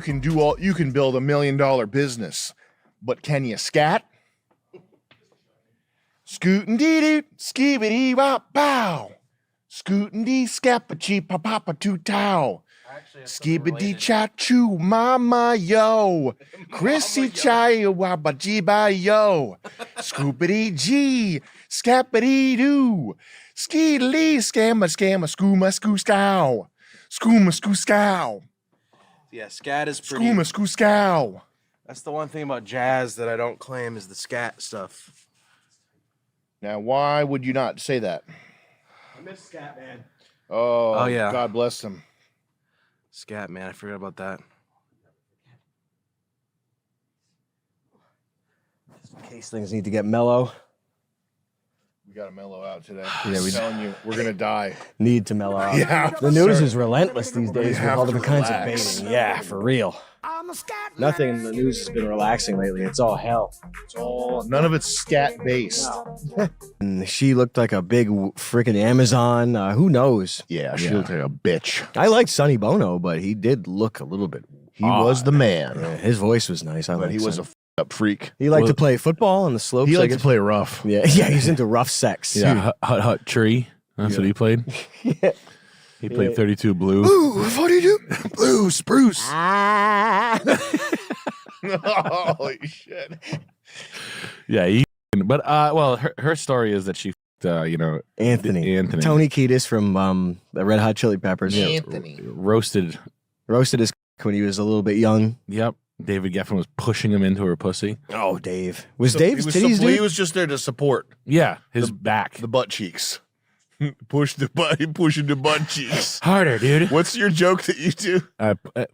can build $1 million business, but can you scat? Scootin' dee doo, skibidi wop bow. Scootin' dee scappa chee pa papa too tow. Skibidi cha choo mama yo. Chrissy chai wabba jiba yo. Scoopity G, scappity doo. Skeedly scamma skooma skoo scow. Skooma skoo scow. Yeah, scat is pretty. Skooma skoo scow. That's the one thing about jazz that I don't claim is the scat stuff. Now, why would you not say that? I miss scat, man. Oh yeah. God bless him. Scat, man. I forgot about that. Just in case things need to get mellow. We got to mellow out today. Yeah, I'm telling you, we're gonna die. Need to mellow out. Yeah, the news is relentless these days with all different kinds of relax. baiting. Yeah, for real. Nothing in the news has been relaxing lately. It's all hell. It's all none of it's scat based. And she looked like a big freaking Amazon. Who knows? Yeah, she looked like a bitch. I liked Sonny Bono, but he did look a little bit. He was the man, Yeah, his voice was nice. but he was a up freak. He liked to play football on the slopes. He I liked to guess. play rough. Yeah, he's into rough sex. Yeah, hut tree. That's what he played. Yeah. He played 32 blue. Ooh, what do you do? Blue spruce. Holy shit. Yeah, but well, her story is that she, Anthony. Tony Kiedis from the Red Hot Chili Peppers. Anthony. roasted Roasted his when he was a little bit young. Yep. David Geffen was pushing him into her pussy. Oh, Dave. Was So Dave's titties, he dude? was just there to support Yeah, his back. the butt cheeks. Pushing the butt cheeks. Harder, dude. What's your joke that you do?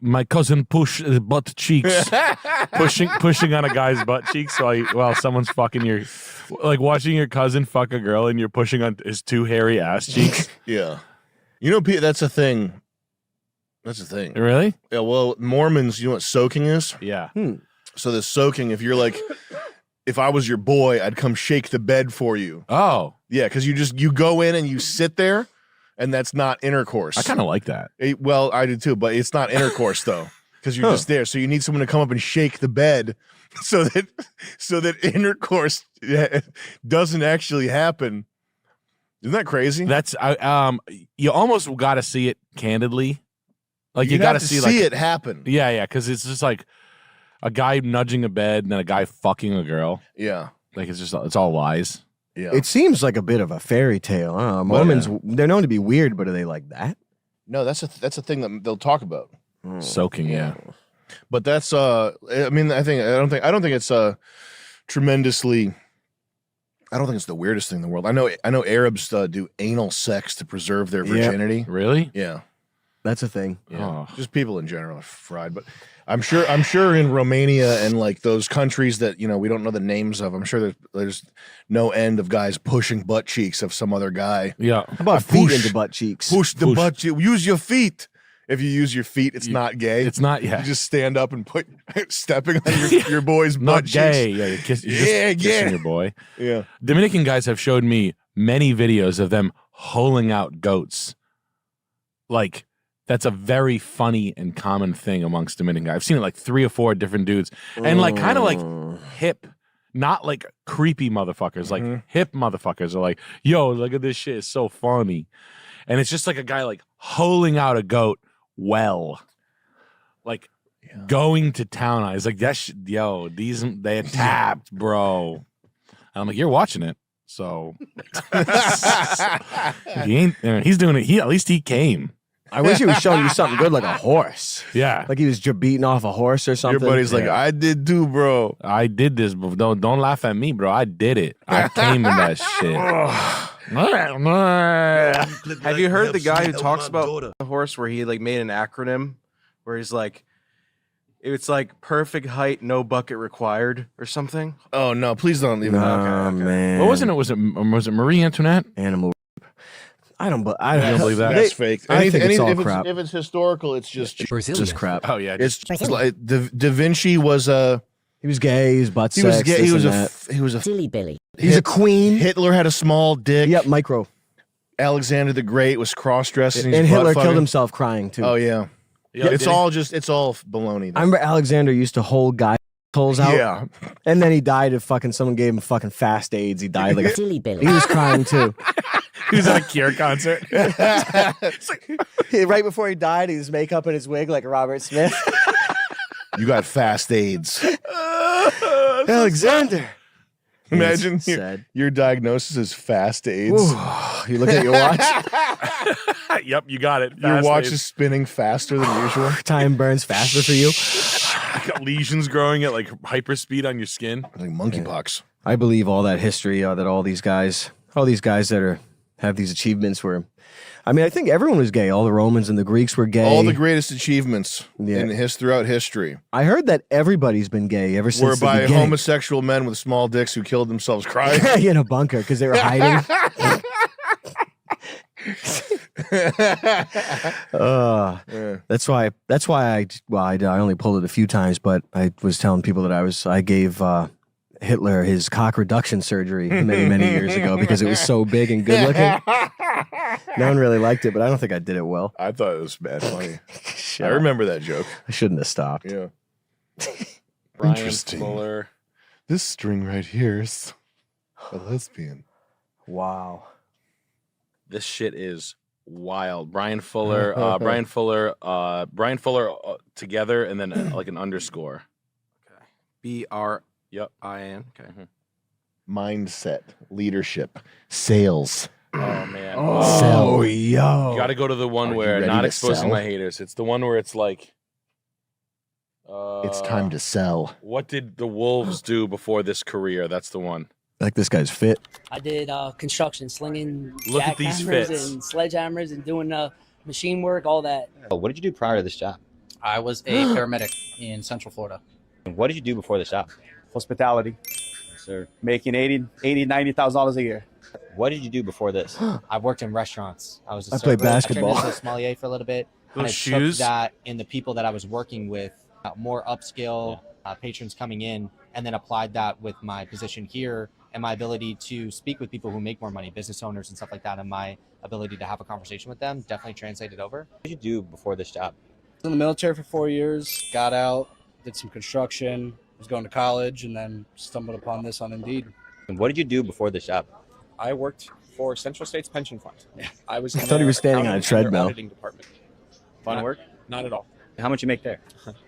My cousin pushed his butt cheeks. pushing on a guy's butt cheeks while someone's fucking your, like watching your cousin fuck a girl and you're pushing on his two hairy ass cheeks. Yeah. You know, that's a thing. That's a thing. Really? Yeah, well, Mormons, you know what soaking is? Yeah. So the soaking, if you're like, if I was your boy, I'd come shake the bed for you. Oh, Yeah, because you go in and you sit there, and that's not intercourse. I kind of like that. Well, I do too, but it's not intercourse though, because you're just there. So you need someone to come up and shake the bed, so that intercourse doesn't actually happen. Isn't that crazy? That's you almost got to see it candidly. Like you got to see it happen. Yeah, because it's just like a guy nudging a bed and then a guy fucking a girl. Yeah, Like it's all lies. yeah. It seems like a bit of a fairy tale. I don't know. Mormons, they're known to be weird, but are they like that? No, that's a thing that they'll talk about. Soaking, yeah. But that's I mean, I don't think it's tremendously. I don't think it's the weirdest thing in the world. I know Arabs do anal sex to preserve their virginity. Really? Yeah. That's a thing. Yeah. Oh. Just people in general are fried, but I'm sure in Romania and like those countries that we don't know the names of, I'm sure there's no end of guys pushing butt cheeks of some other guy. Yeah. How about feet into butt cheeks? Push the butt cheek. Use your feet. If you use your feet, it's not gay. It's not. Yeah. You just stand up and put stepping on your boy's butt Not cheeks. gay. Yeah. You're just kissing your boy. Yeah. Dominican guys have showed me many videos of them holing out goats. Like, that's a very funny and common thing amongst Dominican guys. I've seen it like 3 or 4 different dudes. And like kind of like hip, not like creepy motherfuckers, like hip motherfuckers are like, yo, look at this shit. It's so funny. And it's just like a guy like holing out a goat well. Like going to town on it. It's like, yo, they tapped, bro. And I'm like, you're watching it. So he's doing it. At least he came. I wish he was showing you something good like a horse. Yeah. Like he was beating off a horse or something. Your buddy's like, I did too, bro. I did this, but don't laugh at me, bro. I did it. I came in that shit. Have you heard the guy who talks about the horse where he like made an acronym where he's like, it's like perfect height, no bucket required or something? Oh no, please don't leave it. Oh, man. What wasn't it? Was it Marie Antoinette? Animal. I don't believe that. That's fake. I think it's all if crap. If it's historical, it's just crap. Oh yeah. it's like Da Vinci was He was gay. He was butt he was sex. gay. He was a Silly Billy. He's a queen. Hitler had a small dick. Yep, micro. Alexander the Great was cross-dressing. And Hitler killed himself crying too. Oh yeah. Yeah, it's all baloney. I remember Alexander used to hold guys' holes out. Yeah. And then he died of someone gave him fucking fast AIDS. He died like a silly Billy. He was crying too. He was at a Cure concert. It's like, right before he died, his makeup and his wig like Robert Smith. You got fast AIDS. Alexander. Imagine sad. your diagnosis is fast AIDS. Ooh, you look at your watch. Yep, you got it. Your Fast watch AIDS. is spinning faster than usual. Time burns faster for you. You got lesions growing at like hyperspeed on your skin. Like monkeypox. I believe all that history that all these guys that have these achievements were. I mean, I think everyone was gay. All the Romans and the Greeks were gay. All the greatest achievements Yeah. throughout history I heard that everybo's been gay ever since were the by beginning. homosexual men with small dicks who killed themselves crying. in a bunker because they were hiding. Yeah. That's why I only pulled it a few times, but I was telling people that I gave Hitler his cock reduction surgery many years ago because it was so big and good looking. No one really liked it, but I don't think I did it well. I thought it was bad funny. Shut I up. remember that joke. I shouldn't have stopped. Yeah. Brian Interesting. Fuller. This string right here is a lesbian. Wow. This shit is wild. Brian Fuller, together, and then like an underscore. Okay. BRIN. Yep. Okay. Mindset, leadership, sales. Oh man. Oh, yo. You got to go to the one Are you where ready not to exposing sell? my haters. It's the one where it's like. It's time to sell. What did the Wolves do before this career? That's the one. Like this guy's fit. I did construction, slinging Look at these jackhammers fits. and sledgehammers and doing machine work, all that. What did you do prior to this job? I was a paramedic in Central Florida. And what did you do before this job? Hospitality, Sir, making $90,000 a year. what did you do before this? I worked in restaurants. I was a I played server. basketball. I turned into a sommelier for a little bit. Those and I shoes? took that in the people that I was working with, more upskill patrons coming in, and then applied that with my position here and my ability to speak with people who make more money, business owners and stuff like that, and my ability to have a conversation with them definitely translated over. What did you do before this job? In the military for 4 years, got out, did some construction, was going to college, and then stumbled upon this on Indeed. And what did you do before this job? I worked for Central States Pension Fund. I was. I thought he was standing on a treadmill. Auditing department. Fun work? Not at all. How much you make there?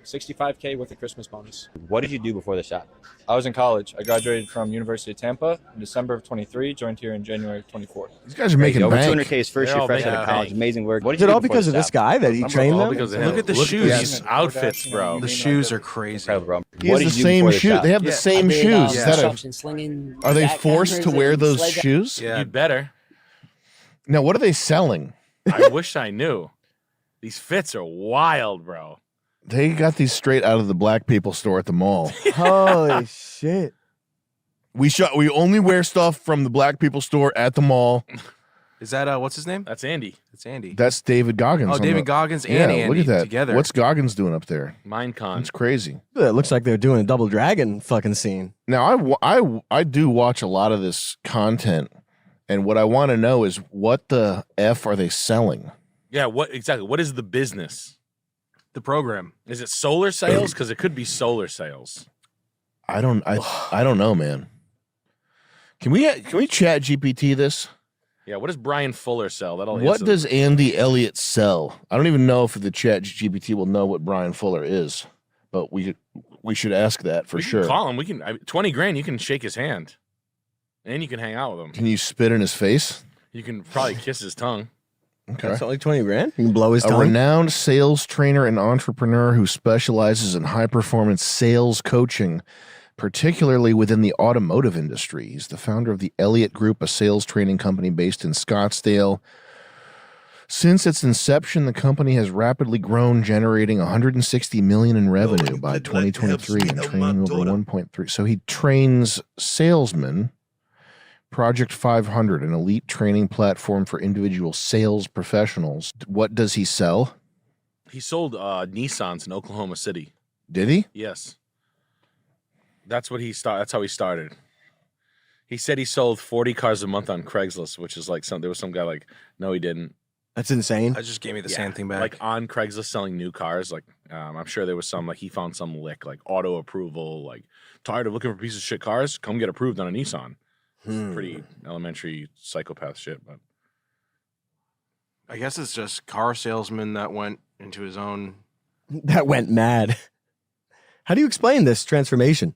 $65K with a Christmas bonus. What did you do before this job? I was in college. I graduated from University of Tampa in December of 23. Joined here in January of 24. These guys are making over bank. 200K his first They're year all fresh making out of college. bank. Amazing work. What did Is you it do all before because of this job? guy that he trained all them? because of him. Look at the Look at shoes, this. outfits, bro. The shoes are crazy. Incredible, bro. He What has did the you do same before this shoes. job? They have the Yeah. same I did, shoes. Is that construction, slinging are they forced to jackhammers wear and those sledge- shoes? Yeah. You'd better. Now, what are they selling? I wish I knew. These fits are wild, bro. They got these straight out of the black people store at the mall. Holy shit. We only wear stuff from the black people store at the mall. Is that what's his name? That's Andy. It's Andy. That's David Goggins. Oh, on David the- Goggins and Yeah, Andy look at that. together. What's Goggins doing up there? Minecon. It's crazy. It looks like they're doing a double dragon fucking scene. Now, I do watch a lot of this content, and what I want to know is what the F are they selling? Yeah, what exactly? What is the business? the program? Is it solar sales? Because it could be solar sales. I don't know, man. Can we chat GPT this? Yeah, what does Brian Fuller sell? That'll What answer- does Andy Elliott sell? I don't even know if the chat GPT will know what Brian Fuller is, but we should ask that for we can sure. Call him. We can 20 grand. You can shake his hand, and you can hang out with him. Can you spit in his face? You can probably kiss his tongue. Okay. That's only 20 grand. You can blow his A tongue. renowned sales trainer and entrepreneur who specializes in high performance sales coaching, particularly within the automotive industry. He's the founder of the Elliott Group, a sales training company based in Scottsdale. Since its inception, the company has rapidly grown, generating $160 million in revenue by 2023 and training over 1.3. So he trains salesmen. Project 500, an elite training platform for individual sales professionals. What does he sell? He sold Nissans in Oklahoma City. Did he? Yes, that's what he started. That's how he started. He said he sold 40 cars a month on Craigslist, which is like there was some guy like, no, he didn't. That's insane. That just gave me the same thing back. Like on Craigslist selling new cars, like I'm sure there was some like he found some lick like auto approval, like tired of looking for pieces of shit cars, come get approved on a Nissan. Pretty elementary psychopath shit, but I guess it's just car salesman that went into his own. That went mad. How do you explain this transformation?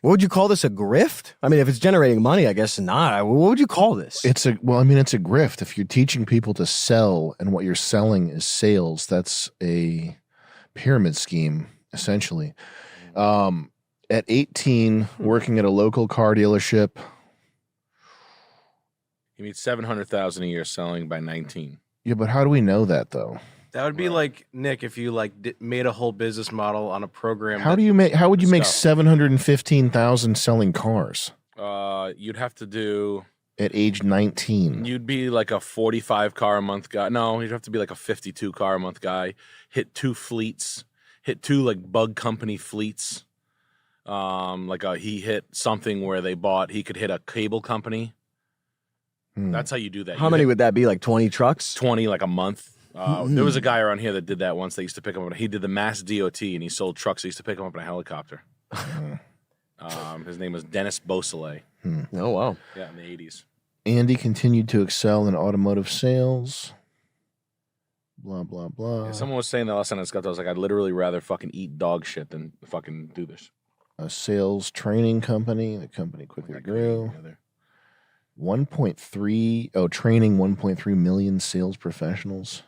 What would you call this, a grift? I mean, if it's generating money, I guess not. What would you call this? It's a grift. If you're teaching people to sell and what you're selling is sales, that's a pyramid scheme, essentially. At 18, working at a local car dealership. he made $700,000 a year selling by 19. Yeah, but how do we know that though? That would be like Nick if you like made a whole business model on a program. How would you make 715,000 selling cars You'd have to do. at age 19? You'd be like a 45 car a month guy. No, you'd have to be like a 52 car a month guy. Hit 2 fleets. Hit 2 like bug company fleets. He hit something where he could hit a cable company. That's how you do that. How many would that be? Like 20 trucks? 20 like a month. There was a guy around here that did that once. They used to pick him up. He did the Mass DOT and he sold trucks. They used to pick him up in a helicopter. His name was Dennis Beausoleil. Oh, wow. Yeah, in the 80s. Andy continued to excel in automotive sales. Blah, blah, blah. Yeah, someone was saying that last time I discussed, I was like, I'd literally rather fucking eat dog shit than fucking do this. A sales training company. The company quickly grew. 1.3, training 1.3 million sales professionals.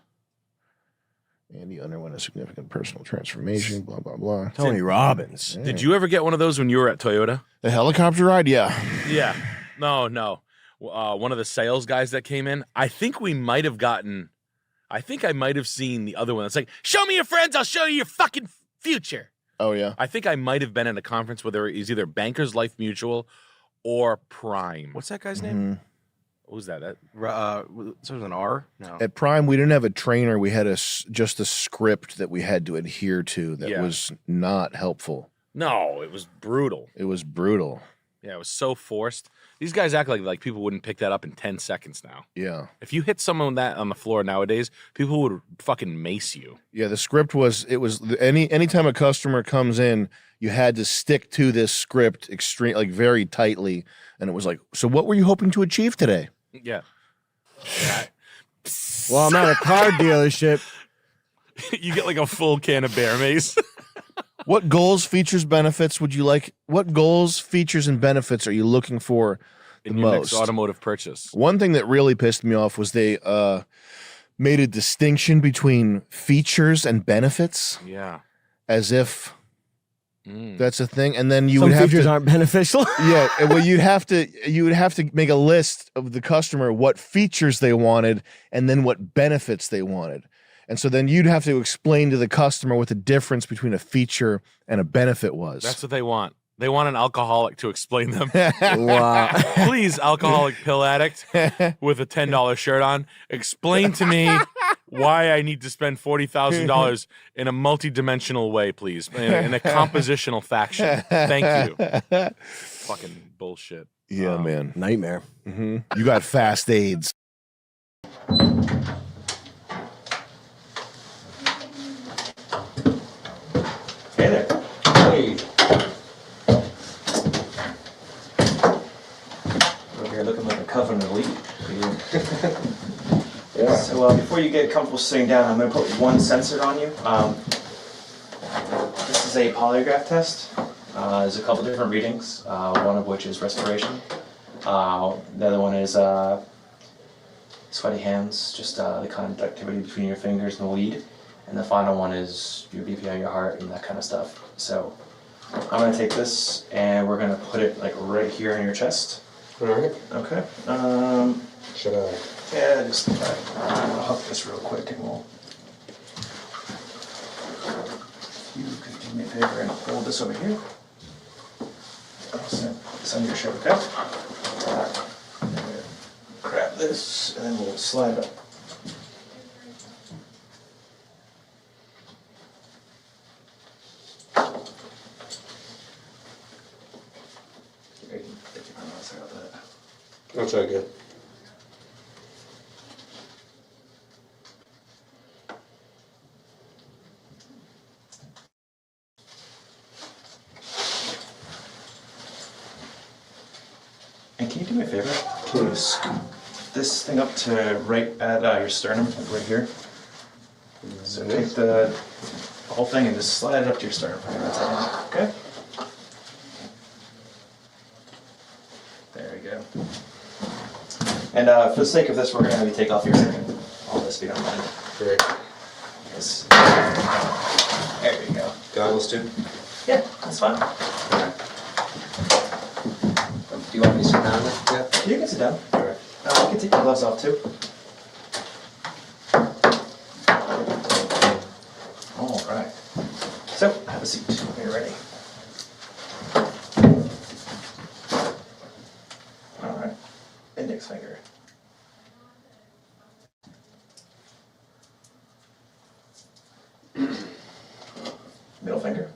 Andy underwent a significant personal transformation, blah, blah, blah. Tony Robbins. Yeah. Did you ever get one of those when you were at Toyota? The helicopter ride? Yeah. Yeah. No. One of the sales guys that came in, I think I might have seen the other one. It's like, show me your friends, I'll show you your fucking future. Oh, yeah. I think I might have been at a conference where there was either Bankers Life Mutual or Prime. What's that guy's name? What was that? So it was an R? No. At Prime, we didn't have a trainer. We had just a script that we had to adhere to that was not helpful. No, it was brutal. It was brutal. Yeah, it was so forced. These guys act like people wouldn't pick that up in 10 seconds now. Yeah. If you hit someone that on the floor nowadays, people would fucking mace you. Yeah, the script was anytime a customer comes in, you had to stick to this script very tightly. And it was like, so what were you hoping to achieve today? Yeah. Well, I'm at a car dealership. You get like a full can of bear mace. What goals, features, benefits would you like? What goals, features, and benefits are you looking for the in your most? next automotive purchase? One thing that really pissed me off was they made a distinction between features and benefits. Yeah. As if that's a thing, and then you Some would have features to, aren't beneficial. Yeah, well, you would have to make a list of the customer what features they wanted, and then what benefits they wanted. And so then you'd have to explain to the customer what the difference between a feature and a benefit was. That's what they want. They want an alcoholic to explain them. Wow. Please, alcoholic pill addict with a $10 shirt on, explain to me why I need to spend $40,000 in a multi-dimensional way, please, in a compositional fashion. Thank you. Fucking bullshit. Yeah, man. Nightmare. You got fast AIDS. Hey there. Hey. Over here looking like a covenant elite. Yeah. So before you get comfortable sitting down, I'm going to put one sensor on you. This is a polygraph test. There's a couple different readings, one of which is respiration. The other one is sweaty hands, just the conductivity between your fingers and the lead. And the final one is your BPM, your heart, and that kind of stuff. So I'm going to take this and we're going to put it like right here in your chest. All right. Okay. Should I? Yeah, just I'll hook this real quick and we'll. You could do me a favor and hold this over here. I'll set this under your shirt, okay? And then we'll grab this and then we'll slide up. That's all good. And can you do me a favor? Can you scoop this thing up to right at your sternum, like right here? So take the whole thing and just slide it up to your sternum. Okay? There we go. And for the sake of this, we're going to have you take off your hair and all this if you don't mind. Great. Yes. There you go. Goggles too? Yeah, that's fine. Do you want me to sit down then? Yeah. You can sit down. Alright. You can take your gloves off too. All right. So, have a seat when you're ready. All right. Index finger. Middle finger.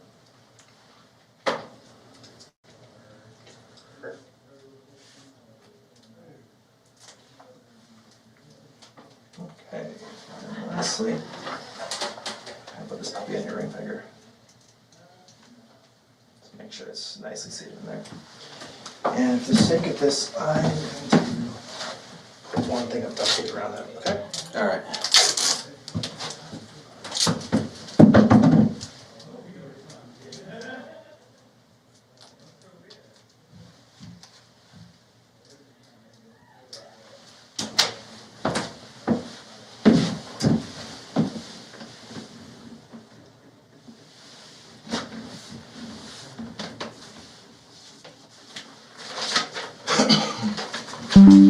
Okay. And lastly, I'll put this puppy on your ring finger. Just make sure it's nicely seated in there. And for the sake of this, I'm going to put one thing of duct tape around that, okay? Alright.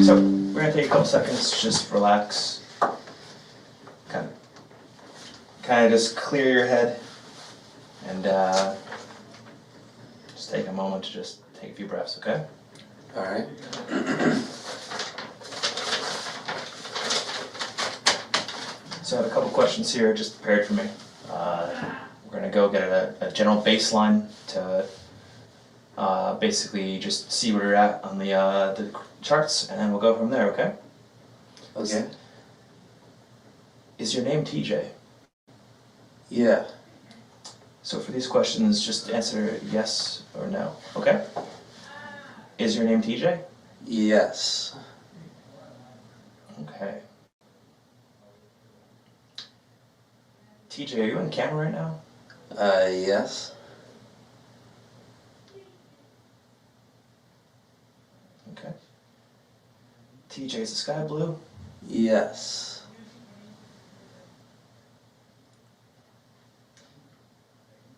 So, we're going to take a couple seconds to just relax. Kind of just clear your head. And just take a moment to just take a few breaths, okay? Alright. So I have a couple questions here just prepared for me. We're going to go get a general baseline to basically just see where you're at on the charts, and then we'll go from there, okay? Okay. Is your name TJ? Yeah. So for these questions, just answer yes or no, okay? Is your name TJ? Yes. Okay. TJ, are you on camera right now? Yes. Okay. TJ, is the sky blue? Yes.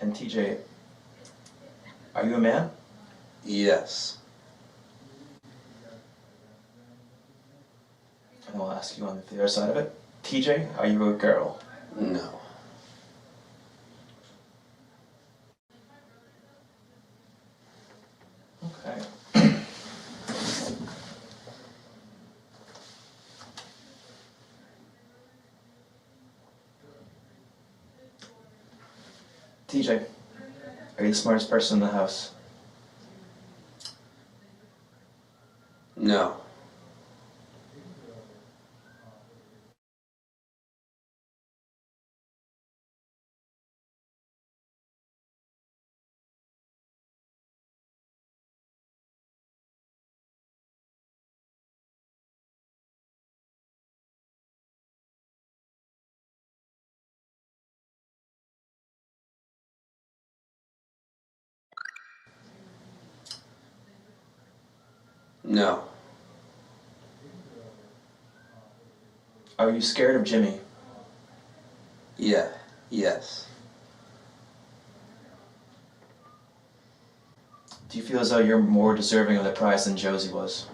And TJ, are you a man? Yes. And I'll ask you on the other side of it. TJ, are you a girl? No. Okay. TJ, are you the smartest person in the house? No. No. Are you scared of Jimmy? Yeah. Yes. Do you feel as though you're more deserving of the prize than Josie was?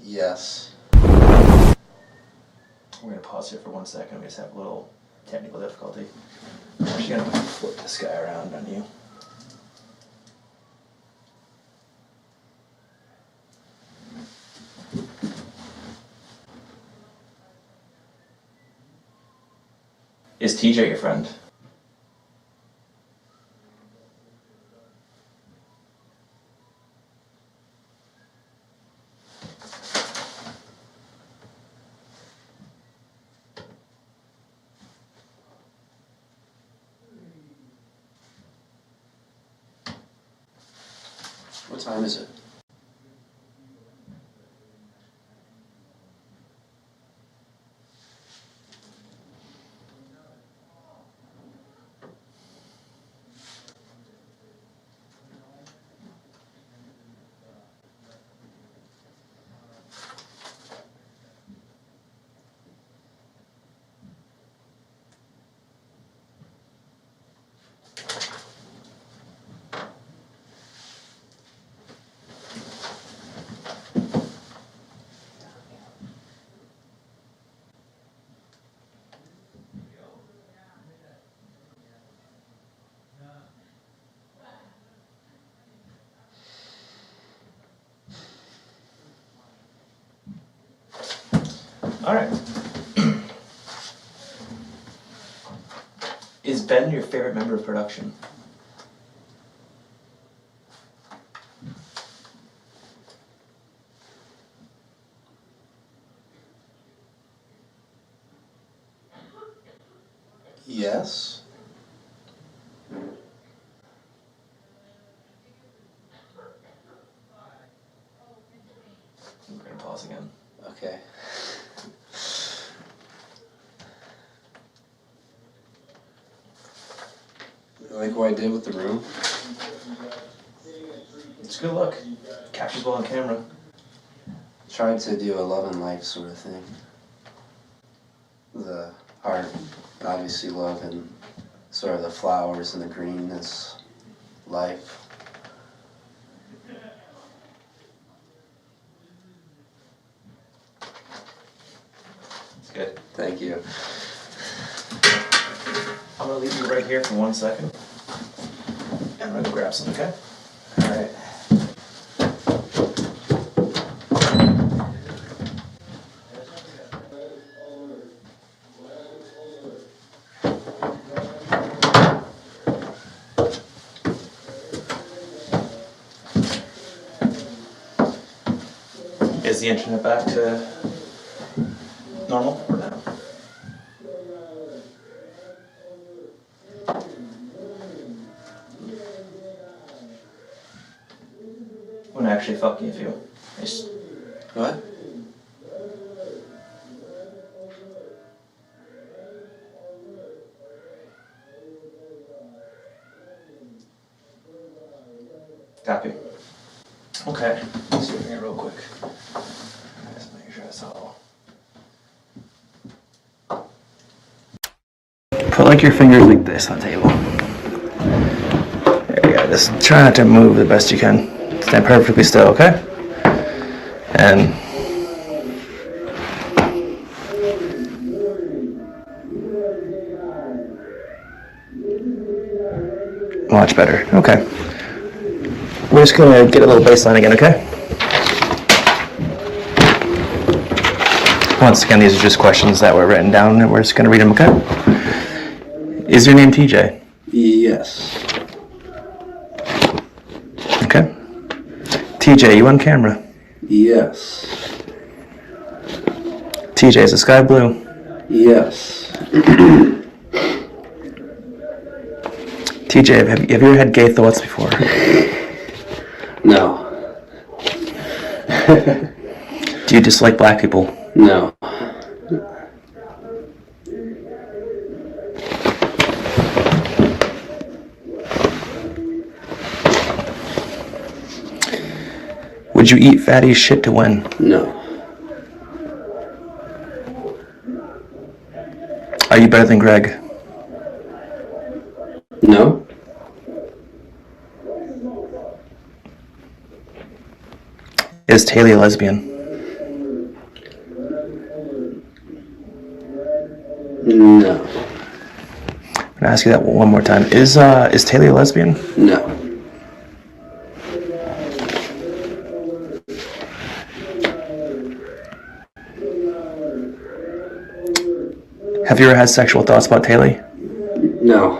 Yes. We're going to pause here for 1 second. We just have a little technical difficulty. I'm actually going to flip this guy around on you. Is TJ your friend? What time is it? All right. Is Ben your favorite member of production? Yes. We're gonna pause again. Okay. You like what I did with the room? It's a good look. Captures well on camera. Tried to do a love and life sort of thing. The art, obviously love, and sort of the flowers and the greenness, life. It's good. Thank you. I'm gonna leave you right here for 1 second. And I'm gonna go grab some, okay? All right. Is the internet back to normal or no? Wouldn't actually fuck you if you just What? copy. Okay, let's see here real quick. Just make sure that's all. Put like your fingers like this on the table. There you go. Just try not to move the best you can. Stand perfectly still, okay? And much better. Okay. We're just gonna get a little baseline again, okay? Once again, these are just questions that were written down, and we're just gonna read them, okay? Is your name TJ? Yes. Okay. TJ, you on camera? Yes. TJ, is the sky blue? Yes. TJ, have you ever had gay thoughts before? No. Do you dislike black people? No. Would you eat fatty shit to win? No. Are you better than Greg? No. Is Taylor a lesbian? No. I'm gonna ask you that one more time. Is Taylor a lesbian? No. Have you ever had sexual thoughts about Taylor? No.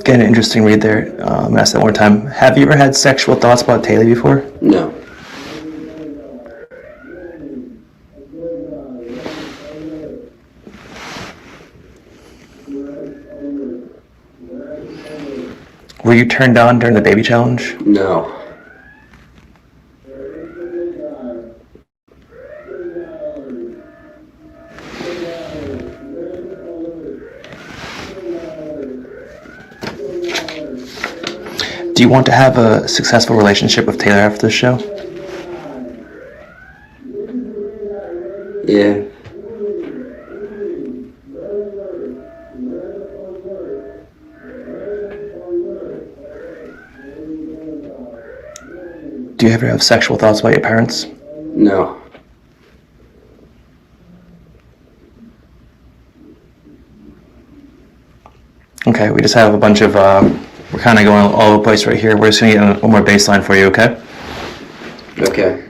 Getting an interesting read there. I'm gonna ask that one more time. Have you ever had sexual thoughts about Taylor before? No. Were you turned on during the baby challenge? No. Do you want to have a successful relationship with Taylor after the show? Yeah. Do you ever have sexual thoughts about your parents? No. Okay, we just have a bunch of, we're kind of going all over the place right here. We're just going to get one more baseline for you, okay? Okay.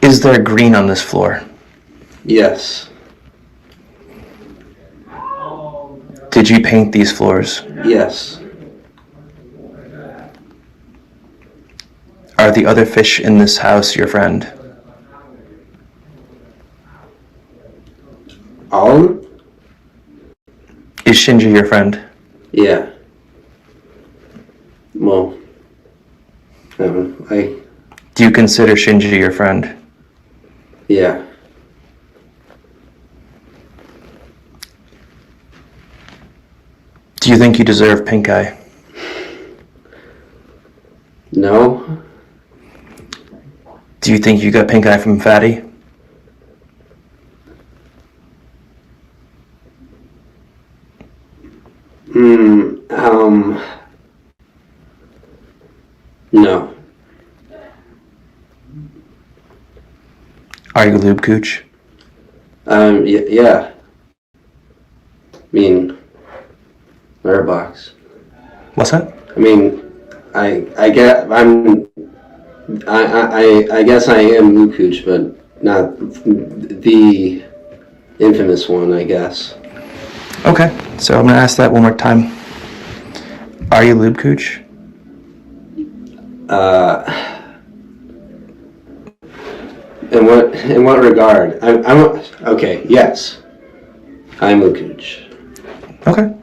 Is there green on this floor? Yes. Did you paint these floors? Yes. Are the other fish in this house your friend? All of them? Is Shinji your friend? Yeah. Well, I. Do you consider Shinji your friend? Yeah. Do you think you deserve pink eye? No. Do you think you got pink eye from Fatty? No. Are you lube cooch? Yeah. I mean, litter box. What's that? I mean, I guess I am Luke Cooch, but not the infamous one, I guess. Okay, so I'm gonna ask that one more time. Are you lube cooch? In what regard? I'm okay. Yes, I'm Luke Cooch. Okay.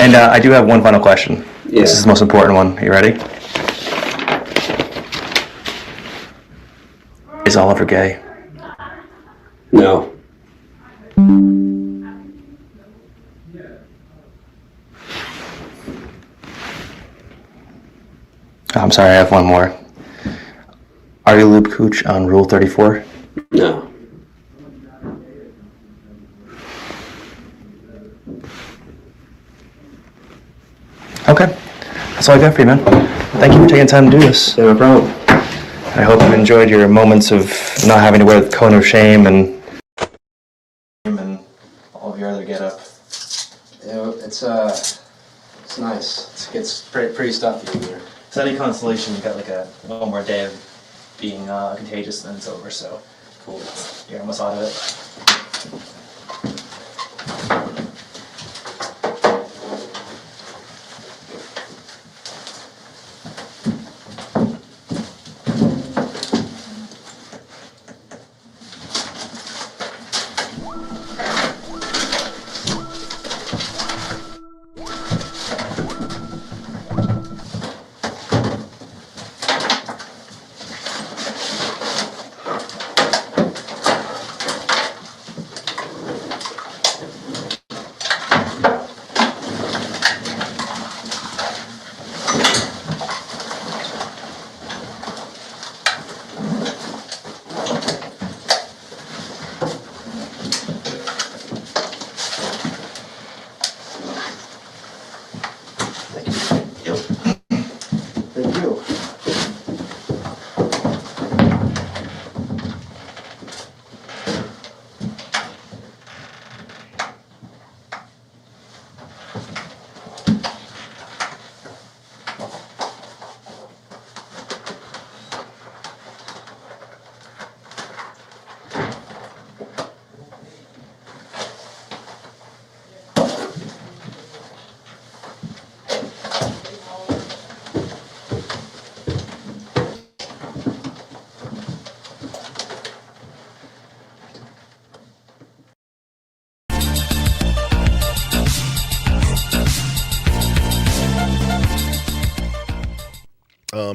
And I do have one final question. Yeah. This is the most important one. Are you ready? Is Oliver gay? No. I'm sorry, I have one more. Are you lube cooch on Rule 34? No. Okay. That's all I got for you, man. Thank you for taking time to do this. No problem. I hope you enjoyed your moments of not having to wear the cone of shame and all of your other get-up. Yeah, it's nice. It's pretty stuffy in here. It's any consolation, you got like one more day of being contagious and then it's over, so cool. You're almost out of it.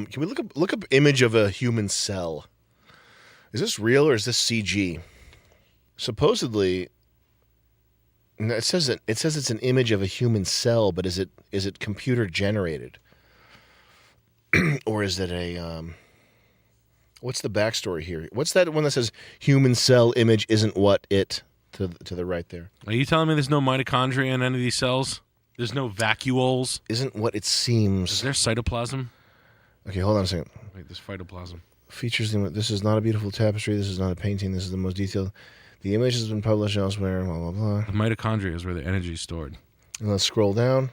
Can we look up image of a human cell? Is this real or is this CG? Supposedly, it says it's an image of a human cell, but is it computer generated, or is it a what's the backstory here? What's that one that says human cell image isn't what it to the right there? Are you telling me there's no mitochondria in any of these cells? There's no vacuoles? Isn't what it seems. Is there cytoplasm? Okay, hold on a second. Wait, there's phytoplasm. Features this is not a beautiful tapestry. This is not a painting. This is the most detailed. The image has been published elsewhere. Blah blah blah. The mitochondria is where the energy is stored. And let's scroll down.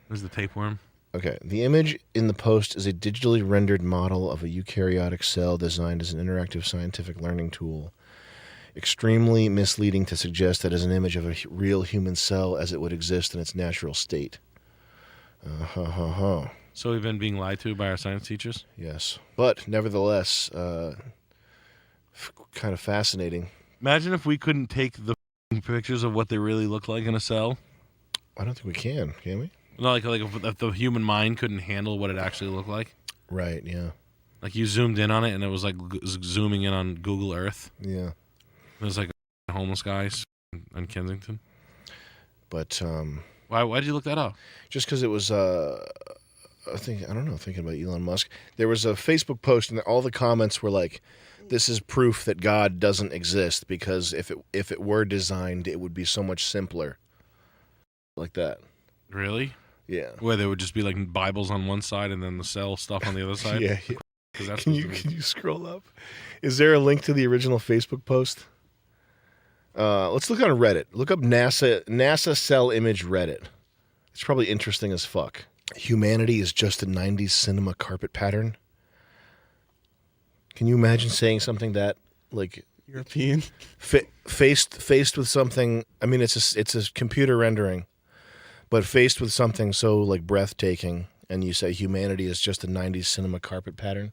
There's the tapeworm. Okay, the image in the post is a digitally rendered model of a eukaryotic cell designed as an interactive scientific learning tool. Extremely misleading to suggest that as an image of a real human cell as it would exist in its natural state. So we've been being lied to by our science teachers? Yes. But nevertheless, kind of fascinating. Imagine if we couldn't take the pictures of what they really look like in a cell. I don't think we can we? No, like if the human mind couldn't handle what it actually looked like. Right, yeah. Like you zoomed in on it and it was like zooming in on Google Earth. Yeah. It was like homeless guys in Kensington. But why did you look that up? Just because it was thinking about Elon Musk. There was a Facebook post and all the comments were like, this is proof that God doesn't exist because if it were designed, it would be so much simpler. Like that. Really? Yeah. Where there would just be like Bibles on one side and then the cell stuff on the other side? Yeah. Can you scroll up? Is there a link to the original Facebook post? Let's look on Reddit. Look up NASA cell image Reddit. It's probably interesting as fuck. Humanity is just a 90s cinema carpet pattern. Can you imagine saying something that like European faced with something? I mean, it's a computer rendering, but faced with something so like breathtaking, and you say humanity is just a 90s cinema carpet pattern.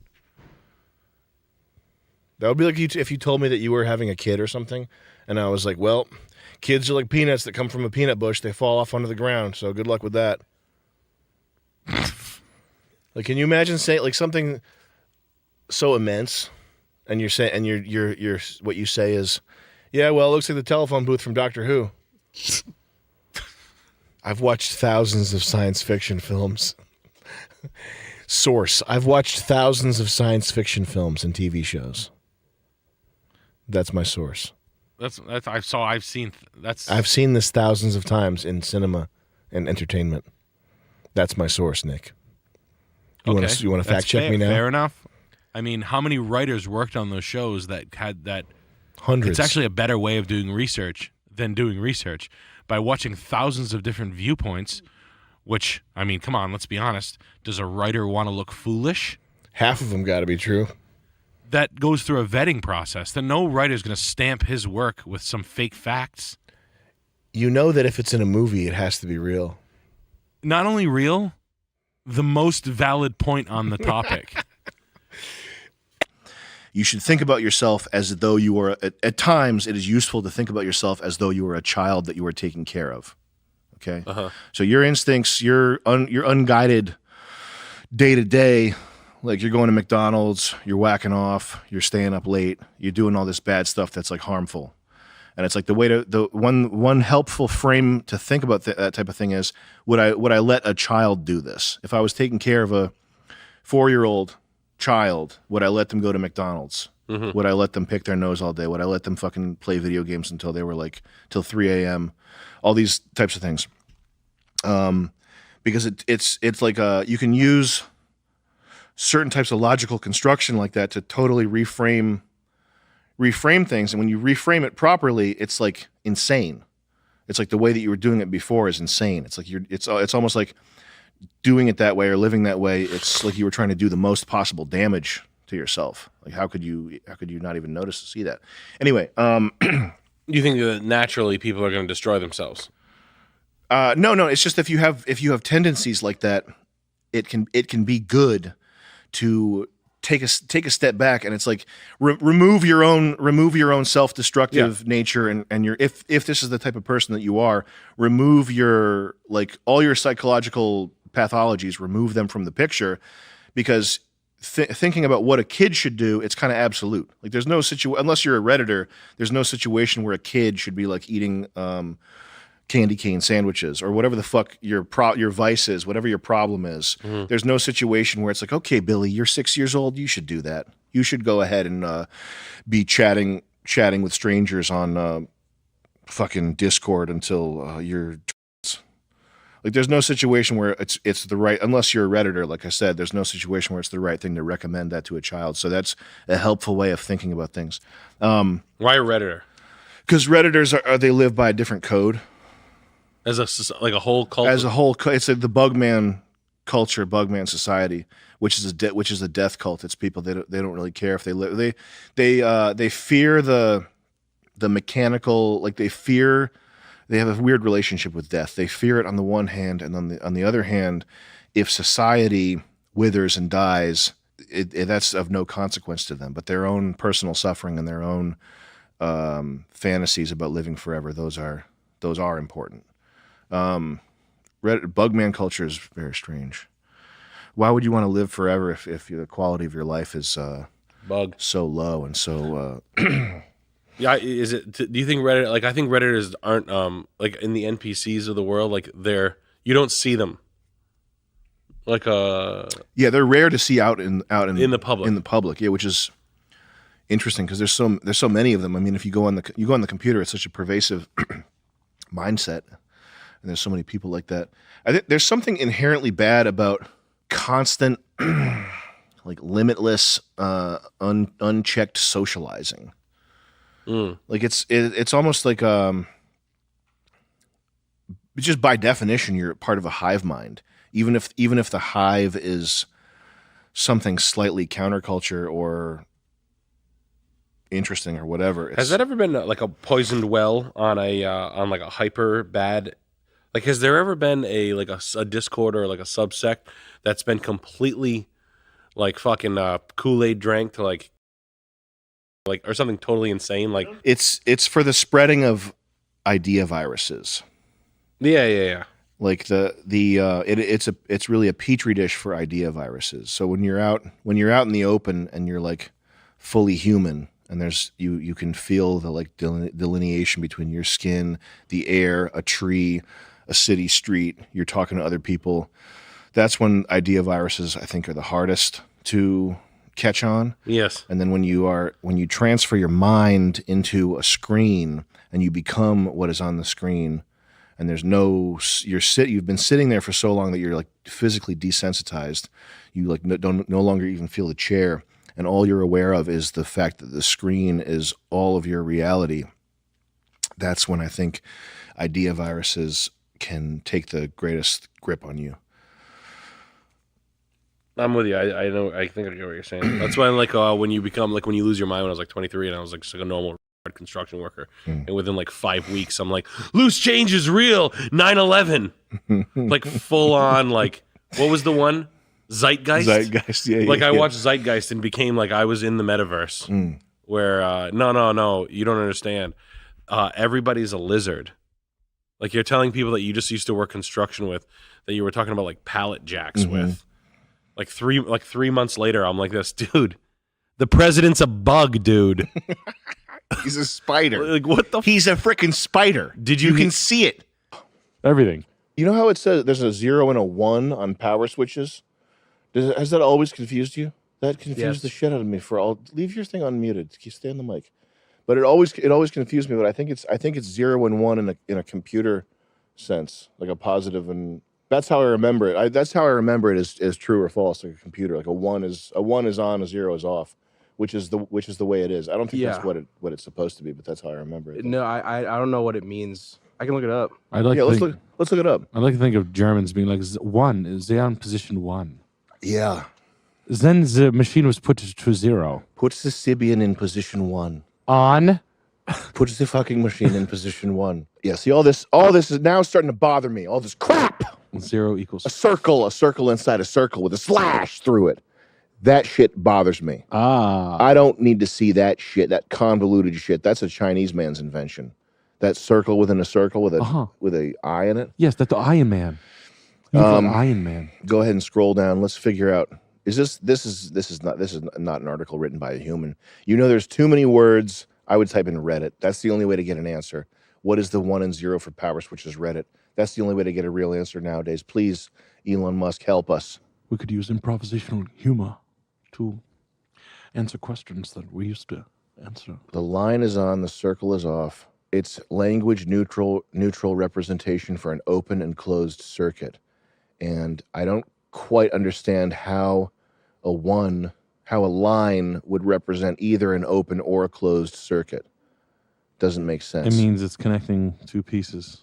That would be like if you told me that you were having a kid or something, and I was like, well, kids are like peanuts that come from a peanut bush. They fall off onto the ground, so good luck with that. Like, can you imagine saying like something so immense, and you're saying, and you're what you say is, yeah, well, it looks like the telephone booth from Doctor Who. I've watched thousands of science fiction films. Source: I've watched thousands of science fiction films and TV shows. That's my source. I've seen this thousands of times in cinema and entertainment. That's my source, Nick. You want to fact check me now? Fair enough. I mean, how many writers worked on those shows that had that? Hundreds. It's actually a better way of doing research than doing research by watching thousands of different viewpoints. Which, I mean, come on, let's be honest. Does a writer want to look foolish? Half of them got to be true. That goes through a vetting process. Then no writer's going to stamp his work with some fake facts. You know that if it's in a movie, it has to be real. Not only real, the most valid point on the topic. You should think about yourself as though you were, at times, it is useful to think about yourself as though you were a child that you were taking care of. Okay? Uh-huh. So your instincts, your unguided day-to-day, like you're going to McDonald's, you're whacking off, you're staying up late, you're doing all this bad stuff that's like harmful. And it's like the one helpful frame to think about that type of thing is, would I let a child do this? If I was taking care of a 4-year-old child, would I let them go to McDonald's? Mm-hmm. Would I let them pick their nose all day? Would I let them fucking play video games until they were like till 3 a.m.? All these types of things. Because it's like you can use certain types of logical construction like that to totally reframe things, and when you reframe it properly, it's like insane. It's like the way that you were doing it before is insane. It's like it's almost like doing it that way or living that way. It's like you were trying to do the most possible damage to yourself. Like how could you not even notice to see that? Anyway, you think that naturally people are going to destroy themselves? No. It's just if you have tendencies like that, it can be good to take a step back, and it's like remove your own self-destructive nature, and your if this is the type of person that you are, remove your like all your psychological pathologies, remove them from the picture, because thinking about what a kid should do, it's kind of absolute. Like there's no unless you're a Redditor, there's no situation where a kid should be like eating candy cane sandwiches or whatever the fuck your vice is, whatever your problem is. There's no situation where it's like, okay, Billy, you're 6 years old, you should do that. You should go ahead and be chatting with strangers on fucking Discord until you're like. There's no situation where it's the right, unless you're a Redditor. Like I said, there's no situation where it's the right thing to recommend that to a child. So that's a helpful way of thinking about things. Why a Redditor? Because Redditors they live by a different code. As a whole culture? As a whole, it's like the Bugman culture, Bugman society, which is a death cult. It's people they don't really care if they live. They fear the mechanical, like they have a weird relationship with death. They fear it on the one hand, and on the other hand, if society withers and dies, that's of no consequence to them. But their own personal suffering and their own fantasies about living forever, those are important. Bugman culture is very strange. Why would you want to live forever if the quality of your life is so low and so Yeah, is it? Do you think Reddit? Like, I think Redditors aren't like in the NPCs of the world. Like, you don't see them. Like yeah, they're rare to see out in the public. In the public, yeah, which is interesting because there's so many of them. I mean, if you go on the computer, it's such a pervasive mindset. And there's so many people like that. I think there's something inherently bad about constant, like limitless, unchecked socializing. Like it's almost like just by definition you're part of a hive mind. Even if the hive is something slightly counterculture or interesting or whatever. Has that ever been like a poisoned well on like a hyper bad? Like, has there ever been a Discord or like a subsect that's been completely like fucking Kool-Aid drank to like or something totally insane? Like it's for the spreading of idea viruses. Yeah. Like it's really a petri dish for idea viruses. So when you're out in the open and you're like fully human, and there's you can feel the like delineation between your skin, the air, a tree, a city street, you're talking to other people. That's when idea viruses, I think, are the hardest to catch on. Yes. And then when you transfer your mind into a screen and you become what is on the screen, and you've been sitting there for so long that you're like physically desensitized. You like no longer even feel the chair, and all you're aware of is the fact that the screen is all of your reality. That's when I think idea viruses can take the greatest grip on you. I'm with you. I know. I think I get what you're saying. That's why, like, when you lose your mind. When I was like 23, and I was like just like a normal construction worker, and within like 5 weeks, I'm like, loose change is real. 9/11, like full on. Like, what was the one? Zeitgeist. Yeah. Like I watched Zeitgeist and became like I was in the metaverse. Where no, you don't understand. Everybody's a lizard. Like you're telling people that you just used to work construction with, that you were talking about like pallet jacks with. Like 3 months later, I'm like this, dude. The president's a bug, dude. He's a spider. Like what the? He's a freaking spider. You can see it. Everything. You know how it says there's a 0 and a 1 on power switches? Has that always confused you? That confused the shit out of me. Leave your thing unmuted. Stay on the mic. But it always confused me. But I think it's 0 and 1 in a computer sense, like a positive, and that's how I remember it. That's how I remember it as true or false, like a computer. Like a 1 is on, a 0 is off, which is the way it is. I don't think that's what it's supposed to be, but that's how I remember it. No, I don't know what it means. I can look it up. Let's look it up. I like to think of Germans being like 1. They are in position 1. Yeah. Then the machine was put to 0. Put the Sibian in position 1. On. Put the fucking machine in position 1. Yeah. See, all this is now starting to bother me. All this crap. 0 equals a circle inside a circle with a slash through it. That shit bothers me. I don't need to see that shit. That convoluted shit. That's a Chinese man's invention. That circle within a circle with a eye in it. Yes, that's the Iron Man. Iron Man. Go ahead and scroll down. Let's figure out This is not an article written by a human. You know, there's too many words. I would type in Reddit. That's the only way to get an answer. What is the 1 and 0 for power switches? Reddit. That's the only way to get a real answer nowadays. Please, Elon Musk, help us. We could use improvisational humor to answer questions that we used to answer. The line is on, the circle is off. It's language neutral representation for an open and closed circuit. And I don't quite understand how a line would represent either an open or a closed circuit. Doesn't make sense. It means it's connecting two pieces.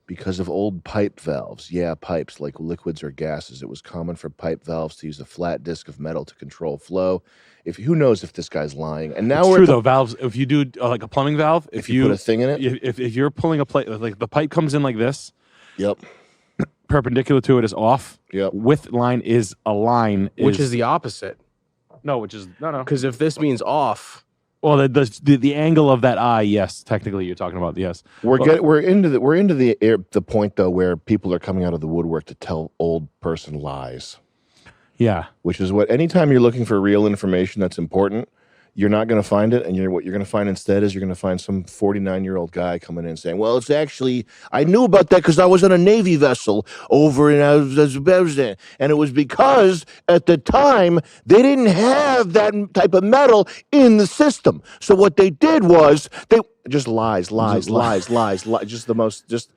Because of old pipe valves. Yeah, pipes, like liquids or gases. It was common for pipe valves to use a flat disc of metal to control flow. Who knows if this guy's lying? And now It's true though. Valves. If you do like a plumbing valve, if you put a thing in it, if you're pulling a plate, like the pipe comes in like this. Yep. Perpendicular to it is off. Yep. Width line is a line. Which is the opposite. No. Because if this means off. Well, the angle of that eye, yes, technically you're talking about yes. We're into the point though where people are coming out of the woodwork to tell old person lies. Yeah, which is what anytime you're looking for real information that's important, you're not going to find it, and what you're going to find instead is you're going to find some 49-year-old guy coming in saying, "Well, it's actually I knew about that because I was on a Navy vessel over in Uzbekistan, and it was because at the time they didn't have that type of metal in the system. So what they did was they just lies, just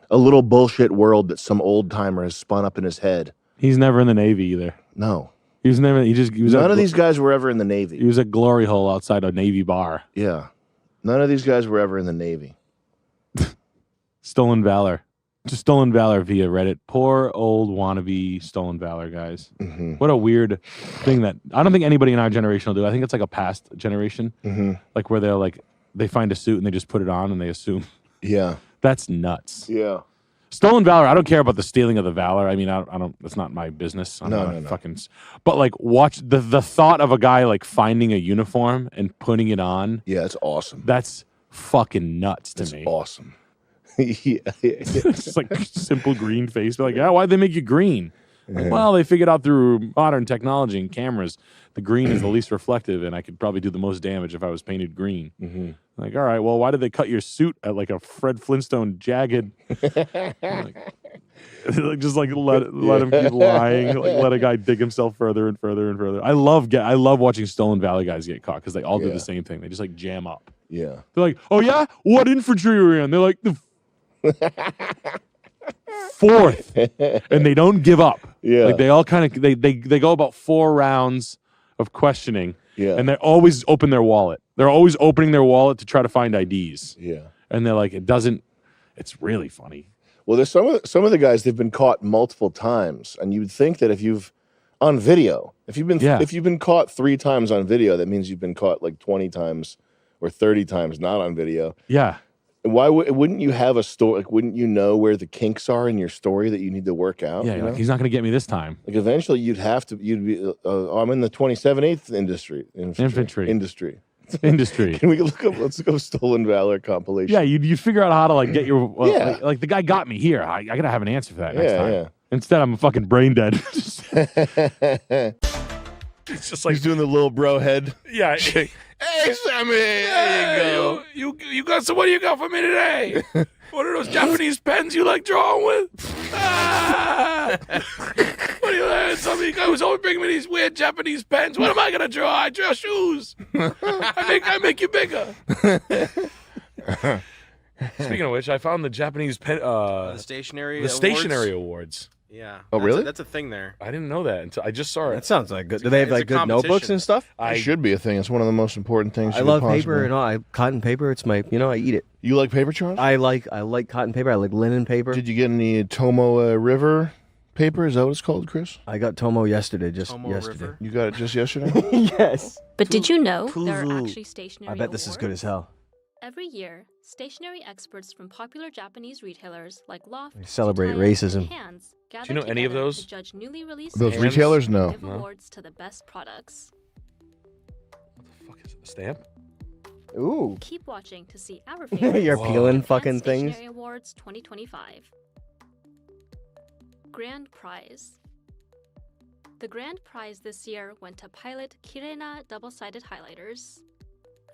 a little bullshit world that some old timer has spun up in his head. He's never in the Navy either. No. He was never. He was None of these guys were ever in the Navy. He was a glory hole outside a Navy bar. Yeah. None of these guys were ever in the Navy. Stolen valor. Just stolen valor via Reddit. Poor old wannabe stolen valor guys. Mm-hmm. What a weird thing that I don't think anybody in our generation will do. I think it's like a past generation. Mm-hmm. Like where they find a suit and they just put it on and they assume. Yeah. That's nuts. Yeah. Stolen valor. I don't care about the stealing of the valor. I mean, I don't. It's not my business. I'm not fucking. But like, watch the thought of a guy like finding a uniform and putting it on. Yeah, it's awesome. That's fucking nuts to me. Awesome. Yeah. It's just like simple green face. They're like, yeah, why'd they make you green? Like, Yeah. well, they figured out through modern technology and cameras, the green is the least reflective, and I could probably do the most damage if I was painted green. Mm-hmm. Like, all right, well, why did they cut your suit at like a Fred Flintstone jagged? Just like let him keep lying, like let a guy dig himself further and further and further. I love watching stolen valor guys get caught because they all do the same thing. They just like jam up. Yeah. They're like, oh yeah, what infantry are you in? They're like the fourth, and they don't give up. Yeah. Like they all kind of they go about 4 rounds of questioning. Yeah. And they always open their wallet. They're always opening their wallet to try to find IDs. Yeah. And they're like, it's really funny. Well, there's some of the guys, they've been caught multiple times, and you'd think that if you've been caught 3 times on video, that means you've been caught like 20 times or 30 times not on video. Yeah. Why wouldn't you have a story? Like, wouldn't you know where the kinks are in your story that you need to work out? Yeah, you like, know? he's not going to get me this time. Like eventually, you'd be. I'm in the 27th infantry. Can we let's look up stolen valor compilation? Yeah, you figure out how to like get your like the guy got me here. I gotta have an answer for that next time. Yeah. Instead, I'm fucking brain dead. It's just like he's doing the little bro head. Yeah. Hey, Sammy, there you go. You got what do you got for me today? What are those Japanese pens you like drawing with? Ah! What do you like? Some guy was always bringing me these weird Japanese pens. What am I gonna draw? I draw shoes. I make you bigger. Speaking of which, I found the Japanese pen. The stationery awards. Yeah. Oh, really? That's a thing there. I didn't know that until I just saw it. That sounds like good. Do they have like good notebooks and stuff? It should be a thing. It's one of the most important things. I love paper and all. Cotton paper. It's my. I eat it. You like paper, Charles? I like cotton paper. I like linen paper. Did you get any Tomo River paper? Is that what it's called, Chris? I got Tomo yesterday. Tomo yesterday. River? You got it just yesterday? Yes. But did you know there are actually stationery I bet this is good as hell. Every year, stationery experts from popular Japanese retailers like Loft, They celebrate Japan, racism. and Hands gather Do you know any of together those? to judge newly released Those items retailers? No. and give No. awards to the best products. What the fuck is it? A stamp? Ooh. Keep watching to see our favorites. You're peeling at fucking Hands things. Stationery Awards 2025. Grand Prize. The grand prize this year went to Pilot Kirena double-sided highlighters.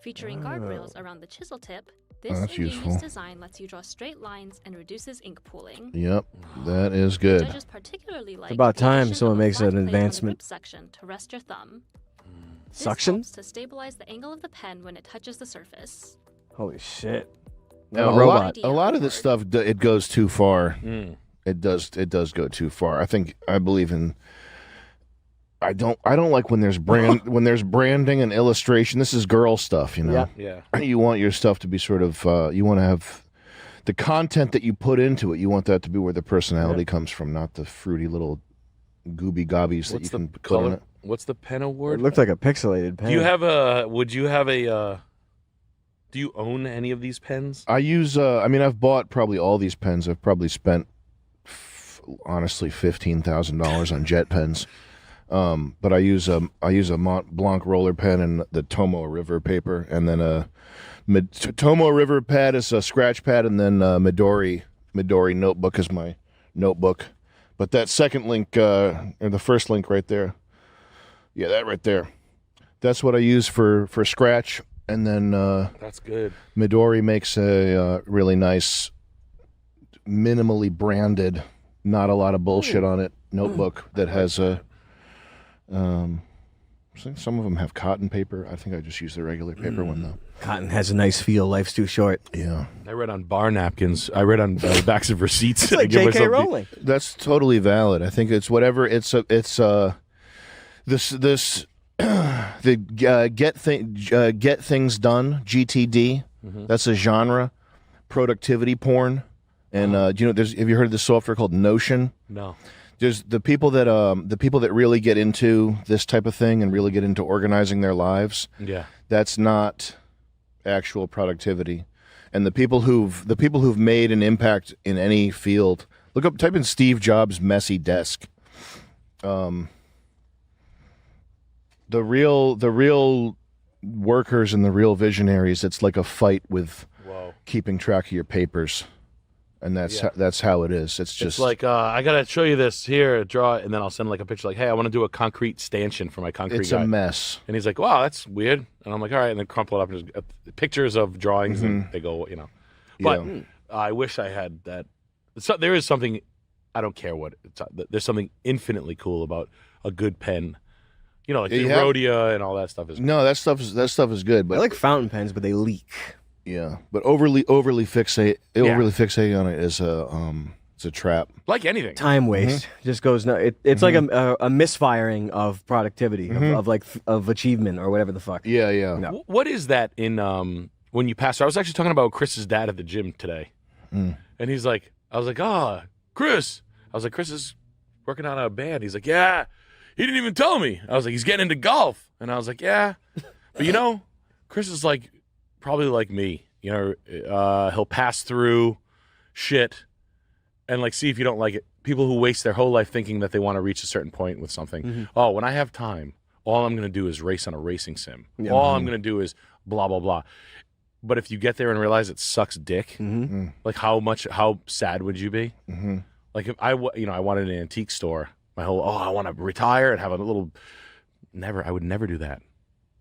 Featuring guardrails around the chisel tip, this that's ingenious useful. design lets you draw straight lines and reduces ink pooling. Yep, that is The good. judges particularly like about the time addition someone of a makes flat an plate on the advancement. grip section to rest your thumb. This Suction? helps to stabilize the angle of the pen when it touches the surface. Holy shit. Now, a robot. a lot of this stuff, it goes too far. Mm. It does go too far. I believe in. I don't like when there's when there's branding and illustration. This is girl stuff, you know. Yeah. You want your stuff to be sort of. You want to have the content that you put into it. You want that to be where the personality comes from, not the fruity little gooby gobbies that you can put in it. What's the pen award? It looked like a pixelated pen. Do you have a? Would you have a? Do you own any of these pens? I use. I've bought probably all these pens. I've probably spent, honestly, $15,000 on jet pens. But I use a Mont Blanc roller pen and the Tomo River paper, and then Tomo River pad is a scratch pad, and then Midori notebook is my notebook. But that second link, or the first link right there, yeah, that right there, that's what I use for scratch. And then that's good. Midori makes a really nice, minimally branded, not a lot of bullshit on it notebook that has a. Some of them have cotton paper. I think I just use the regular paper one though. Cotton has a nice feel. Life's too short. Yeah. I read on bar napkins. I read on backs of receipts. It's like J.K. Rowling. That's totally valid. I think it's whatever. This the get things done GTD. That's a genre, productivity porn, and have you heard of this software called Notion? No. There's the people that really get into this type of thing and really get into organizing their lives. Yeah. That's not actual productivity. And the people who've made an impact in any field, type in Steve Jobs' messy desk. The real workers and the real visionaries, it's like a fight with keeping track of your papers. And that's how it is. It's just like I gotta show you this here, draw it, and then I'll send like a picture, like, hey, I want to do a concrete stanchion for my concrete. It's guy. a mess. And he's like, wow, that's weird. And I'm like, all right, and then crumple it up and just pictures of drawings, and they go, But I wish I had that. So there is something, I don't care what. There's something infinitely cool about a good pen. Like the Rhodia and all that stuff is. No, that stuff is good. But I like fountain pens, but they leak. Yeah, but overly fixate on it is it's a trap. Like anything, time waste just goes. No, it's like a misfiring of productivity of achievement or whatever the fuck. Yeah. No. What is that in when you pass? I was actually talking about Chris's dad at the gym today, and he's like, I was like, Chris. I was like, Chris is working on a band. He's like, yeah. He didn't even tell me. I was like, he's getting into golf, and I was like, yeah. But Chris is like. Probably like me, he'll pass through shit and like see if you don't like it. People who waste their whole life thinking that they want to reach a certain point with something. Oh, when I have time, all I'm going to do is race on a racing sim. Yeah. All I'm going to do is blah, blah, blah. But if you get there and realize it sucks dick, like how sad would you be? Like if I wanted an antique store, I want to retire and have a little, I would never do that.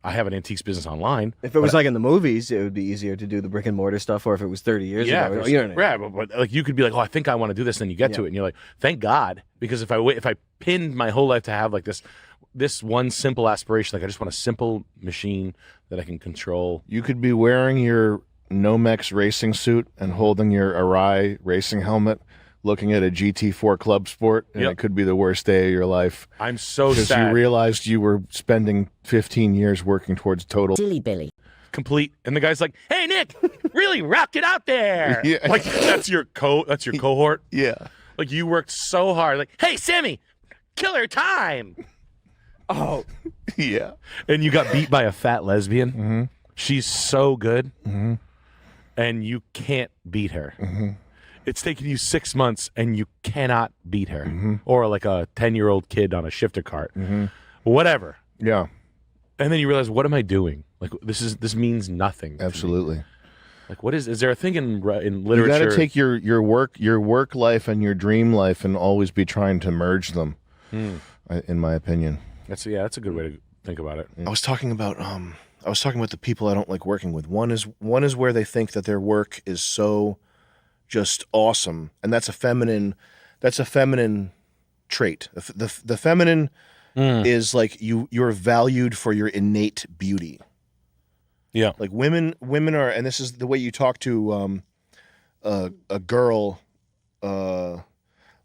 I have an antiques business online. If it was like in the movies, it would be easier to do the brick and mortar stuff. Or if it was 30 years ago, but like you could be like, I think I want to do this, and then you get to it, and you're like, thank God, because if I pinned my whole life to have like this one simple aspiration, like I just want a simple machine that I can control. You could be wearing your Nomex racing suit and holding your Arai racing helmet, looking at a GT4 Club Sport, and it could be the worst day of your life. I'm so sad. Because you realized you were spending 15 years working towards total Dilly Billy. Complete. And the guy's like, hey, Nick, really rocked it out there. Yeah. Like, that's your cohort. Yeah. Like, you worked so hard. Like, hey, Sammy, killer time. Oh. Yeah. And you got beat by a fat lesbian. She's so good. And you can't beat her. It's taken you 6 months, and you cannot beat her. Or like a 10-year-old kid on a shifter cart. Whatever. Yeah. And then you realize, what am I doing? Like, this means nothing. Absolutely. Like, what is there a thing in literature? You got to take your work life and your dream life and always be trying to merge them. in my opinion. That's a good way to think about it. I was talking about the people I don't like working with. One is where they think that their work is so just awesome, and that's a feminine trait. The feminine is like you're valued for your innate beauty. Yeah. Like women are, and this is the way you talk to a girl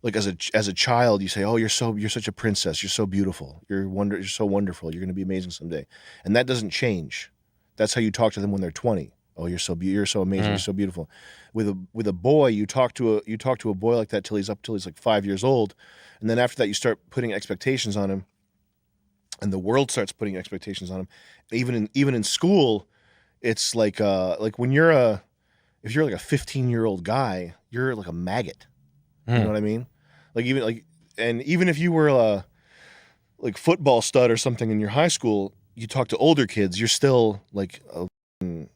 like as a child, you say, "Oh, you're such a princess. You're so beautiful. You're so wonderful. You're going to be amazing someday." And that doesn't change. That's how you talk to them when they're 20. "Oh, you're so amazing. You're so beautiful." With a boy, you talk to a boy like that till he's like 5 years old, and then after that, you start putting expectations on him, and the world starts putting expectations on him. Even in school, it's like when if you're like a 15-year-old guy, you're like a maggot. You know what I mean? Even if you were a like football stud or something in your high school, you talk to older kids, you're still like,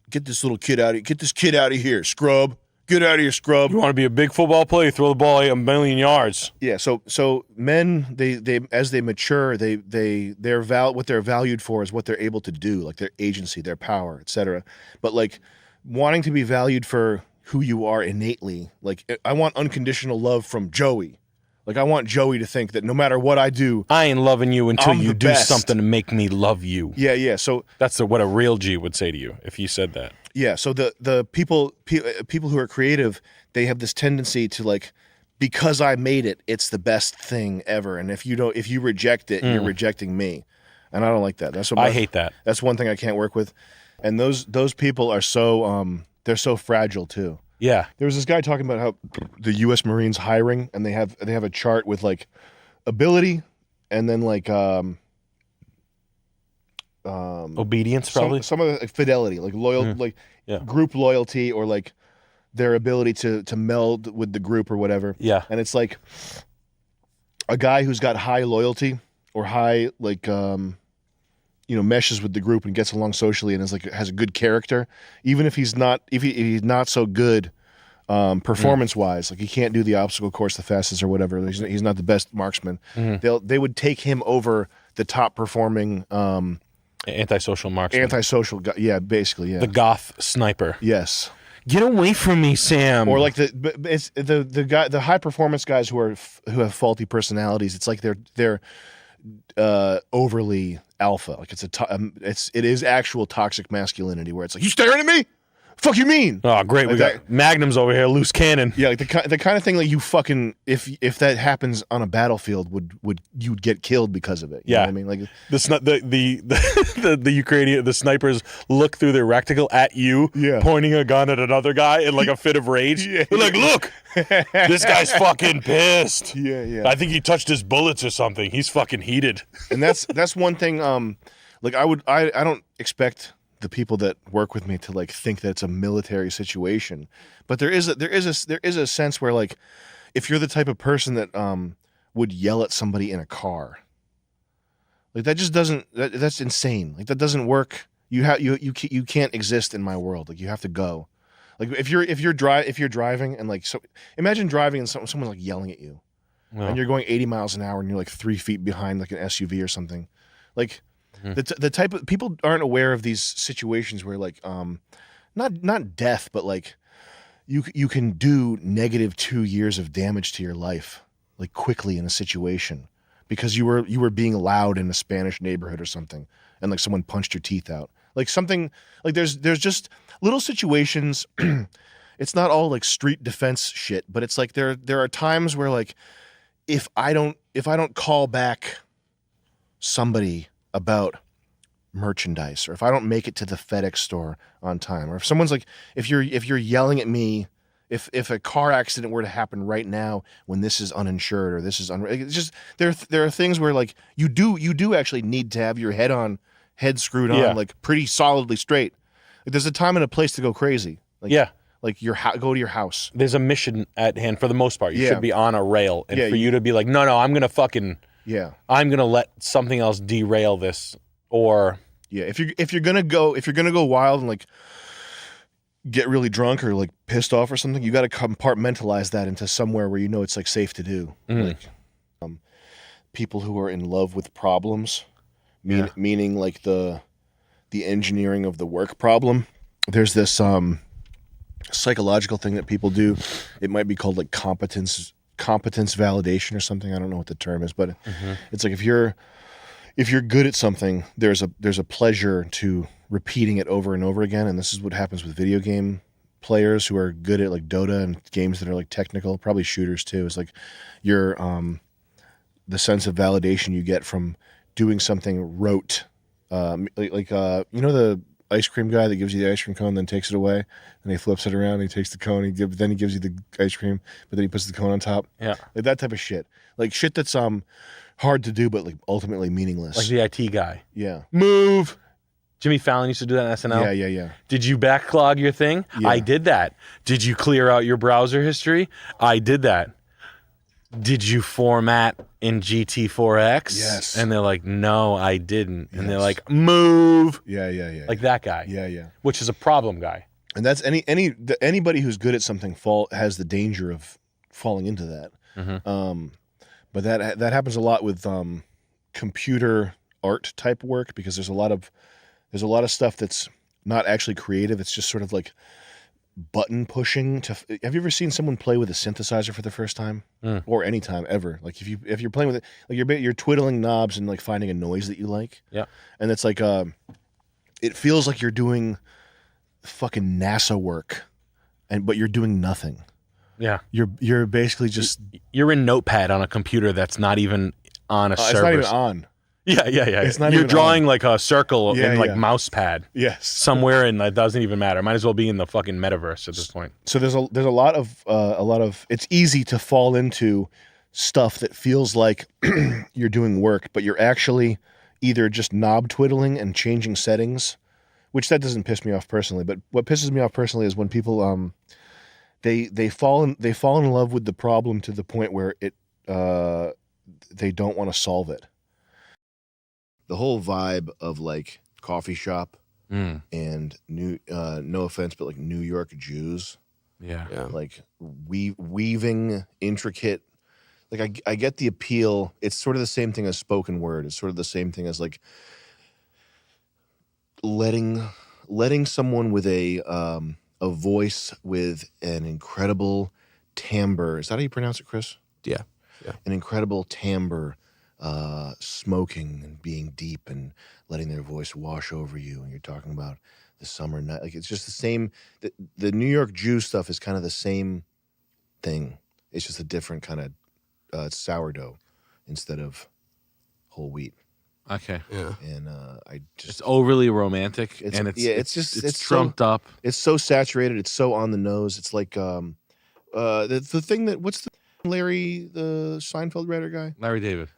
get this kid out of here, scrub. Get out of here, scrub. You want to be a big football player, throw the ball 1,000,000 yards. Yeah, so men, they as they mature, what they're valued for is what they're able to do, like their agency, their power, etc. But like wanting to be valued for who you are innately, like I want unconditional love from Joey. Like I want Joey to think that no matter what I do, I ain't loving you until I'm you the do best. something to make me love you. Yeah. So that's what a real G would say to you if you said that. Yeah. So the people who are creative, they have this tendency to like, because I made it, it's the best thing ever. And if you reject it, you're rejecting me. And I don't like that. That's what I hate that. That's one thing I can't work with. And those people are so they're so fragile too. Yeah. There was this guy talking about how the U.S. Marines hiring, and they have a chart with like ability, and then like obedience, probably some of the like, fidelity, like loyal, group loyalty, or like their ability to meld with the group or whatever. Yeah. And it's like a guy who's got high loyalty or high like meshes with the group and gets along socially and has a good character, even if he's not so good performance wise, like he can't do the obstacle course the fastest or whatever, he's not the best marksman. They would take him over the top performing antisocial marksman. Antisocial guy, yeah, basically, yeah. The goth sniper. Yes. Get away from me, Sam. Or like the high performance guys who have faulty personalities. It's like they're overly alpha. Like it is actual toxic masculinity where it's like, you staring at me? Fuck you mean? Oh, great. Like we got Magnums over here, loose cannon. Yeah, like the kind of thing like you fucking if that happens on a battlefield you'd get killed because of it. You know what I mean? Like the Ukrainian snipers look through their reticle at you, pointing a gun at another guy in like a fit of rage. They're like, look, this guy's fucking pissed. Yeah. I think he touched his bullets or something. He's fucking heated. And that's one thing. Like I don't expect the people that work with me to like think that it's a military situation, but there is a sense where like if you're the type of person that would yell at somebody in a car, like that just doesn't that's insane. Like that doesn't work. You can't exist in my world. Like you have to go. Like if you're driving and like, so imagine driving and someone's like yelling at you, and you're going 80 miles an hour and you're like 3 feet behind like an SUV or something, like. The type of people aren't aware of these situations where like not death, but like you can do negative 2 years of damage to your life like quickly in a situation because you were being loud in a Spanish neighborhood or something, and like someone punched your teeth out, like something like there's just little situations. It's not all like street defense shit, but it's like there are times where like if I don't call back somebody about merchandise, or if I don't make it to the FedEx store on time, or if someone's like, if you're yelling at me, if a car accident were to happen right now when this is uninsured or this is it's just there are things where like you do actually need to have your head screwed on like pretty solidly straight. Like there's a time and a place to go crazy. Like, like go to your house. There's a mission at hand for the most part. You should be on a rail, and for you to be like, no, I'm gonna fucking. Yeah, I'm gonna let something else derail this, or if you're gonna go wild and like get really drunk or like pissed off or something, you got to compartmentalize that into somewhere where you know it's like safe to do. Like, people who are in love with problems, meaning like the engineering of the work problem. There's this psychological thing that people do. It might be called like competence validation or something. I don't know what the term is, but it's like if you're good at something, there's a pleasure to repeating it over and over again. And this is what happens with video game players who are good at like Dota and games that are like technical, probably shooters too. It's like your the sense of validation you get from doing something rote, like the ice cream guy that gives you the ice cream cone, then takes it away, and he flips it around. And he takes the cone, then he gives you the ice cream, but then he puts the cone on top. Yeah, like that type of shit. Like shit that's hard to do, but like ultimately meaningless. Like the IT guy. Yeah. Move. Jimmy Fallon used to do that on SNL. Yeah. Did you backlog your thing? Yeah. I did that. Did you clear out your browser history? I did that. Did you format in GT4X? Yes. And they're like, no, I didn't. And they're like, move. Yeah. Like that guy. Yeah. Which is a problem guy. And that's anybody who's good at something has the danger of falling into that. But that happens a lot with computer art type work, because there's a lot of stuff that's not actually creative. It's just sort of like button pushing. Have you ever seen someone play with a synthesizer for the first time, or any time ever? Like if you're playing with it, like you're twiddling knobs and like finding a noise that you like. Yeah, and it's like it feels like you're doing fucking NASA work, but you're doing nothing. Yeah, you're basically just you're in Notepad on a computer that's not even on a server. It's not even on. Yeah. It's not You're even drawing on. like a circle in like yeah. mouse pad. Yes. Somewhere, and it doesn't even matter. Might as well be in the fucking metaverse at this point. So there's a lot of it's easy to fall into stuff that feels like you're doing work, but you're actually either just knob twiddling and changing settings, which that doesn't piss me off personally. But what pisses me off personally is when people they fall in love with the problem to the point where they don't want to solve it. The whole vibe of like coffee shop and no offense, but like New York Jews. Yeah. Like weaving intricate. Like I get the appeal. It's sort of the same thing as spoken word. It's sort of the same thing as like letting someone with a voice with an incredible timbre. Is that how you pronounce it, Chris? Yeah. An incredible timbre, smoking and being deep and letting their voice wash over you. And you're talking about the summer night. Like it's just the same. The New York Jew stuff is kind of the same thing. It's just a different kind of sourdough instead of whole wheat. Okay. Yeah. And it's overly romantic, and it's trumped up. It's so saturated. It's so on the nose. It's like the thing that what's the Seinfeld writer guy? Larry David.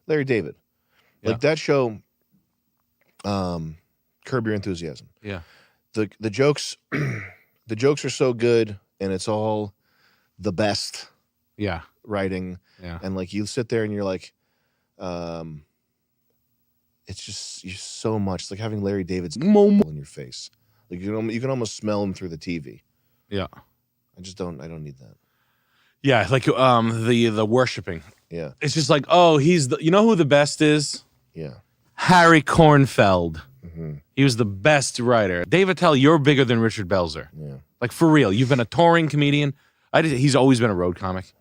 Yeah. Like that show, Curb Your Enthusiasm. Yeah. The jokes the jokes are so good, and it's all the best writing. Yeah. And like you sit there and you're like, it's just you're so much. It's like having Larry David's in your face. Like you can almost smell him through the TV. Yeah. I don't need that. Yeah, like the worshiping. Yeah. It's just like, oh, you know who the best is? Yeah. Harry Kornfeld. Mm-hmm. He was the best writer. Dave Attell, you're bigger than Richard Belzer. Yeah. Like for real. You've been a touring comedian. He's always been a road comic.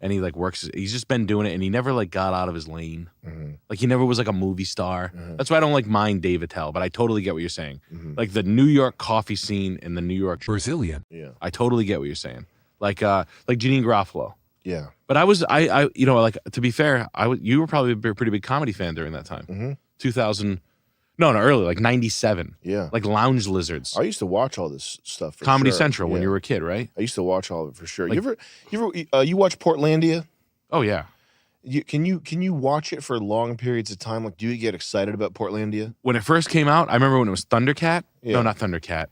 And he like works. He's just been doing it, and he never like got out of his lane. Like he never was like a movie star. That's why I don't like mind Dave Attell, but I totally get what you're saying. Like the New York coffee scene and the New York Brazilian. Yeah. I totally get what you're saying. Like Janine Garofalo. Yeah. But I like, to be fair, you were probably a pretty big comedy fan during that time. 2000, no, early, like 97. Yeah. Like Lounge Lizards. I used to watch all this stuff for Comedy sure. Central when you were a kid, right? I used to watch all of it for sure. Like- you watch Portlandia? Oh yeah. Can you watch it for long periods of time? Like, do you get excited about Portlandia? When it first came out, I remember when it was Thundercat. Yeah. No, not Thundercat.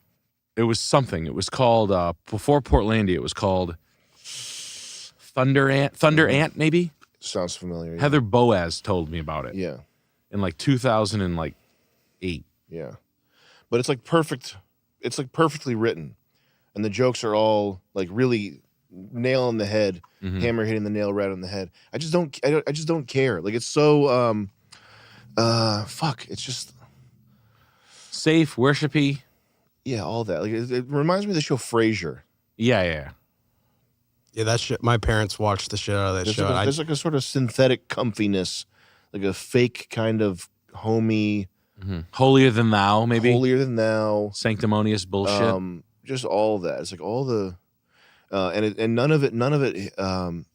It was something. It was called, before Portlandia, it was called Thunder Ant, maybe? Sounds familiar. Yeah. Heather Boaz told me about it. Yeah. In like 2008. Yeah. But it's like perfect. It's like perfectly written. And the jokes are all like really nail on the head, hammer hitting the nail right on the head. I just don't care. Like it's so fuck. It's just safe, worshipy. Yeah, all that. Like it reminds me of the show Frasier. Yeah. Yeah, that shit. My parents watched the shit out of that show. There's like a sort of synthetic comfiness, like a fake kind of homey, holier than thou, maybe holier than thou, sanctimonious bullshit. Just all that. It's like all the, and none of it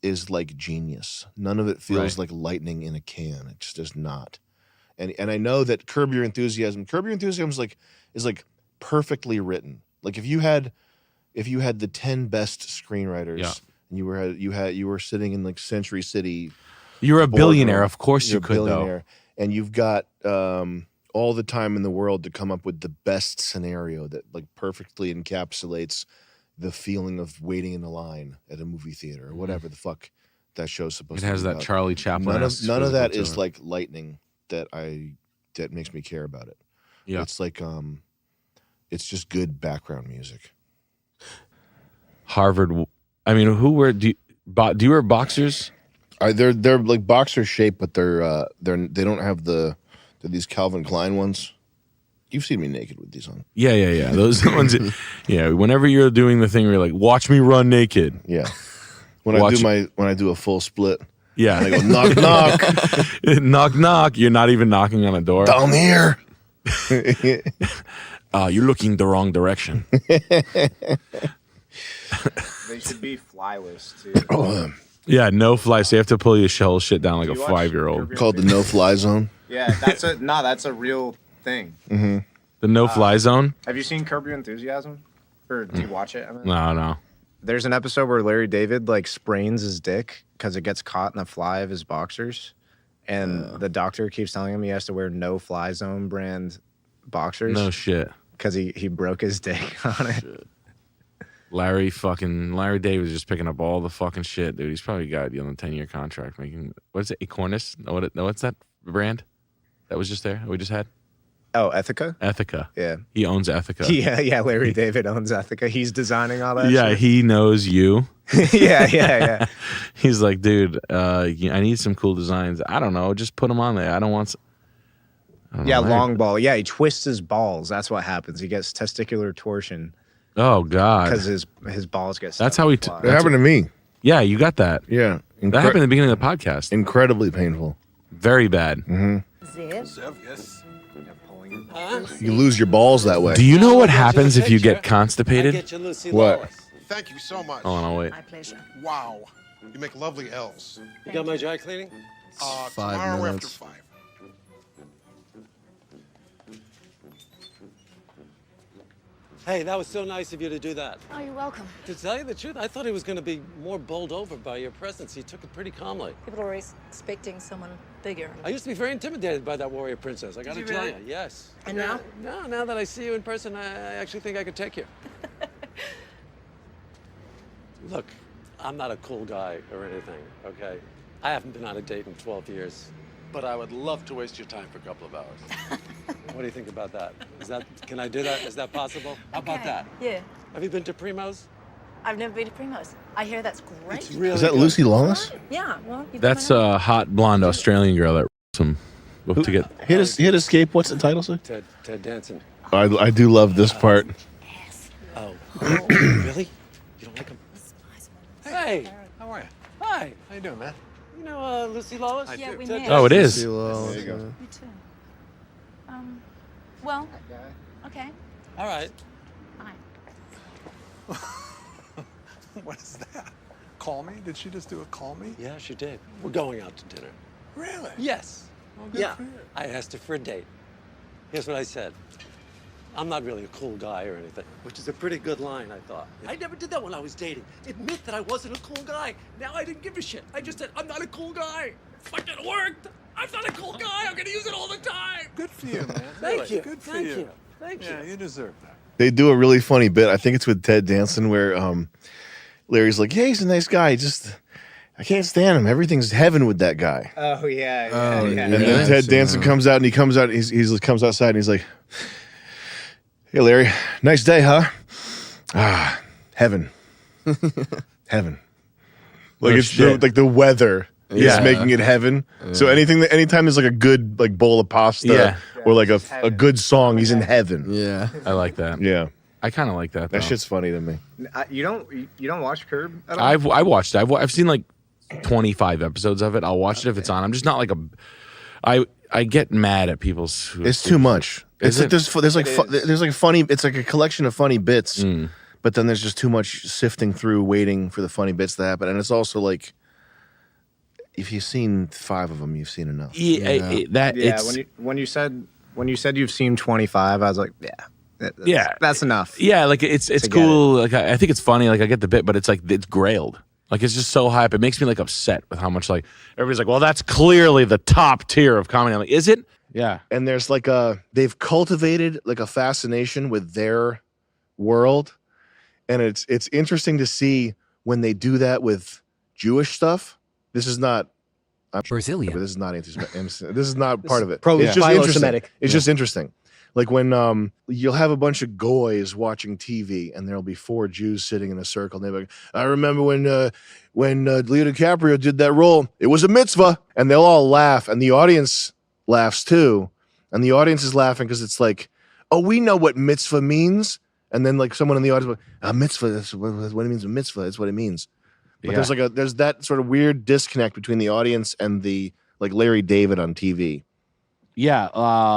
is like genius. None of it feels like lightning in a can. It's just not. And I know that Curb Your Enthusiasm is like perfectly written. Like if you had the 10 best screenwriters and you were sitting in like Century City, you're a billionaire. Of course you could though. And you've got all the time in the world to come up with the best scenario that like perfectly encapsulates the feeling of waiting in a line at a movie theater or whatever the fuck that show's supposed to be. It has that about. Charlie Chaplin. None of that is like lightning that makes me care about it. Yeah. It's like it's just good background music. Harvard. I mean, do you wear boxers? They're like boxer shape, but they don't have they're these Calvin Klein ones. You've seen me naked with these on. Yeah. Those ones. Yeah. Whenever you're doing the thing where you're like, watch me run naked. Yeah. When I do a full split. Yeah. And I go knock knock. Knock knock. You're not even knocking on a door. Down here. You're looking the wrong direction. They should be flyless too. Yeah, no fly. So you have to pull your whole shit down like a 5-year-old. Called the no fly zone. Yeah, that's a real thing. Mm-hmm. The no fly zone. Have you seen Curb Your Enthusiasm? Or do you watch it? No. There's an episode where Larry David like sprains his dick because it gets caught in the fly of his boxers, and the doctor keeps telling him he has to wear no fly zone brand boxers. No shit. Because he broke his dick on it. Shit. Larry David was just picking up all the fucking shit, dude. He's probably got on a 10-year contract making, what is it, Acornis? No, what's that brand that was just there that we just had? Oh, Ethica? Ethica. Yeah. He owns Ethica. Yeah, Larry David owns Ethica. He's designing all that shit. He knows you. Yeah. He's like, dude, I need some cool designs. I don't know, just put them on there. I don't want long ball. Yeah, he twists his balls. That's what happens. He gets testicular torsion. Oh God! Because his balls get. That's how it happened to me. Yeah, you got that. Yeah, that happened at the beginning of the podcast. Incredibly painful. Very bad. Mm-hmm. Zev, yes. You lose your balls that way. Do you know what happens if you get constipated? What? Thank you so much. Oh, no, wait. My pleasure. Wow, you make lovely elves. You got my dry cleaning? 5 Tomorrow minutes. after 5. Hey, that was so nice of you to do that. Oh, you're welcome. To tell you the truth, I thought he was going to be more bowled over by your presence. He took it pretty calmly. People are always expecting someone bigger. I used to be very intimidated by that warrior princess. I got to you tell really? you, yes. And now? No, now that I see you in person, I actually think I could take you. Look, I'm not a cool guy or anything, okay? I haven't been on a date in 12 years. But I would love to waste your time for a couple of hours. What do you think about that? Can I do that? Is that possible? How about that? Yeah. Have you been to Primo's? I've never been to Primo's. I hear that's great. It's really Is that good. Lucy Lawless? Yeah. Well, That's a hot blonde Australian girl that some to get. Hit escape. What's the title, sir? Ted Danson. I do love this part. Oh. Really? You don't like him? Hey. How are you? Hi. How you doing, man? You know Lucy Lawless? Yeah, we Ted met. Oh, it is. There you go. Me too. Well, okay. All right. Fine. What is that? Call me? Did she just do a call me? Yeah, she did. We're going out to dinner. Really? Yes. Well, good Yeah. for you. I asked her for a date. Here's what I said. I'm not really a cool guy or anything, which is a pretty good line, I thought. I never did that when I was dating. Admit that I wasn't a cool guy. Now I didn't give a shit. I just said, I'm not a cool guy. Fucking worked. I'm not a cool guy. I'm gonna use it all the time. Good for you, man. Thank you. Good for Thank you. you. Thank Yeah, you. you deserve that. They do a really funny bit. I think it's with Ted Danson where Larry's like, "Yeah, he's a nice guy. Just I can't stand him. Everything's heaven with that guy." Oh yeah. And then Ted Danson comes out and he comes outside and he's like, "Hey, Larry, nice day, huh? Ah, heaven." heaven. Oh, Like it's shit. like the weather Yeah. is making it heaven. So anytime there's like a good like bowl of pasta Yeah. or like a good song, he's in heaven. Yeah. I like that. Yeah. I kind of like that. Though. That shit's funny to me. You don't watch Curb at all? I watched it. I've seen like 25 episodes of it. I'll watch it if it's on. I'm just not like I get mad at people's. It's too much. Is It's like there's like funny. It's like a collection of funny bits, Mm. but then there's just too much sifting through, waiting for the funny bits to happen. And it's also like, if you've seen 5 of them, you've seen enough. When you said you've seen 25, I was like, that's enough. Yeah, like it's cool. Like I think it's funny. Like I get the bit, but it's like it's grailed. Like it's just so hype. It makes me like upset with how much like everybody's like, well, that's clearly the top tier of comedy. I'm like, is it? Yeah. And there's like they've cultivated like a fascination with their world, and it's interesting to see when they do that with Jewish stuff. This is not Brazilian. But this is not this is not part of it. It's just interesting. It's just interesting. Like when you'll have a bunch of goys watching TV, and there'll be 4 Jews sitting in a circle, and they're like, "I remember when Leo DiCaprio did that role. It was a mitzvah," and they'll all laugh, and the audience laughs too, and the audience is laughing because it's like, "Oh, we know what mitzvah means," and then like someone in the audience, will, "A mitzvah, that's what it means. A mitzvah, that's what it means." But there's that sort of weird disconnect between the audience and the like Larry David on TV. Yeah,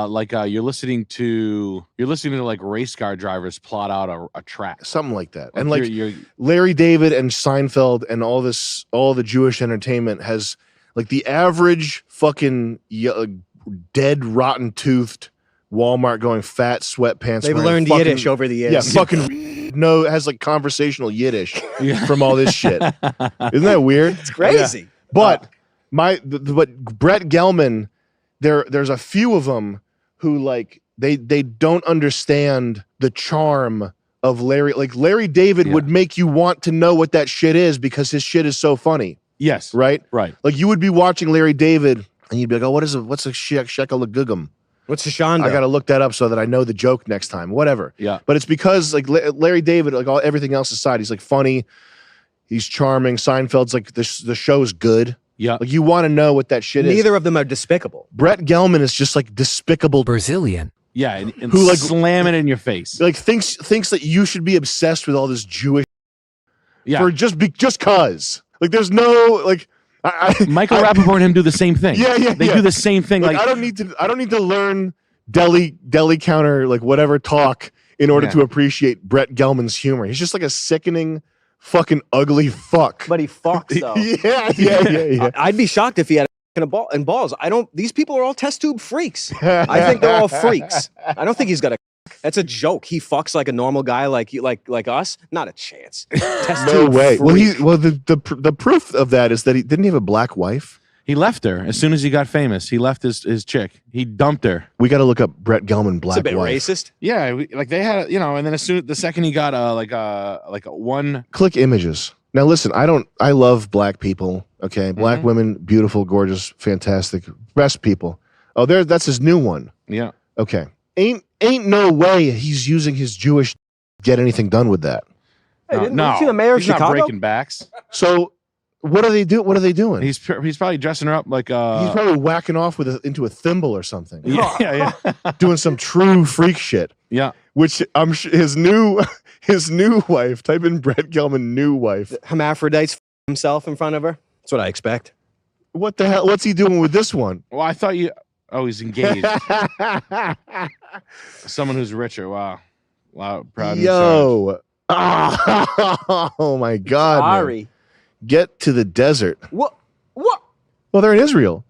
like you're listening to like race car drivers plot out a track, something like that. Like And like you're Larry David and Seinfeld and all the Jewish entertainment has like the average fucking dead rotten toothed Walmart going fat sweatpants. They've wearing learned fucking- Yiddish over the years. Yeah, fucking it has like conversational Yiddish from all this shit. Isn't that weird? It's crazy. But but Brett Gelman, there's a few of them who like they don't understand the charm of Larry. Like Larry David would make you want to know what that shit is because his shit is so funny. Yes. Right? Right. Like you would be watching Larry David and you'd be like, "Oh, what's a shekel of gugum? What's a shonda? I got to look that up so that I know the joke next time." Whatever. Yeah. But it's because like Larry David, like everything else aside, he's like funny, he's charming. Seinfeld's like the show's good. Yeah. Like you want to know what that shit is. Neither of them are despicable. Brett Gelman is just like despicable Brazilian. Yeah, and who like slam it in your face. Like thinks that you should be obsessed with all this Jewish. Yeah. For just cause. Like there's no like. Michael Rappaport and him do the same thing. Yeah. They do the same thing. Like I don't need to learn deli counter like whatever talk in order to appreciate Brett Gelman's humor. He's just like a sickening, fucking ugly fuck. But he fucks though. Yeah. I'd be shocked if he had a ball and balls. These people are all test tube freaks. I think they're all freaks. I don't think he's got a. That's a joke. He fucks like a normal guy like us. Not a chance. Test No tube way. freak. The proof of that is that he didn't have a black wife. he left her as soon as he got famous. He left his chick. He dumped her. We got to look up Brett Gelman black It's a bit wife. racist. Yeah, like they had, and then the second he got like a one. Click images. Now listen, I love black people. Okay, black women, beautiful, gorgeous, fantastic, best people. Oh, that's his new one. Yeah. Okay. Ain't no way he's using his Jewish to get anything done with that. Hey, didn't you see the mayor of he's not Chicago? breaking backs. So what are they doing? He's probably dressing her up like He's probably whacking off into a thimble or something. yeah. Doing some true freak shit. Yeah. Which I'm sure his new wife. Type in Brett Gelman new wife. Hermaphrodites himself in front of her. That's what I expect. What the hell? What's he doing with this one? Well, I thought you. Oh, he's engaged. Someone who's richer. Wow. Proud. Yo. Oh my God. man. Sorry. Get to the desert. What? Well, they're in Israel.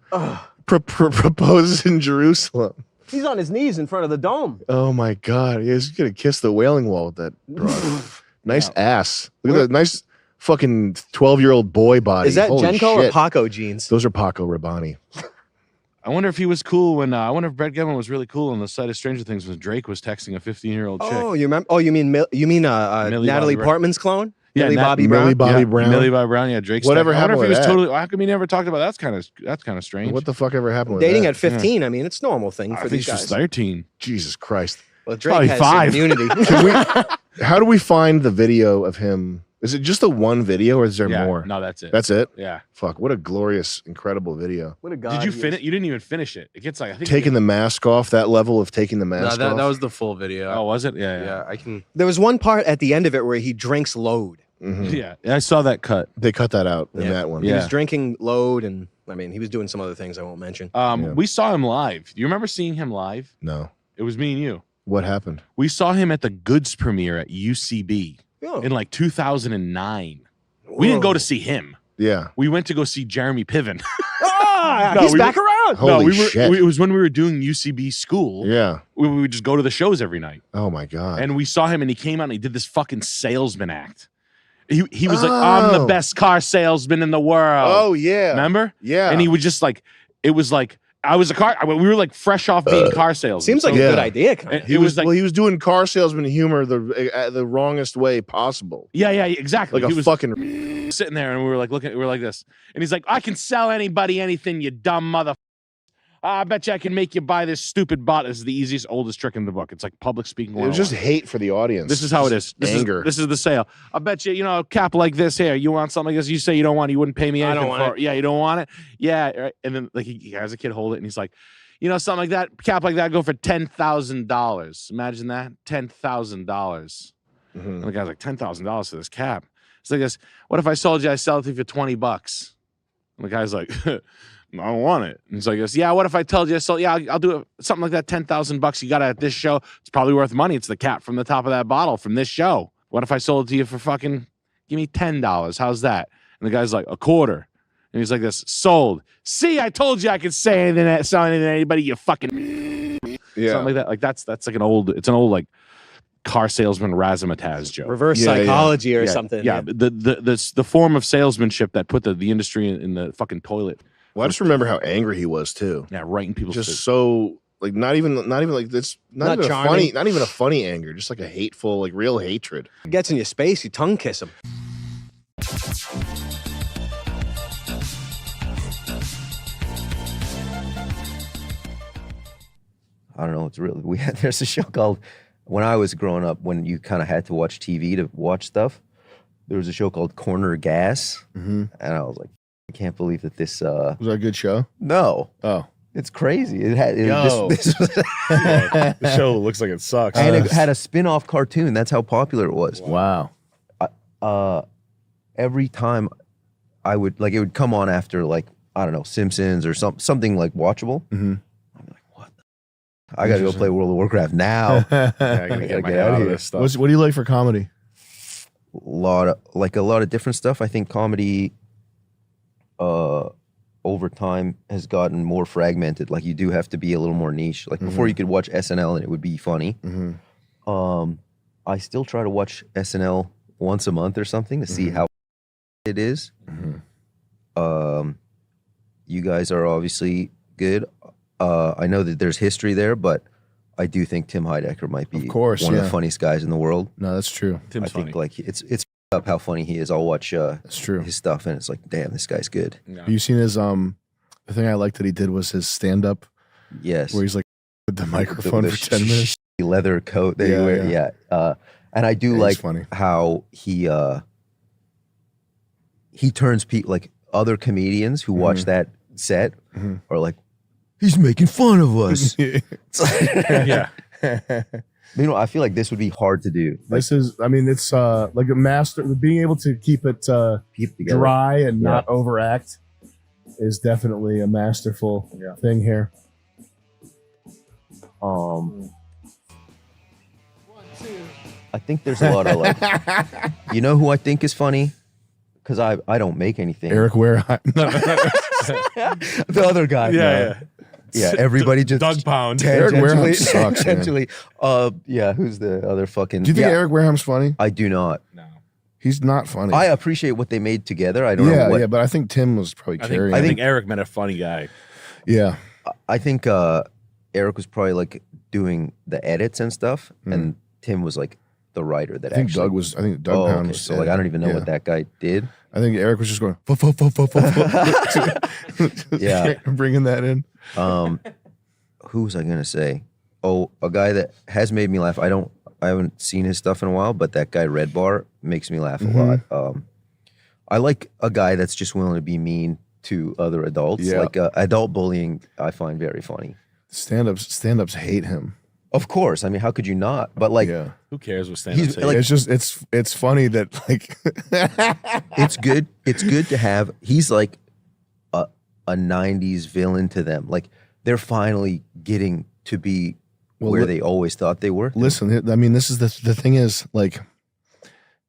Proposes in Jerusalem. He's on his knees in front of the dome. Oh my God. He's gonna kiss the Wailing Wall with that broad. Nice ass. Look at that nice fucking 12-year-old boy body. Is that Holy Genko or shit. Paco jeans? Those are Paco Rabanne. I wonder if he was cool when. I wonder if Brett Gelman was really cool on the side of Stranger Things when Drake was texting a 15-year-old chick. Oh, you remember? Oh, you mean Millie Natalie Bobby Portman's clone? Yeah, Millie Bobby Brown. Millie Bobby Brown. Millie Bobby Brown. Yeah, Drake's. Whatever I wonder happened if he with was that? totally. How come he never talked about that? That's kind of strange. What the fuck ever happened with Dating that? at 15. I mean, it's a normal thing for I think these she's guys. 13. Jesus Christ. Well, Drake Probably has 5. immunity. How do we find the video of him Is it just the one video, or is there Yeah, more? no, that's it. That's it. Yeah. Fuck! What a glorious, incredible video. What a Did you finish? You didn't even finish it. It gets like I think Taking the mask off. That level of taking the No, mask that off. was the full video. Oh, was it? Yeah, Yeah, I can. There was one part at the end of it where he drinks load. Mhm. Yeah, I saw that cut. They cut that out in that one. He was Yeah. drinking load, and I mean, he was doing some other things I won't mention. We saw him live. Do you remember seeing him live? No. It was me and you. What happened? We saw him at the Goods premiere at UCB Oh. in like 2009. We didn't go to see him. Yeah. We went to go see Jeremy Piven. He's we back were- around. Holy shit. It was when we were doing UCB school. Yeah. We would just go to the shows every night. Oh my god. And we saw him and he came out and he did this fucking salesman act. He was like, I'm the best car salesman in the world. Oh yeah. Remember? Yeah. And he would just like, it was like, we were like fresh off being car salesmen. Seems like So- a good idea. Kind of. It was like, well, he was doing car salesman humor the wrongest way possible. yeah, exactly. Like He a was fucking sitting there and we were like looking, we were like this. And he's like, I can sell anybody anything, you dumb mother. I bet you I can make you buy this stupid bot. This is the easiest, oldest trick in the book. It's like public speaking. It was just 101. hate for the audience. This is how it is. Anger. This is the sale. I bet you, a cap like this here. You want something like this? You say you don't want it. You wouldn't pay me I anything don't want for it. Yeah, you don't want it? Yeah. Right. And then like he has a kid hold it and he's like, something like that, cap like that, go for $10,000. Imagine that. $10,000. And the guy's like, $10,000 for this cap. It's like this. What if I sold you, I sell it to you for $20? And the guy's like, I don't want it. And he's like, yeah, what if I told you I sold, I'll do it, something like that, $10,000 you got it at this show. It's probably worth money. It's the cap from the top of that bottle from this show. What if I sold it to you for fucking, give me $10? How's that? And the guy's like, a quarter. And he's like this, sold. See, I told you I could say anything, sell anything to anybody, you fucking Yeah. something like that. Like that's like an old like car salesman razzmatazz joke. Reverse psychology or Yeah, something. Yeah, the form of salesmanship that put the industry in the fucking toilet. Well, I just remember how angry he was too. Yeah, right in people's Just face. so like not even like this Not even charming. not even a funny anger, just like a hateful, like real hatred. He gets in your space, you tongue kiss him. I don't know. It's really we had. There's a show called when I was growing up when you kind of had to watch TV to watch stuff. There was a show called Corner Gas, and I was like, I can't believe that this. Was that a good show? No. Oh, it's crazy. It had Yo. this was, the show looks like it sucks. and it had a spin-off cartoon. That's how popular it was. Wow. Every time I would like, it would come on after like I don't know Simpsons or something like watchable. I gotta go play World of Warcraft now. Yeah, I gotta get out of here. What do you like for comedy? A lot of different stuff. I think comedy over time has gotten more fragmented. Like you do have to be a little more niche. Like before you could watch SNL and it would be funny. I still try to watch SNL once a month or something to see how it is. You guys are obviously good. I know that there's history there, but I do think Tim Heidecker might be one of the funniest guys in the world. No, that's true. Tim's I think funny. like it's up how funny he is. I'll watch that's true. his stuff and it's like, damn, this guy's good. Have you seen his the thing I liked that he did was his stand up. Yes. Where he's like with the microphone The for 10 minutes. leather coat that he wears. Yeah. And I do Yeah, like he's funny. how he turns people like other comedians who watch that set are like, he's making fun of us. It's like- Yeah. I feel like this would be hard to do. This is, I mean, it's like a master, being able to keep it together. dry and not overact is definitely a masterful thing here. I think there's a lot of like, you know who I think is funny? Because I don't make anything. Eric Wareheim. The other guy. Yeah, everybody just Doug Pound. Eric Wareheim sucks, man. Tangentially. Yeah, who's the other fucking? Do you think yeah, Eric Wareham's funny? I do not. He's not funny. I appreciate what they made together. I don't know what. Yeah, but I think Tim was probably carrying. I think Eric met a funny guy. Yeah. I think Eric was probably like doing the edits and stuff, and Tim was like the writer that I think actually. Doug was. I think Doug Oh, Pound okay. was. So like I don't even know what that guy did. I think Eric was just going. Yeah. Bringing that in. Who was I gonna say? Oh, a guy that has made me laugh. I haven't seen his stuff in a while, but that guy Red Bar makes me laugh a Mhm. lot. I like a guy that's just willing to be mean to other adults. Yeah. Like adult bullying, I find very funny. Stand-ups hate him. Of course, I mean, how could you not? But like, Yeah. Who cares what stand-up say? like- it's just it's funny that like it's good. It's good to have. He's like a '90s villain to them. Like they're finally getting to be where they always thought they were. Listen, I mean, this is the thing is like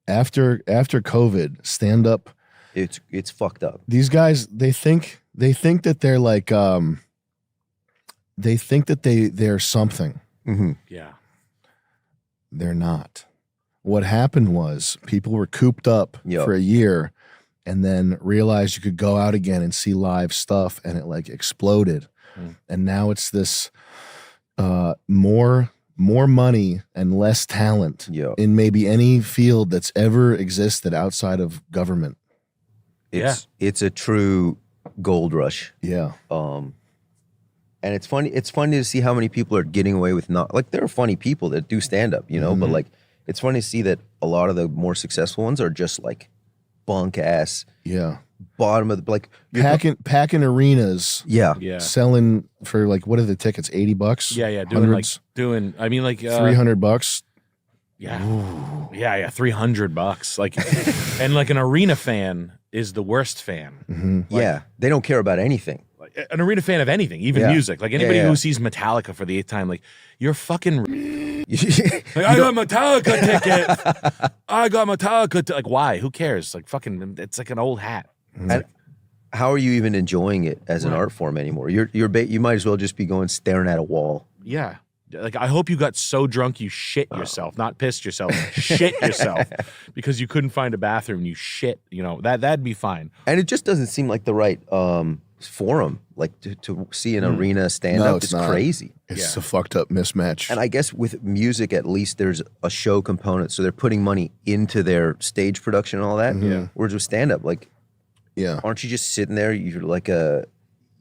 after COVID, stand up. It's fucked up. These guys, they think that they're like they think that they're something. Mm-hmm. Yeah. They're not. What happened was people were cooped up for a year and then realized you could go out again and see live stuff, and it like exploded. And now it's this more money and less talent in maybe any field that's ever existed outside of government. It's a true gold rush. Yeah. And it's funny to see how many people are getting away with not, like, there are funny people that do stand up, you know, but like it's funny to see that a lot of the more successful ones are just like bunk ass bottom of the, like, packing arenas. Yeah. Selling for like, what are the tickets? $80? Yeah. Hundreds? I mean, like $300. Yeah. Yeah. $300. Like, and like an arena fan is the worst fan. Yeah. They don't care about anything. An arena fan of anything, even Yeah. music. Like anybody Yeah, yeah. who sees Metallica for the 8th time, like, you're fucking. Like, I got Metallica ticket. I got Metallica. Like, why? Who cares? Like, fucking. It's like an old hat. And how are you even enjoying it as an art form anymore? You might as well just be going staring at a wall. Yeah. Like, I hope you got so drunk you shit yourself, not pissed yourself, shit yourself because you couldn't find a bathroom. You shit. You know that'd be fine. And it just doesn't seem like the right forum, like to see an arena stand up. It's not. crazy. It's a fucked up mismatch. And I guess with music, at least there's a show component, so they're putting money into their stage production and all that. Yeah. Whereas with stand up, like, aren't you just sitting there? You're like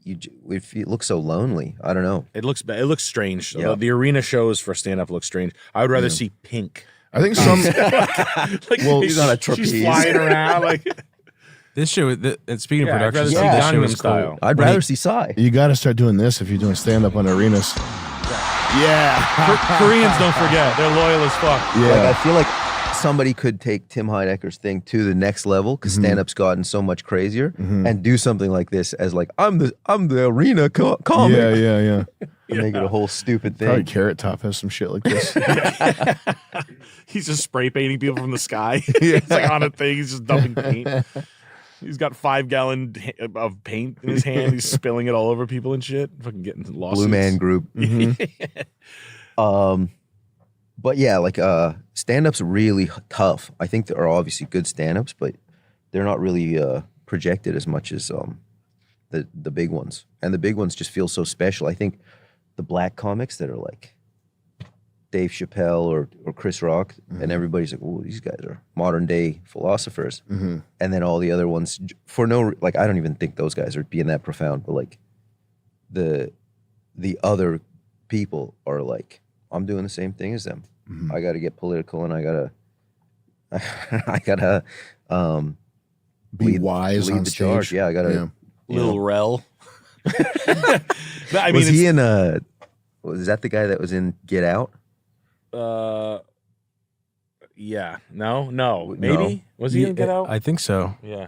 it looks so lonely. I don't know. It looks strange. Yeah. The arena shows for stand up look strange. I would rather see Pink. I think some. Like, Well, he's on a trapeze. She's flying around like. This show, and speaking Yeah, of I'd production, rather see this show Gangnam is Style. cool. I'd When rather he- see Psy. You got to start doing this if you're doing stand up on arenas. Yeah. Koreans don't forget. They're loyal as fuck. Yeah. Like, I feel like somebody could take Tim Heidecker's thing to the next level because stand up's gotten so much crazier and do something like this as like I'm the arena comic. Yeah. And make it a whole stupid Probably thing. Carrot Top has some shit like this. He's just spray painting people from the sky. It's like on a thing. He's just dumping paint. He's got 5-gallon of paint in his hand. He's spilling it all over people and shit. Fucking getting lawsuits. Blue Man Group. But yeah, like stand-up's really tough. I think there are obviously good stand-ups, but they're not really projected as much as the big ones. And the big ones just feel so special. I think the black comics that are like Dave Chappelle or Chris Rock, and everybody's like, "Oh, these guys are modern day philosophers." And then all the other ones, for no, like, I don't even think those guys are being that profound, but like the other people are like, I'm doing the same thing as them. I got to get political, and I gotta Be wise lead on the stage. charge. Yeah, I gotta. Yeah. Lil Rel. I mean, Was he in was that the guy that was in Get Out? Yeah. No. Maybe. Was he in Get Out? I think so. Yeah.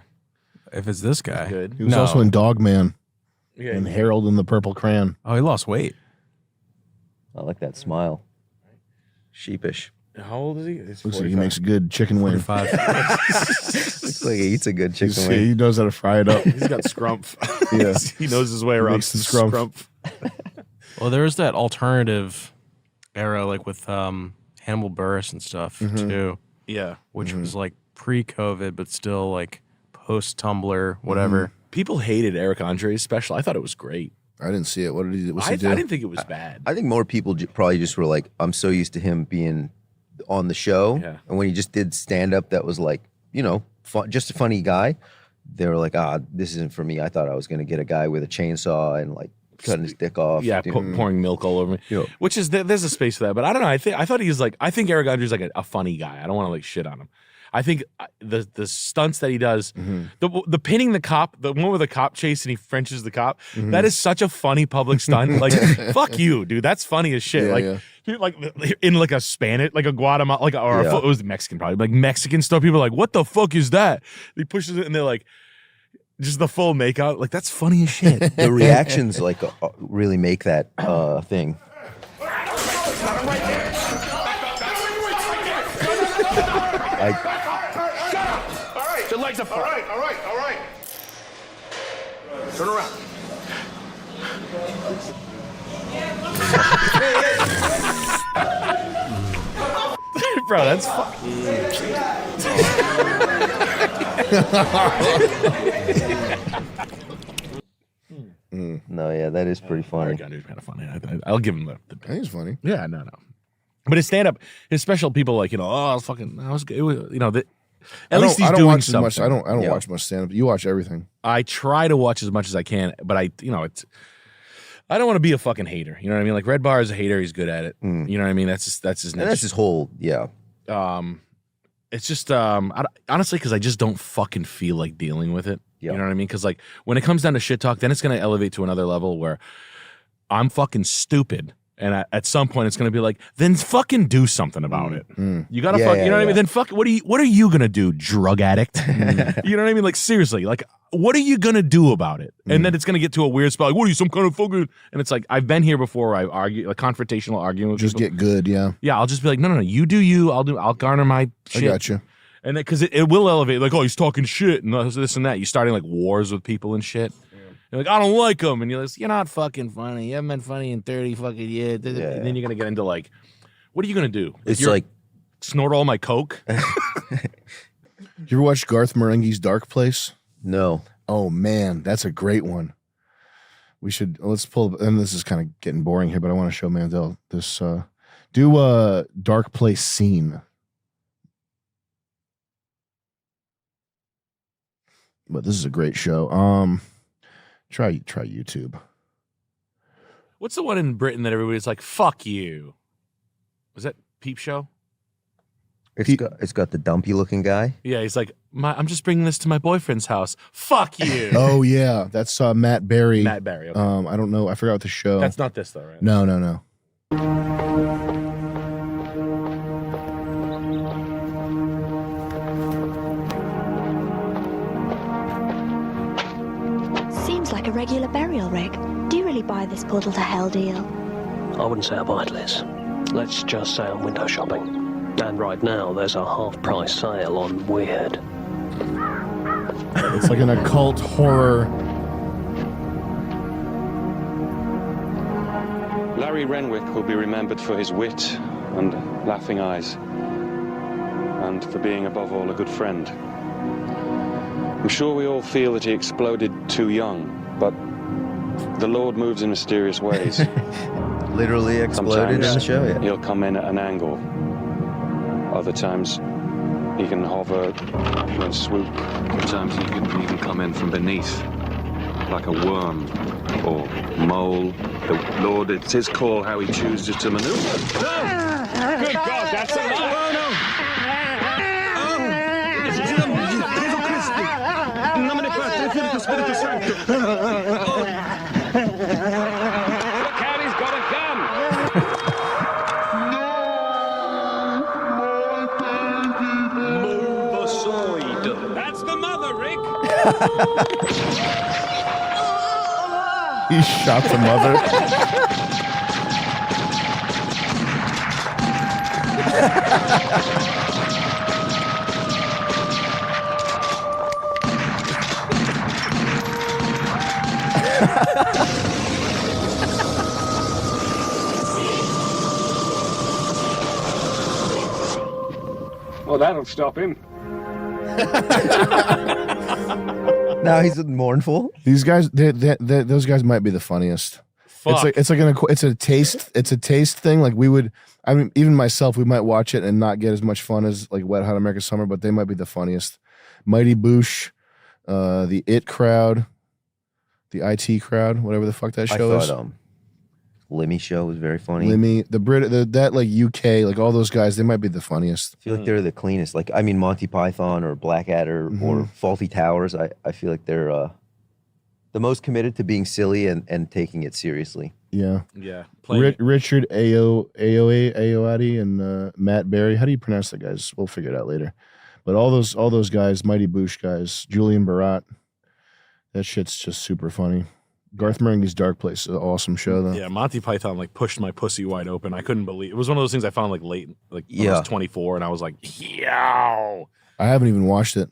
If it's this guy. Good. He was also in Dog Man Yeah. and Harold and the Purple Crayon. Oh, he lost weight. I like that smile. Sheepish. How old is he? He's Looks like he 45. makes a good chicken wing. 45. Looks like he eats a good chicken See, wing. he knows how to fry it up. He's got scrumph. Yeah. He knows his way around Makes the scrumph. Well, there was that alternative era, like with Hannibal Buress and stuff too, Yeah. which was like pre-COVID, but still like post-Tumblr, whatever. People hated Eric Andre's special. I thought it was great. I didn't see it. What did he? What's I he do? didn't think it was bad. I think more people probably just were like, I'm so used to him being on the show. Yeah. And when he just did stand up, that was like, you know, just a funny guy. They were like, this isn't for me. I thought I was going to get a guy with a chainsaw and like cutting his dick off. Yeah, pouring milk all over me. Yeah. Which is there's a space for that, but I don't know. I thought he was like I think Eric Andre's like a funny guy. I don't want to like shit on him. I think the stunts that he does, the pinning the cop, the one with the cop chase and he Frenches the cop, that is such a funny public stunt. Like, fuck you, dude. That's funny as shit. Yeah, like, yeah. dude, like in like a Spanish, like a Guatemala, like or Yeah. it was Mexican probably, like Mexican stuff. People are like, what the fuck is that? He pushes it and they're like, just the full makeout. Like that's funny as shit. The reactions like really make that thing. The legs up. All right. Turn around. Bro, that's No, yeah, that is pretty funny. Eric Andre's kind of funny. I'll give him the I think it's funny. Yeah, no. But his stand up, his special people like, oh, fucking, I was, it was, at least he's I don't doing watch something. as much. I don't watch much stand up. You watch everything. I try to watch as much as I can, but I don't want to be a fucking hater. You know what I mean? Like Red Bar is a hater. He's good at it. You know what I mean? That's his niche. And that's his whole, yeah. It's just honestly because I just don't fucking feel like dealing with it. Yeah. You know what I mean? Because like when it comes down to shit talk, then it's gonna elevate to another level where I'm fucking stupid, and at some point it's gonna be like, then fucking do something about it. You gotta fuck. You know what I mean? Then fuck. What are you gonna do, drug addict? You know what I mean? Like seriously, like what are you gonna do about it? And then it's gonna get to a weird spot. Like, what are you, some kind of fucking? And it's like I've been here before. Where I argue, like confrontational arguing with Just people. get good. Yeah. Yeah, I'll just be like, no, you do you. I'll garner my shit. I got you. And then because it will elevate, like, oh, he's talking shit and this and that. You're starting like wars with people and shit. You're like, I don't like him, and you're like, you're not fucking funny. You haven't been funny in 30 fucking years. And then you're gonna get into like, what are you gonna do? It's You're- like snort all my coke. You ever watch Garth Marenghi's Dark Place? No. Oh man, that's a great one. Let's pull. And this is kind of getting boring here, but I want to show Mandel this. Do a Dark Place scene. But this is a great show. Try YouTube. What's the one in Britain that everybody's like, fuck you? Was that Peep Show? It's got the dumpy looking guy. Yeah, he's like, I'm just bringing this to my boyfriend's house. Fuck you. Oh yeah, that's Matt Berry. Matt Berry. Okay. I don't know. I forgot what the show. That's not this though, right? No. Seems like a regular burial rig. Do you really buy this portal to hell deal? I wouldn't say I buy it, Liz. Let's just say I'm window shopping. And right now, there's a half-price sale on Weird. It's like an occult horror. Larry Renwick will be remembered for his wit and laughing eyes, and for being above all a good friend. I'm sure we all feel that he exploded too young, but the Lord moves in mysterious ways. Literally exploded in the show, yeah. He'll come in at an angle. Other times he can hover and swoop. Sometimes he can even come in from beneath, like a worm or mole. The Lord, it's his call how he chooses to maneuver. Good God, that's a lie! Look out, he's got a gun! Move aside. That's the mother, Rick! He shot the mother. Well, that'll stop him. Now he's mournful. These guys, those guys might be the funniest. Fuck. It's a taste thing. Like I mean, even myself, we might watch it and not get as much fun as like Wet Hot American Summer, but they might be the funniest. Mighty Boosh, the It Crowd, The IT Crowd, whatever the fuck that I show is. thought Lemmy show was very funny. Lemmy, that like UK, like all those guys, they might be the funniest. I feel like they're the cleanest. Like, I mean, Monty Python or Blackadder or Faulty Towers. I feel like they're the most committed to being silly and taking it seriously. Yeah. Yeah. Richard Ayoade and Matt Berry. How do you pronounce that, guys? We'll figure it out later. But all those guys, Mighty Boosh guys, Julian Barat, that shit's just super funny. Garth Marenghi's Dark Place is an awesome show, though. Yeah, Monty Python like pushed my pussy wide open. I couldn't believe it. Was one of those things I found like late, like when I was 24, and I was like, yow. I haven't even watched it.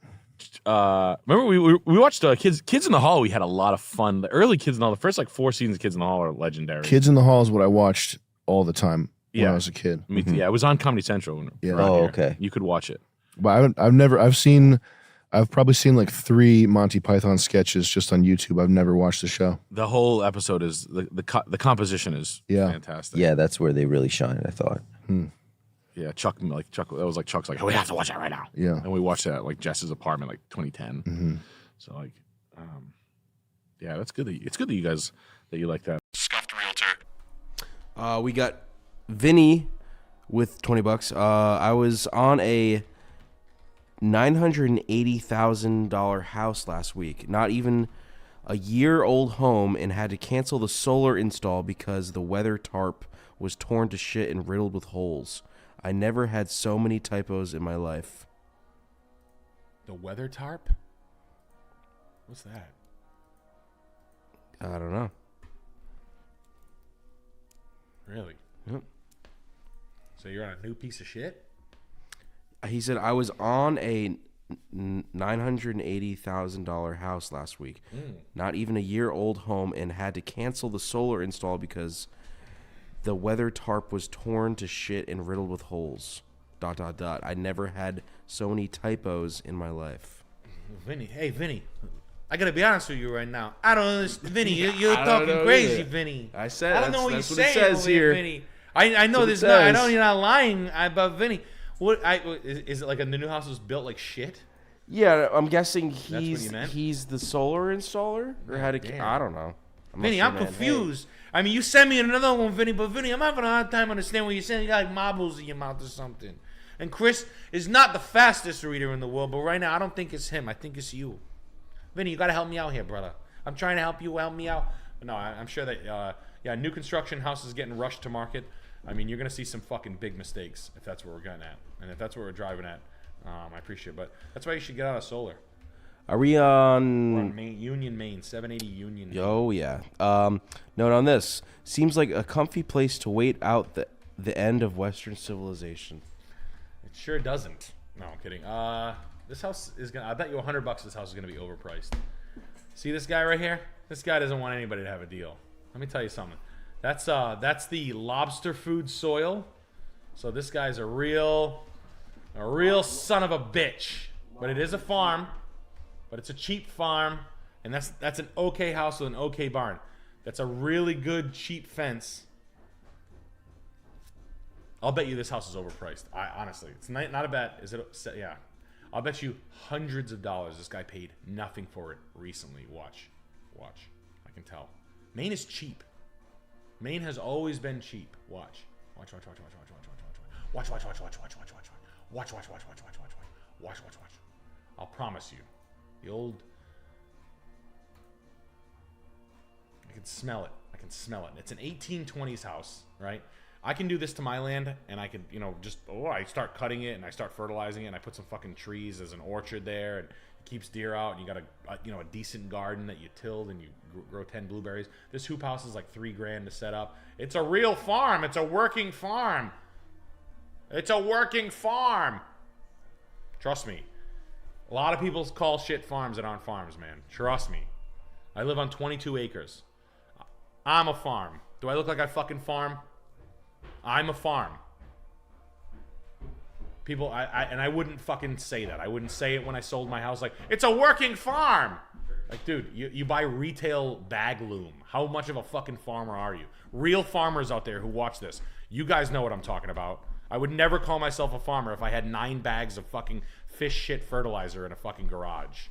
Remember we watched Kids in the Hall. We had a lot of fun. The early Kids in the Hall, the first like 4 seasons of Kids in the Hall are legendary. Kids in the Hall is what I watched all the time when Yeah. I was a kid. Me too. Yeah, it was on Comedy Central. Yeah. around Oh, here. okay. You could watch it. But I've probably seen like 3 Monty Python sketches just on YouTube. I've never watched the show. The whole episode is the composition is fantastic. Yeah, that's where they really shine, I thought. Yeah, Chuck, that was like Chuck's like, oh, we have to watch that right now. Yeah. And we watched that at like Jess's apartment like 2010. Mm-hmm. So like, yeah, that's good. It's good that you guys like that. Scuffed realtor. We got Vinny with $20. I was on a $980,000 house last week. Not even a year-old home, and had to cancel the solar install because the weather tarp was torn to shit and riddled with holes. I never had so many typos in my life. The weather tarp? What's that? I don't know. Really? Yep. So you're on a new piece of shit? He said, I was on a $980,000 house last week. Not even a year-old home, and had to cancel the solar install because the weather tarp was torn to shit and riddled with holes. ... I never had so many typos in my life. Vinny, hey, Vinny. I gotta be honest with you right now. I don't understand, Vinny. You're I don't talking know crazy, either. Vinny. I said I don't know what you're that's what it saying says over here, here. Vinny. I know That's there's what it not. I says. know you're not lying about Vinny. What? Is it like the new house was built like shit? Yeah, I'm guessing what you meant? he's the solar installer, or how to? Damn. I don't know. I'm not Vinny, sure, I'm man. confused. I mean, you sent me another one, Vinny, but Vinny, I'm having a hard time understanding what you're saying. You got like marbles in your mouth or something. And Chris is not the fastest reader in the world, but right now I don't think it's him. I think it's you. Vinny, you got to help me out here, brother. I'm trying to help you. Help me out. But no, I'm sure that, new construction houses getting rushed to market. I mean, you're going to see some fucking big mistakes if that's what we're getting at. And if that's what we're driving at, I appreciate it. But that's why you should get out of solar. Are we on? We're on Union, Maine, 780 Union. Oh yeah. Note on this: seems like a comfy place to wait out the end of Western civilization. It sure doesn't. No, I'm kidding. This house is gonna. I bet you $100 this house is gonna be overpriced. See this guy right here? This guy doesn't want anybody to have a deal. Let me tell you something. That's the lobster food soil. So this guy's a real son of a bitch. But it is a farm. But it's a cheap farm, and that's an okay house with an okay barn. That's a really good cheap fence. I'll bet you this house is overpriced. Honestly, it's not a bet. Is it? Yeah, I'll bet you hundreds of dollars. This guy paid nothing for it recently. Watch. I can tell. Maine is cheap. Maine has always been cheap. Watch. I'll promise you. The old. I can smell it. It's an 1820s house, right? I can do this to my land, and I could, I start cutting it, and I start fertilizing it, and I put some fucking trees as an orchard there, and it keeps deer out, and you got a decent garden that you tilled, and you grow 10 blueberries. This hoop house is like $3,000 to set up. It's a real farm. It's a working farm. Trust me. A lot of people call shit farms that aren't farms, man. Trust me. I live on 22 acres. I'm a farm. Do I look like I fucking farm? I'm a farm. People, I wouldn't fucking say that. I wouldn't say it when I sold my house. Like, it's a working farm. Like, dude, you buy retail bag loom. How much of a fucking farmer are you? Real farmers out there who watch this. You guys know what I'm talking about. I would never call myself a farmer if I had 9 bags of fucking fish shit fertilizer in a fucking garage.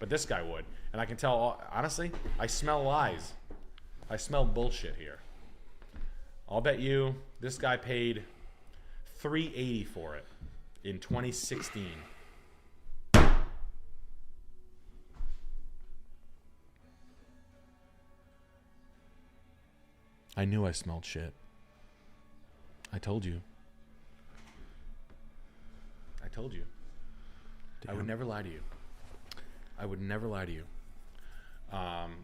but this guy would. And I can tell, honestly, I smell lies. I smell bullshit here. I'll bet you this guy paid $380 for it in 2016. I knew I smelled shit. I told you. I told you. I would never lie to you. I would never lie to you.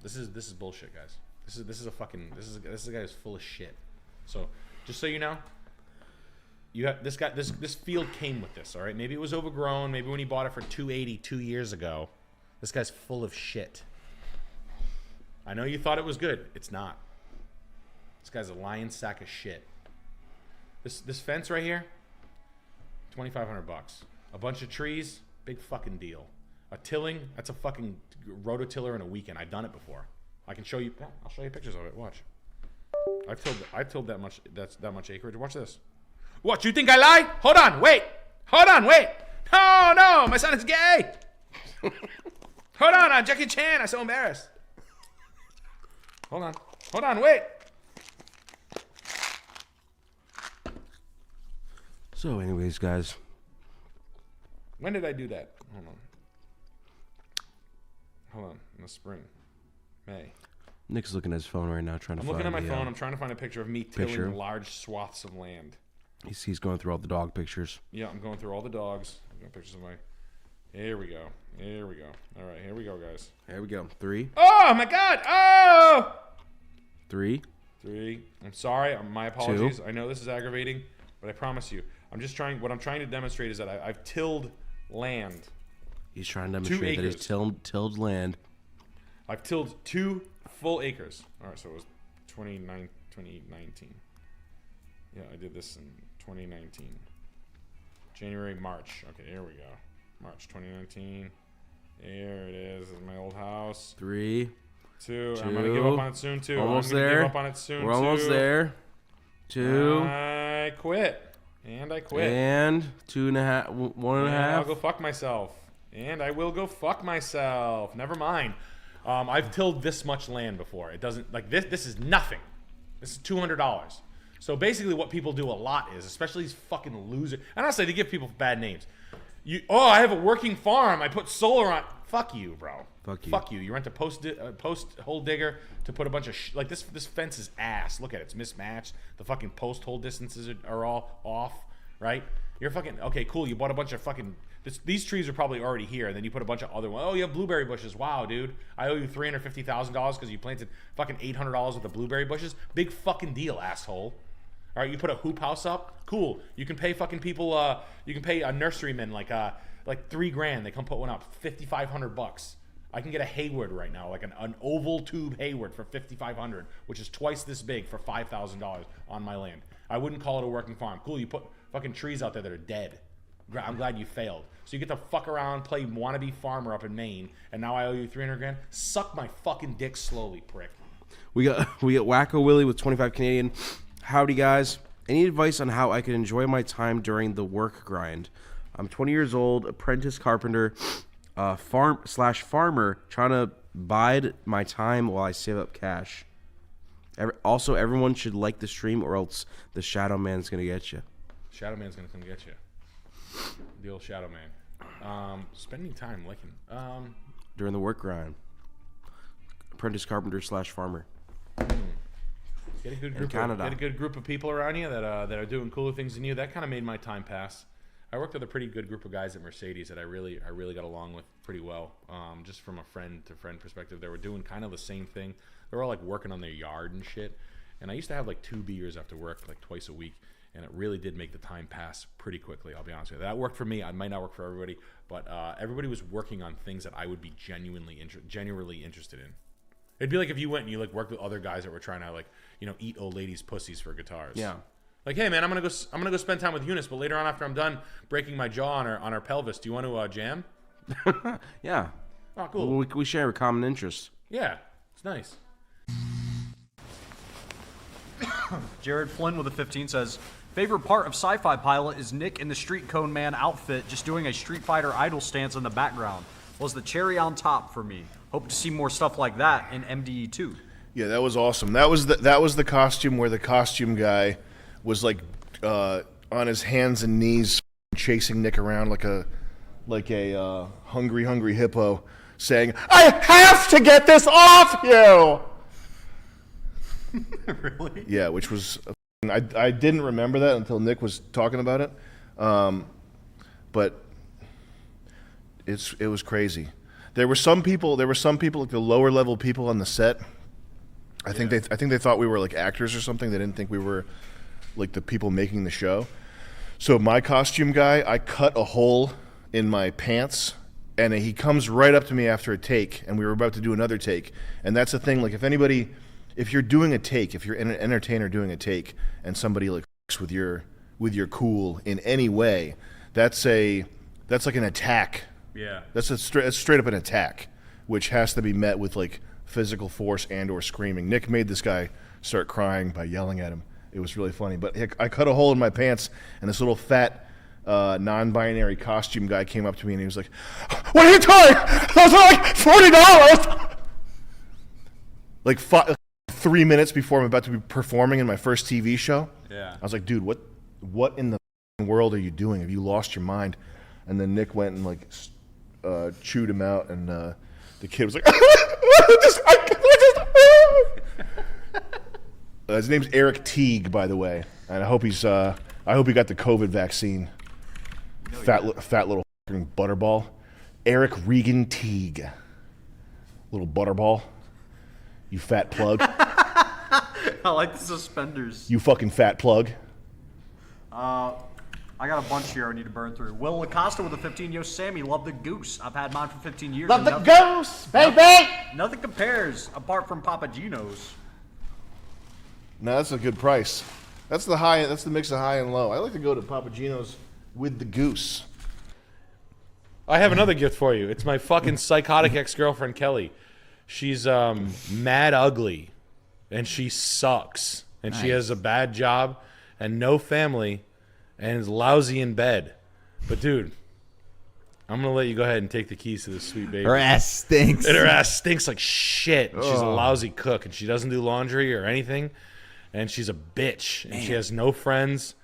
This is bullshit, guys. This is a guy who's full of shit. So just so you know, you have this guy. This field came with this. All right. Maybe it was overgrown. Maybe when he bought it for $280 2 years ago. This guy's full of shit. I know you thought it was good. It's not. This guy's a lying sack of shit. This fence right here, $2,500. A bunch of trees, big fucking deal. A tilling, that's a fucking rototiller in a weekend. I've done it before. I can show you. Yeah, I'll show you pictures of it. Watch. I've tilled that much. That's that much acreage. Watch this. What? You think I lied? Hold on. Wait. No, my son is gay. Hold on. I'm Jackie Chan. I'm so embarrassed. Hold on. Wait. So, anyways, guys. When did I do that? Hold on. In the spring. May. Nick's looking at his phone right now, trying to I'm find looking at my phone. I'm trying to find a picture of me tilling large swaths of land. He's going through all the dog pictures. Yeah, I'm going through all the dogs. I'm going pictures of my... Here we go. All right, here we go, guys. Here we go. 3. Oh, my God. Oh! 3. I'm sorry. My apologies. 2. I know this is aggravating, but I promise you. What I'm trying to demonstrate is that I've tilled land. He's trying to demonstrate that he's tilled land. I've tilled 2 full acres. All right, so it was 2019. Yeah, I did this in 2019. January, March. Okay, here we go. March 2019. There it is. This is my old house. 3. 2. I'm going to give up on it soon, too. Almost I'm gonna there. Give up on it soon, We're almost there. 2. I quit. And I quit. And 2.5. 1.5. I'll go fuck myself. And I will go fuck myself. Never mind. I've tilled this much land before. It doesn't like this. This is nothing. This is $200. So basically, what people do a lot is, especially these fucking losers. And honestly, they give people bad names. I have a working farm. I put solar on. Fuck you, bro. Fuck you. You rent a post hole digger to put a bunch of like this. This fence is ass. Look at it. It's mismatched. The fucking post hole distances are all off. Right? You're fucking okay. Cool. You bought a bunch of fucking. These trees are probably already here, and then you put a bunch of other ones. Oh, you have blueberry bushes. Wow, dude. I owe you $350,000 because you planted fucking $800 with the blueberry bushes. Big fucking deal, asshole. All right, you put a hoop house up. Cool. You can pay fucking people. You can pay a nurseryman like $3,000. They come put one up. $5,500. I can get a Hayward right now, like an oval tube Hayward for $5,500, which is twice this big for $5,000 on my land. I wouldn't call it a working farm. Cool. You put fucking trees out there that are dead. I'm glad you failed. So you get to fuck around, play wannabe farmer up in Maine, and now I owe you $300,000. Suck my fucking dick slowly, prick. We got Wacko Willie with 25 Canadian. Howdy, guys. Any advice on how I can enjoy my time during the work grind? I'm 20 years old, apprentice carpenter, farmer, trying to bide my time while I save up cash. Also, everyone should like the stream, or else the Shadow Man's gonna get you. Shadow Man's gonna come get you. The old Shadow Man. Spending time licking. During the work grind. Apprentice carpenter / farmer. Get a good group of people around you that are doing cooler things than you. That kind of made my time pass. I worked with a pretty good group of guys at Mercedes that I really got along with pretty well. Just from a friend to friend perspective, they were doing kind of the same thing. They were all like working on their yard and shit. And I used to have like 2 beers after work, like twice a week. And it really did make the time pass pretty quickly, I'll be honest with you. That worked for me. It might not work for everybody, but everybody was working on things that I would be genuinely interested in. It'd be like if you went and you like worked with other guys that were trying to like, eat old ladies' pussies for guitars. Yeah. Like, hey man, I'm gonna go spend time with Eunice, but later on after I'm done breaking my jaw on her pelvis, do you want to jam? Yeah. Oh, cool. We share a common interest. Yeah, it's nice. Jared Flynn with a 15 says, favorite part of Sci-Fi Pilot is Nick in the Street Cone Man outfit just doing a Street Fighter idol stance in the background. was the cherry on top for me. Hope to see more stuff like that in MDE2. Yeah, that was awesome. That was the costume where the costume guy was like on his hands and knees chasing Nick around like a hungry hippo, saying, "I have to get this off you." Really? Yeah, which was I didn't remember that until Nick was talking about it, but it was crazy. There were some people like the lower level people on the set. I think they thought we were like actors or something. They didn't think we were like the people making the show. So my costume guy, I cut a hole in my pants, and he comes right up to me after a take, and we were about to do another take. And that's the thing, like if you're doing a take, if you're an entertainer doing a take, and somebody like f***s with your cool in any way, that's like an attack. Yeah. That's straight up an attack, which has to be met with like physical force and or screaming. Nick made this guy start crying by yelling at him. It was really funny. But I cut a hole in my pants, and this little fat non-binary costume guy came up to me, and he was like, "What are you doing? Those are like $40." Like 3 minutes before I'm about to be performing in my first TV show. Yeah. I was like, "Dude, what in the world are you doing? Have you lost your mind?" And then Nick went and like chewed him out, and the kid was like, his name's Eric Teague, by the way, and I hope he got the COVID vaccine. Fat little fucking butterball, Eric Regan Teague, little butterball. You fat plug. I like the suspenders. You fucking fat plug. I got a bunch here I need to burn through. Will Lacosta with a 15. Yo, Sammy, love the goose. I've had mine for 15 years. Love and the goose, baby! Nothing compares apart from Papa Gino's. No, that's a good price. That's the mix of high and low. I like to go to Papa Gino's with the goose. I have another gift for you. It's my fucking psychotic ex-girlfriend, Kelly. She's mad ugly, and she sucks. And she has a bad job and no family and is lousy in bed. But, dude, I'm going to let you go ahead and take the keys to this sweet baby. Her ass stinks. And her ass stinks like shit. And she's a Oh. lousy cook, and she doesn't do laundry or anything. And she's a bitch, and she has no friends.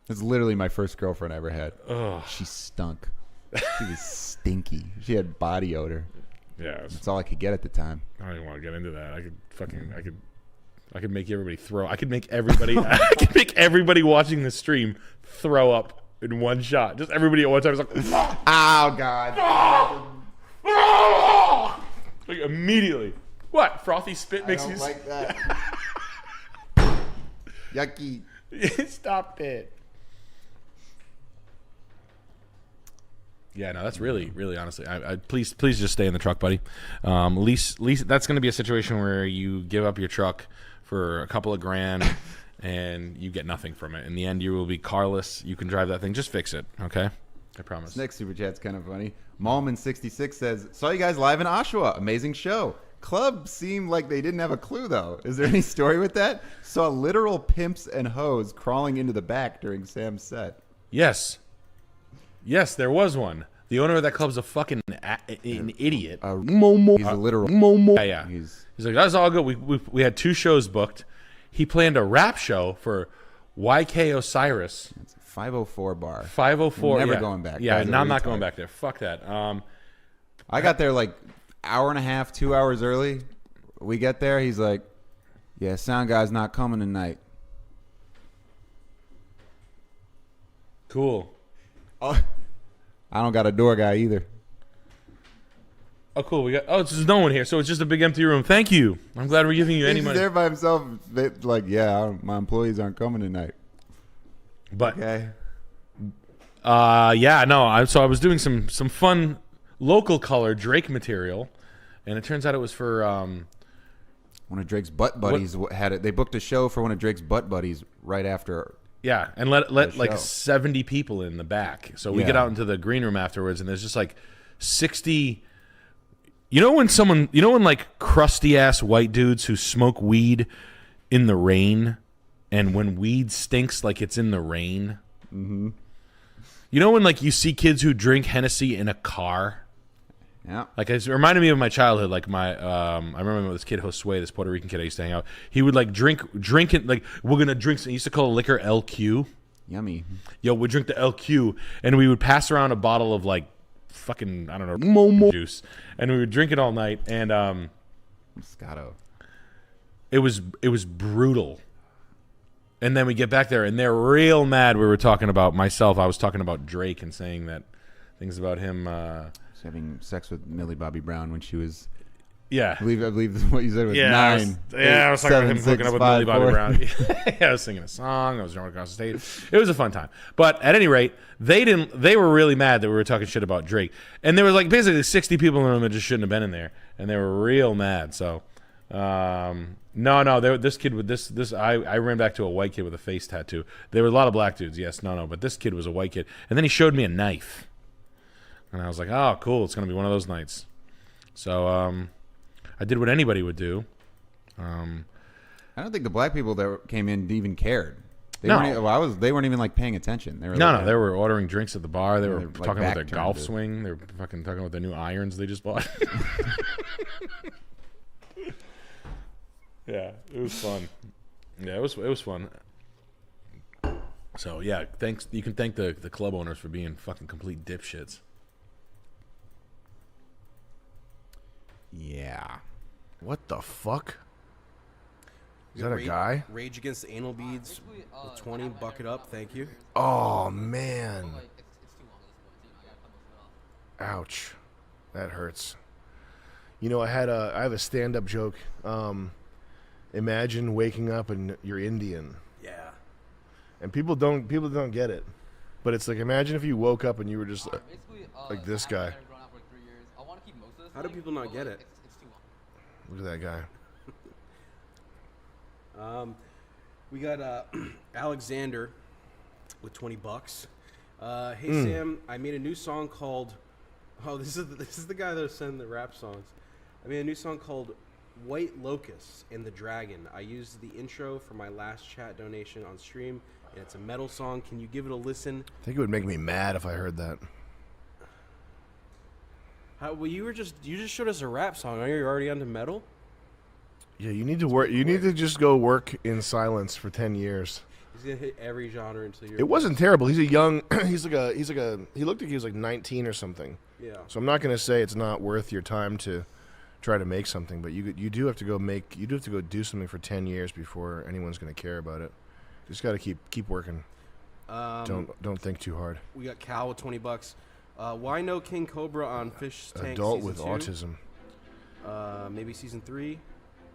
It's literally my first girlfriend I ever had. Ugh. She stunk. She was stinky. She had body odor. Yeah. That's all I could get at the time. I don't even want to get into that. I could make everybody throw. I could make everybody watching the stream throw up in one shot. Just everybody at one time was like, "Oh God!" Like immediately. What? Frothy spit makes you like that. Yucky. Stop it. Yeah, no, that's really, really honestly. I please just stay in the truck, buddy. Lease. That's going to be a situation where you give up your truck for a couple of grand, and you get nothing from it. In the end, you will be carless. You can drive that thing. Just fix it, okay? I promise. This next super chat's kind of funny. Malman66 says, "Saw you guys live in Oshawa. Amazing show. Club seemed like they didn't have a clue, though. Is there any story with that? Saw literal pimps and hoes crawling into the back during Sam's set." Yes, there was one. The owner of that club's a fucking an idiot. He's a literal. Yeah. He's like, that's all good. We had 2 shows booked. He planned a rap show for YK Osiris. It's a 504 bar. 504. Never yeah. going back. Yeah, Guy's a no, I'm not retard. going back there. Fuck that. I got there like hour and a half, 2 hours early. We get there. He's like, "Yeah, sound guy's not coming tonight." Cool. Oh, I don't got a door guy either. Oh, cool. There's no one here, so it's just a big empty room. Thank you. I'm glad we're giving you any He's money. there by himself. Like, yeah, my employees aren't coming tonight. But okay. Yeah, no. So I was doing some fun local color Drake material, and it turns out it was for one of Drake's butt buddies had it. They booked a show for one of Drake's butt buddies right after. Yeah, and let like show. 70 people in the back. So we get out into the green room afterwards, and there's just like 60. You know when like crusty ass white dudes who smoke weed in the rain, and when weed stinks like it's in the rain. Mm-hmm. You know when like you see kids who drink Hennessy in a car. Yeah. Like it reminded me of my childhood. Like I remember this kid Josue, this Puerto Rican kid I used to hang out. He would like drink it. Like we're gonna drink. He used to call liquor LQ. Yummy. Yo, we'd drink the LQ, and we would pass around a bottle of like fucking, I don't know, juice, and we would drink it all night. And Moscato. It was brutal. And then we get back there, and they're real mad. We were talking about I was talking about Drake and saying that things about him having sex with Millie Bobby Brown when she was. Yeah, I believe what you said was 9. I was talking about him hooking up with Millie Bobby 4. Brown. I was singing a song. I was jumping across the stage. It was a fun time. But at any rate, they were really mad that we were talking shit about Drake. And there was like basically 60 people in the room that just shouldn't have been in there, and they were real mad. So, this kid with this. I ran back to a white kid with a face tattoo. There were a lot of black dudes. Yes, but this kid was a white kid, and then he showed me a knife, and I was like, oh, cool. It's gonna be one of those nights. So, I did what anybody would do. I don't think the black people that came in even cared. They No. They weren't even like paying attention. They were They were ordering drinks at the bar. They were like, talking about their back golf turned. swing. They were fucking talking about their new irons they just bought. Yeah, it was fun. Yeah, it was fun. So yeah, thanks. You can thank the club owners for being fucking complete dipshits. Yeah. What the fuck? Is We got that a guy? Rage Against the Anal Beads with 20. Buck it up. Thank you. Oh man. Ouch. That hurts. You know, I have a stand-up joke. Imagine waking up and you're Indian. Yeah. And people don't get it. But it's like, imagine if you woke up and you were just like this guy. How do people not get it? Look at that guy. We got Alexander with $20. Hey Mm. Sam, I made a new song called. Oh, this is the guy that sent the rap songs. I made a new song called White Locust and the Dragon. I used the intro for my last chat donation on stream, and it's a metal song. Can you give it a listen? I think it would make me mad if I heard that. Well, you just showed us a rap song. Are you already onto metal? Yeah, you need to work. You need to just go work in silence for 10 years. He's gonna hit every genre until you're. It wasn't terrible. He's a young. He looked like he was like 19 or something. Yeah. So I'm not gonna say it's not worth your time to try to make something, but you do have to go do something for 10 years before anyone's gonna care about it. You just got to keep working. Don't think too hard. We got Cal with $20. Why no King Cobra on Fish Tank? Adult season with 2? autism. Maybe season 3.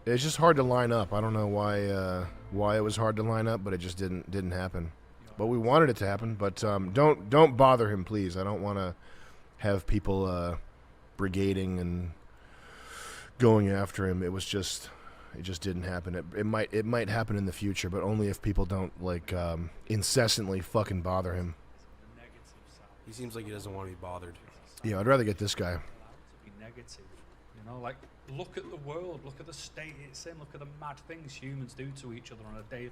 It's just hard to line up. I don't know why it was hard to line up, but it just didn't happen. But we wanted it to happen. But don't bother him, please. I don't want to have people brigading and going after him. It just didn't happen. It might happen in the future, but only if people don't like incessantly fucking bother him. He seems like he doesn't want to be bothered. Yeah, I'd rather get this guy. Be negative, you know, like look at the world, look at the state it's in, look at the mad things humans do to each other on a day.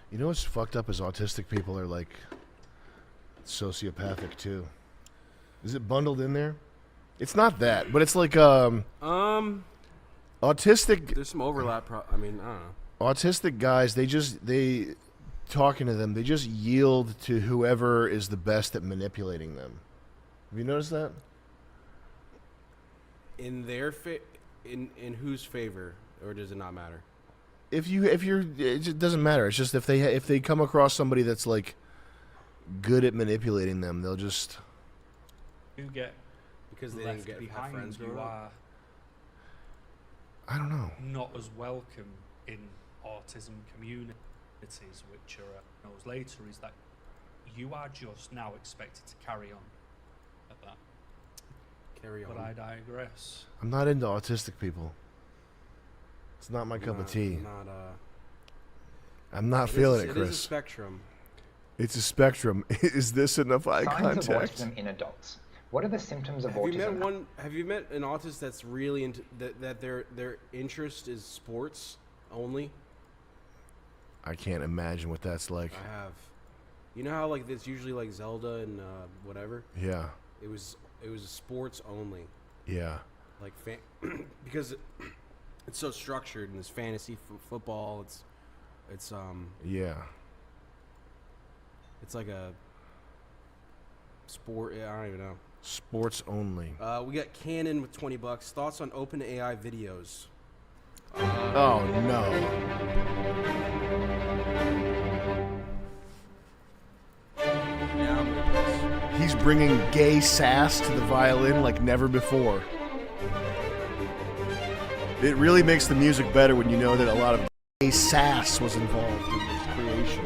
You know what's fucked up is autistic people are like sociopathic too. Is it bundled in there? It's not that, but it's like autistic. There's some overlap. I don't know. Autistic guys, they talking to them, they just yield to whoever is the best at manipulating them. Have you noticed that? In their in whose favor, or does it not matter? If you're, it just doesn't matter. It's just if they come across somebody that's like good at manipulating them, they'll just. You get because they left didn't get behind. friends You growing up. are. I don't know. Not as welcome in autism communities, which are knows later, is that you are just now expected to carry on at that. Carry on. But I digress. I'm not into autistic people. It's not my cup of tea. I'm not feeling it, Chris. It is a spectrum. It's a spectrum. Is this enough eye Signs contact? of autism in adults. What are the symptoms of Have autism? Have you met an autist that's really into that their interest is sports only? I can't imagine what that's like. I have. You know how like it's usually like Zelda and whatever. Yeah. It was sports only. Yeah. Like because it's so structured and it's fantasy football. It's Yeah. It's like a sport. I don't even know. Sports only. We got Canon with $20. Thoughts on OpenAI videos? Oh no. He's bringing gay sass to the violin like never before. It really makes the music better when you know that a lot of gay sass was involved in its creation.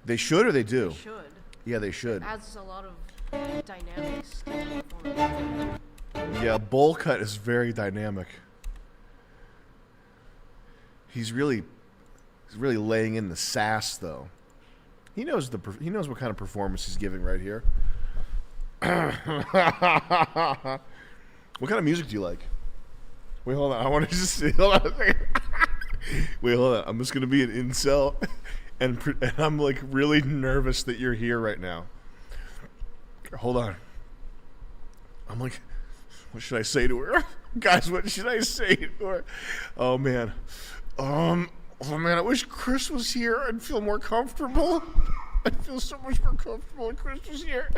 They should or they do? They should. Yeah, they should. It adds a lot of dynamics to the performance. Yeah, bowl cut is very dynamic. He's really laying in the sass though. He knows what kind of performance he's giving right here. What kind of music do you like? Wait, hold on. I want to just hold on a second. Wait, hold on. I'm just gonna be an incel, and I'm like really nervous that you're here right now. Hold on. I'm like, what should I say to her, guys? What should I say to her? Oh man. Oh man, I wish Chris was here. I'd feel more comfortable. I'd feel so much more comfortable if Chris was here.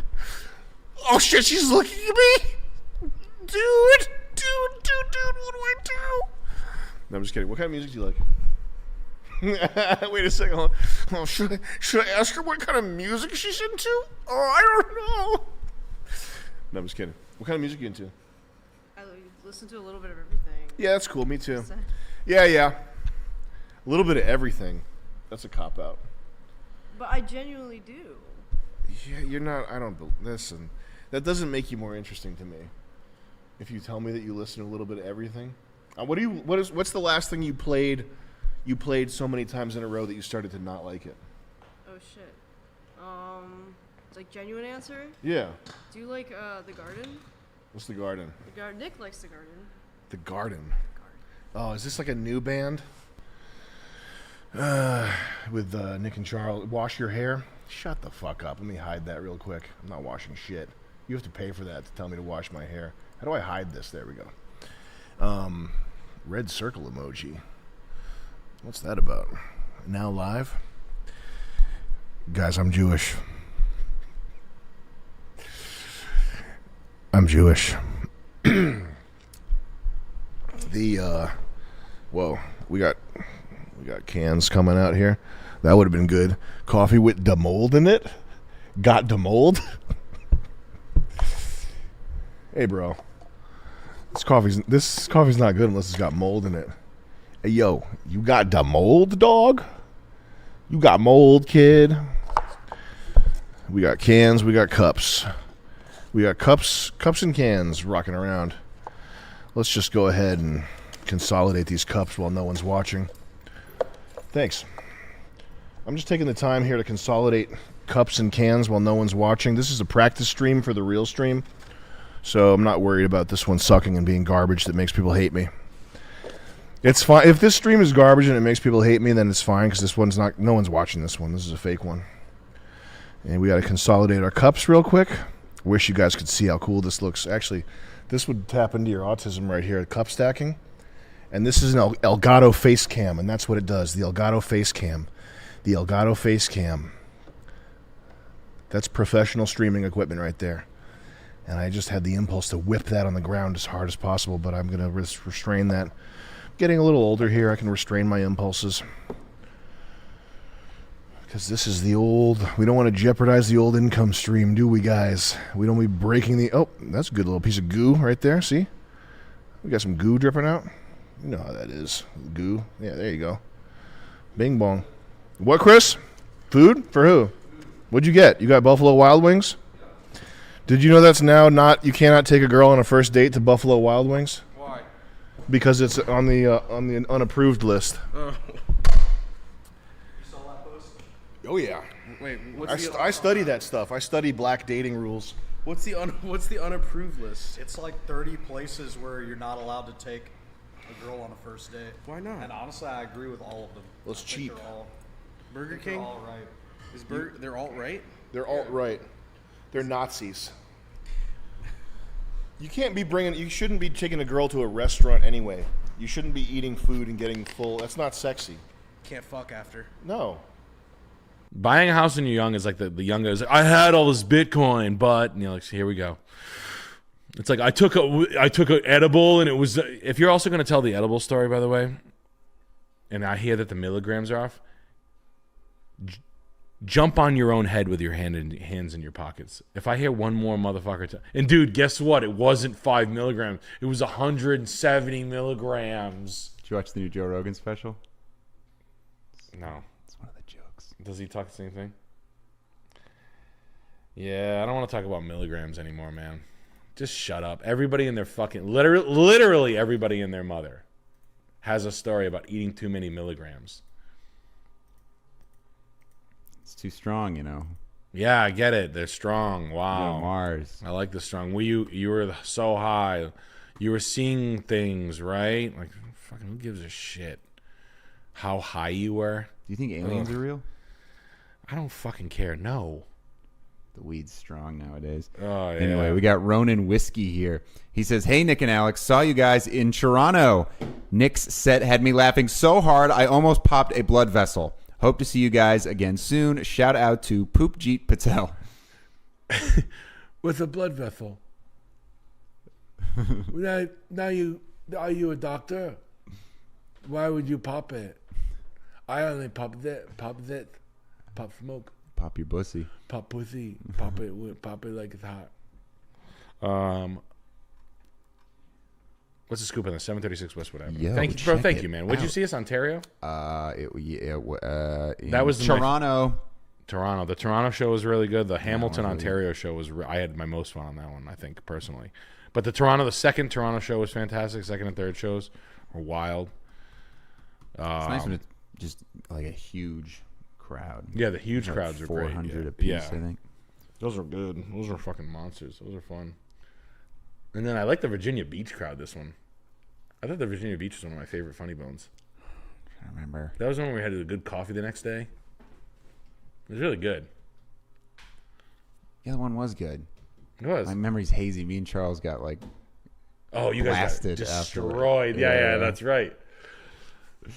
Oh shit, she's looking at me. Dude, what do I do? No, I'm just kidding. What kind of music do you like? Wait a second. Hold on. Oh, should I ask her what kind of music she's into? Oh, I don't know. No, I'm just kidding. What kind of music are you into? I listen to a little bit of everything. Yeah, that's cool. Me too. Yeah. A little bit of everything. That's a cop-out. But I genuinely do. Yeah, you're not. I don't. Listen, that doesn't make you more interesting to me. If you tell me that you listen to a little bit of everything. What's the last thing you played? You played so many times in a row that you started to not like it. Oh shit. Like genuine answer. Yeah. Do you like The Garden? What's The Garden? Nick likes The Garden. The Garden. Oh, is this like a new band? With Nick and Charles. Wash Your Hair? Shut the fuck up. Let me hide that real quick. I'm not washing shit. You have to pay for that to tell me to wash my hair. How do I hide this? There we go. Red circle emoji. What's that about? Now live? Guys, I'm Jewish. I'm Jewish. Whoa, we got cans coming out here. That would have been good. Coffee with the mold in it. Got the mold. Hey, bro. This coffee's not good unless it's got mold in it. Hey, yo, you got the mold, dog? You got mold, kid. We got cans. We got cups. We got cups and cans rocking around. Let's just go ahead and consolidate these cups while no one's watching. Thanks. I'm just taking the time here to consolidate cups and cans while no one's watching. This is a practice stream for the real stream, so I'm not worried about this one sucking and being garbage that makes people hate me. It's fine. If this stream is garbage and it makes people hate me, then it's fine because this one's not. No one's watching this one. This is a fake one. And we got to consolidate our cups real quick. Wish you guys could see how cool this looks. Actually, this would tap into your autism right here, cup stacking. And this is an Elgato face cam, and that's what it does, the Elgato face cam. The Elgato face cam. That's professional streaming equipment right there. And I just had the impulse to whip that on the ground as hard as possible, but I'm going to restrain that. Getting a little older here, I can restrain my impulses. Because this is the old, we don't want to jeopardize the old income stream, do we, guys? We don't want to be breaking the, oh, that's a good little piece of goo right there, see? We got some goo dripping out. You know how that is. Goo. Yeah, there you go. Bing bong. What, Chris? Food? For who? What'd you get? You got Buffalo Wild Wings? Did you know that's now not, you cannot take a girl on a first date to Buffalo Wild Wings? Why? Because it's on the unapproved list. Oh. Oh yeah. Wait, I study that stuff. I study black dating rules. What's the unapproved list? It's like 30 places where you're not allowed to take a girl on a first date. Why not? And honestly, I agree with all of them. Well, it's cheap. Burger King? All right. They're alt-right? They're alt-right. They're Nazis. You shouldn't be taking a girl to a restaurant anyway. You shouldn't be eating food and getting full. That's not sexy. Can't fuck after. No. Buying a house when you're young is like the young guy's like, I had all this Bitcoin, but and you're like, here we go. It's like I took an edible and it was. If you're also going to tell the edible story, by the way, and I hear that the milligrams are off, jump on your own head with your hands in your pockets. If I hear one more motherfucker, and dude, guess what? It wasn't 5 milligrams. It was 170 milligrams. Did you watch the new Joe Rogan special? No. It's one of the jokes. Does he talk the same thing? Yeah, I don't want to talk about milligrams anymore, man. Just shut up. Everybody in their fucking literally everybody and their mother has a story about eating too many milligrams. It's too strong, you know. Yeah, I get it. They're strong. Wow. Yeah, Mars. I like the strong. You were so high. You were seeing things, right? Like, fucking who gives a shit how high you were? Do you think aliens are real? I don't fucking care. No. The weed's strong nowadays. Oh, yeah. Anyway, we got Ronan Whiskey here. He says, hey, Nick and Alex, saw you guys in Toronto. Nick's set had me laughing so hard I almost popped a blood vessel. Hope to see you guys again soon. Shout out to Poopjeet Patel. With a blood vessel. Are you a doctor? Why would you pop it? I only pop smoke. Pop your pussy. Pop pussy. Pop it like it's hot. What's the scoop on the 736 Westwood Avenue? Yo, thank you, bro. Thank check you, it man. Would you out. see us Ontario? That was Toronto. Toronto. The Toronto show was really good. The Hamilton, Ontario show was. I had my most fun on that one, I think, personally. But the second Toronto show was fantastic. Second and third shows were wild. It's nice when it's just like a huge crowd. Yeah, the huge Like crowds are great. 400 apiece, Yeah. I think. Those are good. Those are fucking monsters. Those are fun. And then I like the Virginia Beach crowd, this one. I thought the Virginia Beach was one of my favorite Funny Bones. I remember. That was the one where we had a good coffee the next day. It was really good. The other one was good. It was. My memory's hazy. Me and Charles got like you guys got blasted destroyed. afterward. Yeah, that's right.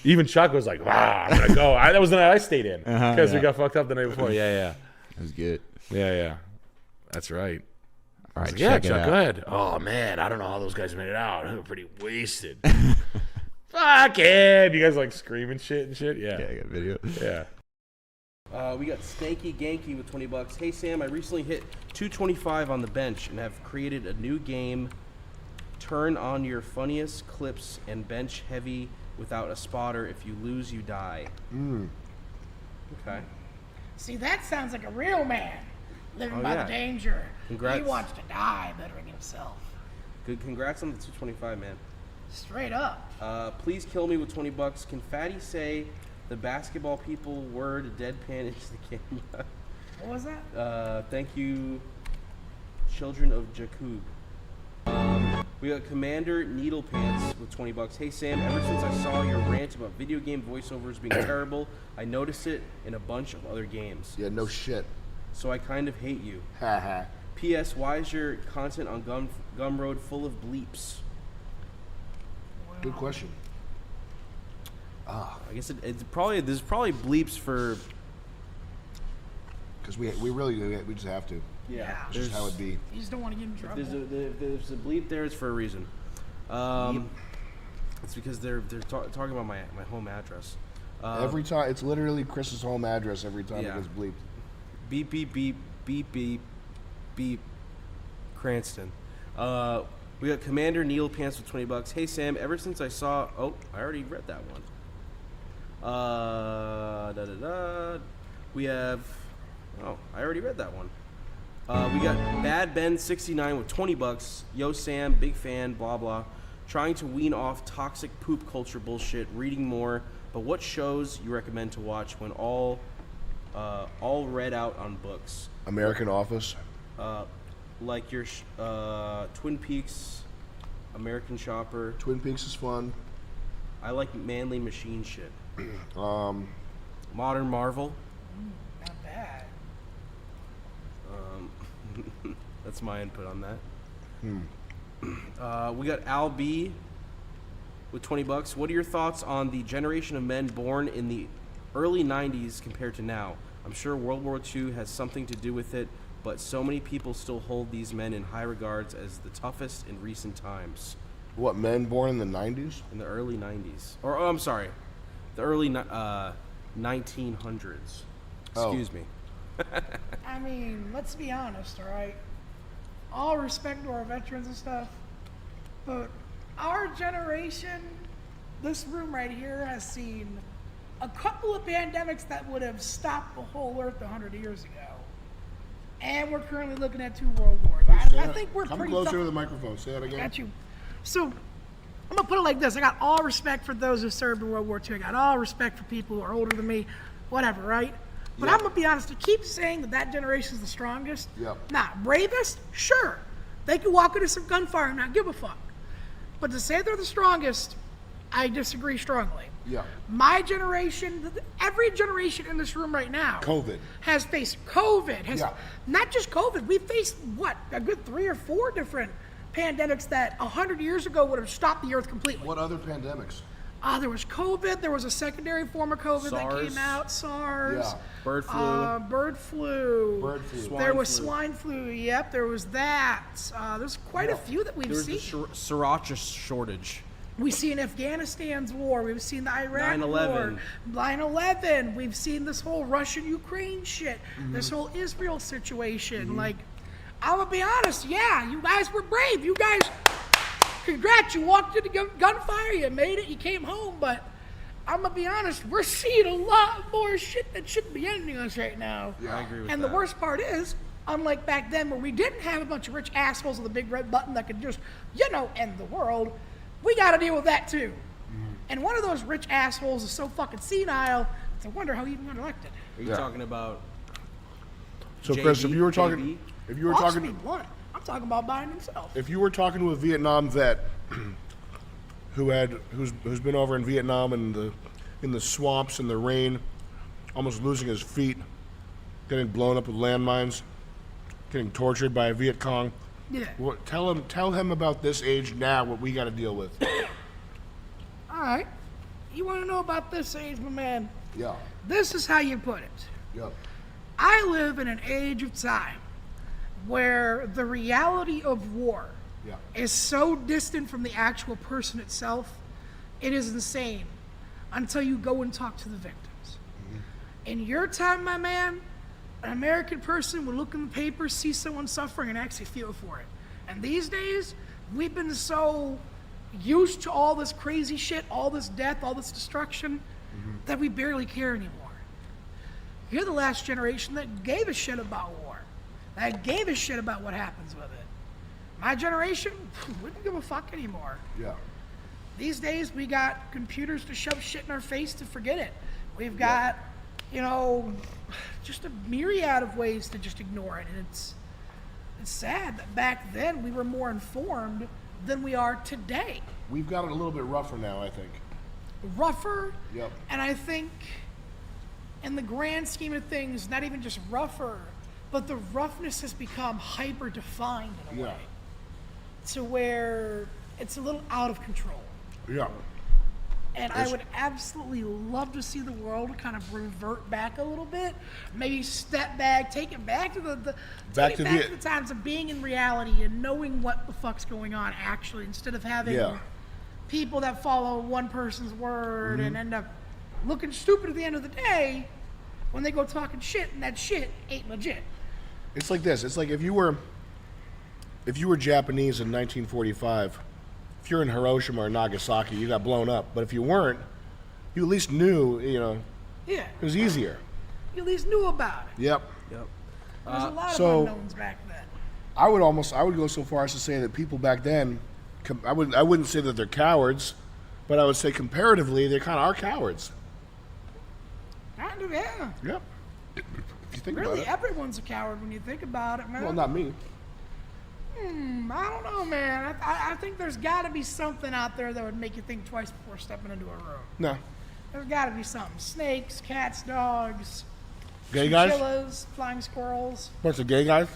Even Chuck was like, wow, I'm going to go. That was the night I stayed in because we got fucked up the night before. Yeah. It was good. Yeah. That's right. All right, yeah, check it Chuck, out. go ahead. Oh, man, I don't know how those guys made it out. They were pretty wasted. Fuck him. You guys like screaming shit and shit? Yeah. Yeah, I got video. Yeah. We got Stanky Ganky with $20. Hey Sam, I recently hit 225 on the bench and have created a new game. Turn on your funniest clips and bench heavy without a spotter. If you lose, you die. Okay. See, that sounds like a real man living Oh, by yeah. the danger. Congrats. He wants to die bettering himself. Good. Congrats on the 225, man. Straight up. Please kill me with $20. Can Fatty say the basketball people word deadpan into the camera? What was that? Thank you, children of Jakub. We got Commander Needlepants with $20. Hey Sam, ever since I saw your rant about video game voiceovers being terrible, I noticed it in a bunch of other games. Yeah, no shit. So I kind of hate you. Haha. P.S. Why is your content on Gumroad full of bleeps? Good question. I guess there's probably bleeps for. Because we just have to. Yeah, It's just how it be. You just don't want to get in trouble. If there's a bleep there, it's for a reason. It's because they're talking about my home address. Every time, it's literally Chris's home address every time it gets bleeped. Beep beep beep beep beep beep. Cranston. We got Commander Neil Pants with $20. Hey Sam, ever since I saw, I already read that one. We have, I already read that one. We got Bad Ben 69 with $20. Yo Sam, big fan, blah blah. Trying to wean off toxic poop culture bullshit, reading more. But what shows you recommend to watch when all read out on books? American Office. Like your Twin Peaks, American Shopper. Twin Peaks is fun. I like manly machine shit. Modern Marvel. Not bad. That's my input on that. We got Al B with $20. What are your thoughts on the generation of men born in the early 90s compared to now? I'm sure World War II has something to do with it, but so many people still hold these men in high regards as the toughest in recent times. What, men born in the 90s? In the early 90s. Or, I'm sorry, the early 1900s. Excuse me. I mean, let's be honest, all right? All respect to our veterans and stuff, but our generation, this room right here, has seen a couple of pandemics that would have stopped the whole earth 100 years ago. And we're currently looking at 2 world wars. I think we're Come pretty closer tough. to the microphone. Say that again. Got you. So, I'm gonna put it like this. I got all respect for those who served in World War II. I got all respect for people who are older than me, whatever, right? But I'm gonna be honest, to keep saying that generation is the strongest, not bravest, sure. They can walk into some gunfire and not give a fuck. But to say they're the strongest, I disagree strongly. Yeah. My generation, every generation in this room right now, COVID. has faced COVID. Not just COVID. We faced what, a good 3 or 4 different pandemics that 100 years ago would have stopped the earth completely. What other pandemics? There was COVID. There was a secondary form of COVID that came out. SARS. Yeah. Bird flu. Bird flu. There was flu. swine flu. Yep, there was that. There's quite a few that we've seen. There was the sriracha shortage. We've seen Afghanistan's war. We've seen the Iraq 9/11. war. 9/11. We've seen this whole Russian-Ukraine shit. This whole Israel situation. Like, I'm gonna be honest. Yeah, you guys were brave. You guys, congrats. You walked into gunfire. You made it. You came home. But I'm gonna be honest. We're seeing a lot more shit that shouldn't be ending us right now. Yeah, I agree with and that. the worst part is, unlike back then where we didn't have a bunch of rich assholes with a big red button that could just, end the world, we got to deal with that too. And one of those rich assholes is so fucking senile, it's a wonder how he even got elected. Are you talking about? So, Chris, if you were talking, I'll be blunt. I'm talking about Biden himself. if you were talking to a Vietnam vet who's been over in Vietnam in the swamps in the rain, almost losing his feet, getting blown up with landmines, getting tortured by a Viet Cong. Yeah. Tell him about this age now, what we got to deal with. All right. You want to know about this age, my man? Yeah. This is how you put it. Yep. I live in an age of time where the reality of war is so distant from the actual person itself, it is insane until you go and talk to the victims. In your time, my man, an American person would look in the paper, see someone suffering, and actually feel for it. And these days, we've been so used to all this crazy shit, all this death, all this destruction, that we barely care anymore. You're the last generation that gave a shit about war, that gave a shit about what happens with it. My generation, we don't give a fuck anymore. Yeah. These days, we got computers to shove shit in our face to forget it. We've got, just a myriad of ways to just ignore it. And it's sad that back then we were more informed than we are today. We've got it a little bit rougher now, I think. Rougher. Yep. And I think in the grand scheme of things, not even just rougher, but the roughness has become hyper defined in a way. To where it's a little out of control. Yeah. And I would absolutely love to see the world kind of revert back a little bit, maybe step back, take it back to the times of being in reality and knowing what the fuck's going on actually, instead of having people that follow one person's word and end up looking stupid at the end of the day when they go talking shit and that shit ain't legit. It's like this. It's like if you were Japanese in 1945. If you're in Hiroshima or Nagasaki, you got blown up. But if you weren't, you at least knew, Yeah. it was easier. You at least knew about it. Yep. There's a lot of unknowns back then. I would go so far as to say that people back then, I wouldn't say that they're cowards, but I would say comparatively, they kind of are cowards. Kind of, yeah. Yep. If you think Really, about it. everyone's a coward when you think about it, man. Well, not me. I don't know, man. I think there's got to be something out there that would make you think twice before stepping into a room. No. There's got to be something. Snakes, cats, dogs, Gay guys? chinchillas, flying squirrels. Bunch of gay guys?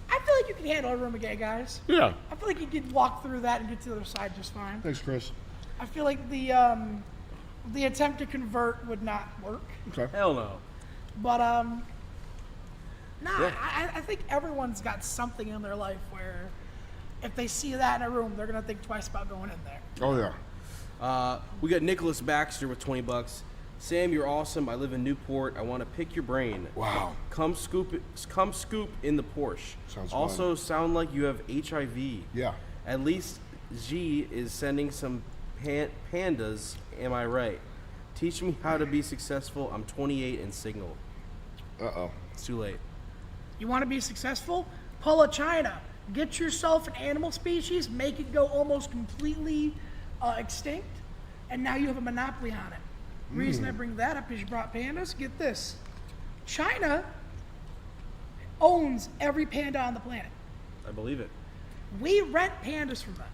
I feel like you can handle a room of gay guys. Yeah. I feel like you could walk through that and get to the other side just fine. Thanks, Chris. I feel like the attempt to convert would not work. Okay. Hell no. But I think everyone's got something in their life where if they see that in a room, they're gonna think twice about going in there. Oh yeah. We got Nicholas Baxter with $20. Sam, you're awesome. I live in Newport. I want to pick your brain. Wow. Come scoop in the Porsche. Sounds also fun. sound like you have HIV. Yeah. At least G is sending some pandas. Am I right? Teach me how to be successful. I'm 28 and single. Uh-oh. It's too late. You want to be successful? Pull a China. Get yourself an animal species, make it go almost completely extinct, and now you have a monopoly on it. Reason I bring that up is you brought pandas. Get this. China owns every panda on the planet. I believe it. We rent pandas from them.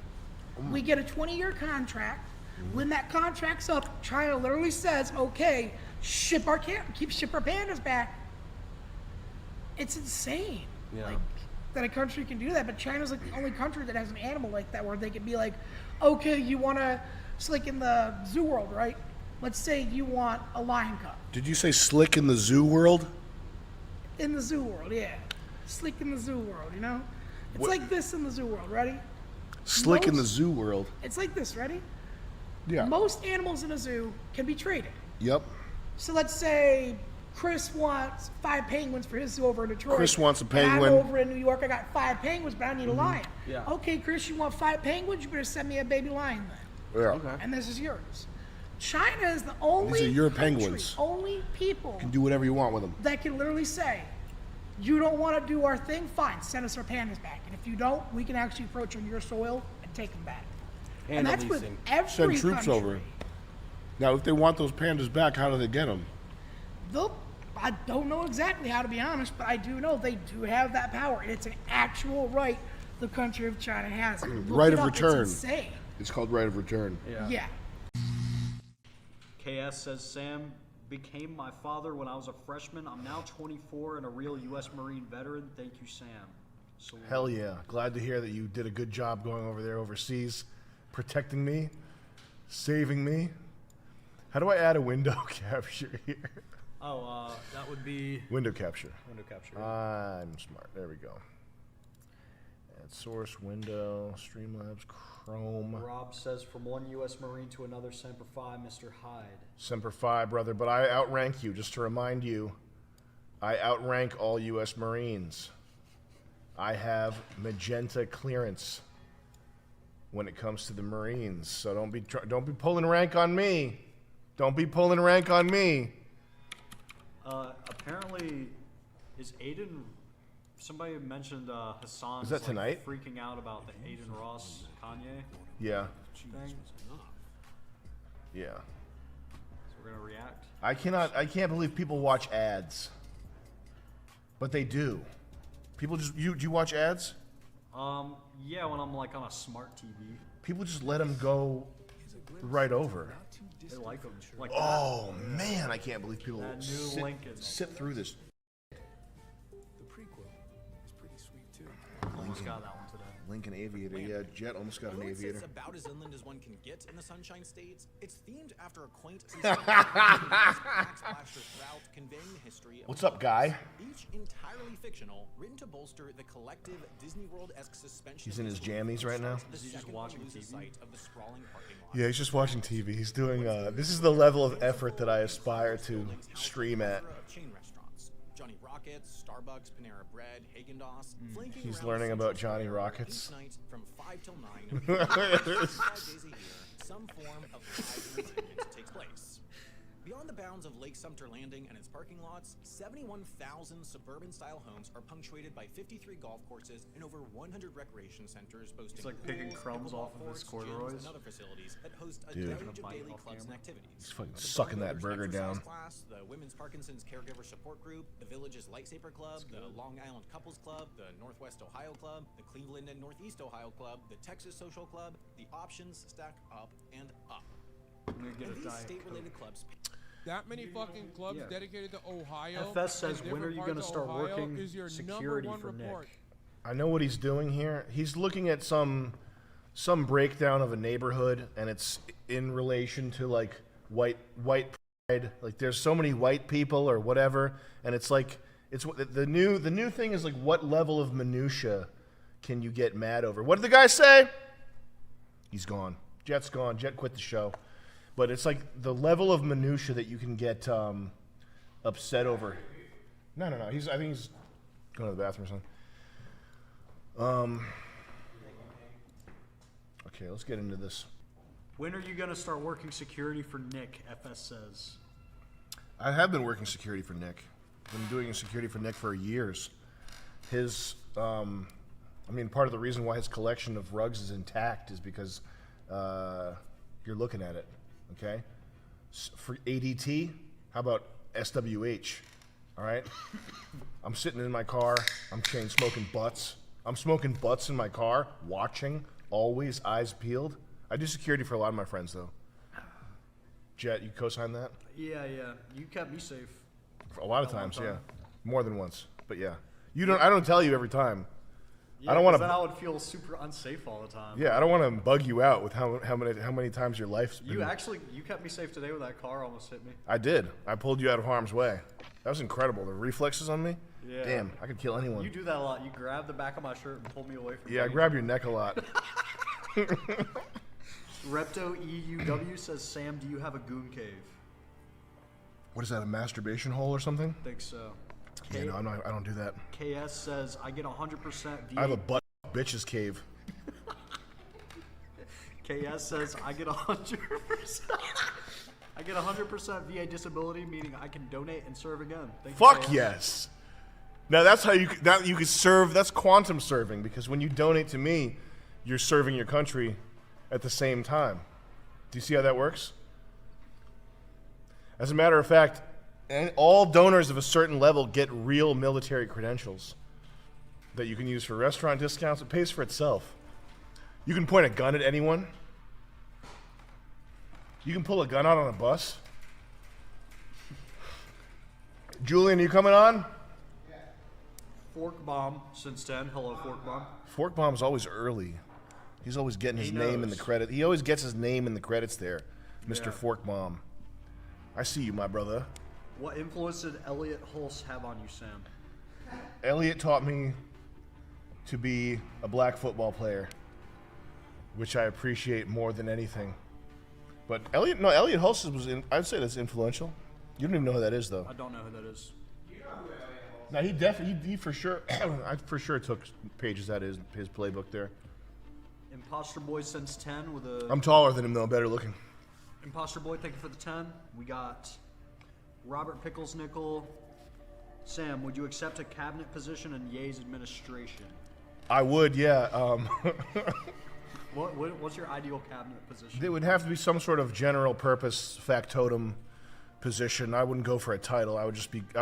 We get a 20-year contract. When that contract's up, China literally says, okay, ship our pandas back. It's insane. Yeah. Like, that a country can do that, but China's like the only country that has an animal like that where they could be like, okay, you want to, it's like in the zoo world, right? Let's say you want a lion cub. Did you say slick in the zoo world? In the zoo world, yeah. Slick in the zoo world, you know? It's What- like this in the zoo world, ready? Slick in the zoo world. It's like this, ready? Yeah. Most animals in a zoo can be traded. Yep. So let's say Chris wants 5 penguins for his zoo over in Detroit. Chris wants a and penguin. I'm over in New York, I got 5 penguins, but I need a lion. Yeah. Okay, Chris, you want 5 penguins? You better send me a baby lion then. Yeah. Okay. And this is yours. China is the only These are your country, penguins. only people You can do whatever you want with them. that can literally say, you don't want to do our thing? Fine, send us our pandas back. And if you don't, we can actually approach on your soil and take them back. And Panda that's with leasing. every Send troops country. over. Now, if they want those pandas back, how do they get them? I don't know exactly how, to be honest, but I do know they do have that power. And it's an actual right the country of China has. Look Right it of up, return. It's insane. It's called right of return. Yeah. KS says, Sam became my father when I was a freshman. I'm now 24 and a real U.S. Marine veteran. Thank you, Sam. So Hell yeah. Glad to hear that you did a good job going over there overseas, protecting me, saving me. How do I add a window capture here? That would be Window capture. window capture. I'm smart. There we go. Add source, window, Streamlabs, Chrome. Rob says, from one U.S. Marine to another, Semper Fi, Mr. Hyde. Semper Fi, brother, but I outrank you. Just to remind you, I outrank all U.S. Marines. I have magenta clearance when it comes to the Marines. So don't be pulling rank on me. Don't be pulling rank on me. Apparently, is Aiden? Somebody mentioned Hassan. Is that tonight? Freaking out about the Aiden Ross Kanye Yeah. thing. Yeah. So we're gonna react. I can't believe people watch ads. But they do. People just, do you watch ads? Yeah, when I'm like on a smart TV. People just let them go right over. They like them. Like Oh man, I can't believe people that new sit, Lincoln. sit through this. The prequel is pretty sweet too. Almost got that one today. Lincoln Aviator, yeah, Jet almost got an Although it Aviator. sits about as inland as one can get in the Sunshine States, it's themed after a quaint route conveying the history of What's up, guy? each entirely fictional, written to bolster the collective Disney World-esque suspension. He's in his jammies right now. Is he just watching TV? Of the sprawling parking lot. Yeah, he's just watching TV. He's doing. This is the level of effort that I aspire to stream at. Chain restaurants: Johnny Rockets, Starbucks, Panera Bread, Haagen-Dazs. flanking He's around learning Central about Johnny Square Rockets. Each night from 5 till 9. 5 days a year, some form of live entertainment takes place. Beyond the bounds of Lake Sumter Landing and its parking lots, 71,000 suburban-style homes are punctuated by 53 golf courses and over 100 recreation centers boasting It's like picking pools, crumbs off of pickleball his courts, gyms, corduroys. and other facilities that host a Dude. range of daily clubs and activities. He's fucking The sucking that Bodybuilders burger Exercise down. Class, the Women's Parkinson's Caregiver Support Group, the Village's Lightsaber Club, the Long Island Couples Club, the Northwest Ohio Club, the Cleveland and Northeast Ohio Club, the Texas Social Club. The options stack up and up. gonna get And a these Diet state-related clubs. That many fucking clubs Yeah. dedicated to Ohio. FS says, and when are different you gonna parts of start Ohio working is your security #1 for Nick? report. I know what he's doing here. He's looking at some breakdown of a neighborhood, and it's in relation to like white pride. Like there's so many white people or whatever, and it's like it's the new thing is like what level of minutia can you get mad over? What did the guy say? He's gone. Jet's gone. Jet quit the show. But it's like the level of minutia that you can get upset over. No. I think he's going to the bathroom or something. Okay, let's get into this. When are you going to start working security for Nick, FS says? I have been working security for Nick. I've been doing security for Nick for years. His, part of the reason why his collection of rugs is intact is because you're looking at it, okay? For ADT, how about SWH, all right? I'm sitting in my car, I'm chain smoking butts. I'm smoking butts in my car, watching, always eyes peeled. I do security for a lot of my friends, though. Jet, you co-sign that? Yeah. You kept me safe. A lot of times, yeah. More than once, but yeah. I don't tell you every time. Yeah, I don't want to. Then I would feel super unsafe all the time. Yeah, I don't want to bug you out with how many times your life's been. You kept me safe today with that car almost hit me. I did. I pulled you out of harm's way. That was incredible. The reflexes on me. Yeah. Damn, I could kill anyone. You do that a lot. You grab the back of my shirt and pull me away from. Yeah, I grab your neck a lot. Repto EUW says, Sam, do you have a goon cave? What is that? A masturbation hole or something? I think so. Yeah, no, I don't do that. KS says, I get 100% VA. I have a butt bitch's cave. KS says, I get 100%. I get 100% VA disability, meaning I can donate and serve again. Thank you, Fuck KS. yes. Now that's how you can serve. That's quantum serving, because when you donate to me, you're serving your country at the same time. Do you see how that works? As a matter of fact, all donors of a certain level get real military credentials that you can use for restaurant discounts. It pays for itself. You can point a gun at anyone. You can pull a gun out on a bus. Julian, are you coming on? Fork Bomb since 10. Hello, Fork Bomb. Fork Bomb's always early. He's always getting his name in the credit. He always gets his name in the credits there, Mr. Yeah. Fork Bomb. I see you, my brother. What influence did Elliot Hulse have on you, Sam? Elliot taught me to be a black football player, which I appreciate more than anything. But Elliot Hulse I'd say that's influential. You don't even know who that is, though. I don't know who that is. No, he for sure, I for sure took pages out of his playbook there. Imposter Boy since 10 with a... I'm taller than him, though. I'm better looking. Imposter Boy, thank you for the 10. We got Robert Pickles Nickel. Sam, would you accept a cabinet position in Ye's administration? I would, yeah. What's your ideal cabinet position? It would have to be some sort of general purpose factotum position. I wouldn't go for a title. I would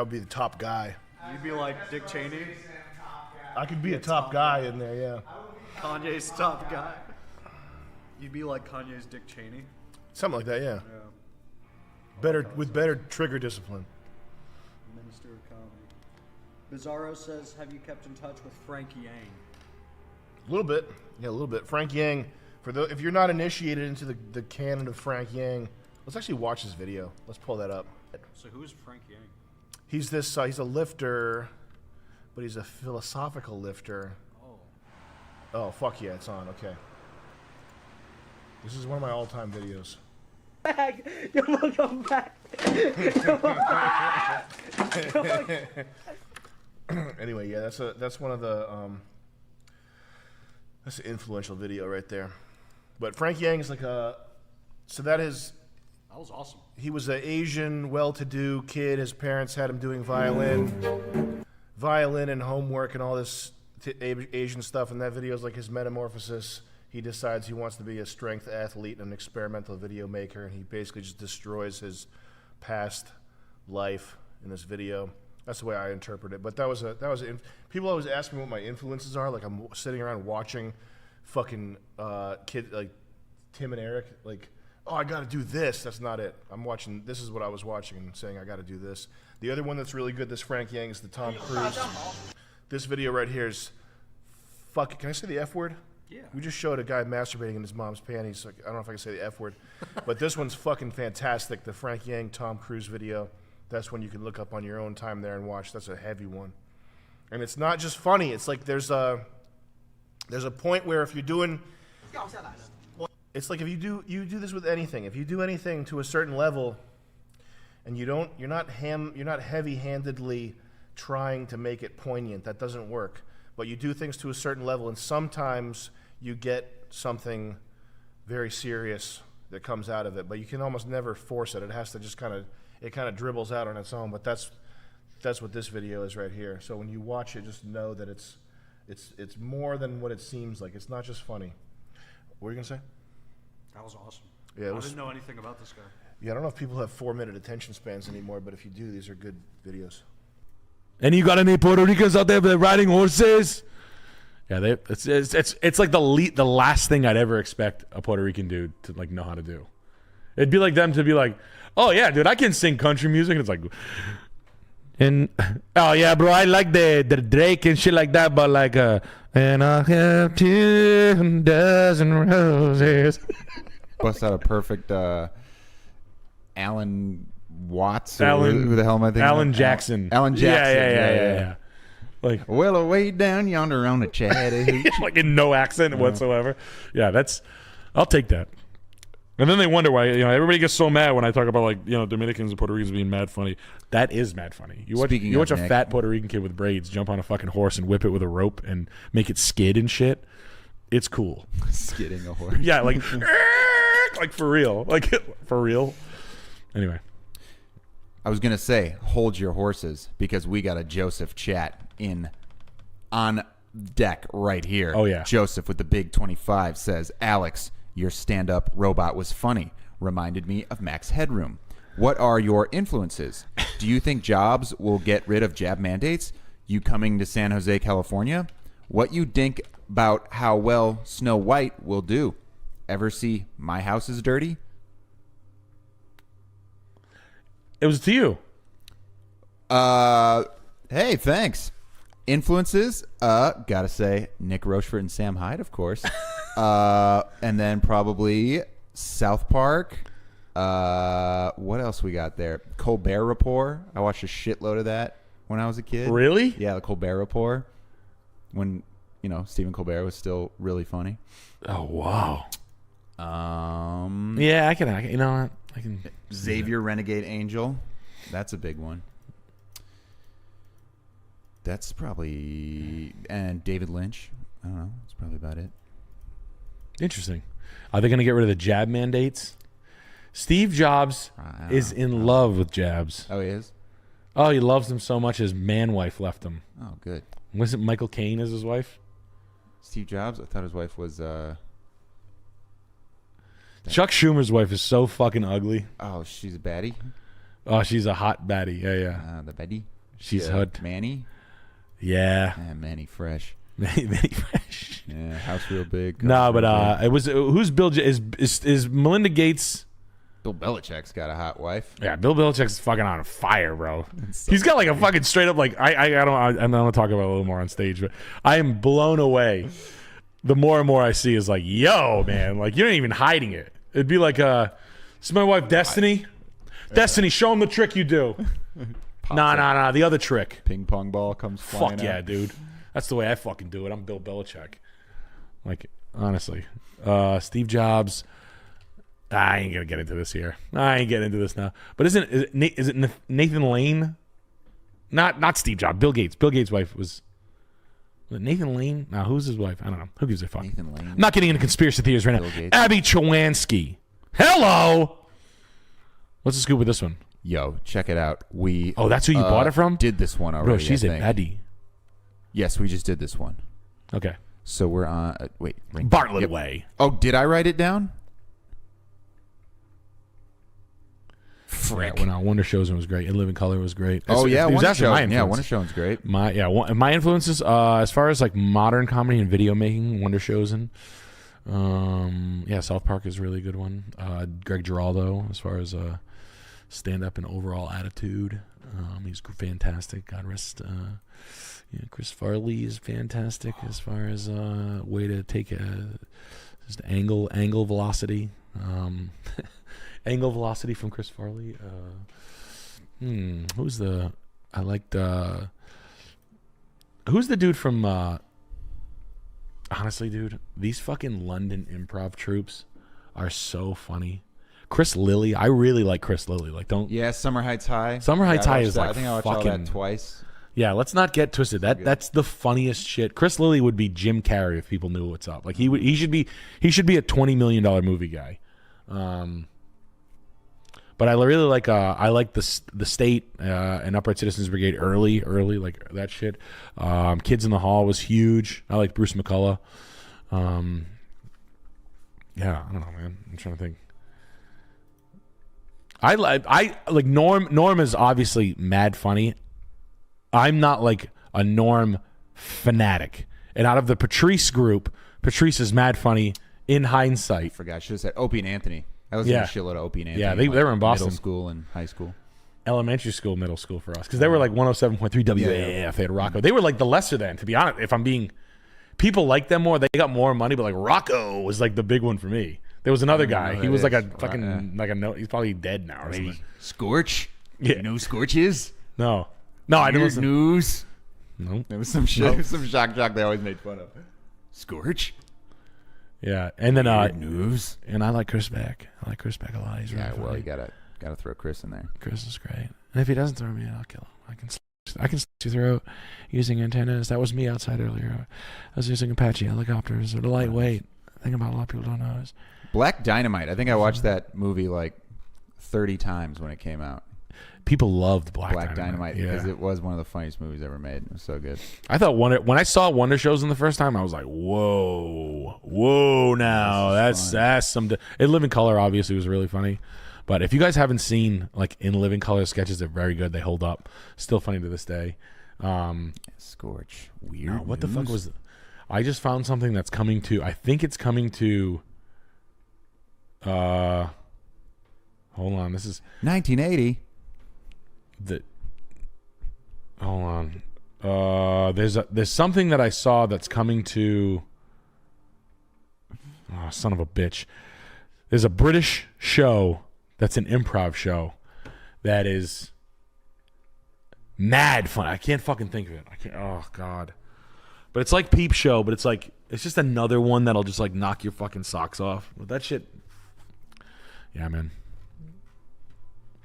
be the top guy. You'd be like Dick Cheney? I could be a top guy in there, yeah. Kanye's top guy. You'd be like Kanye's Dick Cheney? Something like that, yeah. With better trigger discipline. Minister of Comedy. Bizarro says, have you kept in touch with Frank Yang? A little bit. Yeah, a little bit. Frank Yang, if you're not initiated into the canon of Frank Yang, let's actually watch this video. Let's pull that up. So who is Frank Yang? He's a lifter, but he's a philosophical lifter. Oh, fuck yeah, it's on. Okay. This is one of my all-time videos. Back. Come back. Anyway, yeah, that's one of the that's an influential video right there. But Frank Yang is like that was awesome. He was an Asian, well-to-do kid. His parents had him doing violin and homework and all this Asian stuff. And that video is like his metamorphosis. He decides he wants to be a strength athlete and an experimental video maker, and he basically just destroys his past life in this video. That's the way I interpret it. But people always ask me what my influences are. Like I'm sitting around watching fucking kids like Tim and Eric. Like, oh, I got to do this. That's not it. I'm watching. This is what I was watching and saying I got to do this. The other one that's really good, this Frank Yang, is the Tom Cruise. This video right here is fuck. Can I say the F word? Yeah. We just showed a guy masturbating in his mom's panties. So I don't know if I can say the F word, but this one's fucking fantastic. The Frank Yang Tom Cruise video. That's one you can look up on your own time there and watch. That's a heavy one, and it's not just funny. It's like there's a point where if you're doing, it's like if you do this with anything. If you do anything to a certain level, and you're not heavy-handedly trying to make it poignant. That doesn't work. But you do things to a certain level, and sometimes you get something very serious that comes out of it. But you can almost never force it. It has to just kind of dribbles out on its own. But that's what this video is right here. So when you watch it, just know that it's more than what it seems like. It's not just funny. What were you gonna say? That was awesome. Yeah, I didn't know anything about this guy. Yeah, I don't know if people have 4-minute attention spans anymore, but if you do, these are good videos. And you got any Puerto Ricans out there that are riding horses? Yeah, it's like the last thing I'd ever expect a Puerto Rican dude to like know how to do. It'd be like them to be like, oh yeah, dude, I can sing country music. And it's like, and oh yeah, bro, I like the Drake and shit like that, but like and I have 2 dozen roses. Bust out a perfect Alan Watts. Who the hell am I thinking? Alan Jackson. Alan Jackson. Yeah. Like, well, away down yonder on the Chattahoochee. Like in no accent whatsoever. Yeah, I'll take that. And then they wonder why, everybody gets so mad when I talk about like, Dominicans and Puerto Ricans being mad funny. That is mad funny. You watch a fat Puerto Rican kid with braids jump on a fucking horse and whip it with a rope and make it skid and shit. It's cool. Skidding a horse. Yeah, like like for real. Like for real. Anyway. I was going to say, hold your horses, because we got a Joseph chat on deck right here. Oh, yeah. Joseph with the big 25 says, Alex, your stand-up robot was funny. Reminded me of Max Headroom. What are your influences? Do you think Jobs will get rid of jab mandates? You coming to San Jose, California? What you think about how well Snow White will do? Ever see My House is Dirty? It was to you. Hey, thanks. Influences, gotta say Nick Rochefort and Sam Hyde, of course. And then probably South Park. What else we got there? Colbert Report. I watched a shitload of that when I was a kid. Really? Yeah, the Colbert Report. When, Stephen Colbert was still really funny. Oh, wow. Yeah, I can. I can. Xavier Renegade Angel. That's a big one. That's probably... And David Lynch. I don't know. That's probably about it. Interesting. Are they going to get rid of the jab mandates? Steve Jobs is in love with jabs. Oh, he is? Oh, he loves them so much his man wife left him. Oh, good. Wasn't Michael Caine as his wife? Steve Jobs? I thought his wife was... Chuck Schumer's wife is so fucking ugly. Oh, she's a baddie? Oh, she's a hot baddie. Yeah. The baddie? She's hot. Manny? Yeah. Manny Fresh. Manny Fresh. Yeah, house real big. No, but it was who's Bill? Is Melinda Gates? Bill Belichick's got a hot wife. Yeah, Bill Belichick's fucking on fire, bro. He's got like a fucking straight up like I'm gonna talk about it a little more on stage, but I am blown away. The more and more I see is like, yo, man, like you're not even hiding it. It'd be like, this is my wife, Destiny. Destiny, show him the trick you do. Nah, the other trick. Ping pong ball comes flying Fuck yeah, out. dude. That's the way I fucking do it. I'm Bill Belichick. Like, honestly. Steve Jobs. I ain't gonna get into this here. I ain't getting into this now. But is it Nathan Lane? Not Steve Jobs. Bill Gates. Bill Gates' wife was it Nathan Lane? No, who's his wife? I don't know. Who gives a fuck? Nathan Lane. I'm not getting into conspiracy theories right now. Gates. Abby Chowansky. Hello. What's the scoop with this one? Yo, check it out. We that's who you bought it from? Did this one already? Bro, she's I a think. baddie. Yes, we just did this one. Okay. So we're on. Wait, Bartlett Way. Oh, did I write it down? Frick. Yeah, Wonder Showzen was great. In Living Color was great. Oh yeah, Wonder Showzen. Yeah, Wonder Showzen's great. My influences, as far as like modern comedy and video making, Wonder Showzen. South Park is a really good one. Greg Giraldo, as far as stand up and overall attitude, he's fantastic. God rest Yeah, Chris Farley is fantastic as far as way to take just angle velocity. Angle velocity from Chris Farley. Who's the dude from honestly, dude, these fucking London improv troops are so funny. Chris Lilly, I really like Chris Lilly. Like, don't. Yeah, Summer Heights High. Summer Heights High is like I think I watched fucking, all that twice. Yeah, let's not get twisted. That's the funniest shit. Chris Lilly would be Jim Carrey if people knew what's up. Like he should be a $20 million movie guy. But I really like the State and Upright Citizens Brigade early like that shit. Kids in the Hall was huge. I like Bruce McCullough. Yeah, I don't know, man. I'm trying to think. I like Norm. Norm is obviously mad funny. I'm not like a Norm fanatic. And out of the Patrice group, Patrice is mad funny in hindsight. I forgot. I should have said Opie and Anthony. I was in a shitload of Opie and Anthony. Yeah, they were in Boston. Middle school and high school. Elementary school, middle school for us. Because they were like 107.3 WAF. They had Rocco. They were like the lesser than, to be honest. If I'm being... People like them more. They got more money, but like Rocco was like the big one for me. There was another guy. He was like a fucking... like a no. He's probably dead now or something. Scorch? Yeah. You know who Scorch is? No, I didn't listen. News? No. There was some shit, some shock jock they always made fun of. Scorch? Yeah, and then News. And I like Chris Beck. I like Chris Beck a lot. He's really well, funny. you gotta throw Chris in there. Chris is great. And if he doesn't throw me in, I'll kill him. I can slit your throat using antennas. That was me outside earlier. I was using Apache helicopters. They're lightweight. The thing about a lot of people don't know is Black Dynamite. I think I watched that movie like 30 times when it came out. People loved Black Dynamite yeah. because it was one of the funniest movies ever made. It was so good. I thought when I saw Wonder Shows in the first time, I was like, whoa, now that's some. In Living Color obviously was really funny, but if you guys haven't seen like In Living Color sketches, they're very good. They hold up. Still funny to this day. Scorch. Weird. What the fuck was? I just found something that's coming to. I think it's coming to. Hold on. This is 1980. Hold on. There's something that I saw that's coming to. Oh, son of a bitch! There's a British show that's an improv show that is mad fun. I can't fucking think of it. I can't. Oh god! But it's like Peep Show, but it's just another one that'll just like knock your fucking socks off. But that shit. Yeah, man.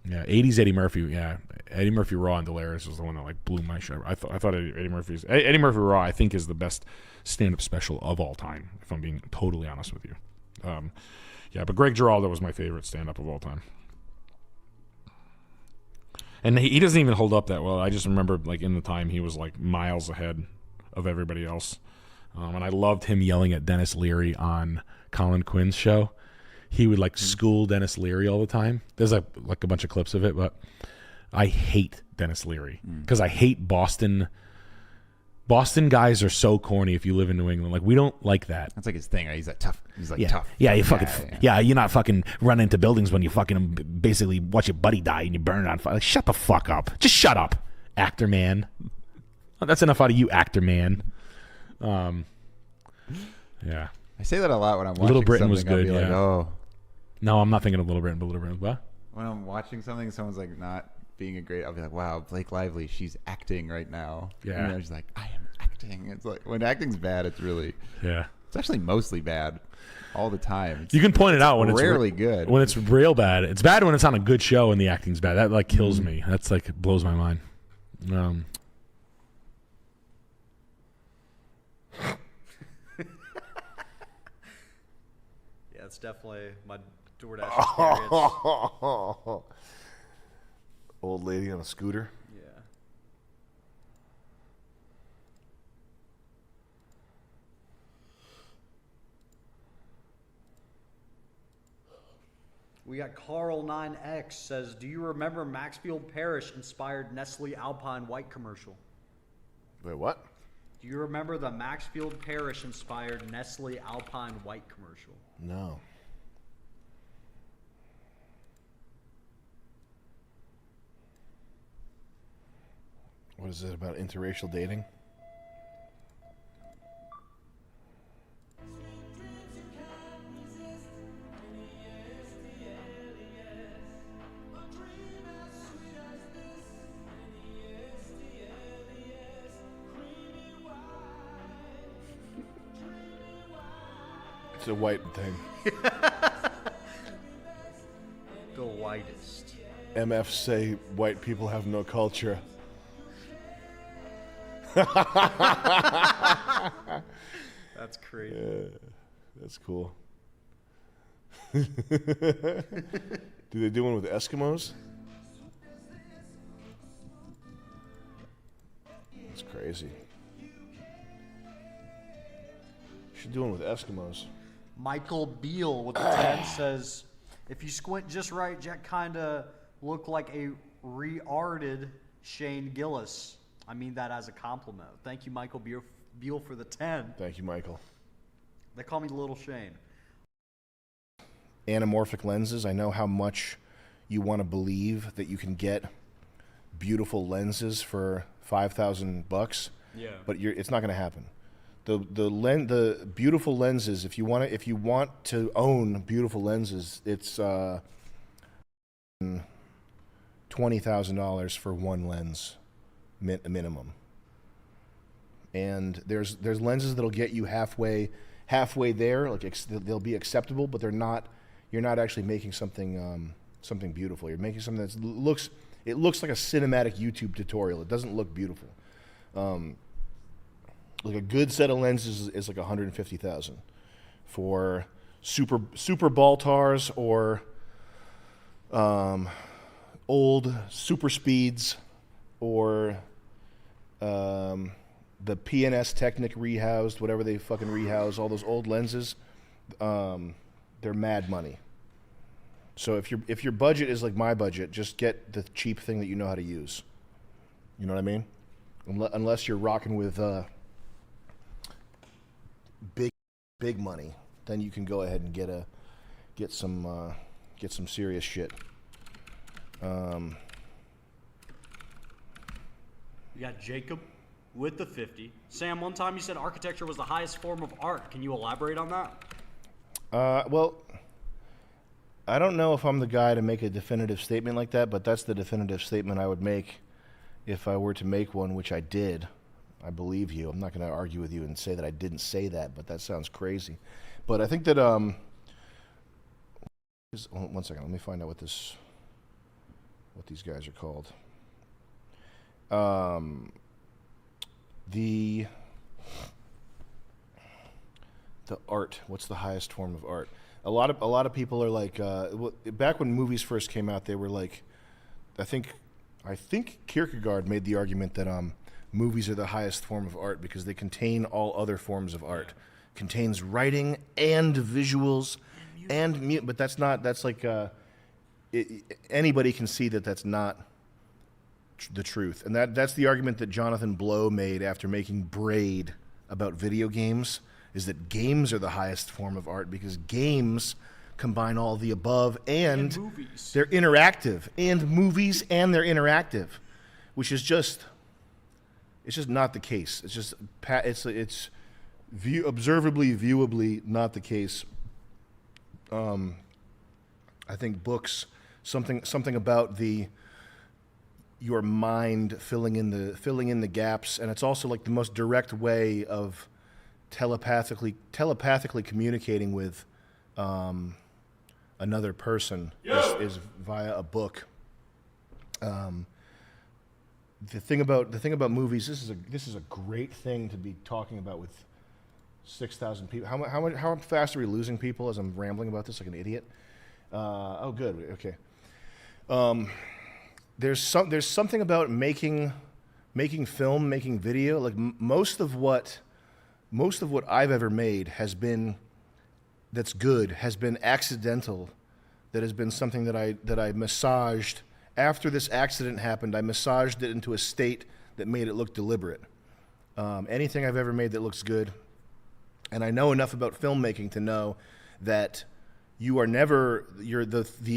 Yeah, 80s Eddie Murphy. Yeah, Eddie Murphy Raw and Delirious was the one that like blew my shit. I thought Eddie Murphy Raw I think is the best stand-up special of all time. If I'm being totally honest with you, yeah. But Greg Giraldo was my favorite stand-up of all time, and he doesn't even hold up that well. I just remember like in the time he was like miles ahead of everybody else, and I loved him yelling at Dennis Leary on Colin Quinn's show. He would like school Dennis Leary all the time. There's like a bunch of clips of it, but I hate Dennis Leary because I hate Boston. Boston guys are so corny if you live in New England. Like, we don't like that. That's like his thing, right? He's like tough. He's like yeah. tough. Yeah, you fucking you're not fucking running into buildings when you fucking basically watch your buddy die and you burn it on fire. Like, shut the fuck up. Just shut up, actor man. That's enough out of you, actor man. Yeah. I say that a lot when I'm watching Little Britain was something. good. I'll be Yeah. like, oh. No, I'm not thinking of Little Britain. But Little Britain, what? When I'm watching something, someone's like not being a great. I'll be like, wow, Blake Lively, she's acting right now. Yeah. And I'm just like, I am acting. It's like when acting's bad, it's really. Yeah. It's actually mostly bad, all the time. You can point it out when it's rarely good. When it's real bad. It's bad when it's on a good show and the acting's bad. That like kills me. That's like blows my mind. Yeah, it's definitely my DoorDash experience. Old lady on a scooter. Yeah. We got Carl9X says, do you remember Maxfield Parrish inspired Nestle Alpine White commercial? Wait, what? Do you remember the Maxfield Parrish inspired Nestle Alpine White commercial? No. What is it about interracial dating? It's a white thing. The whitest. MF say white people have no culture. That's crazy. Yeah, that's cool. Do they do one with Eskimos? That's crazy. Should do one with Eskimos. Michael Beal with the 10 says, if you squint just right, Jack kind of looked like a re-arted Shane Gillis. I mean that as a compliment. Thank you, Michael Beal, for the 10. Thank you, Michael. They call me Little Shane. Anamorphic lenses. I know how much you want to believe that you can get beautiful lenses for $5,000. Yeah. But it's not going to happen. The beautiful lenses. If you want to own beautiful lenses, it's $20,000 for one lens, minimum. And there's lenses that'll get you halfway there. Like they'll be acceptable, but they're not. You're not actually making something beautiful. You're making something that looks like a cinematic YouTube tutorial. It doesn't look beautiful. Like a good set of lenses is like $150,000 for super Baltars or old super speeds or the PNS Technic rehoused, whatever they fucking rehouse, all those old lenses. They're mad money. So if your budget is like my budget, just get the cheap thing that you know how to use. You know what I mean? Unless you're rocking with big money, then you can go ahead and get some serious shit. You got Jacob with the 50. Sam, one time you said architecture was the highest form of art. Can you elaborate on that? Well, I don't know if I'm the guy to make a definitive statement like that, but that's the definitive statement I would make if I were to make one, which I did. I believe you. I'm not going to argue with you and say that I didn't say that, but that sounds crazy. But I think that one second. Let me find out what these guys are called. The art. What's the highest form of art? A lot of people are like, back when movies first came out, they were like, I think Kierkegaard made the argument that movies are the highest form of art because they contain all other forms of art. Contains writing and visuals and music, but that's like anybody can see that that's not the truth. And that's the argument that Jonathan Blow made after making Braid about video games, is that games are the highest form of art because games combine all the above and movies. They're interactive, and movies and they're interactive, which is just not the case. It's just observably, viewably not the case. I think books, something about your mind filling in the gaps, and it's also like the most direct way of telepathically communicating with another person is via a book. The thing about movies, this is a great thing to be talking about with 6,000 people. How fast are we losing people as I'm rambling about this like an idiot? Oh, good. Okay. There's something about making film, making video. Like most of what I've ever made has been accidental. That has been something that I massaged. After this accident happened, I massaged it into a state that made it look deliberate. Anything I've ever made that looks good, and I know enough about filmmaking to know that the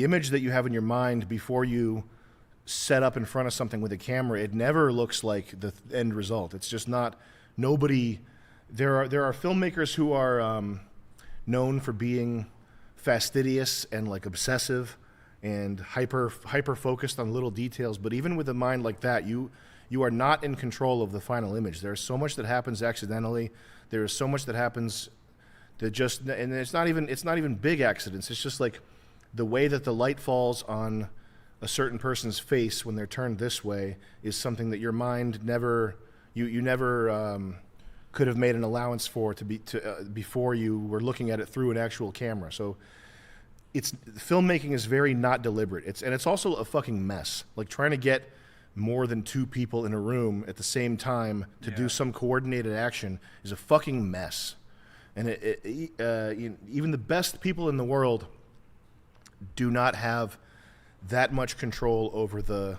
image that you have in your mind before you set up in front of something with a camera, it never looks like the end result. It's just not. Nobody. There are filmmakers who are known for being fastidious and like obsessive and hyper focused on little details. But even with a mind like that, you are not in control of the final image. There's so much that happens accidentally. There is so much that happens That just, and it's not even big accidents. It's just like the way that the light falls on a certain person's face when they're turned this way is something that your mind never, you never could have made an allowance for before you were looking at it through an actual camera. So filmmaking is very not deliberate. It's also a fucking mess. Like trying to get more than 2 people in a room at the same time to do some coordinated action is a fucking mess. And even the best people in the world do not have that much control over the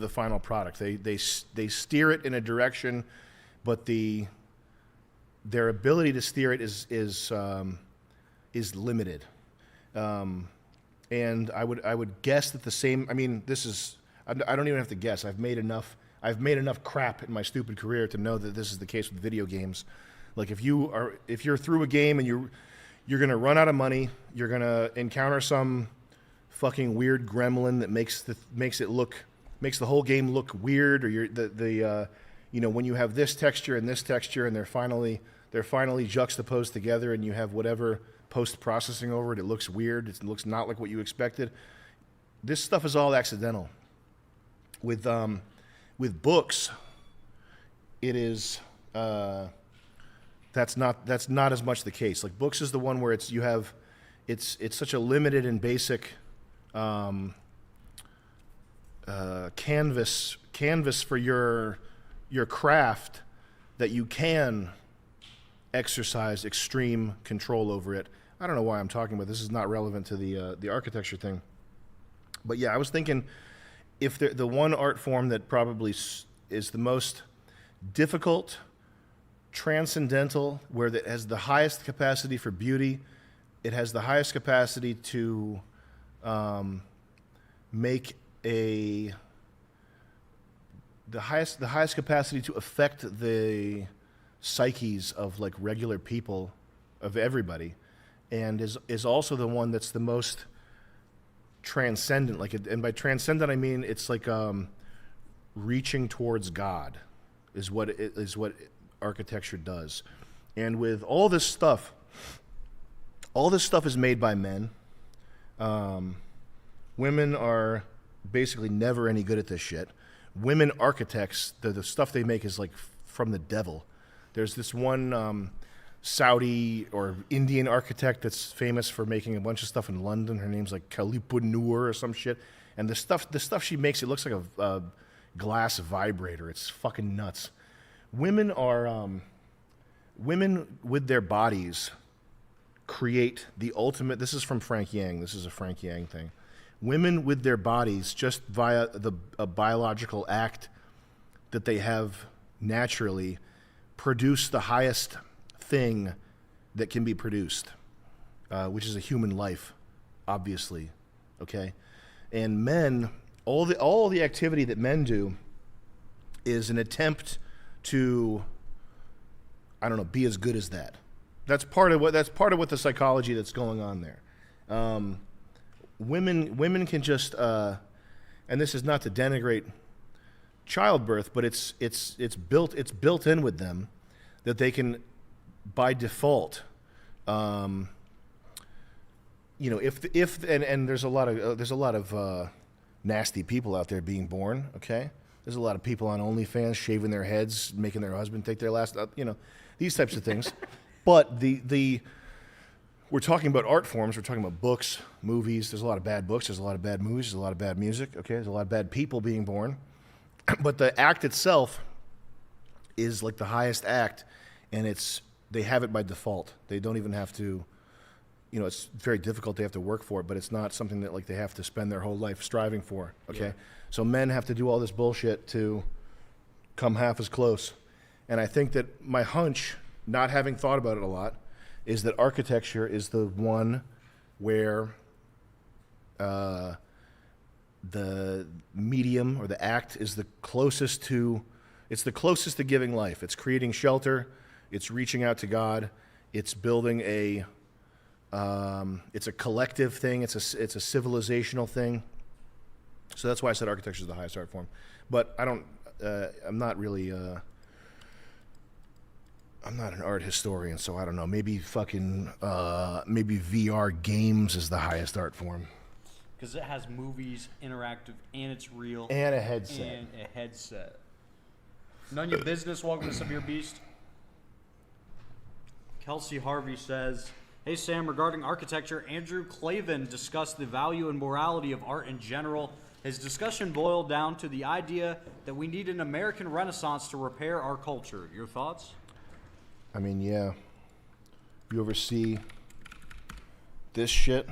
final product. They steer it in a direction, but their ability to steer it is limited. And I would guess that the same. I mean, I don't even have to guess. I've made enough crap in my stupid career to know that this is the case with video games. Like if you're through a game and you're gonna run out of money, you're gonna encounter some fucking weird gremlin that makes the whole game look weird, or when you have this texture and they're finally juxtaposed together and you have whatever post-processing over it, it looks weird, it looks not like what you expected. This stuff is all accidental. With books, it is that's not as much the case. Like books is the one where it's such a limited and basic canvas for your craft that you can exercise extreme control over it. I don't know why I'm talking about this. Is not relevant to the architecture thing. But yeah, I was thinking if the one art form that probably is the most difficult, transcendental, where it has the highest capacity for beauty, it has the highest capacity to make the highest capacity to affect the psyches of like regular people, of everybody, and is also the one that's the most transcendent. And by transcendent I mean it's like reaching towards God is what architecture does. And with all this stuff is made by men. Women are basically never any good at this shit. Women architects, the stuff they make is like from the devil. There's this one Saudi or Indian architect that's famous for making a bunch of stuff in London. Her name's like Kalipa Noor or some shit. And the stuff she makes, it looks like a glass vibrator. It's fucking nuts. Women with their bodies create the ultimate. This is from Frank Yang. This is a Frank Yang thing. Women with their bodies, just via a biological act that they have naturally, produce the highest thing that can be produced, which is a human life, obviously. Okay, and men, all the activity that men do is an attempt to, I don't know, be as good as that. That's part of what the psychology that's going on there. Women can just, and this is not to denigrate childbirth, but it's built in with them that they can, by default, and there's a lot of nasty people out there being born. Okay, there's a lot of people on OnlyFans shaving their heads, making their husband take their last, these types of things. But we're talking about art forms. We're talking about books, movies. There's a lot of bad books. There's a lot of bad movies. There's a lot of bad music. Okay, there's a lot of bad people being born. But the act itself is like the highest act, and they have it by default. They don't even have to. It's very difficult. They have to work for it, but it's not something that like they have to spend their whole life striving for. Okay, yeah. So men have to do all this bullshit to come half as close. And I think that my hunch, not having thought about it a lot, is that architecture is the one where the medium or the act is the closest to giving life. It's creating shelter. It's reaching out to God. It's building it's a collective thing. It's a civilizational thing. So that's why I said architecture is the highest art form. But I'm not really, I'm not an art historian, so I don't know. Maybe fucking maybe VR games is the highest art form. Because it has movies, interactive, and it's real. And a headset. And a headset. None of your business. Welcome to Severe Beast. Kelsey Harvey says, hey Sam, regarding architecture, Andrew Clavin discussed the value and morality of art in general. His discussion boiled down to the idea that we need an American Renaissance to repair our culture. Your thoughts? I mean, yeah. You ever see this shit?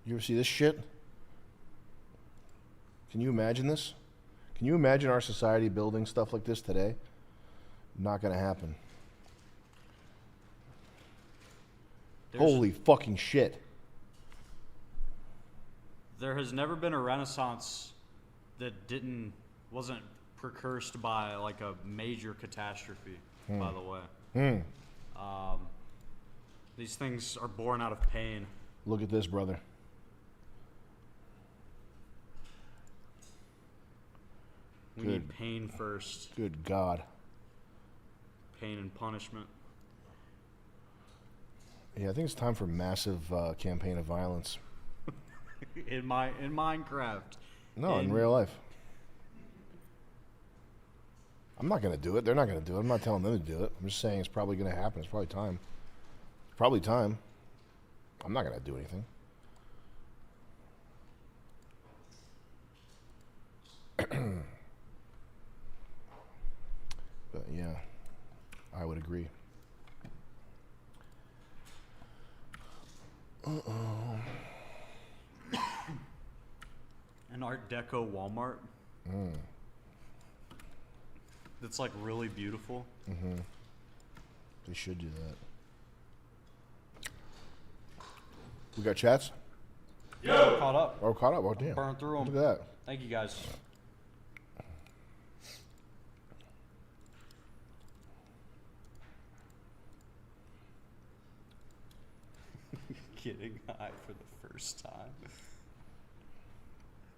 You ever see this shit? Can you imagine this? Can you imagine our society building stuff like this today? Not gonna happen. Holy fucking shit. There has never been a Renaissance that wasn't precursed by like a major catastrophe, by the way. These things are born out of pain. Look at this, brother. We need pain first. Good God. Pain and punishment. Yeah, I think it's time for massive campaign of violence. in Minecraft. No, in real life. I'm not going to do it. They're not going to do it. I'm not telling them to do it. I'm just saying it's probably going to happen. It's probably time. It's probably time. I'm not going to do anything. But yeah, I would agree. Uh-oh. An Art Deco Walmart. That's like really beautiful. Mm-hmm. They should do that. We got chats? Yeah, we're caught up. Oh, we're caught up. Oh, damn. Burn through them. Look at that. Thank you, guys. Getting high for the first time.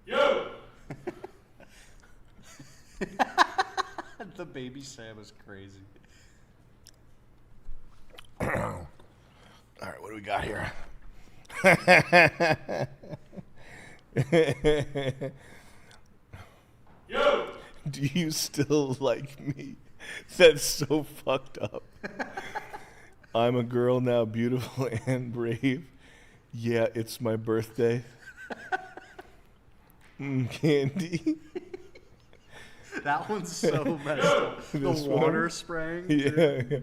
Yo! The baby Sam is crazy. All right, what do we got here? Yo! Do you still like me? That's so fucked up. I'm a girl now, beautiful and brave. Yeah, it's my birthday. Candy. That one's so messed up. The This water one? spraying. Yeah.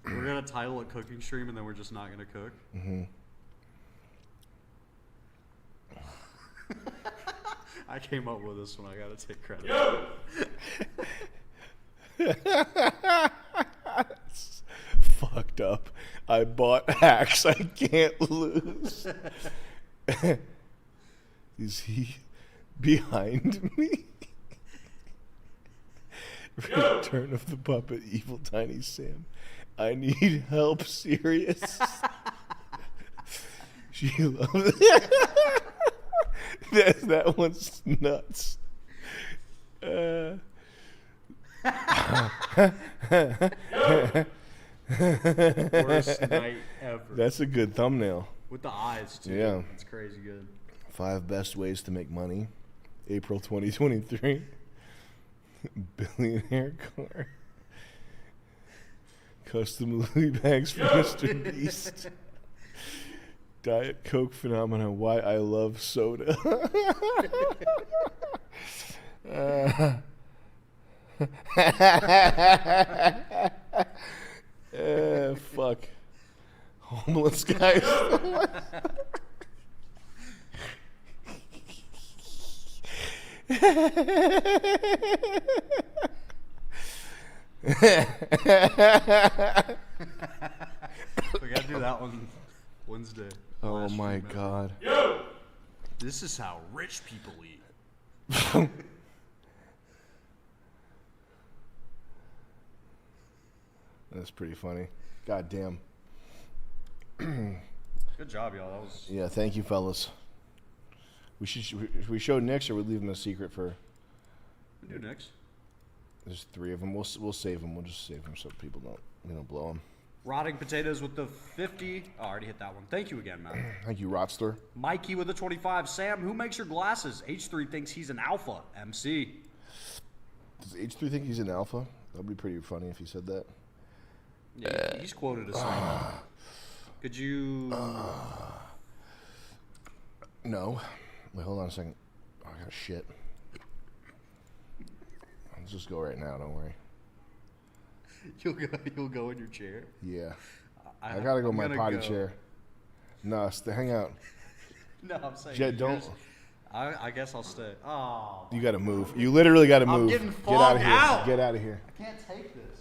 We're gonna title it Cooking Stream, and then we're just not gonna cook. Mm-hmm. I came up with this one. I gotta take credit. That's fucked up. I bought hacks. I can't lose. Is he behind me? Return of the Puppet, Evil Tiny Sam. I need help, serious. She loves that one's nuts. Worst night ever. That's a good thumbnail. With the eyes, too. Yeah. It's crazy good. 5 best ways to make money. April 2023. Billionaire car. Custom Louis bags for Mr. Beast. Diet Coke phenomena. Why I love soda. Fuck. Homeless guys. We gotta do that one Wednesday. Oh my God. This is how rich people eat. That's pretty funny. God damn. Good job, y'all. That was. Yeah, thank you, fellas. Should we show Nick's or we leave him a secret for? Do Nick's. There's 3 of them. We'll save them. We'll just save them so people don't blow them. Rotting Potatoes with the 50. Oh, I already hit that one. Thank you again, man. Thank you, Rotster. Mikey with the 25. Sam, who makes your glasses? H3 thinks he's an alpha. MC. Does H3 think he's an alpha? That'd be pretty funny if he said that. Yeah, he's quoted as saying that. Could you? No. Wait, hold on a second. Oh, I got shit. Let's just go right now. Don't worry. You'll go in your chair. Yeah. I gotta go in my potty chair. No, hang out. No, I'm saying. Jet, don't. I guess I'll stay. Oh. You gotta move. You literally gotta move. I'm getting Get out of here. out. Get out of here. I can't take this.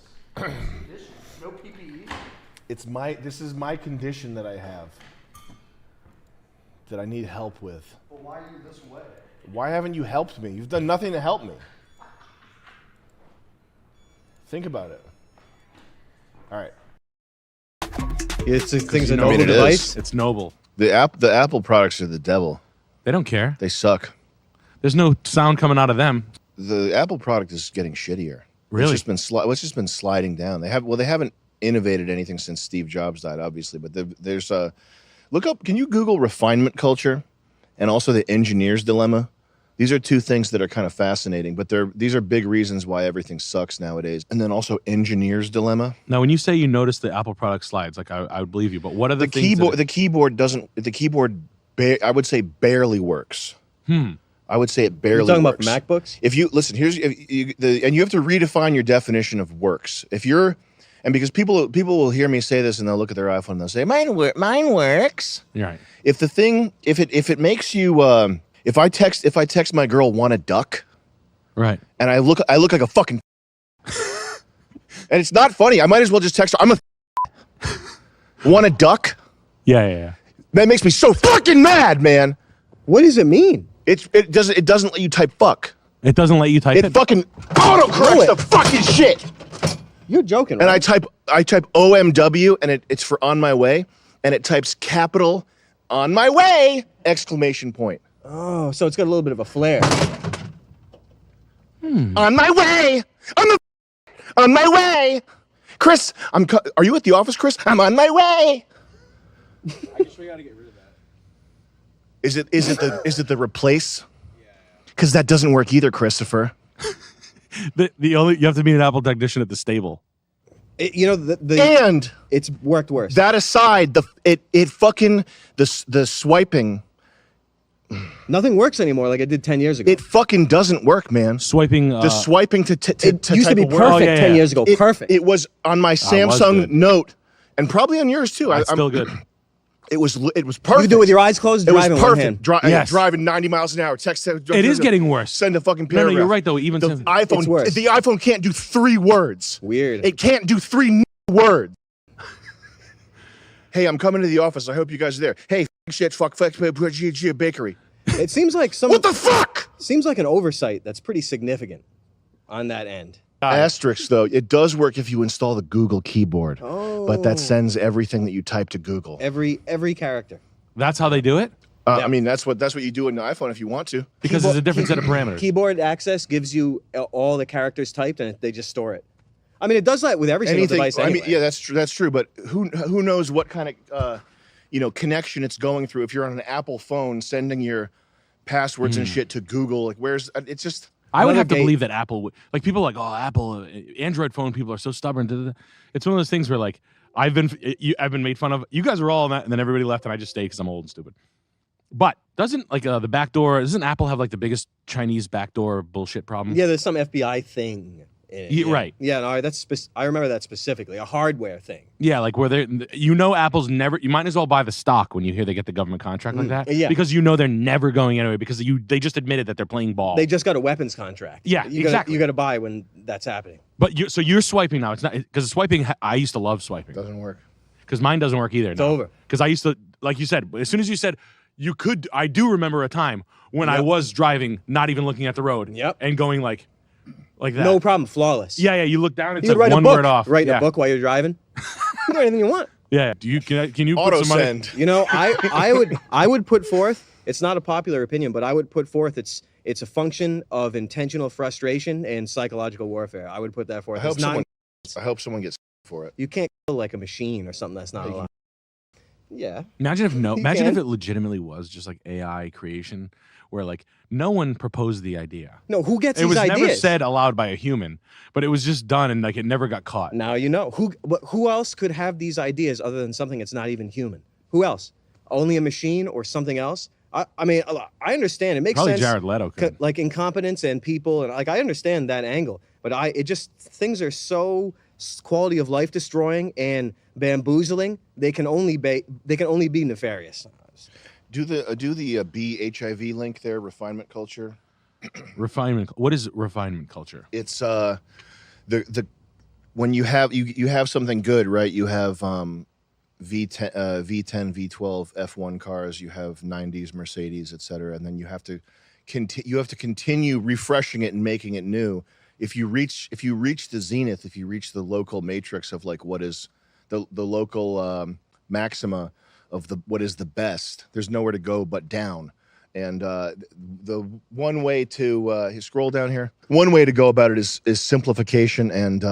No PPE. This is my condition that I have. That I need help with. Well, why are you this way? Why haven't you helped me? You've done nothing to help me. Think about it. All right. It's things a I noble mean, it device. is. It's noble. The Apple products are the devil. They don't care. They suck. There's no sound coming out of them. The Apple product is getting shittier. Really? It's just been sliding down. They haven't innovated anything since Steve Jobs died, obviously. But there's a look up. Can you Google refinement culture, and also the engineer's dilemma? These are 2 things that are kind of fascinating, but these are big reasons why everything sucks nowadays. And then also engineer's dilemma. Now, when you say you notice the Apple product slides, like I would believe you. But what are the things keyboard? The keyboard doesn't. The keyboard, I would say, barely works. I would say it barely. You're talking works. about MacBooks? If you listen, and you have to redefine your definition of works. If you're, and because people will hear me say this and they'll look at their iPhone and they'll say mine works. You're right. If it makes you. If I text my girl want a duck, right, and I look like a fucking, and it's not funny. I might as well just text her. I'm a want a duck. Yeah. That makes me so fucking mad, man. What does it mean? It doesn't let you type fuck. It doesn't let you type it. It fucking autocorrects the fucking shit. You're joking, right? And I type OMW and it's for on my way, and it types capital on my way exclamation point. Oh, so it's got a little bit of a flair. On my way. On my way. Chris, are you at the office, Chris? I'm on my way. I guess we gotta get rid of that. Is it the replace? Because that doesn't work either, Christopher. You have to be an Apple technician at the stable. And it's worked worse. That aside, the swiping. Nothing works anymore like it did 10 years ago. It fucking doesn't work, man. Swiping. The swiping to it used to be perfect 10 years ago. Perfect. It was on my Samsung Note, and probably on yours too. It's still good. It was perfect. You could do it with your eyes closed. It was driving perfect. One hand. Driving 90 miles an hour. Text. It is getting worse. Send a fucking paragraph. No, you're right though. Even the iPhone. The iPhone can't do 3 words. Weird. It can't do 3 words. Hey, I'm coming to the office. I hope you guys are there. Hey, shit, fuck, bakery. It seems like what the fuck? Seems like an oversight that's pretty significant on that end. Asterisk though, it does work if you install the Google keyboard, but that sends everything that you type to Google. Every character. That's how they do it. I mean, that's what you do in the iPhone if you want to. Because there's a different set of parameters. Keyboard access gives you all the characters typed, and they just store it. I mean, it does that with every single device. Anyway. I mean, yeah, that's true. That's true. But who knows what kind of connection it's going through? If you're on an Apple phone, sending your passwords and shit to Google, like it's just. I would have to believe that Apple would, like, people are like, oh, Apple, Android phone people are so stubborn. It's one of those things where, like, I've been made fun of. You guys are all on that, and then everybody left, and I just stayed because I'm old and stupid. But doesn't the backdoor? Doesn't Apple have like the biggest Chinese backdoor bullshit problem? Yeah, there's some FBI thing in it. Yeah, right. Yeah, no, I remember that specifically, a hardware thing. Yeah, like where Apple's never. You might as well buy the stock when you hear they get the government contract like that. Yeah, because they're never going anywhere because they just admitted that they're playing ball. They just got a weapons contract. Yeah, exactly. You got to buy when that's happening. But you're swiping now. It's not because swiping. I used to love swiping. Doesn't work. Because mine doesn't work either. It's over. Because I used to, like you said, as soon as you said you could, I do remember a time when I was driving, not even looking at the road, and going like that. No problem, flawless. Yeah. You look down, it's you like write one a book, word off. Writing a book while you're driving. You can do anything you want. Yeah. Do you can you Auto put some money? send. You know, I would put forth. It's not a popular opinion, but I would put forth. It's a function of intentional frustration and psychological warfare. I would put that forth. I hope It's not- someone gets for it. You can't kill like a machine or something that's not alive. Yeah. Imagine if You imagine if can. it legitimately was just like AI creation, where like no one proposed the idea. No, who gets it these was never ideas? said aloud by a human, but it was just done and like it never got caught. Now you know who else could have these ideas other than something that's not even human? Who else? Only a machine or something else? I mean, I understand. It makes Probably sense. Jared Leto could. Like incompetence and people, and like I understand that angle, but things are so quality of life destroying and bamboozling. They can only be nefarious. Do the HIV link there, refinement culture. Refinement. What is refinement culture? It's the when you have something good, right? You have V10, V12, F1 cars. You have 90s Mercedes, etc. And then you have to continue refreshing it and making it new. If you reach the zenith, if you reach the local matrix of like what is the local maxima of what is the best, there's nowhere to go but down. And the one way to scroll down here, one way to go about it is simplification and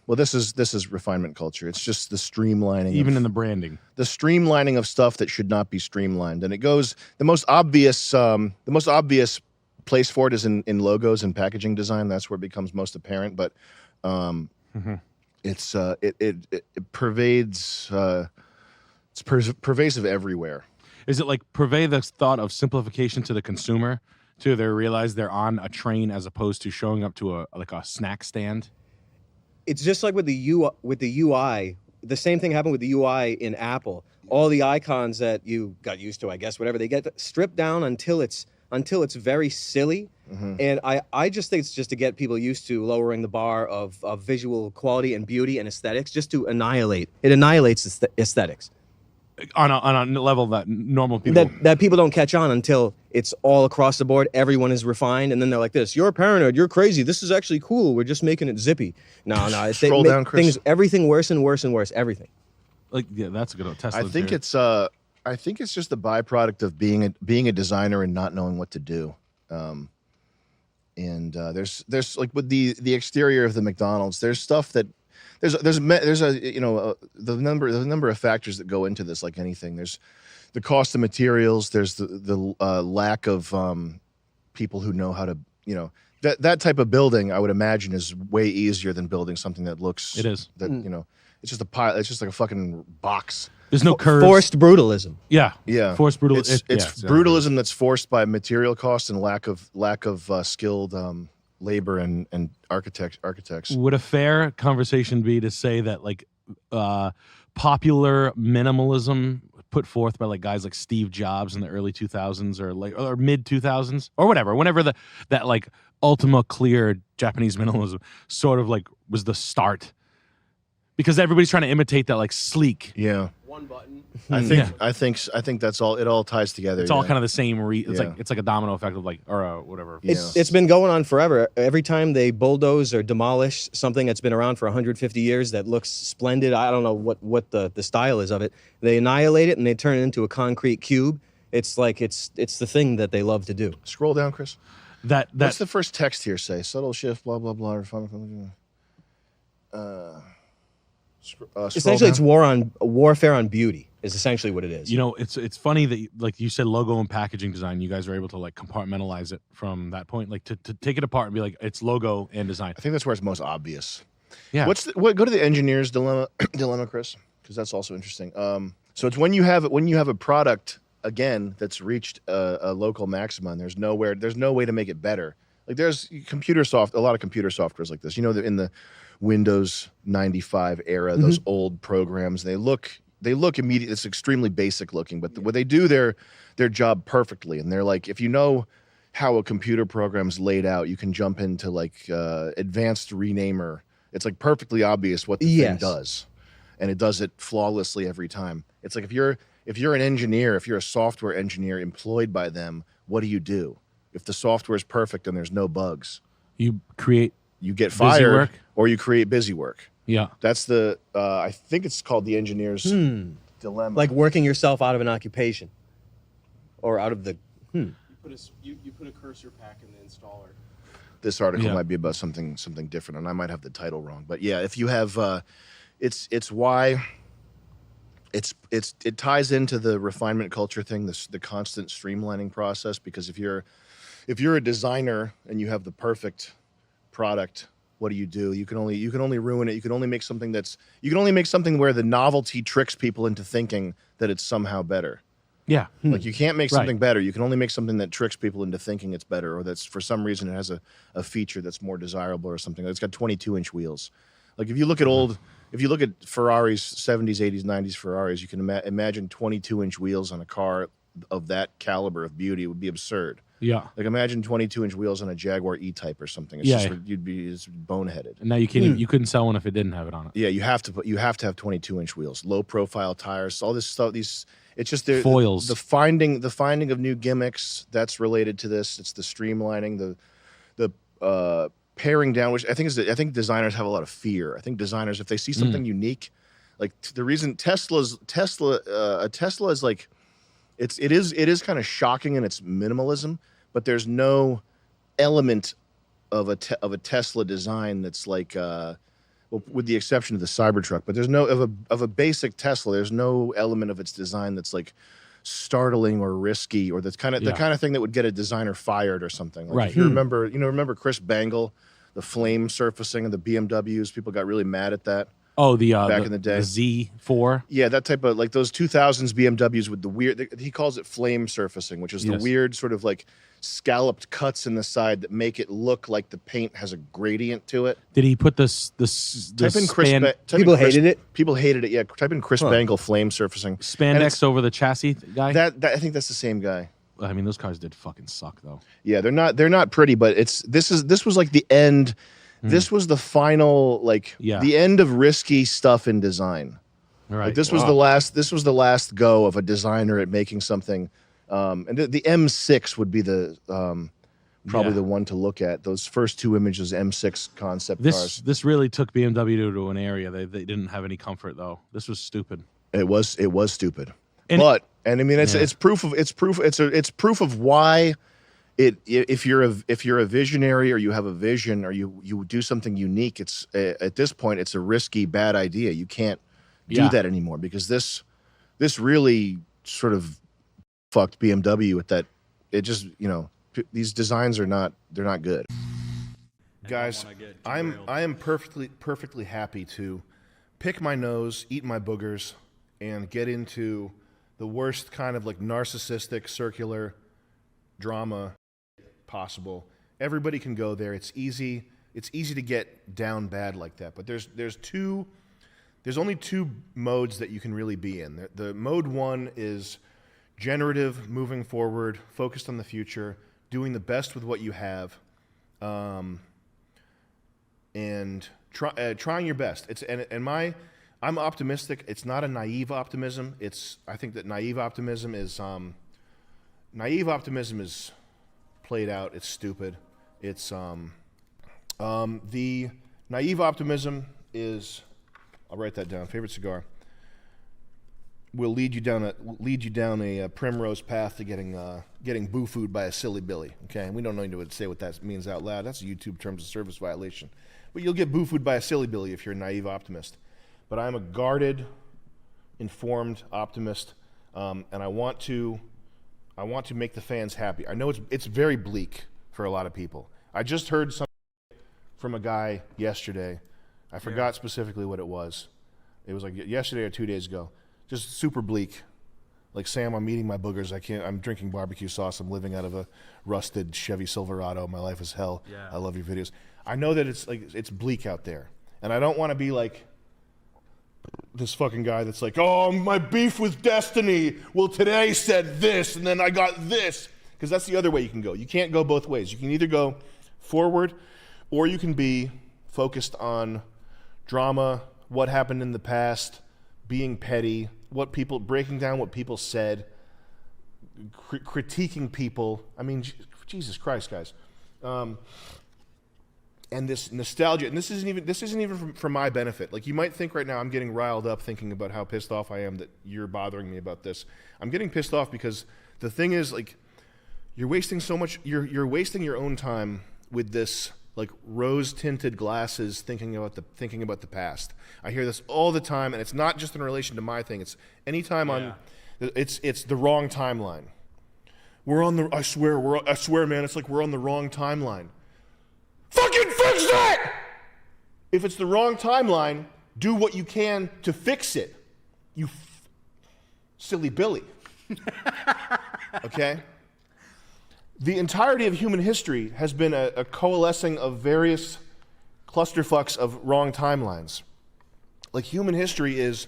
well, this is refinement culture. It's just the streamlining, Even in the branding. the streamlining of stuff that should not be streamlined. And it goes the most obvious place for it is in logos and packaging design. That's where it becomes most apparent. But it's it pervades. It's pervasive everywhere. Is it like purvey the thought of simplification to the consumer, to they realize they're on a train as opposed to showing up to a snack stand? It's just like with the UI. The same thing happened with the UI in Apple. All the icons that you got used to, I guess, whatever, they get stripped down until it's very silly. And I just think it's just to get people used to lowering the bar of visual quality and beauty and aesthetics, just to annihilate. It annihilates aesthetics. On a level that normal people that people don't catch on until it's all across the board. Everyone is refined, and then they're like this: "You're paranoid. You're crazy. This is actually cool. We're just making it zippy." No, it's Scroll down, Chris. Everything worse and worse and worse. Everything. Like that's a good Tesla. I think it's just a byproduct of being a designer and not knowing what to do. There's like with the exterior of the McDonald's, there's stuff that there's a the number of factors that go into this, like anything. There's the cost of materials. There's the lack of people who know how to that type of building. I would imagine is way easier than building something that looks. It is that it's just a pile. It's just like a fucking box. There's no curves. Forced brutalism. Yeah. Forced brutalism. It's brutalism that's forced by material cost and lack of skilled labor and architects. Would a fair conversation be to say that like popular minimalism put forth by like guys like Steve Jobs in the early 2000s or mid 2000s or whatever, whenever that like ultima clear Japanese minimalism sort of like was the start, because everybody's trying to imitate that like sleek. Yeah. One button. I think that's all. It all ties together. It's all kind of the same. It's like a domino effect of like or whatever. It's been going on forever. Every time they bulldoze or demolish something that's been around for 150 years that looks splendid, I don't know what the style is of it. They annihilate it and they turn it into a concrete cube. It's like it's the thing that they love to do. Scroll down, Chris. What's the first text here say? Subtle shift, blah blah blah. Essentially, it's warfare on beauty is essentially what it is. You know, it's funny that like you said, logo and packaging design. You guys are able to like compartmentalize it from that point, like to take it apart and be like it's logo and design. I think that's where it's most obvious. Yeah. Go to the engineer's dilemma, Chris, because that's also interesting. So it's when you have a product again that's reached a local maxima and there's no way to make it better. Like there's a lot of computer softwares like this. You know, in the Windows 95 era, those old programs, they look immediate. It's extremely basic looking, but what they do their job perfectly. And they're like, if you know how a computer program's laid out, you can jump into like advanced renamer. It's like perfectly obvious what the thing does, and it does it flawlessly every time. It's like if you're an engineer, if you're a software engineer employed by them, what do? If the software is perfect and there's no bugs, you get fired or you create busy work. Yeah. That's the I think it's called the engineer's dilemma. Like working yourself out of an occupation, or out of the. You put a cursor pack in the installer. This article Yeah. might be about something different, and I might have the title wrong. But yeah, if you have, it's why. It ties into the refinement culture thing, the constant streamlining process. Because if you're a designer and you have the perfect product, what do? You can only ruin it. You can only make something where the novelty tricks people into thinking that it's somehow better. Yeah. Like you can't make Right. something better. You can only make something that tricks people into thinking it's better, or that's for some reason it has a feature that's more desirable or something. It's got 22-inch wheels. Like if you look at Ferraris, 70s, 80s, 90s Ferraris, you can imagine 22-inch wheels on a car of that caliber of beauty. It would be absurd. Yeah. Like imagine 22-inch wheels on a Jaguar E-Type or something. It's Yeah. just, you'd be boneheaded. And now you can't. You couldn't sell one if it didn't have it on it. Yeah, you have to have 22-inch wheels, low profile tires, all this stuff. It's just Foils. The finding of new gimmicks that's related to this. It's the streamlining, the paring down, which I think designers have a lot of fear. I think designers, if they see something unique, like the reason Tesla is like, it is kind of shocking in its minimalism, but there's no element of a Tesla design that's like, well, with the exception of the Cybertruck, but there's no of a basic Tesla. There's no element of its design that's like startling or risky, or that's the kind of thing that would get a designer fired or something. Like Right. If you remember Chris Bangle, the flame surfacing of the BMWs. People got really mad at that. Oh, back in the day, the Z4. Yeah, that type of, like those 2000s BMWs with the weird. He calls it flame surfacing, which is the weird sort of like scalloped cuts in the side that make it look like the paint has a gradient to it. Did he put Type in Chris. People hated it. People hated it. Yeah, type in Chris Bangle flame surfacing. Spandex over the chassis guy? That I think that's the same guy. I mean, those cars did fucking suck though. Yeah, they're not pretty, but this was like the end. This was the final, like the end of risky stuff in design. Right. Like this was the last go of a designer at making something. And the M6 would be the probably the one to look at. Those first two images, M6 concept cars. This really took BMW to an area they didn't have any comfort though. This was stupid. It was stupid. And I mean it's proof of why if you're a visionary, or you have a vision, or you do something unique, it's at this point it's a risky bad idea. You can't do that anymore, because this really sort of fucked BMW with that. It just, these designs they're not good. Guys, I am perfectly happy to pick my nose, eat my boogers, and get into the worst kind of like narcissistic circular drama possible. Everybody can go there. It's easy to get down bad like that. But there's only two modes that you can really be in. The mode one is generative, moving forward, focused on the future, doing the best with what you have, and trying your best. I'm optimistic. It's not a naive optimism. I think that naive optimism is played out. It's stupid. It's the naive optimism is, I'll write that down. Favorite cigar will lead you down a primrose path to getting boo-fooed by a silly Billy. Okay, and we don't need to say what that means out loud. That's a YouTube terms of service violation. But you'll get boo-fooed by a silly Billy if you're a naive optimist. But I'm a guarded, informed optimist, and I want to make the fans happy. I know it's very bleak for a lot of people. I just heard something from a guy yesterday. I forgot specifically what it was. It was like yesterday or 2 days ago. Just super bleak. Like, Sam, I'm eating my boogers. I'm drinking barbecue sauce. I'm living out of a rusted Chevy Silverado. My life is hell. Yeah. I love your videos. I know that it's bleak out there. And I don't want to be like this fucking guy that's like, oh, my beef with destiny. Well, today said this, and then I got this. Because that's the other way you can go. You can't go both ways. You can either go forward, or you can be focused on drama, what happened in the past, being petty, breaking down what people said, critiquing people. I mean, Jesus Christ, guys. and this nostalgia, and this isn't even for my benefit. Like, you might think right now I'm getting riled up thinking about how pissed off I am that you're bothering me about this. I'm getting pissed off because the thing is, like, you're wasting so much. You're wasting your own time with this, like, rose-tinted glasses thinking about the past. I hear this all the time, and it's not just in relation to my thing. It's anytime on, it's the wrong timeline. We're on the. I swear, man. It's like we're on the wrong timeline. Fucking fix it! If it's the wrong timeline, do what you can to fix it. You silly Billy. Okay? The entirety of human history has been a coalescing of various clusterfucks of wrong timelines. Like, human history is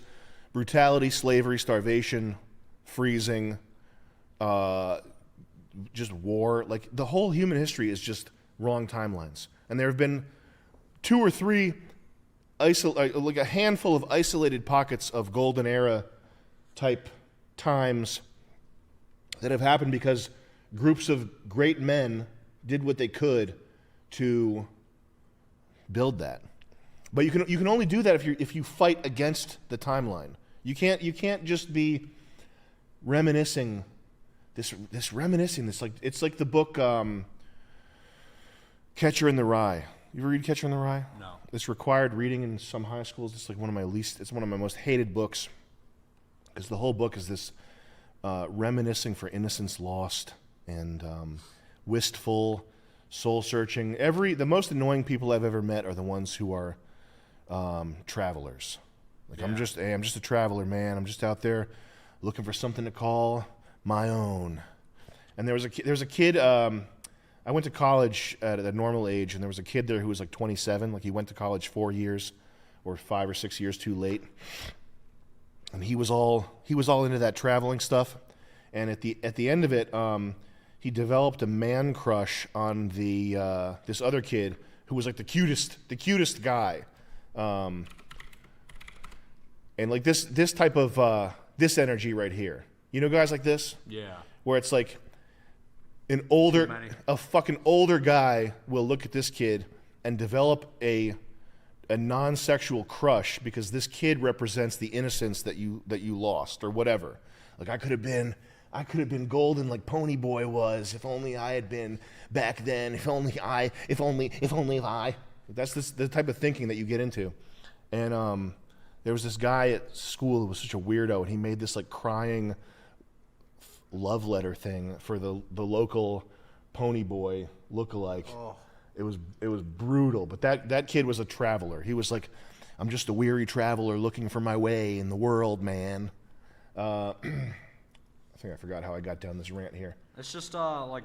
brutality, slavery, starvation, freezing, just war. Like, the whole human history is just wrong timelines. And there have been 2 or 3, like a handful of isolated pockets of golden era type times that have happened because groups of great men did what they could to build that. But you can only do that if you fight against the timeline. You can't just be reminiscing. This reminiscing. It's like the book. Catcher in the Rye. You ever read Catcher in the Rye? No. It's required reading in some high schools. It's like one of my most hated books, because the whole book is this reminiscing for innocence lost and wistful, soul-searching. The most annoying people I've ever met are the ones who are travelers. Like, I'm just a traveler, man. I'm just out there looking for something to call my own. And there was a kid. I went to college at a normal age, and there was a kid there who was like 27. Like, he went to college 4 years, or 5 or 6 years too late. And he was all into that traveling stuff. And at the end of it, he developed a man crush on this other kid who was like the cutest guy. And like this type of this energy right here. You know, guys like this? Yeah. Where it's like a fucking older guy will look at this kid and develop a non-sexual crush because this kid represents the innocence that you lost or whatever. Like, I could have been golden like Pony Boy was if only I had been back then. If only I. That's the type of thinking that you get into. And there was this guy at school who was such a weirdo, and he made this like crying love letter thing for the local Pony Boy lookalike. Oh. It was brutal, but that kid was a traveler. He was like, I'm just a weary traveler looking for my way in the world, man. I think I forgot how I got down this rant here. It's just like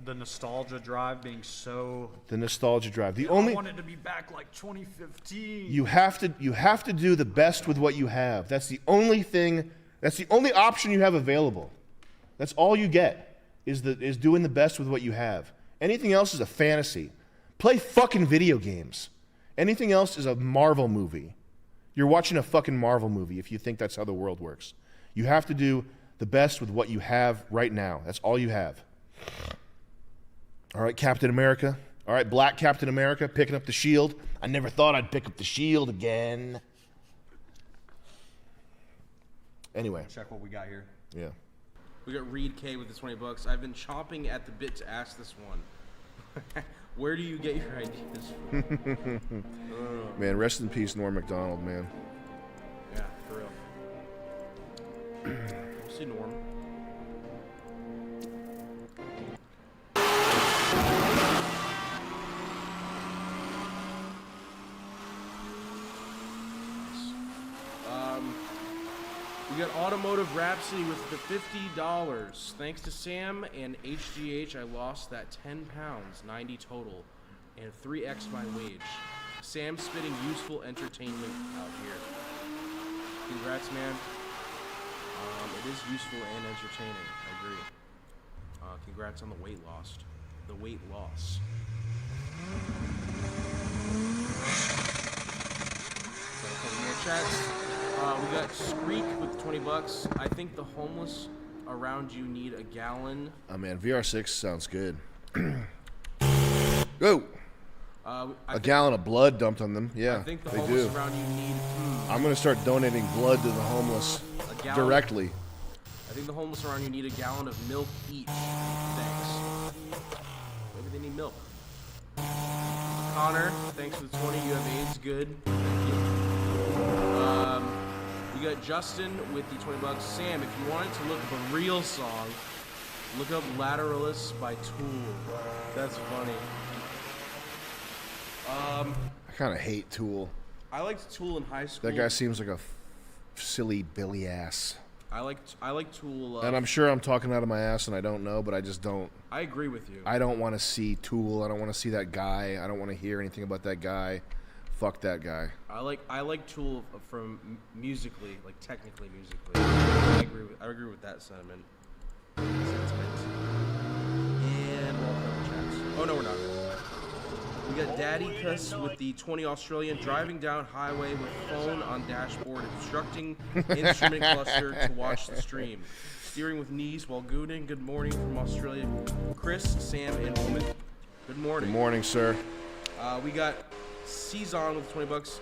the nostalgia drive being so. The nostalgia drive. I wanted to be back like 2015. You have to do the best with what you have. That's the only thing. That's the only option you have available. That's all you get is doing the best with what you have. Anything else is a fantasy. Play fucking video games. Anything else is a Marvel movie. You're watching a fucking Marvel movie if you think that's how the world works. You have to do the best with what you have right now. That's all you have. All right, Captain America. All right, Black Captain America picking up the shield. I never thought I'd pick up the shield again. Anyway. Check what we got here. Yeah. We got Reed K with the $20. I've been chomping at the bit to ask this one. Where do you get your ideas from? Man, rest in peace, Norm Macdonald, man. Yeah, for real. See Norm. We got Automotive Rhapsody with the $50. Thanks to Sam and HGH, I lost that 10 pounds, 90 total, and 3x my wage. Sam spitting useful entertainment out here. Congrats, man. It is useful and entertaining. I agree. Congrats on the weight loss. The weight loss. Got a couple more chats. We got Screek with $20. I think the homeless around you need a gallon. Oh man, VR6 sounds good. Go. A gallon of blood dumped on them. Yeah, I think the they homeless do. around you need food. I'm gonna start donating blood to the homeless A gallon- directly. I think the homeless around you need a gallon of milk each. Thanks. Maybe they need milk. Connor, thanks for the 20. You have AIDS. Good. Thank you. We got Justin with the $20. Sam, if you wanted to look up a real song, look up Lateralus by Tool. That's funny. I kind of hate Tool. I liked Tool in high school. That guy seems like a silly Billy ass. I like Tool. And I'm sure I'm talking out of my ass and I don't know, but I just don't. I agree with you. I don't want to see Tool. I don't want to see that guy. I don't want to hear anything about that guy. Fuck that guy. I like Tool from musically, like technically musically. I agree with that sentiment. And welcome chats. Oh no, we're not. We got Daddy Cuss with the 20 Australian driving down highway with phone on dashboard, instructing instrument cluster to watch the stream. Steering with knees while gooning. Good morning from Australia, Chris, Sam, and Woman. Good morning. Good morning, sir. We got Cezanne with $20.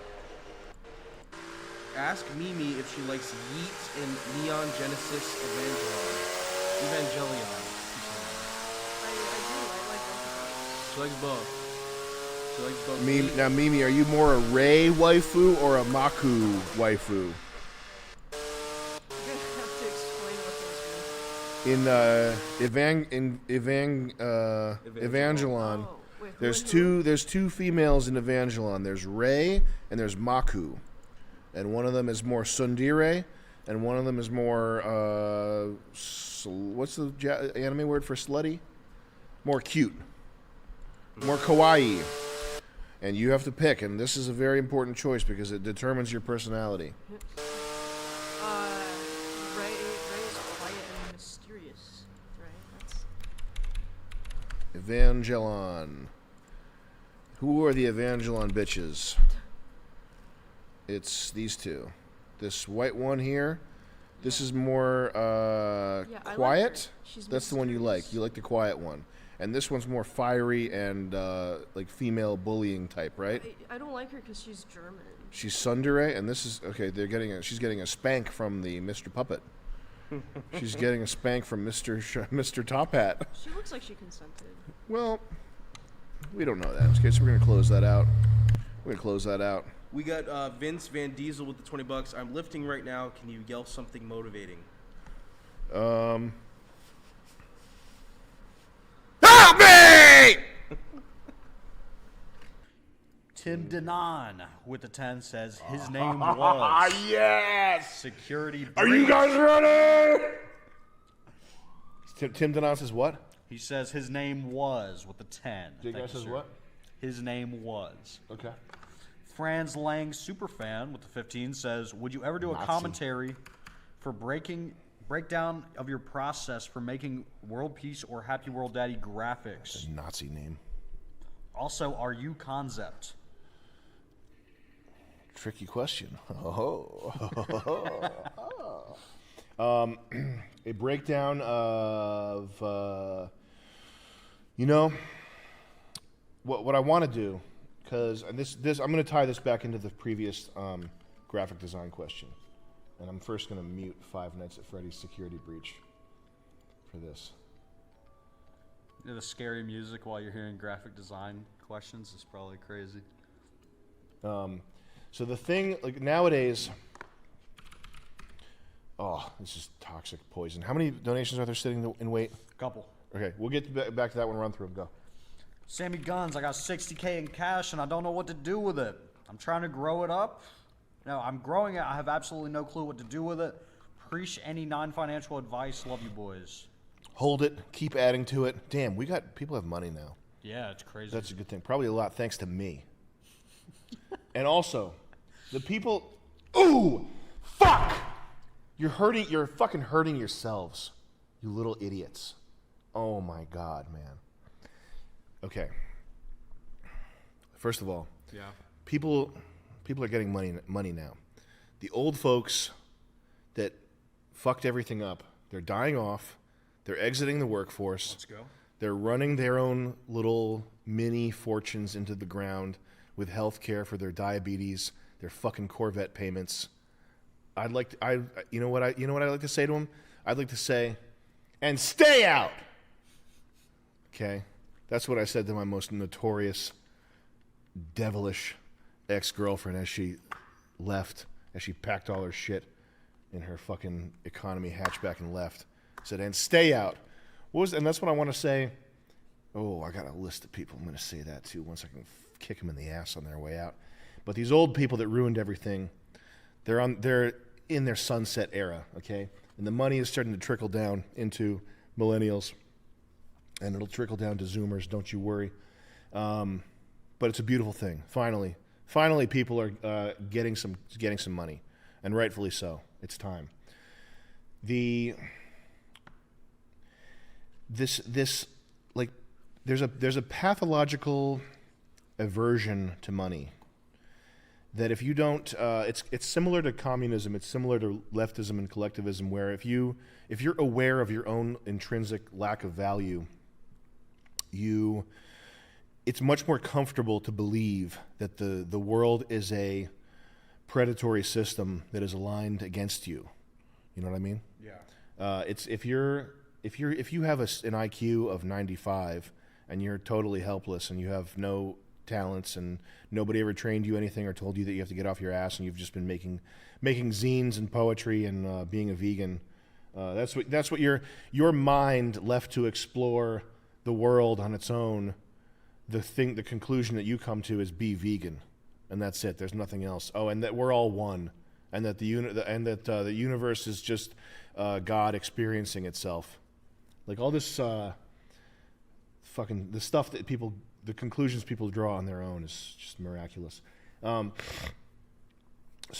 Ask Mimi if she likes Yeet and Neon Genesis Evangelion. She likes both. She likes both. Now, Mimi, are you more a Ray waifu or a Maku waifu? In Evangelon, there's two females in Evangelon. There's Rei and there's Maku, and one of them is more tsundere, and one of them is more what's the anime word for slutty? More cute, more kawaii. And you have to pick, and this is a very important choice because it determines your personality. Ray is quiet and mysterious, right? That's... Evangelon. Who are the Evangelon bitches? It's these two. This white one here. This is more quiet. That's the one you like. You like the quiet one. And this one's more fiery and like female bullying type, right? I don't like her because she's German. She's tsundere, and this is okay. She's getting a spank from the Mr. Puppet. She's getting a spank from Mr. Top Hat. She looks like she consented. Well, we don't know that. Okay, so we're gonna close that out. We got Vince Van Diesel with the $20. I'm lifting right now. Can you yell something motivating? Help me! Tim Denon with the 10 says his name was. Yes! Security. Are you guys ready? Tim Denon says what? He says his name was with the 10. Jay guy says what? His name was. Okay. Franz Lang Superfan with the 15 says, would you ever do a commentary for breakdown of your process for making World Peace or Happy World Daddy graphics? That's a Nazi name. Also, are you concept? Tricky question. A breakdown of, what I want to do, because this I'm going to tie this back into the previous graphic design question, and I'm first going to mute Five Nights at Freddy's Security Breach for this. The scary music while you're hearing graphic design questions is probably crazy. So the thing, like nowadays, this is toxic poison. How many donations are there sitting in wait? Couple. Okay, we'll get back to that one. Run through them. Go. Sammy Guns, I got $60K in cash and I don't know what to do with it. I'm trying to grow it up. No, I'm growing it. I have absolutely no clue what to do with it. Appreciate any non-financial advice. Love you, boys. Hold it. Keep adding to it. Damn, people have money now. Yeah, it's crazy. That's a good thing. Probably a lot thanks to me. And also, the people. Ooh, fuck! You're fucking hurting yourselves, you little idiots. Oh my God, man. Okay. First of all, people are getting money now. The old folks that fucked everything up, they're dying off. They're exiting the workforce. Let's go. They're running their own little mini fortunes into the ground with health care for their diabetes, their fucking Corvette payments. You know what I'd like to say to them? I'd like to say, and stay out. Okay, that's what I said to my most notorious, devilish ex-girlfriend as she left, as she packed all her shit in her fucking economy hatchback and left. I said, and stay out. And that's what I want to say. Oh, I got a list of people I'm going to say that to once I can kick them in the ass on their way out. But these old people that ruined everything, they're in their sunset era, okay? And the money is starting to trickle down into millennials, and it'll trickle down to Zoomers, don't you worry. But it's a beautiful thing. Finally people are getting some money, and rightfully so. It's time. There's a pathological aversion to money that if you don't, it's similar to communism. It's similar to leftism and collectivism, where if you're aware of your own intrinsic lack of value, it's much more comfortable to believe that the world is a predatory system that is aligned against you. You know what I mean? Yeah. It's if you have an IQ of 95 and you're totally helpless and you have no talents and nobody ever trained you anything or told you that you have to get off your ass and you've just been making zines and poetry and being a vegan, that's what your mind left to explore the world on its own. The conclusion that you come to is be vegan, and that's it. There's nothing else. Oh, and that we're all one, and that the universe is just God experiencing itself. Like all this the stuff that the conclusions people draw on their own is just miraculous. So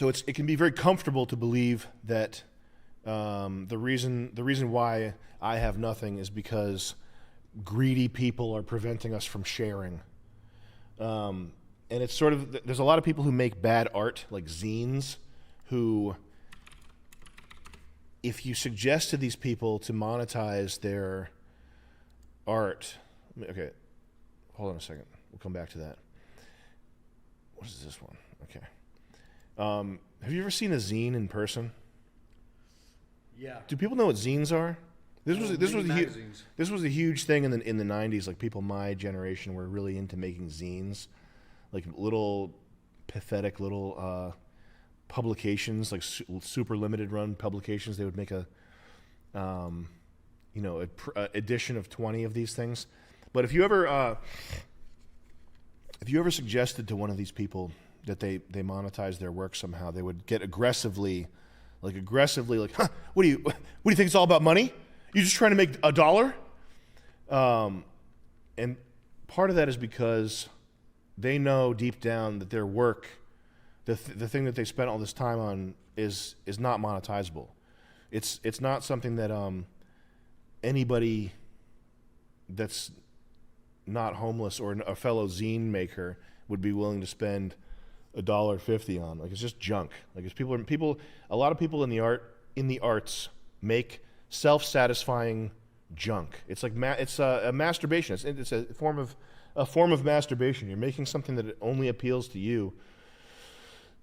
it can be very comfortable to believe that the reason why I have nothing is because greedy people are preventing us from sharing. And it's sort of, there's a lot of people who make bad art, like zines, who, if you suggest to these people to monetize their art, okay, hold on a second. We'll come back to that. What is this one? Okay. Have you ever seen a zine in person? Yeah. Do people know what zines are? This was a huge thing in the 90s. Like people my generation were really into making zines, like little pathetic little publications, like super limited run publications. They would make a edition of 20 of these things. But if you ever suggested to one of these people that they monetize their work somehow, they would get aggressively like, huh, what do you think it's all about money? You're just trying to make $1? And part of that is because they know deep down that their work, the thing that they spent all this time on, is not monetizable. It's not something that anybody that's not homeless or a fellow zine maker would be willing to spend $1.50 on. Like, it's just junk. Like, it's a lot of people in the arts make self-satisfying junk. It's like it's a masturbation. It's a form of masturbation. You're making something that only appeals to you.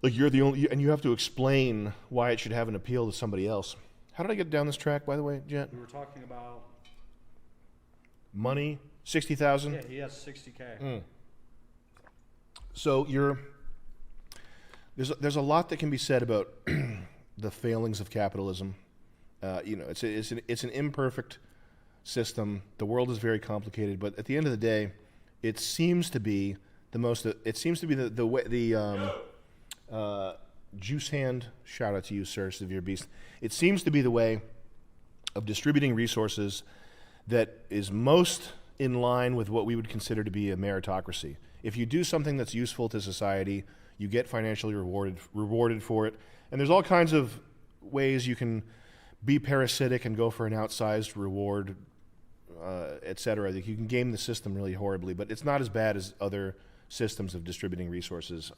Like you're the only, and you have to explain why it should have an appeal to somebody else. How did I get down this track, by the way, Jet? We were talking about money, 60,000. Yeah, he has 60K. So there's a lot that can be said about the failings of capitalism. It's an imperfect system. The world is very complicated, but at the end of the day, it seems to be the way Juice Hand, shout out to you, sir, Severe Beast. It seems to be the way of distributing resources that is most in line with what we would consider to be a meritocracy. If you do something that's useful to society, you get financially rewarded for it. And there's all kinds of ways you can be parasitic and go for an outsized reward, etc. You can game the system really horribly, but it's not as bad as other systems of distributing resources,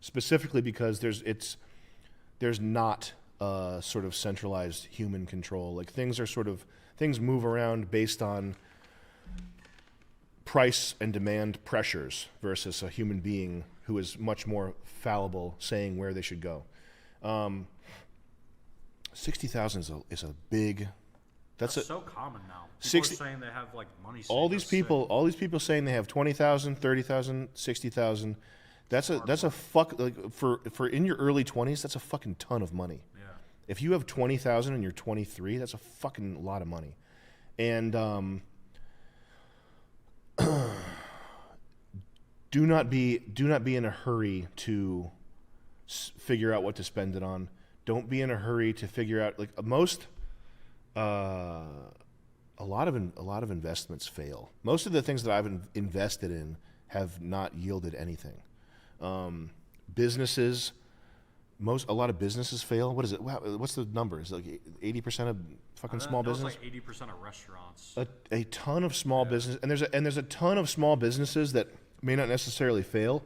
specifically because there's not sort of centralized human control. Like things move around based on price and demand pressures versus a human being who is much more fallible, saying where they should go. 60,000 is a big. That's so common now. People 60 are saying they have like money. all these people saying they have 20,000, 30,000, 60,000. That's a fuck like for in your early 20s. That's a fucking ton of money. Yeah. If you have 20,000 and you're 23, that's a fucking lot of money. And do not be in a hurry to figure out what to spend it on. Don't be in a hurry to figure out like most. A lot of investments fail. Most of the things that I've invested in have not yielded anything. Businesses, a lot of businesses fail. What is it? What's the number? Is it like 80% of fucking small business? Like 80% of restaurants. A ton of small business, and there's a ton of small businesses that may not necessarily fail,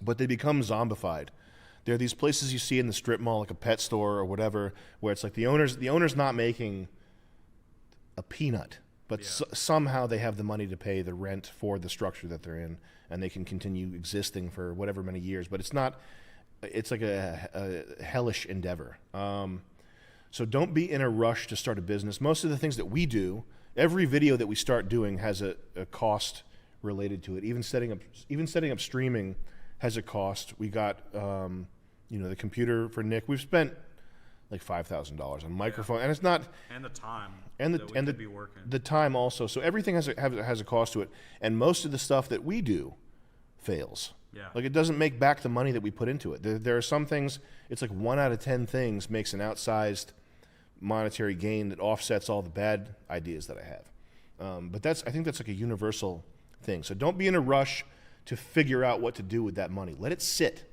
but they become zombified. There are these places you see in the strip mall, like a pet store or whatever, where it's like the owner's not making a peanut, but somehow they have the money to pay the rent for the structure that they're in, and they can continue existing for whatever many years. But it's like a hellish endeavor. So don't be in a rush to start a business. Most of the things that we do, every video that we start doing has a cost related to it. Even setting up streaming has a cost. We got the computer for Nick. We've spent like $5,000 on microphone, and it's not and the time and that we could be working. The time also. So everything has a cost to it, and most of the stuff that we do fails. Yeah. Like it doesn't make back the money that we put into it. There are some things. It's like 1 out of 10 things makes an outsized monetary gain that offsets all the bad ideas that I have. But I think that's like a universal thing. So don't be in a rush to figure out what to do with that money. Let it sit.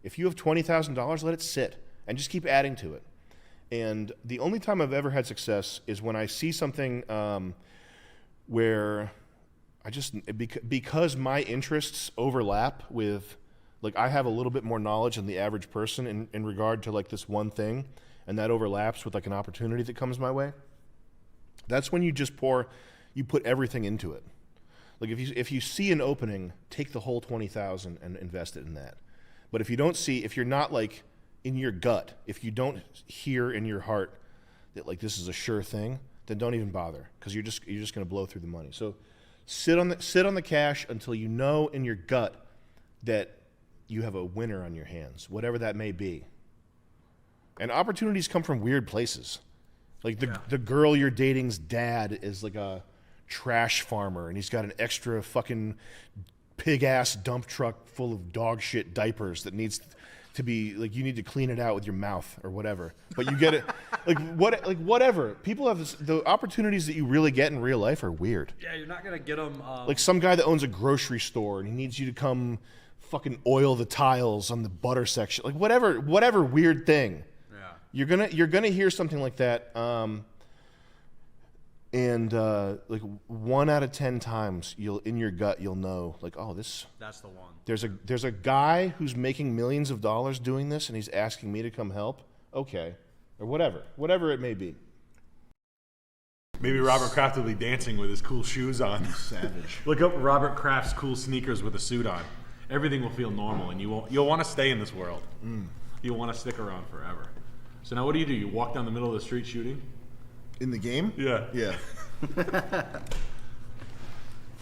If you have $20,000, let it sit and just keep adding to it. And the only time I've ever had success is when I see something where because my interests overlap with, like I have a little bit more knowledge than the average person in regard to like this one thing, and that overlaps with like an opportunity that comes my way. That's when you put everything into it. Like if you see an opening, take the whole 20,000 and invest it in that. But if you're not like in your gut, if you don't hear in your heart that like this is a sure thing, then don't even bother, because you're just going to blow through the money. So sit on the cash until you know in your gut that you have a winner on your hands, whatever that may be. And opportunities come from weird places. Like the girl you're dating's dad is like a trash farmer, and he's got an extra fucking pig ass dump truck full of dog shit diapers that needs to be like, you need to clean it out with your mouth or whatever. But you get it like whatever. People have the opportunities that you really get in real life are weird. Yeah, you're not gonna get them. Like some guy that owns a grocery store and he needs you to come fucking oil the tiles on the butter section. Like whatever weird thing. Yeah. You're gonna hear something like that. And like 1 out of 10 times, in your gut you'll know like, oh, that's the one. There's a guy who's making millions of dollars doing this, and he's asking me to come help. Okay, or whatever it may be. Maybe Robert Kraft will be dancing with his cool shoes on. Savage. Look up Robert Kraft's cool sneakers with a suit on. Everything will feel normal, and you'll want to stay in this world. You'll want to stick around forever. So now, what do? You walk down the middle of the street shooting? In the game? Yeah. Yeah.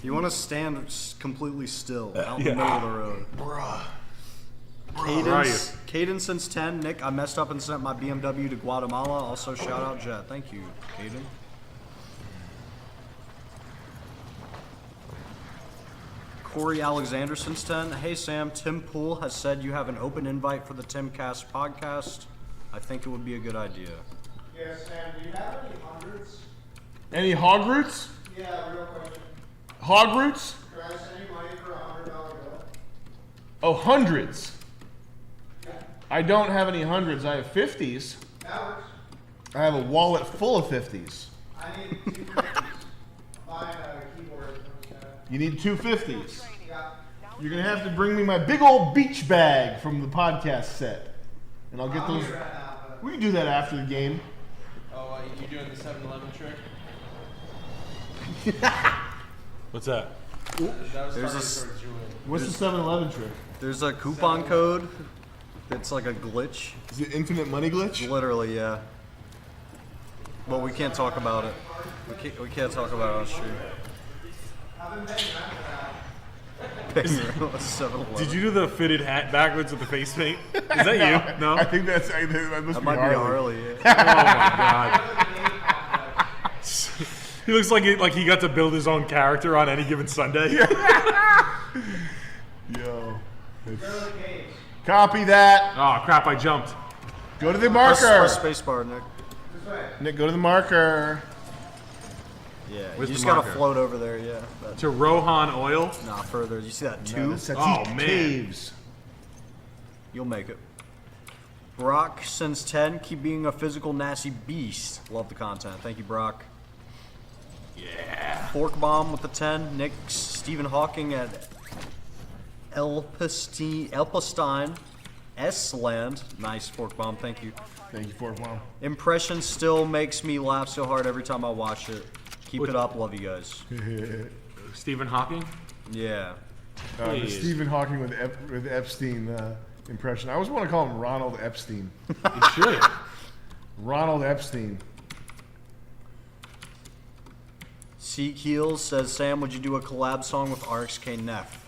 You want to stand completely still out in the middle of the road. Bruh. Cadence since 10. Nick, I messed up and sent my BMW to Guatemala. Also, shout out Jet. Thank you, Caden. Corey Alexander since 10. Hey, Sam. Tim Poole has said you have an open invite for the Timcast podcast. I think it would be a good idea. Yeah, Sam, do you have any hundreds? Any hog roots? Yeah, real question. Hog roots? Can I send you money for $100 bill? Oh, hundreds. Yeah. I don't have any hundreds. I have 50s. That works. I have a wallet full of 50s. I need 2 50s. Buy a keyboard. You need 2 50s. Yeah. You're gonna have to bring me my big old beach bag from the podcast set, and I'll get those. Right now, we can do that after the game. Oh, you doing the 7-Eleven trick? What's that? What's the 7-Eleven trick? There's a coupon code that's like a glitch. Is it infinite money glitch? Literally, yeah. But we can't talk about it. We can't talk about it on stream. Did you do the fitted hat backwards with the face paint? Is that you? No? I think that must be might Harley. be Harley, Oh my god. He looks like he got to build his own character on any given Sunday. Yo. Copy that. Oh crap, I jumped. Go to the marker. Press spacebar, Nick. Nick, go to the marker. Yeah, Where's you the just gotta marker? float over there, yeah. To Rohan Oil? Nah, further. You see that No, tube? that's Oh, man. Caves. You'll make it. Brock since 10, keep being a physical nasty beast. Love the content. Thank you, Brock. Yeah. Fork Bomb with the 10. Nick Stephen Hawking at Elpestein. S-Land. Nice, Fork Bomb. Thank you. Thank you, Fork Bomb. Impression still makes me laugh so hard every time I watch it. Keep it up. Love you guys. Stephen Hawking? Yeah. The Please. Stephen Hawking with Epstein impression. I always want to call him Ronald Epstein. You should. Ronald Epstein. Seek Heels says, Sam, would you do a collab song with RXK Neff?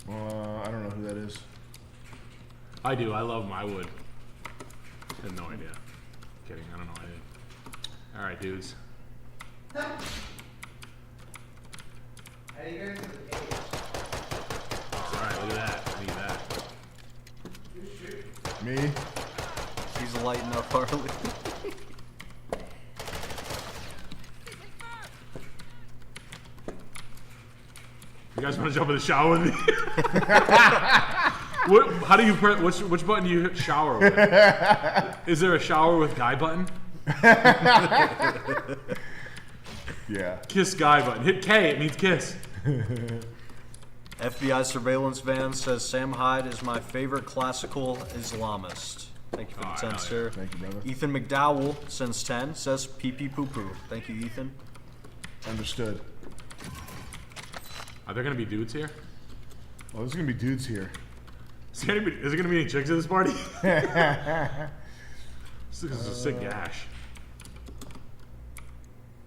I don't know who that is. I do. I love him. I would. I have no idea. Kidding. I don't know. All right, dudes. All right, look at that. I need that. Me? He's lighting up Harley. You guys want to jump in the shower with me? How do you press? Which button do you hit shower with? Is there a shower with guy button? Yeah. Kiss guy button. Hit K. It means kiss. FBI surveillance van says, Sam Hyde is my favorite classical Islamist. Thank you for the 10, sir. Thank you, brother. Ethan McDowell, since 10, says pee pee poo poo. Thank you, Ethan. Understood. Are there gonna be dudes here? Oh, there's gonna be dudes here. Is there gonna be any chicks at this party? This is a sick gash.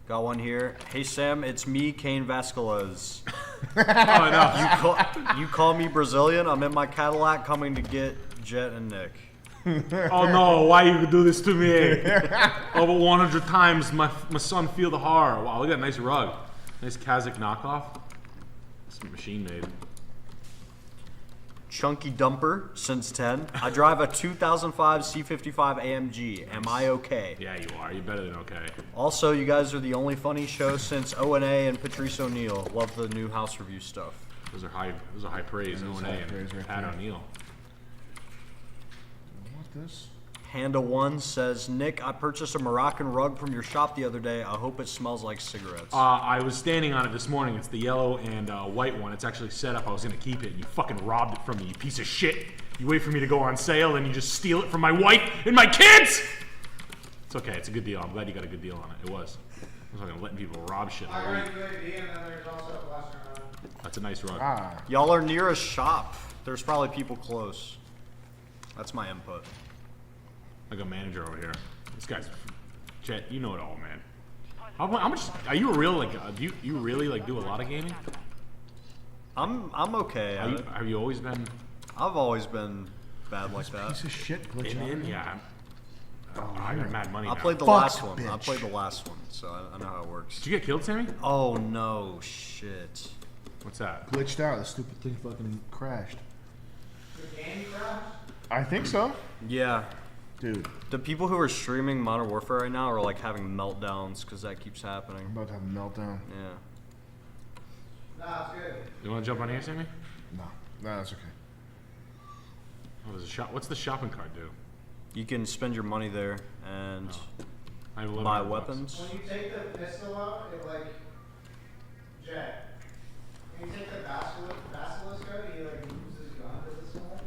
Got one here. Hey Sam, it's me, Cain Vasquez. Oh no. You call me Brazilian. I'm in my Cadillac coming to get Jet and Nick. Oh no, why you do this to me? Over 100 times my son feel the horror. Wow, look at that nice rug. Nice Kazakh knockoff. It's machine made. Chunky Dumper, since 10. I drive a 2005 C55 AMG. Am I okay? Yeah, you are. You're better than okay. Also, you guys are the only funny show since O&A and Patrice O'Neill. Love the new house review stuff. Those are high praise. O&A and Pat O'Neill. What this? Handa One says, Nick, I purchased a Moroccan rug from your shop the other day. I hope it smells like cigarettes. I was standing on it this morning. It's the yellow and white one. It's actually set up. I was gonna keep it, and you fucking robbed it from me, you piece of shit. You wait for me to go on sale, and you just steal it from my wife and my kids. It's okay. It's a good deal. I'm glad you got a good deal on it. It was. I was fucking letting people rob shit all week. That's a nice rug. Y'all are near a shop. There's probably people close. That's my input. Like a manager over here. This guy's, Chet, you know it all, man. How much? Are you a real like? Do you really like do a lot of gaming? I'm okay. Have you always been? I've always been bad like that. Piece of shit glitch out In, here. yeah. I got mad money. I now. played the last one. I played the last one, so I know how it works. Did you get killed, Sammy? Oh no, shit. What's that? Glitched out. The stupid thing fucking crashed. The game crashed? I think so. Yeah. Dude. The people who are streaming Modern Warfare right now are like having meltdowns because that keeps happening. I'm about to have a meltdown. Yeah. Nah, it's good. You want to jump on here, Sammy? No, that's okay. Oh, there's a shop. What's the shopping cart do? You can spend your money there and I have buy $11. weapons. When you take the pistol out, it like Jet. When you take the basilisk out, he like moves his gun to the side.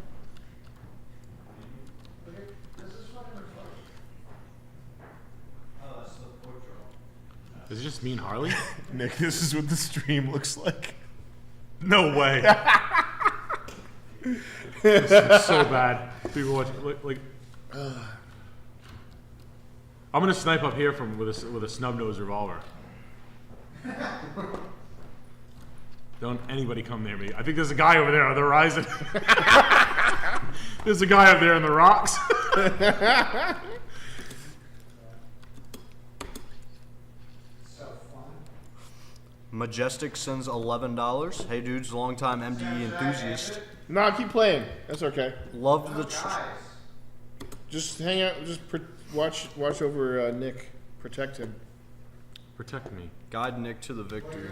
Look at this is fucking retarded. Oh, that's the portrait. Is it just Just me and Harley? Nick, this is what the stream looks like. No way. This is so bad. People watch like. I'm gonna snipe up here from with a snub nose revolver. Don't anybody come near me. I think there's a guy over there on the horizon. There's a guy up there in the rocks. Majestic sends $11. Hey dudes, longtime MDE enthusiast. Nah, keep playing. That's okay. Loved the. Just hang out. Just watch over Nick. Protect him. Protect me. Guide Nick to the victory.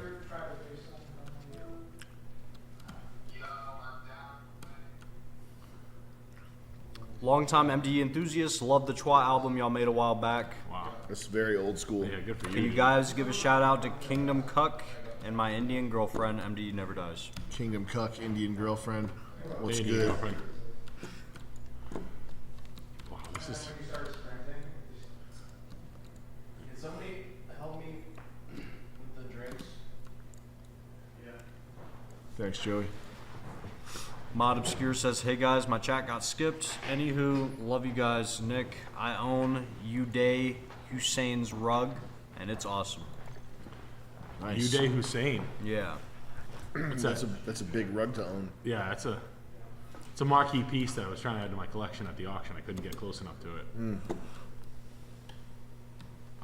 Longtime MDE enthusiast, love the Chwa album y'all made a while back. Wow. It's very old school. Yeah, good for Can you guys give a shout out to Kingdom Cuck and my Indian girlfriend, MDE Never Dies. Kingdom Cuck, Indian girlfriend. What's Indian good? girlfriend. Wow, this is. Can somebody help me with the drinks? Yeah. Thanks, Joey. Mod Obscure says, hey guys, my chat got skipped. Anywho, love you guys. Nick, I own Uday Hussein's rug, and it's awesome. Nice. Uday Hussein. Yeah. That's a big rug to own. Yeah, it's a marquee piece that I was trying to add to my collection at the auction. I couldn't get close enough to it.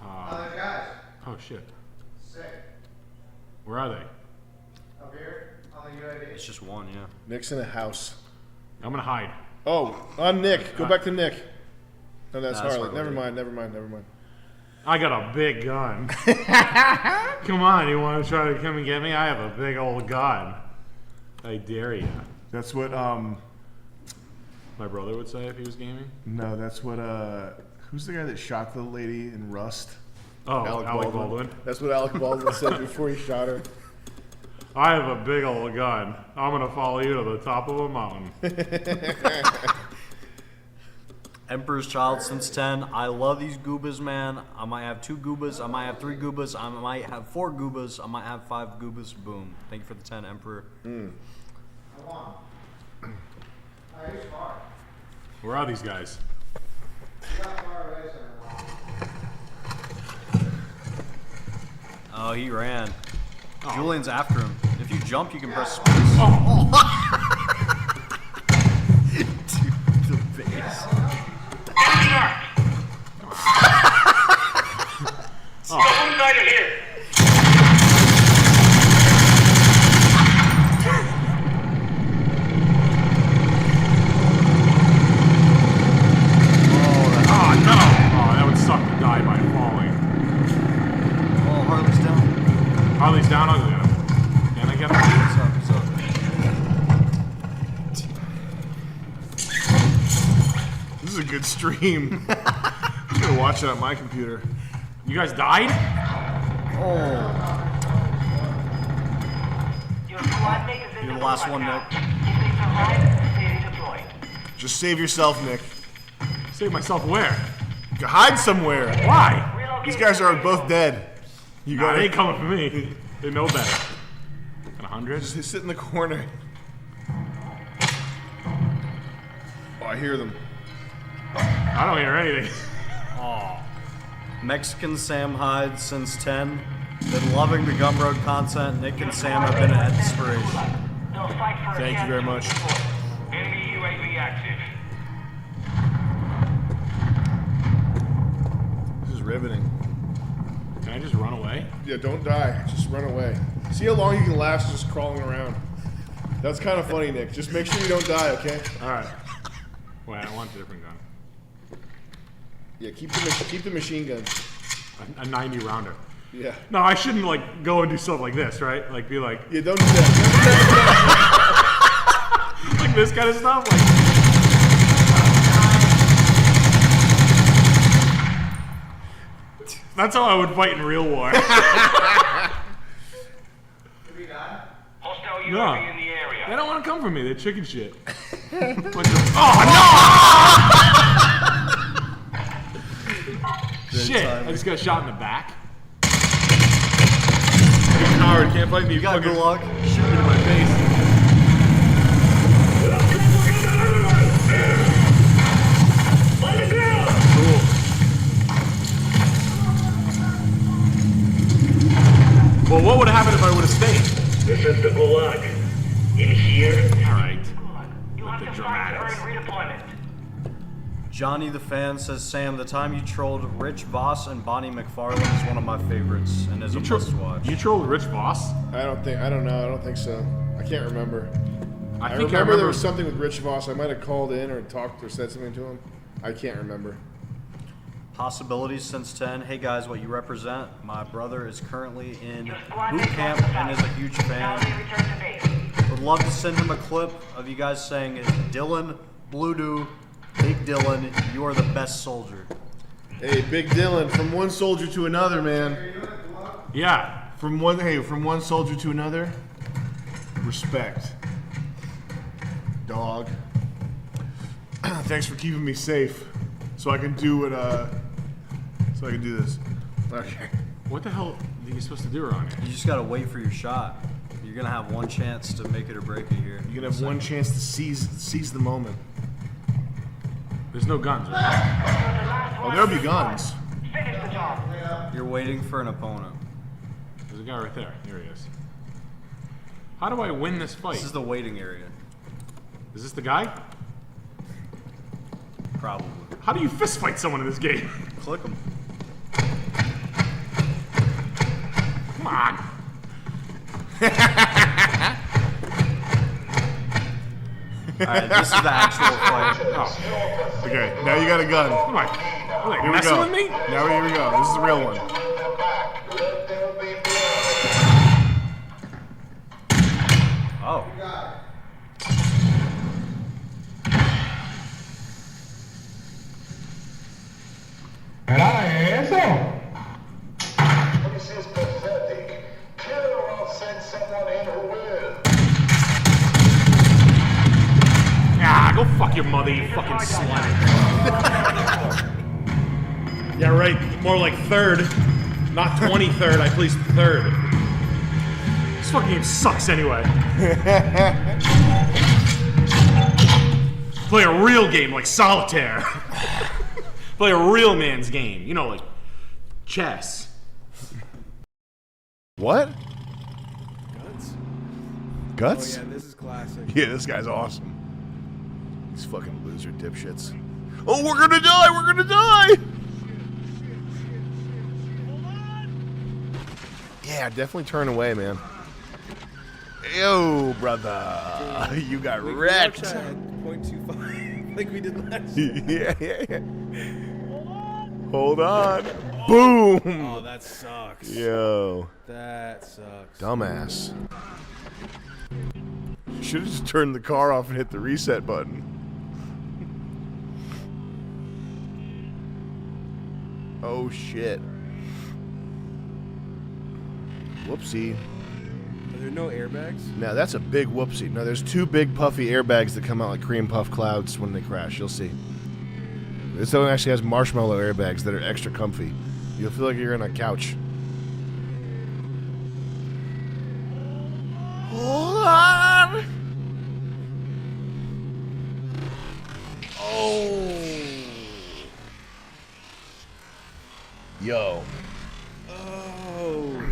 Guys. Oh shit. Sick. Where are they? Up here on the UAV. It's just one, yeah. Nick's in a house. I'm gonna hide. Oh, on Nick. Go back to Nick. No, that's That's Harley. Harley. Never mind. I got a big gun. Come on, you want to try to come and get me? I have a big old gun. I dare you. That's what My brother would say if he was gaming. No, that's what who's the guy that shot the lady in Rust? Oh, Alec Baldwin. That's what Alec Baldwin said before he shot her. I have a big old gun. I'm gonna follow you to the top of a mountain. Emperor's Child since 10. I love these goobas, man. I might have 2 goobas. I might have 3 goobas. I might have 4 goobas. I might have 5 goobas. Boom. Thank you for the 10, Emperor. I won. Who's far? Where are these guys? You got far away, so Oh, he ran. Oh. Julian's after him. If you jump, you can press space. Oh. Dude, the base. Who's right here? Oh no! Oh, that would suck to die by falling. Oh, Harley's down. Harley's down. I'll get him. Can I get him? What's up? This is a good stream. I'm gonna watch it on my computer. You guys died? Oh. You're the last one, Nick. Just save yourself, Nick. Save myself where? Hide somewhere. Why? These guys are both dead. You Nah, got they ain't coming for me. They know better. Got 100? Just sit in the corner. Oh, I hear them. I don't hear anything. Oh. Mexican Sam Hyde since 10. Been loving the Gumroad content. Nick and Sam have been an inspiration. Thank you very much. Enemy UAV active. This is riveting. Can I just run away? Yeah, don't die. Just run away. See how long you can last just crawling around. That's kind of funny, Nick. Just make sure you don't die, okay? Alright. Wait, I want a different gun. Yeah, keep the machine gun. A 90 rounder. Yeah. No, I shouldn't like go and do stuff like this, right? Like be like, yeah, don't do that. like this kind of stuff. Like, that's how I would fight in real war. Hostile No. UAV in the area. They don't want to come for me. They're chicken shit. Shit! I just got shot in the back. can't fight me. You got good luck. Shoot me in my face. Cool. Well, what would have happened if I would have stayed? This is the Gulag. In here. All right. With the dramatics. Johnny the Fan says, Sam, the time you trolled Rich Voss and Bonnie McFarlane is one of my favorites and is a must-watch. You trolled Rich Voss? I don't know. I don't think so. I can't remember. I remember there was something with Rich Voss. I might have called in or talked or said something to him. I can't remember. Possibilities since 10. Hey guys, what you represent? My brother is currently in boot camp and is a huge fan. Would love to send him a clip of you guys saying, Dylan, Blue Doo, Big Dylan, you are the best soldier. Hey, Big Dylan, from one soldier to another, man. Yeah. From one soldier to another. Respect. Dog. Thanks for keeping me safe. So I can do this. Okay. What the hell are you supposed to do around here? You just gotta wait for your shot. You're gonna have one chance to make it or break it here. You're gonna have one chance to seize the moment. There's no guns, right? Oh, there'll be guns. You're waiting for an opponent. There's a guy right there. Here he is. How do I win this fight? This is the waiting area. Is this the guy? Probably. How do you fist fight someone in this game? Click them. Come on. Alright, this is the actual fight. Oh. Okay, now you got a gun. Come on. Are they Here we messing go. with me? Now here we go. This is the real one. Oh. This is pathetic. Kill or I'll send someone in who will. Ah, go fuck your mother, you fucking slut. Yeah, right. More like third. Not 23rd. I placed third. This fucking game sucks anyway. Play a real game like solitaire. Play a real man's game. You know, like chess. What? Guts? Guts? Oh yeah, this is classic. Yeah, this guy's awesome. These fucking loser dipshits. Oh, we're gonna die! We're gonna die! Yeah, definitely turn away, man. Yo, brother. You got wrecked. 0.25 like we did last Yeah. Hold on. Boom. Oh, that sucks. Yo. That sucks. Dumbass. Should have just turned the car off and hit the reset button. Oh shit. Whoopsie. Are there no airbags? Now that's a big whoopsie. No, there's two big puffy airbags that come out like cream puff clouds when they crash. You'll see. This one actually has marshmallow airbags that are extra comfy. You'll feel like you're in a couch. Hold on. Oh. Yo. Oh.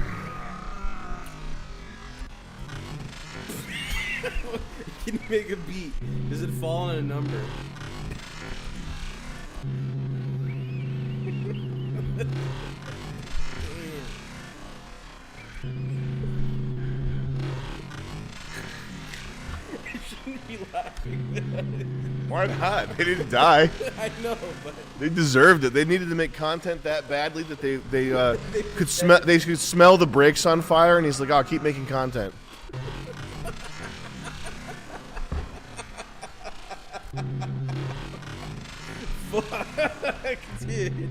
Can you make a beat? Does it fall on a number? I shouldn't be laughing. Why not? They didn't die. I know, but they deserved it. They needed to make content that badly that they could smell. They could smell the brakes on fire, and he's like, "Oh, I'll keep making content." Fuck, dude.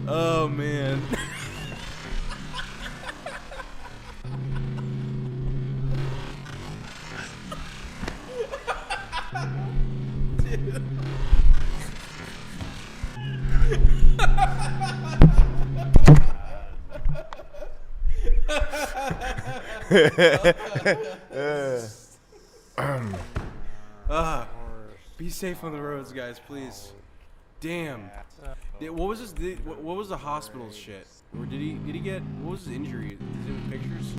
Oh man. Dude. Be safe on the roads, guys, please. Damn. What was his? What was the hospital shit? Or did he get? What was his injury? Is it in pictures?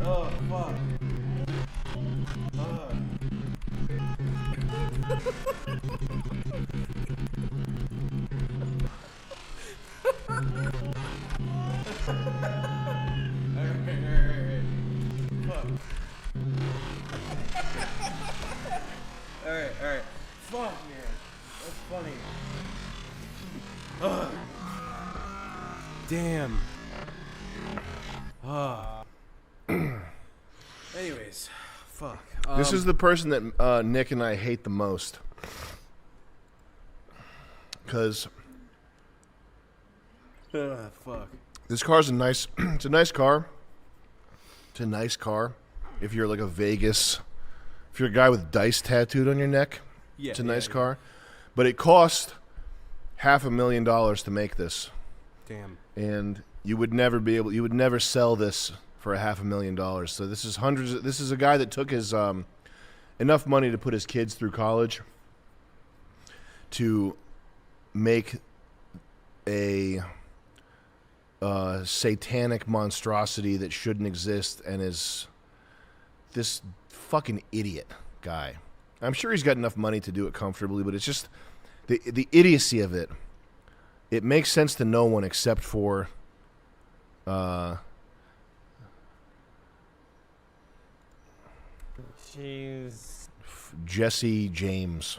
Oh fuck. Alright. Fuck, man. That's funny. Ugh. Damn. Anyways, fuck. This is the person that Nick and I hate the most. Because fuck. this car's a nice, it's a nice car. It's a nice car. If you're like a Vegas, if you're a guy with dice tattooed on your neck, Yeah, it's a nice car. But it cost $500,000 to make this. Damn. And you would never sell this for $500,000. So this is this is a guy that took his enough money to put his kids through college to make a satanic monstrosity that shouldn't exist, and is this fucking idiot guy. I'm sure he's got enough money to do it comfortably, but it's just the idiocy of it. It makes sense to no one except for Jesse James.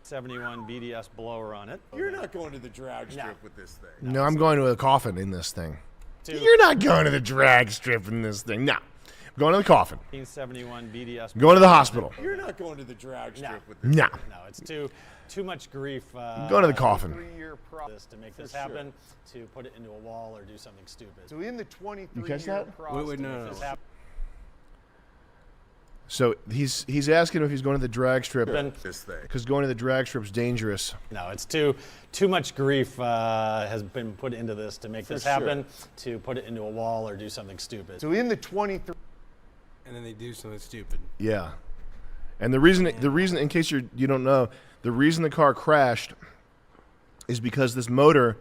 71 BDS blower on it. You're not going to the drag strip with this thing. No, I'm going to a coffin in this thing. Two. You're not going to the drag strip in this thing. No. I'm going to the coffin. 1971 BDS. I'm going to the hospital. You're not going to the drag strip with this No. thing. No, it's too much grief. Going to the coffin. 3-year process to make this happen, to put it into a wall or do something stupid. So in the 23-year catch that? process Wait, to no, make no, this no. happen. So he's asking if he's going to the drag strip This thing. because going to the drag strip's dangerous. No, it's too much grief has been put into this to make this happen, to put it into a wall or do something stupid. So in the 23. And then they do something stupid. Yeah. And the reason, in case you don't know, the reason the car crashed is because this motor,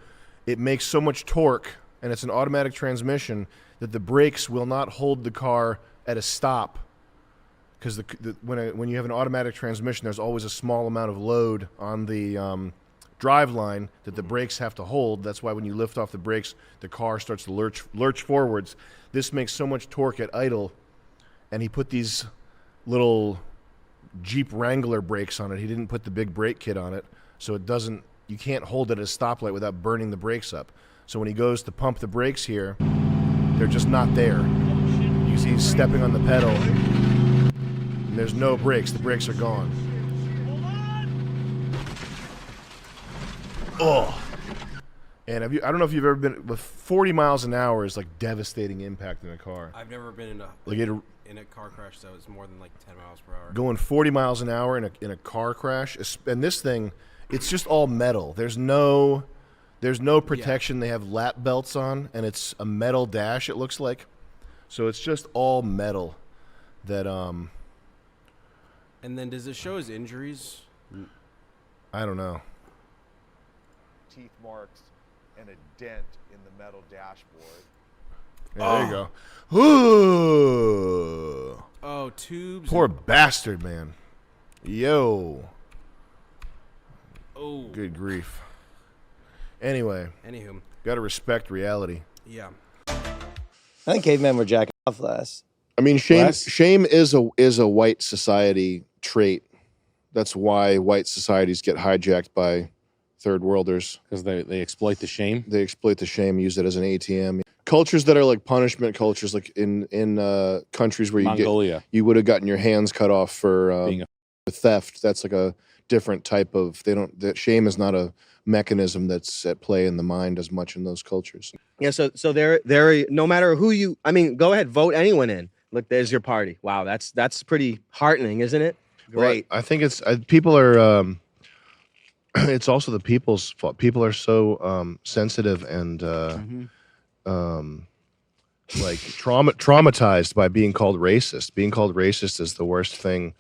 it makes so much torque, and it's an automatic transmission, that the brakes will not hold the car at a stop. Because when you have an automatic transmission, there's always a small amount of load on the drive line that the brakes have to hold. That's why when you lift off the brakes, the car starts to lurch forwards. This makes so much torque at idle, and he put these little Jeep Wrangler brakes on it. He didn't put the big brake kit on it, so you can't hold it at a stoplight without burning the brakes up. So when he goes to pump the brakes here, they're just not there. You see he's stepping on the pedal, and there's no brakes. The brakes are gone. Oh. And I don't know if you've ever been, but 40 miles an hour is like devastating impact in a car. I've never been in a car crash that was more than like 10 miles per hour. Going 40 miles an hour in a car crash, and this thing, it's just all metal. There's no protection. They have lap belts on, and it's a metal dash, it looks like. So it's just all metal. That And then does it show his injuries? I don't know. Teeth marks and a dent in the metal dashboard. Yeah, there you go. Ooh. Oh, tubes. Poor bastard, man. Yo. Oh. Good grief. Anyway. Anywho. Gotta respect reality. Yeah. I think cavemen were jacking off less. I mean, shame Less? shame is a white society trait. That's why white societies get hijacked by third worlders. Because they exploit the shame? They exploit the shame, use it as an ATM. Cultures that are like punishment cultures, like in countries where Mongolia. you would have gotten your hands cut off for Being a theft. That's like a different type of. That shame is not a mechanism that's at play in the mind as much in those cultures. Yeah, so they're no matter who you, I mean, go ahead, vote anyone in. Look, there's your party. Wow, that's pretty heartening, isn't it? Great. Well, I think it's people are. It's also the people's fault. People are so sensitive and like traumatized by being called racist. Being called racist is the worst thing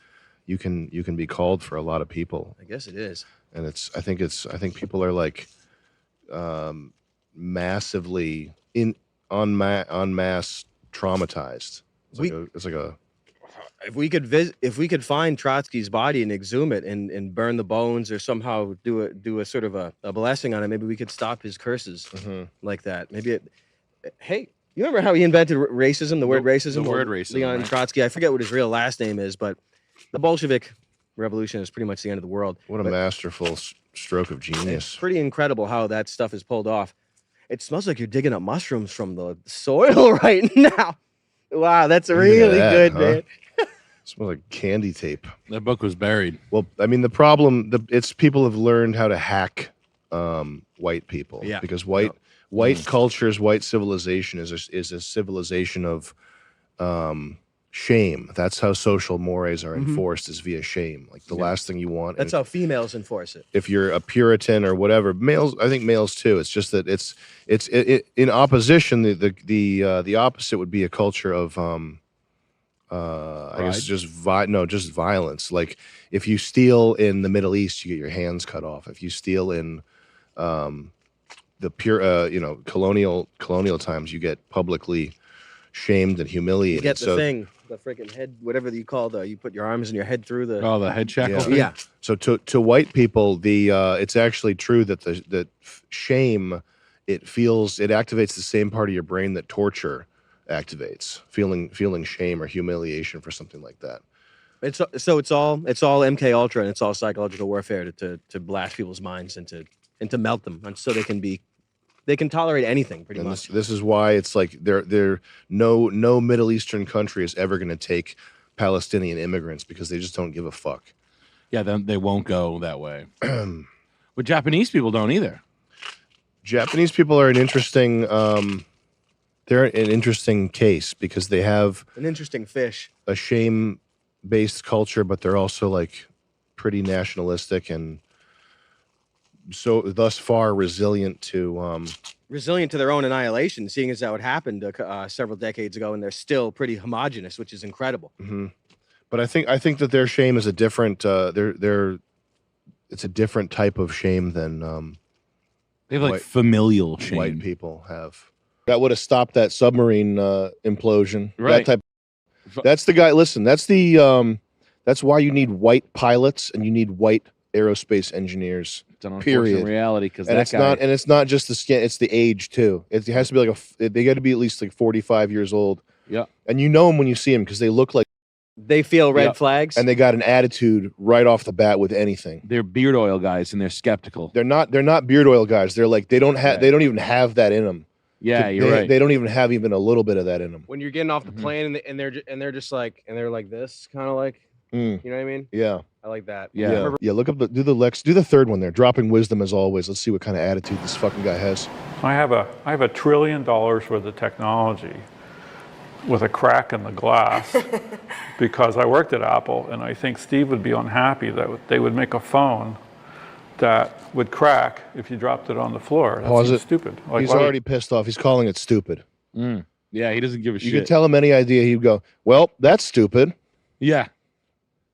you can be called for a lot of people. I guess it is. And I think people are like massively en masse traumatized. It's like a if we could find Trotsky's body and exhume it and burn the bones or somehow do a sort of a blessing on it, maybe we could stop his curses like that. Maybe hey, you remember how he invented racism, the word racism? The word racism, Leon right. Trotsky. I forget what his real last name is, but the Bolshevik revolution is pretty much the end of the world. what a masterful stroke of genius. It's pretty incredible how that stuff is pulled off. It smells like you're digging up mushrooms from the soil right now. Wow, that's really good, man. Smells like candy tape. That book was buried. Well, I mean, the problem, it's people have learned how to hack white people. Yeah. Because white cultures, white civilization is a civilization of shame. That's how social mores are enforced, is via shame. Like the last thing you want. That's how females enforce it. If you're a Puritan or whatever, males, I think males too. It's just that it's in opposition. The opposite would be a culture of I guess just violence. Like if you steal in the Middle East, you get your hands cut off. If you steal in the pure colonial times, you get publicly shamed and humiliated. You get the thing, the freaking head, whatever you call you put your arms and your head through the. Oh, the head shackle. Yeah. So to white people, it's actually true that that shame, it activates the same part of your brain that torture activates, feeling shame or humiliation for something like that. It's all MK Ultra, and it's all psychological warfare to blast people's minds and to melt them, and so they can tolerate anything pretty much. This is why it's like no Middle Eastern country is ever going to take Palestinian immigrants, because they just don't give a fuck. Yeah, then they won't go that way. But Japanese people don't either. Japanese people are an interesting. They're an interesting case because they have An interesting fish. a shame-based culture, but they're also like pretty nationalistic and so thus far resilient to Their own annihilation, seeing as how it happened several decades ago, and they're still pretty homogenous, which is incredible. But I think that their shame is a different it's a different type of shame than They have like familial shame. white people have. That would have stopped that submarine implosion. Right. That type. That's the guy. Listen, that's why you need white pilots and you need white aerospace engineers. It's an period. unfortunate reality, because And it's not just the skin; it's the age too. It has to be like they got to be at least like 45 years old. Yeah. And you know them when you see them because they look like they feel red flags, and they got an attitude right off the bat with anything. They're beard oil guys, and they're skeptical. They're not beard oil guys. They're like they don't even have that in them. Yeah, you're right. They don't even have a little bit of that in them. When you're getting off the plane and they're just like this, kind of like, you know what I mean? Yeah. I like that. Yeah. Look up do the third one there. Dropping wisdom as always. Let's see what kind of attitude this fucking guy has. I have $1 trillion worth of technology with a crack in the glass because I worked at Apple, and I think Steve would be unhappy that they would make a phone that would crack if you dropped it on the floor. That Pause seems it. stupid. He's already pissed off. He's calling it stupid. Yeah, he doesn't give a shit. You could tell him any idea, he'd go, "Well, that's stupid." Yeah.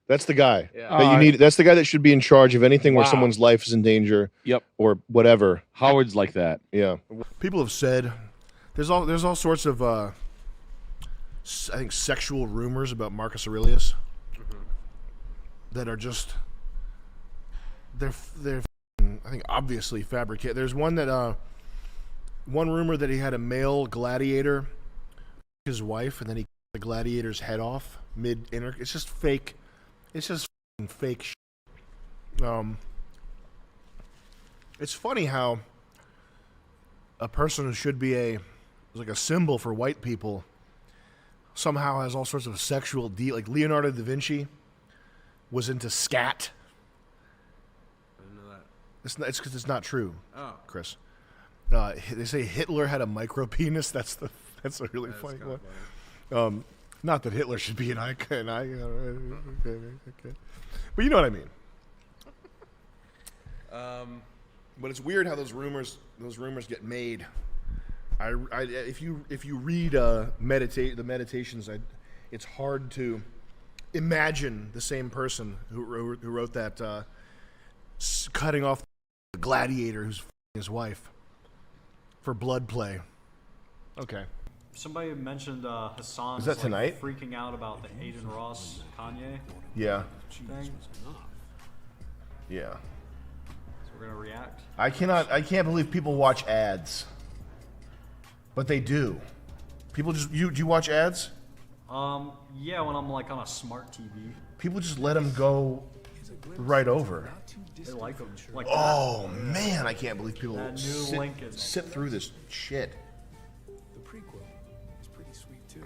That's the guy that you need. That's the guy that should be in charge of anything where someone's life is in danger. Yep. Or whatever. Howard's like that. Yeah. People have said there's all sorts of I think sexual rumors about Marcus Aurelius that are just they're I think obviously fabricated. There's one that one rumor that he had a male gladiator, his wife, and then he cut the gladiator's head off mid-inter. It's just fake. It's just fake shit. It's funny how a person who should be like a symbol for white people somehow has all sorts of sexual like Leonardo da Vinci was into scat. I didn't know that. It's because it's not true, Oh. Chris. They say Hitler had a micro penis. That's a really funny one. Not that Hitler should be an icon. Okay. But you know what I mean. But it's weird how those rumors get made. If you read the meditations, it's hard to imagine the same person who wrote that cutting off the gladiator who's his wife for blood play. Okay. Somebody mentioned Hassan Is that tonight? freaking out about the Aiden Ross Kanye Yeah. thing. Yeah. So we're gonna react. I can't believe people watch ads. But they do. People just do you watch ads? Yeah, when I'm like on a smart TV. People just let them go right over. They like them. Like Oh that. man, I can't believe people That new Lincoln. sit through this shit. The prequel is pretty sweet too.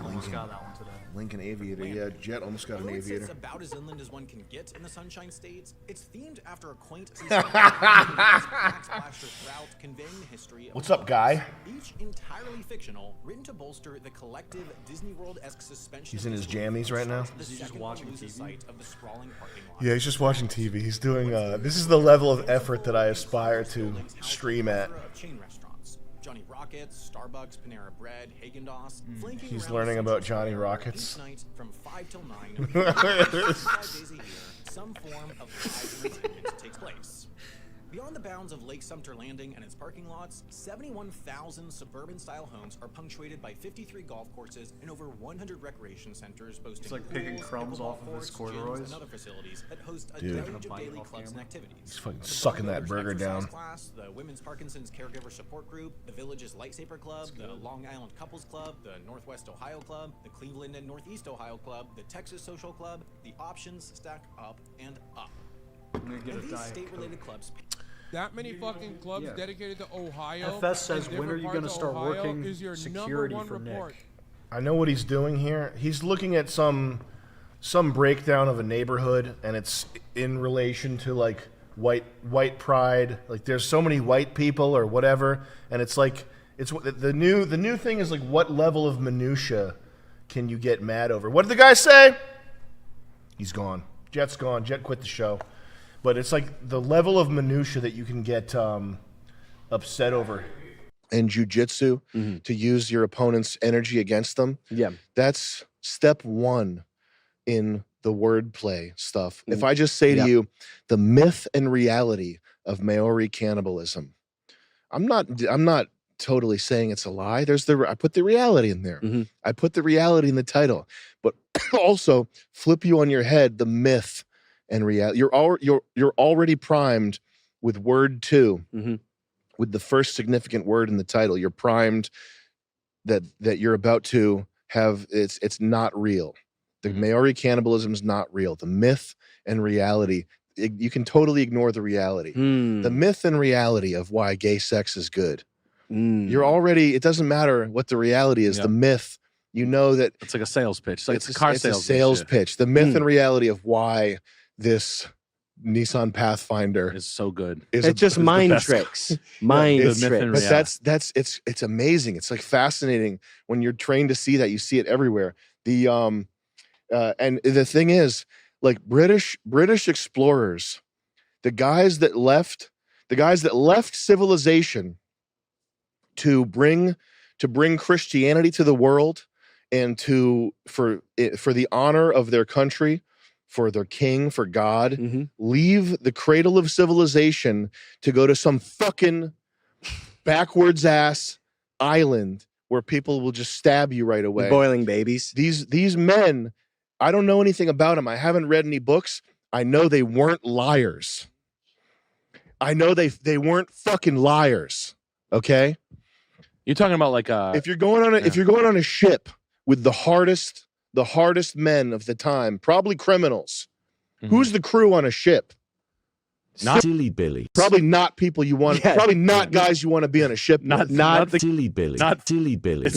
Almost got that one today. Lincoln Aviator, yeah. Jet almost got an Although it Aviator. sits about as inland as one can get in the Sunshine States, it's themed after a quaint seaside backsplashes throughout, conveying the history of What's up, guy? each entirely fictional, written to bolster the collective Disney World-esque suspension. He's in his jammies right now. Is he just watching TV? Sight of the sprawling parking lot. Yeah, he's just watching TV. He's doing. This is the level of effort that I aspire to stream at. Chain restaurants. Johnny Rockets, Starbucks, Panera Bread, Haagen-Dazs, flanking He's around learning about Central Johnny Square Rockets. each night from 5 till 9. 5 days a year, some form of live entertainment takes place. Beyond the bounds of Lake Sumter Landing and its parking lots, 71,000 suburban-style homes are punctuated by 53 golf courses and over 100 recreation centers boasting It's like picking pools, crumbs pickleball off of his courts, gyms, corduroys. and other facilities that host a Dude. deluge of daily clubs and activities. He's fucking The sucking that Bodybuilders burger Exercise down. Class, the Women's Parkinson's Caregiver Support Group, the Village's Lightsaber Club, the Long Island Couples Club, the Northwest Ohio Club, the Cleveland and Northeast Ohio Club, the Texas Social Club. The options stack up and up. get And a these Diet state-related clubs. That many fucking clubs Yeah. dedicated to Ohio. FS says, and when are different you parts gonna of start Ohio working is your security #1 for Nick? report. I know what he's doing here. He's looking at some breakdown of a neighborhood, and it's in relation to like white pride. Like there's so many white people or whatever, and it's like the new thing is like what level of minutia can you get mad over? What did the guy say? He's gone. Jet's gone. Jet quit the show. But it's like the level of minutia that you can get upset over. In jiu-jitsu, to use your opponent's energy against them. Yeah. That's step one in the wordplay stuff. If I just say to you, the myth and reality of Maori cannibalism, I'm not totally saying it's a lie. I put the reality in there. I put the reality in the title, but also flip you on your head the myth and reality. You're already primed with word 2, with the first significant word in the title. You're primed that you're about to have. It's not real. The Maori cannibalism is not real. The myth and reality. You can totally ignore the reality. The myth and reality of why gay sex is good. You're already. It doesn't matter what the reality is. The myth. You know that it's like a sales pitch. It's a car it's sales a sales shit. pitch. The myth and reality of why this Nissan Pathfinder is so good. It's just mind tricks. Mind It's- tricks. But it's amazing. It's like fascinating when you're trained to see that. You see it everywhere. And the thing is, like British explorers, the guys that left civilization to bring Christianity to the world and for the honor of their country, for their king, for God, leave the cradle of civilization to go to some fucking backwards ass island where people will just stab you right away. Boiling babies. These men, I don't know anything about them. I haven't read any books. I know they weren't liars. I know they weren't fucking liars. Okay? You're talking about like if you're going on a ship with the hardest men of the time, probably criminals. Who's the crew on a ship? Not Silly Billy. Probably not people you want. Yeah. Probably not guys you want to be on a ship. Not with. Silly Billy. Not Silly Billy.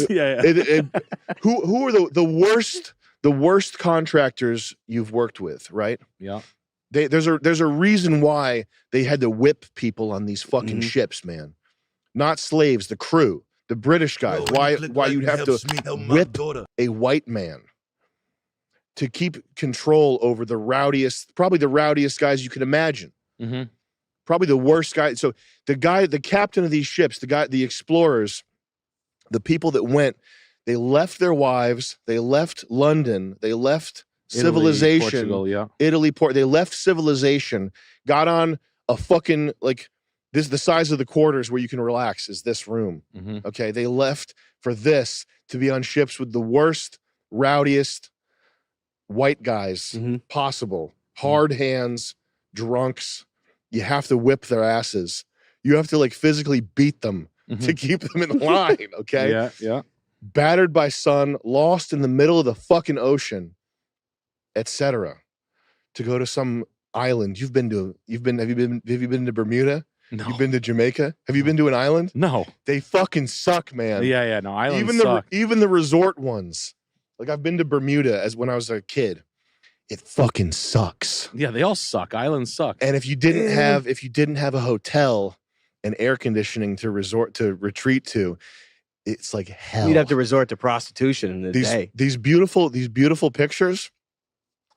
Who are the worst the worst contractors you've worked with, right? Yeah. There's a reason why they had to whip people on these fucking ships, man. Not slaves, the crew, the British guys. Why you'd have to whip a white man to keep control over probably the rowdiest guys you can imagine. Mm-hmm. Probably the worst guy. So the captain of these ships, the explorers, the people that went, they left their wives, they left London, they left civilization, Portugal, yeah. Italy, they left civilization, got on a fucking this the size of the quarters where you can relax is this room. Mm-hmm. Okay, they left for this to be on ships with the worst, rowdiest white guys possible, hard hands, drunks. You have to whip their asses. You have to physically beat them to keep them in line. Okay, Yeah. Battered by sun, lost in the middle of the fucking ocean, etc. To go to some island. Have you been to Bermuda? No. You've been to Jamaica? Have you been to an island? No. They fucking suck, man. Yeah. No, islands Even the resort ones. I've been to Bermuda as when I was a kid. It fucking sucks. Yeah, they all suck. Islands suck. And if you didn't have a hotel and air conditioning to retreat to, it's like hell. You'd have to resort to prostitution in the day. These beautiful pictures,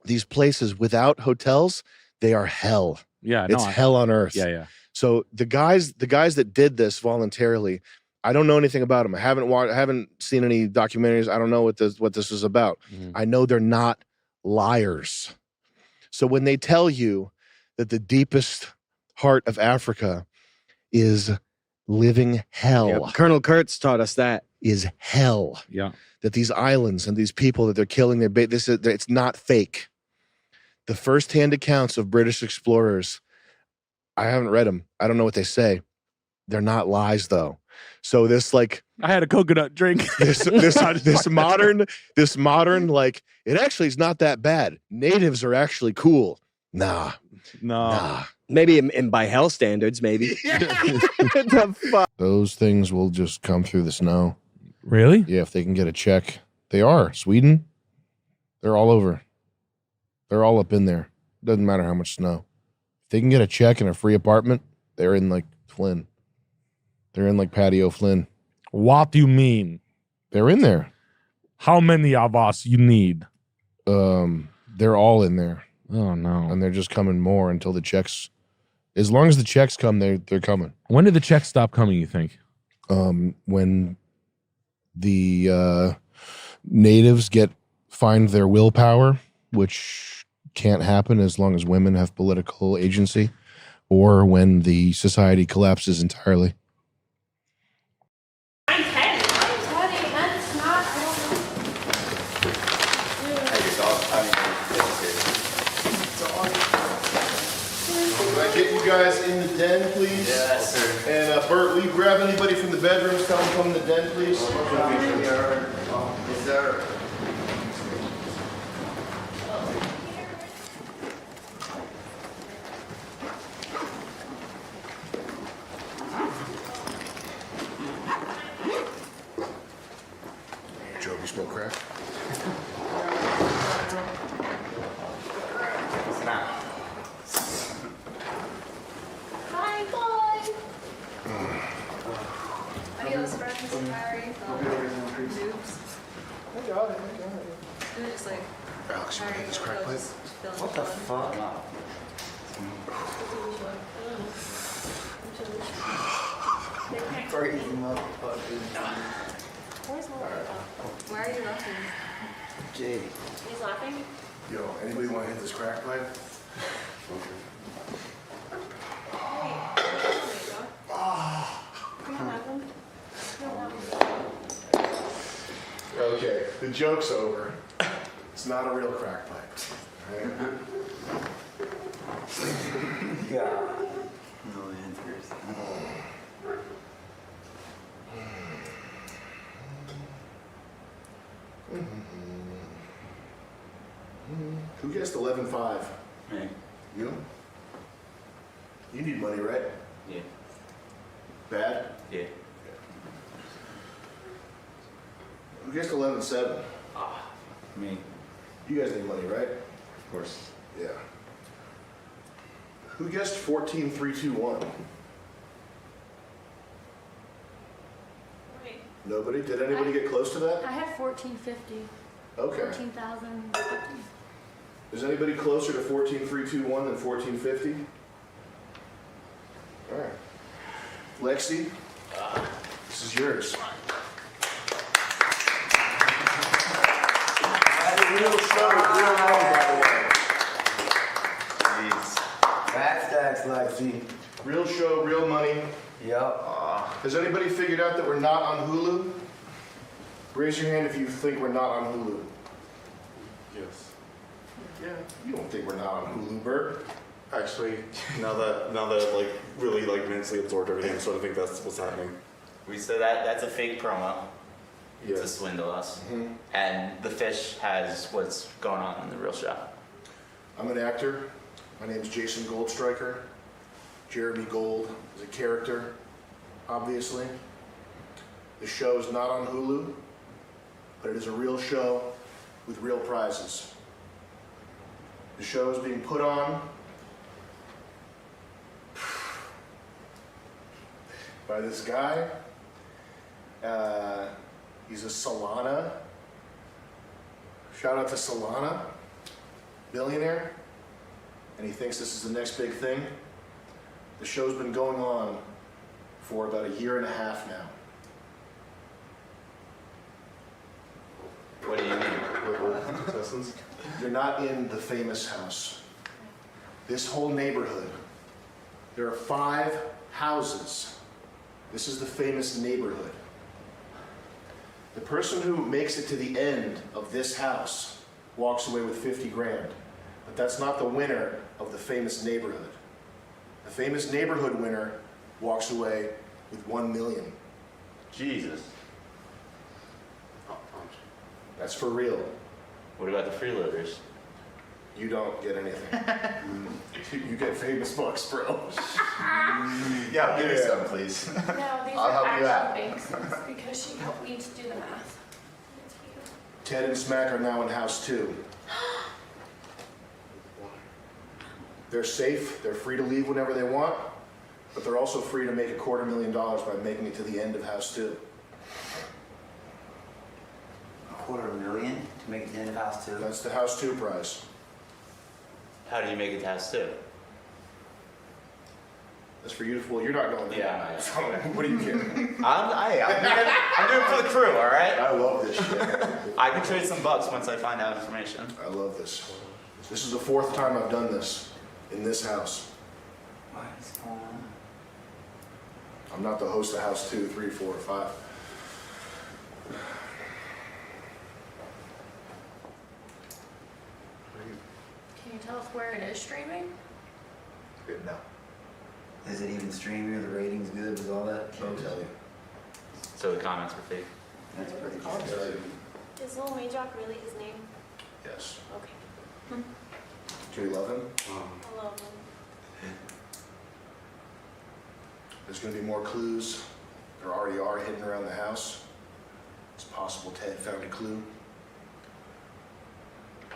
these places without hotels, they are hell. Yeah, it's hell on earth. Yeah. So the guys that did this voluntarily, I don't know anything about them. I haven't seen any documentaries. I don't know what this is about. I know they're not liars. So when they tell you that the deepest heart of Africa is living hell, Yeah, Colonel Kurtz taught us that is hell. Yeah, that these islands and these people that they're killing, it's not fake. The first-hand accounts of British explorers, I haven't read them. I don't know what they say. They're not lies though. So this I had a coconut drink. this modern it actually is not that bad. Natives are actually cool. Nah. Maybe by hell standards, maybe. The fuck? Those things will just come through the snow. Really? Yeah, if they can get a check. They are. Sweden, they're all over. They're all up in there. Doesn't matter how much snow. If they can get a check and a free apartment, they're in Flynn. They're in Patio Flynn. What do you mean? They're in there. How many of us you need? They're all in there. Oh no. And they're just coming more until the checks. As long as the checks come, they're coming. When did the checks stop coming, you think? When the natives find their willpower, which can't happen as long as women have political agency, or when the society collapses entirely. I'm 10. That's not. Can I get you guys in the den, please? Yes, sir. And Bert, will you grab anybody from the bedrooms? Tell them to come in the den, please. Yes, sir. Joe, you smoke crack? Hi, boy. Adios, friends. How are you? Noobs. They're just Alex, you want to get this crack pipe? What the fuck? Crazy motherfucker. Where's Lola? Why are you laughing? Jay. He's laughing? Yo, anybody want to hit this crack pipe? Okay, the joke's over. It's not a real crack pipe. Right? God. No answers. Who guessed 11.5? Me. You? You need money, right? Yeah. Bad? Yeah. Who guessed 11.7? Me. You guys need money, right? Of course. Yeah. Who guessed 14,321? Wait. Nobody? Did anybody get close to that? I had 1450. Okay. 14,050. Is anybody closer to 14,321 than 1450? All right. Lexi, this is yours. Real show, real money, by the way. Jeez. Fat stacks, Lexi. Real show, real money. Yep. Has anybody figured out that we're not on Hulu? Raise your hand if you think we're not on Hulu. Yes. Yeah. You don't think we're not on Hulu, Bert? Actually, now that like really like mentally absorbed everything, I sort of think that's what's happening. So that's a fake promo Yes. to swindle us. Mhm. And the fish has what's going on in the real show. I'm an actor. My name's Jason Goldstriker. Jeremy Gold is a character, obviously. The show is not on Hulu, but it is a real show with real prizes. The show is being put on by this guy. He's a Solana. Shout out to Solana, billionaire. And he thinks this is the next big thing. The show's been going on for about a year and a half now. What do you mean? You're not in the famous house. This whole neighborhood, there are 5 houses. This is the famous neighborhood. The person who makes it to the end of this house walks away with 50 grand. But that's not the winner of the famous neighborhood. The famous neighborhood winner walks away with 1 million. Jesus. That's for real. What about the freeloaders? You don't get anything. You get famous bucks, bro. Yeah, give me some, please. No, these I'll are help you out. actual banks because she helped me to do the math. Ted and Smack are now in house 2. They're safe, they're free to leave whenever they want, but they're also free to make $250,000 by making it to the end of house 2. $250,000 to make it to the end of house 2? That's the house 2 prize. How do you make it to house 2? That's for you to, well, you're not going there. Yeah. So, what are you kidding? I'm doing it for the crew, all right? I love this shit, man. I can trade some bucks once I find out information. I love this. This is the 4th time I've done this in this house. What is going on? I'm not the host of house 2, 3, 4, or 5. Can you tell us where it is streaming? No. Is it even streaming? Are the ratings good with all that? Can't tell you. So the comments were fake. That's pretty I'll tell you. Is Lil Majock really his name? Yes. Okay. Do you love him? I love him. There's going to be more clues. There already are hidden around the house. It's possible Ted found a clue.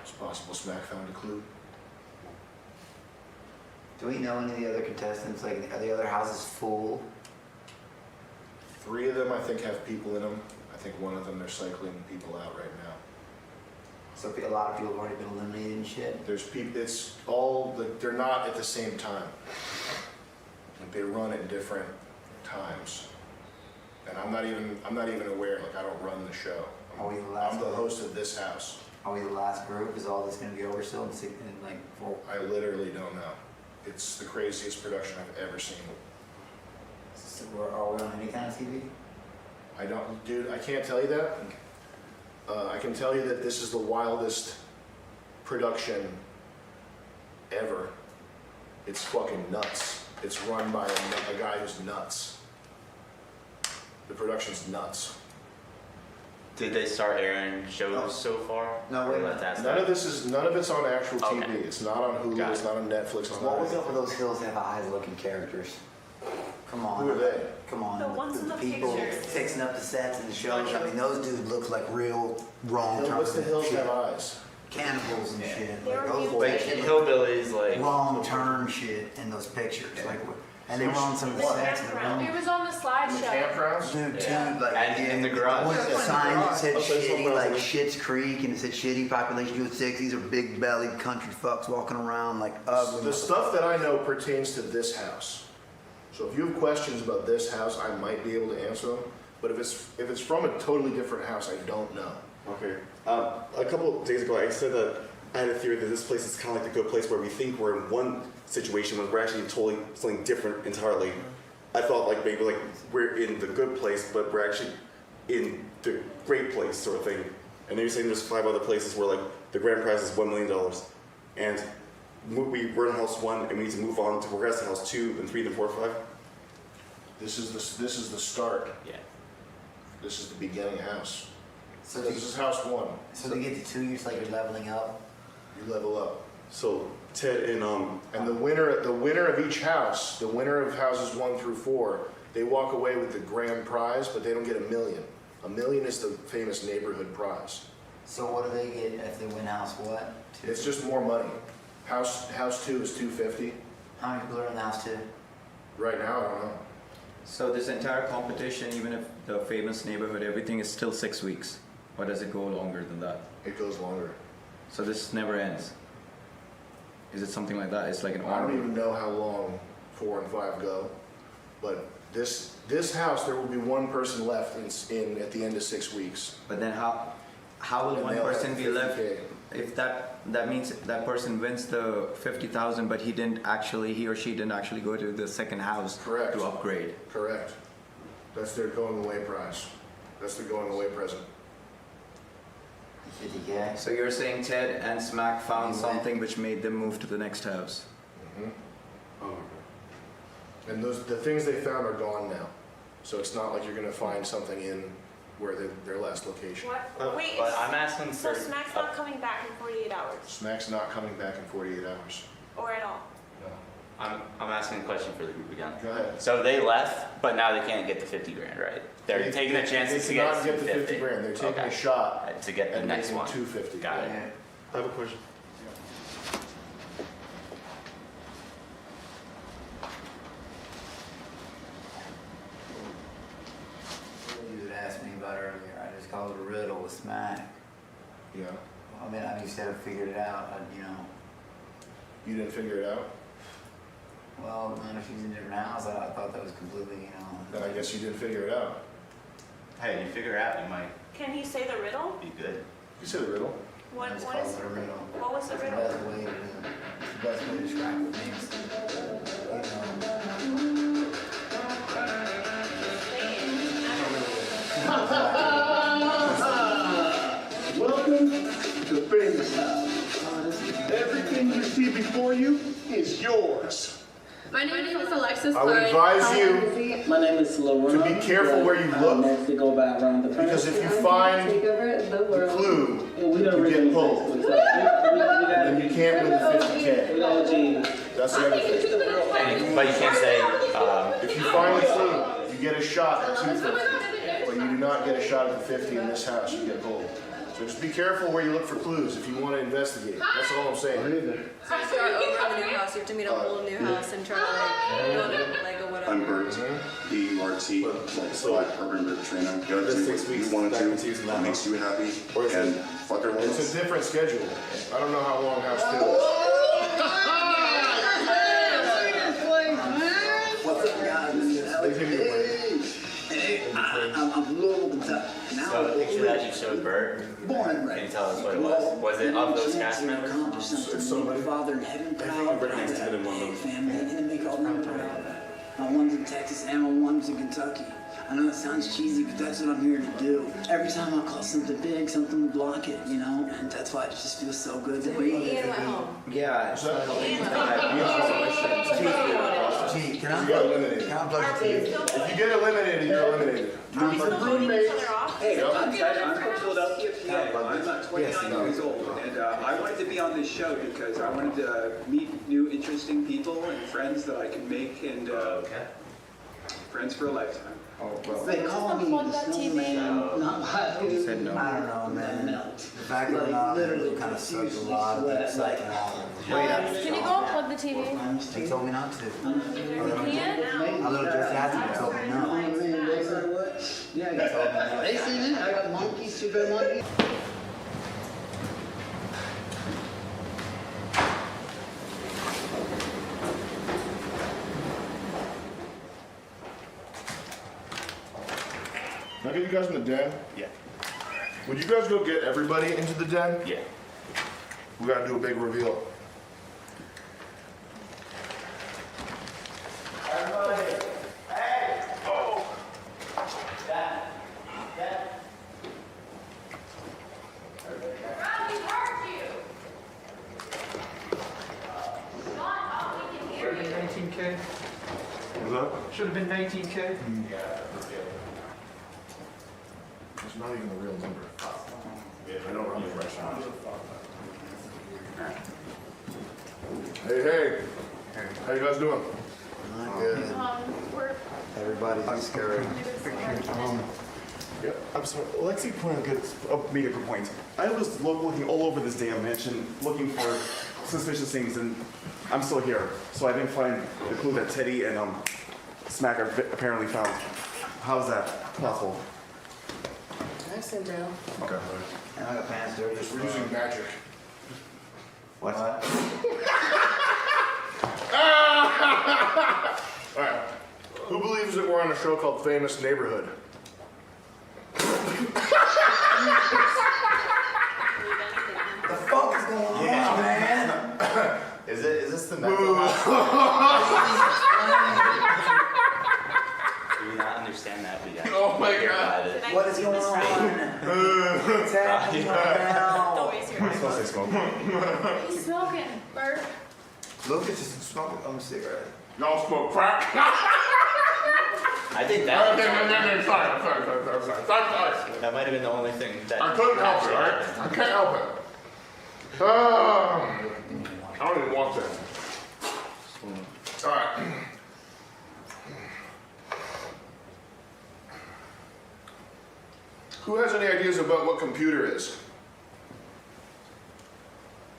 It's possible Smack found a clue. Do we know any of the other contestants? Like, are the other houses full? 3 of them, I think, have people in them. I think one of them, they're cycling people out right now. So a lot of people have already been eliminated and shit? There's people, it's all, they're not at the same time. Like, they run at different times. And I'm not even aware, like, I don't run the show. Are we the last I'm the group? host of this house. Are we the last group? Is all this gonna be over still in like 4? I literally don't know. It's the craziest production I've ever seen. So are we on any kind of TV? I don't, dude, I can't tell you that. I can tell you that this is the wildest production ever. It's fucking nuts. It's run by a guy who's nuts. The production's nuts. Did they start airing shows so far? No, Or wait. let's ask None that. of it's on actual TV. Okay. It's not on Hulu. Got It's it. not on Netflix. It's What not was on up with those Hills Have Eyes looking characters? Come on. Who are they? Come on. The ones in the people pictures. fixing up the sets and the shows. I mean, those dudes look like real wrong. What's the Hills Have Eyes? cannibals and shit. They Like were those like hillbillies, like wrong turn shit in those pictures. Like, and they were on some of the sets in the room. It was on the slideshow. Dude, too, Yeah. like, And in the garage. There was a sign that said Okay, so shitty, what like else? Schitt's Creek, and it said shitty population 206. These are big bellied country fucks walking around like ugly. The stuff that I know pertains to this house. So if you have questions about this house, I might be able to answer them. But if it's from a totally different house, I don't know. Okay. A couple of days ago, I said that I had a theory that this place is kind of like the good place where we think we're in one situation when we're actually totally something different entirely. I thought like maybe like we're in the good place, but we're actually in the great place sort of thing. And then you're saying there's 5 other places where like the grand prize is $1 million, and we're in house 1 and we need to move on to progress to house 2, then 3, then 4, 5. This is the start. Yeah. This is the beginning house. So This is house 1. So they get to 2 years, like you're leveling up. You level up. So Ted and the winner of each house, the winner of houses 1 through 4, they walk away with the grand prize, but they don't get $1 million. $1 million is the famous neighborhood prize. So what do they get if they win house what? It's just more money. House 2 is $250. How many people are in the house 2? Right now, I don't know. So this entire competition, even if the famous neighborhood, everything is still 6 weeks. Or does it go longer than that? It goes longer. So this never ends. Is it something like that? It's like an I don't army. even know how long 4 and 5 go, but this house there will be 1 person left in at the end of 6 weeks. But then how will And one they'll person have be left 50K. if that means that person wins the 50,000, but he or she didn't actually go to the second house to upgrade? Correct. That's their going away prize. That's their going away present. 50K. So you're saying Ted and Smack found something which made them move to the next house? Mm-hmm. And the things they found are gone now. So it's not like you're going to find something in where their last location. What? Wait, but I'm asking so for- Smack's not coming back in 48 hours? Smack's not coming back in 48 hours. Or at all? I'm asking a question for the group again. Go ahead. So they left, but now they can't get the 50 grand, right? They're taking the chances to They get cannot get the 50 50 grand. They're taking Okay. a shot to get the at next getting one. 250. Got it. I have a question. You had asked me about earlier. I just called it a riddle with Smack. Yeah. I mean, you said I figured it out. You didn't figure it out? Well, man, if she's in a different house, I thought that was completely, Then I guess you didn't figure it out. Hey, you figure it out, you might Can he say the riddle? be good. You said the riddle. What, Let's what call is it a riddle. What was the It's riddle? the best way to, it's the best way to describe Welcome to the famous house. Everything you see before you is yours. My name is Alexis. I would advise you My name is Lorena. to be careful where you look, To go back around the because if you find the clue, you get pulled. And then you can't win the 50K. That's the other thing. But you can't say, If you find the clue, you get a shot at 250. But you do not get a shot at the 50 in this house, you get pulled. So just be careful where you look for clues if you want to investigate. That's all I'm saying. So you start over in the new house. You have to meet a whole new house and try to like build it like a whatever. I'm Bert, B-E-R-T, so urban Bert trainer. You gotta do what you want to do, what makes you happy, and fuck your It's limits. a different schedule. I don't know how long house 2 is. What's up, guys? They give you a break. I'm Louisville, Kentucky. so the picture that you showed Bert, Born and can you raised. tell us what it was? Was it of those cast members? Accomplish something to make Father in heaven proud. Everything's Ted and one of them. Family, and to make all them proud. My one's in Texas and my one's in Kentucky. I know it sounds cheesy, but that's what I'm here to do. Every time I call something big, something will block it, and that's why it just feels so good to be. Ian went home. Yeah. Gee, can You got eliminated. I plug the TV? If you get eliminated, you're eliminated. Are we still voting each other off? Hey, I'm from Philadelphia, PA. I'm 29 years old, and I wanted to be on this show because I wanted to meet new, interesting people and friends that I can make and Friends for a lifetime. They call me the snowman, not like He said no. I don't know, man. The fact that we're not literally kind of sucks a lot of the excitement out of it. Can you go unplug the TV? They told me not to. You can? A little Jersey Adams told me no. Yeah, they told me no. They seen it. I got monkeys, super monkeys. Can I get you guys in the den? Yeah. Would you guys go get everybody into the den? Yeah. We gotta do a big reveal. Everybody, hey! Oh! Dad. Robbie hurt you! Shut up, we can hear you. 19K. What's up? Should have been 19K. Yeah. It's not even a real number. I don't run the restaurant. Hey. How you guys doing? Not good. Everybody's scared. Yep. I'm sorry. Lexi made a good point. I was looking all over this damn mansion looking for suspicious things, and I'm still here. So I didn't find the clue that Teddy and Smacker apparently found. How's that possible? Can I sit down? Okay. And I got pants dirty. We're using magic. What? Alright. Who believes that we're on a show called Famous Neighborhood? The fuck is going on, man? Is this the mental Do you not understand that? Oh my god. What is going on? What's happening right now? Don't waste your time. He's smoking, Bert. Lucas is smoking a cigarette. Y'all smoke crack? I think that. Sorry. That might have been the only thing that. I couldn't help it, alright? I can't help it. I don't even want that. Alright. Who has any ideas about what computer is?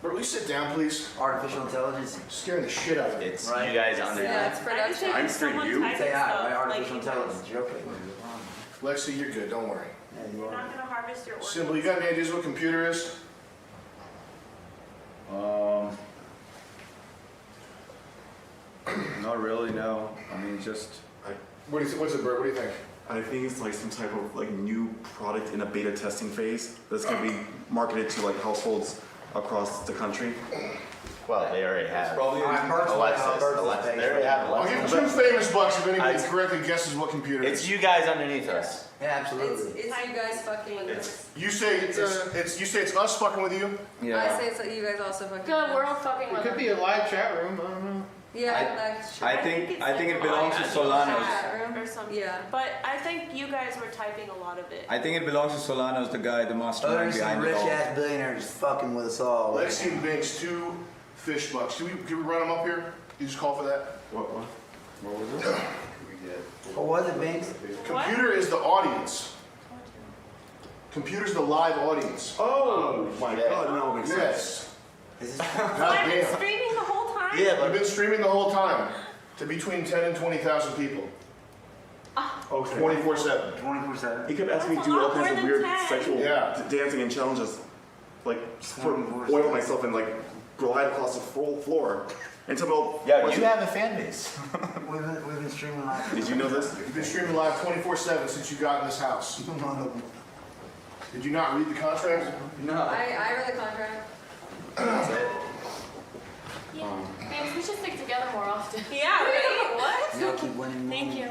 Bert, will you sit down, please? Artificial intelligence. Scaring the shit out of me. It's you guys on there. Yeah, it's production. I'm scared of you. Say hi, right? Artificial intelligence. You're okay. Lexi, you're good, don't worry. Yeah, you You're are. not gonna harvest your organs. Sybil, you got any ideas what computer is? Not really, no. I mean, just. What's it, Bert? What do you think? I think it's like some type of like new product in a beta testing phase that's gonna be marketed to like households across the country. Well, they already have. Probably Alexis. They already have I'll give Alexis. you 2 famous bucks if anybody correctly guesses what computer it It's is. you guys underneath us. Yeah, absolutely. It's you guys fucking with us. You say it's us fucking with you? I say it's like you guys also fucking Good, with we're us. all fucking with Could them. be a live chat room. I don't know. Yeah, that's true. I think it belongs to Solano's. Chat room. Or something. Yeah. But I think you guys were typing a lot of it. I think it belongs to Solano's, the guy, the Oh, mastermind there's some behind it rich all. ass billionaires fucking with us all. Lexi makes 2 fish bucks. Can we run them up here? You just call for that? What was it? What was it, Binks? Computer is the audience. Computer's the live audience. Oh my god, no, it makes sense. Yes. Is this God I've been damn. streaming the whole time. Yeah, I've been streaming the whole time to between 10 and 20,000 people. Okay. 24/7. 24/7? He kept asking me to That's do a all lot kinds more of than weird 10. sexual Yeah. dancing and challenges. Like, just put oil on myself and like glide across the full floor. And tell me, Yeah, you have a fan base. We've been streaming live. did you know this? You've been streaming live 24/7 since you got in this house. Did you not read the contract? No. I read the contract. Yeah. Thanks, we should stick together more often. Yeah, right? What? Y'all keep winning. Thank you.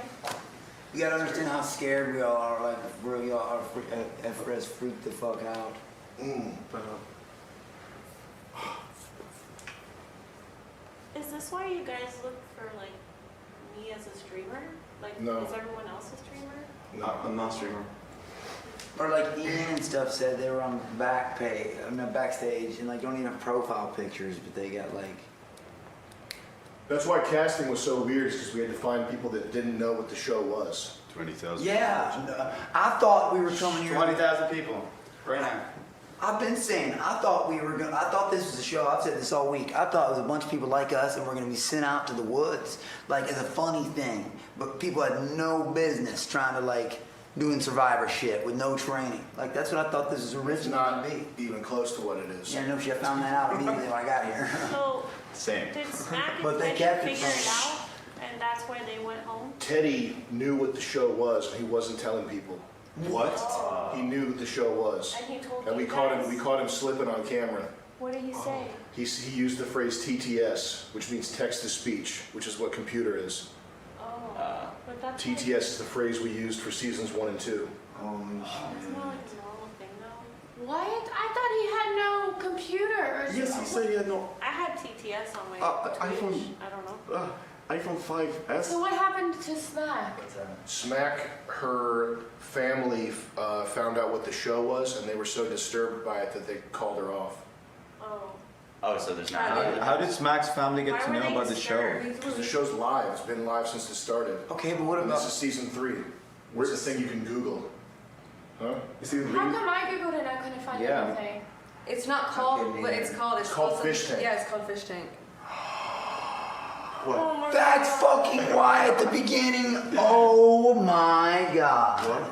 You gotta understand how scared we all are. Like, really, y'all are FRS freaked the fuck out. Is this why you guys look for like me as a streamer? Like, No. is everyone else a streamer? No, I'm not a streamer. Or like Ian and stuff said they were on backstage and like don't even have profile pictures, but they got like That's why casting was so weird, because we had to find people that didn't know what the show was. 20,000. Yeah, I thought we were coming here. 20,000 people right now. I've been saying, I thought this was a show, I've said this all week, I thought it was a bunch of people like us and we're gonna be sent out to the woods, like as a funny thing. But people had no business trying to like, doing survivor shit with no training. Like that's what I thought this was originally gonna be. Even close to what it is. Yeah, no shit, I found that out immediately when I got here. So, Same. did Smack But and they Teddy kept it figure it from- out, and that's why they went home? Teddy knew what the show was, and he wasn't telling people. What? He knew what the show was. And he told And we you caught guys? him. We caught him slipping on camera. What did he say? He used the phrase TTS, which means text to speech, which is what computer is. Oh, but that's TTS is the phrase we used for seasons 1 and 2. It's not like a normal thing though. What? I thought he had no computer. Or Yes, he said he had no I had TTS on my iPhone. Twitch. I don't know. iPhone 5S. So what happened to Smack? Smack, her family found out what the show was, and they were so disturbed by it that they called her off. Oh, so there's not. How did Smack's family get to know about the show? Because the show's live. It's been live since it started. Okay, but what And about... this is season 3. Where's the thing you can Google? Huh? Season How come I googled it and I couldn't find Yeah. anything? It's not called what it's called. It's called something- Fish Tank. Yeah, it's called Fish Tank. What? That's fucking why at the beginning. Oh my god.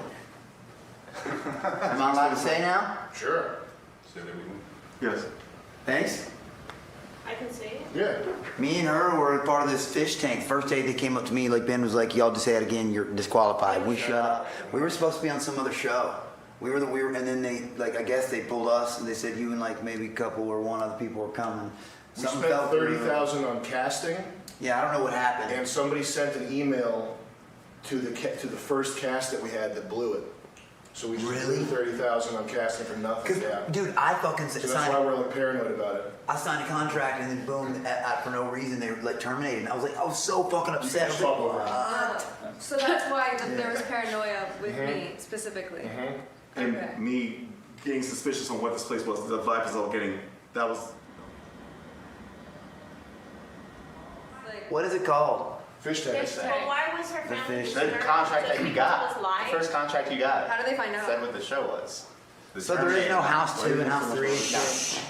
Am I allowed to say now? Sure. Yes. Thanks. I can say it. Yeah. Me and her were part of this fish tank. First day they came up to me, like Ben was like, "Y'all just say it again. You're disqualified." We shut up. We were supposed to be on some other show. We were, and then they, like, I guess they pulled us, and they said you and like maybe a couple or one other people were coming. We Something spent fell through. $30,000 on casting. Yeah, I don't know what happened. And somebody sent an email to the first cast that we had that blew it. So we Really? blew $30,000 on casting for nothing. Yeah. Dude, I fucking So that's signed. why we're like paranoid about it. I signed a contract and then boom, for no reason they like terminated. And I was like, I was so fucking upset. I was like, what? So that's why there was paranoia with Mhm. me specifically. And Okay. me getting suspicious on what this place was, the vibe is all getting, that was... What is it called? Fish But why was her family The disturbed? contract that Just you because got. it was live? The first contract you got. How did they find out? Said what the show was. The So there is no terminated. house 2 and house 3 and shit.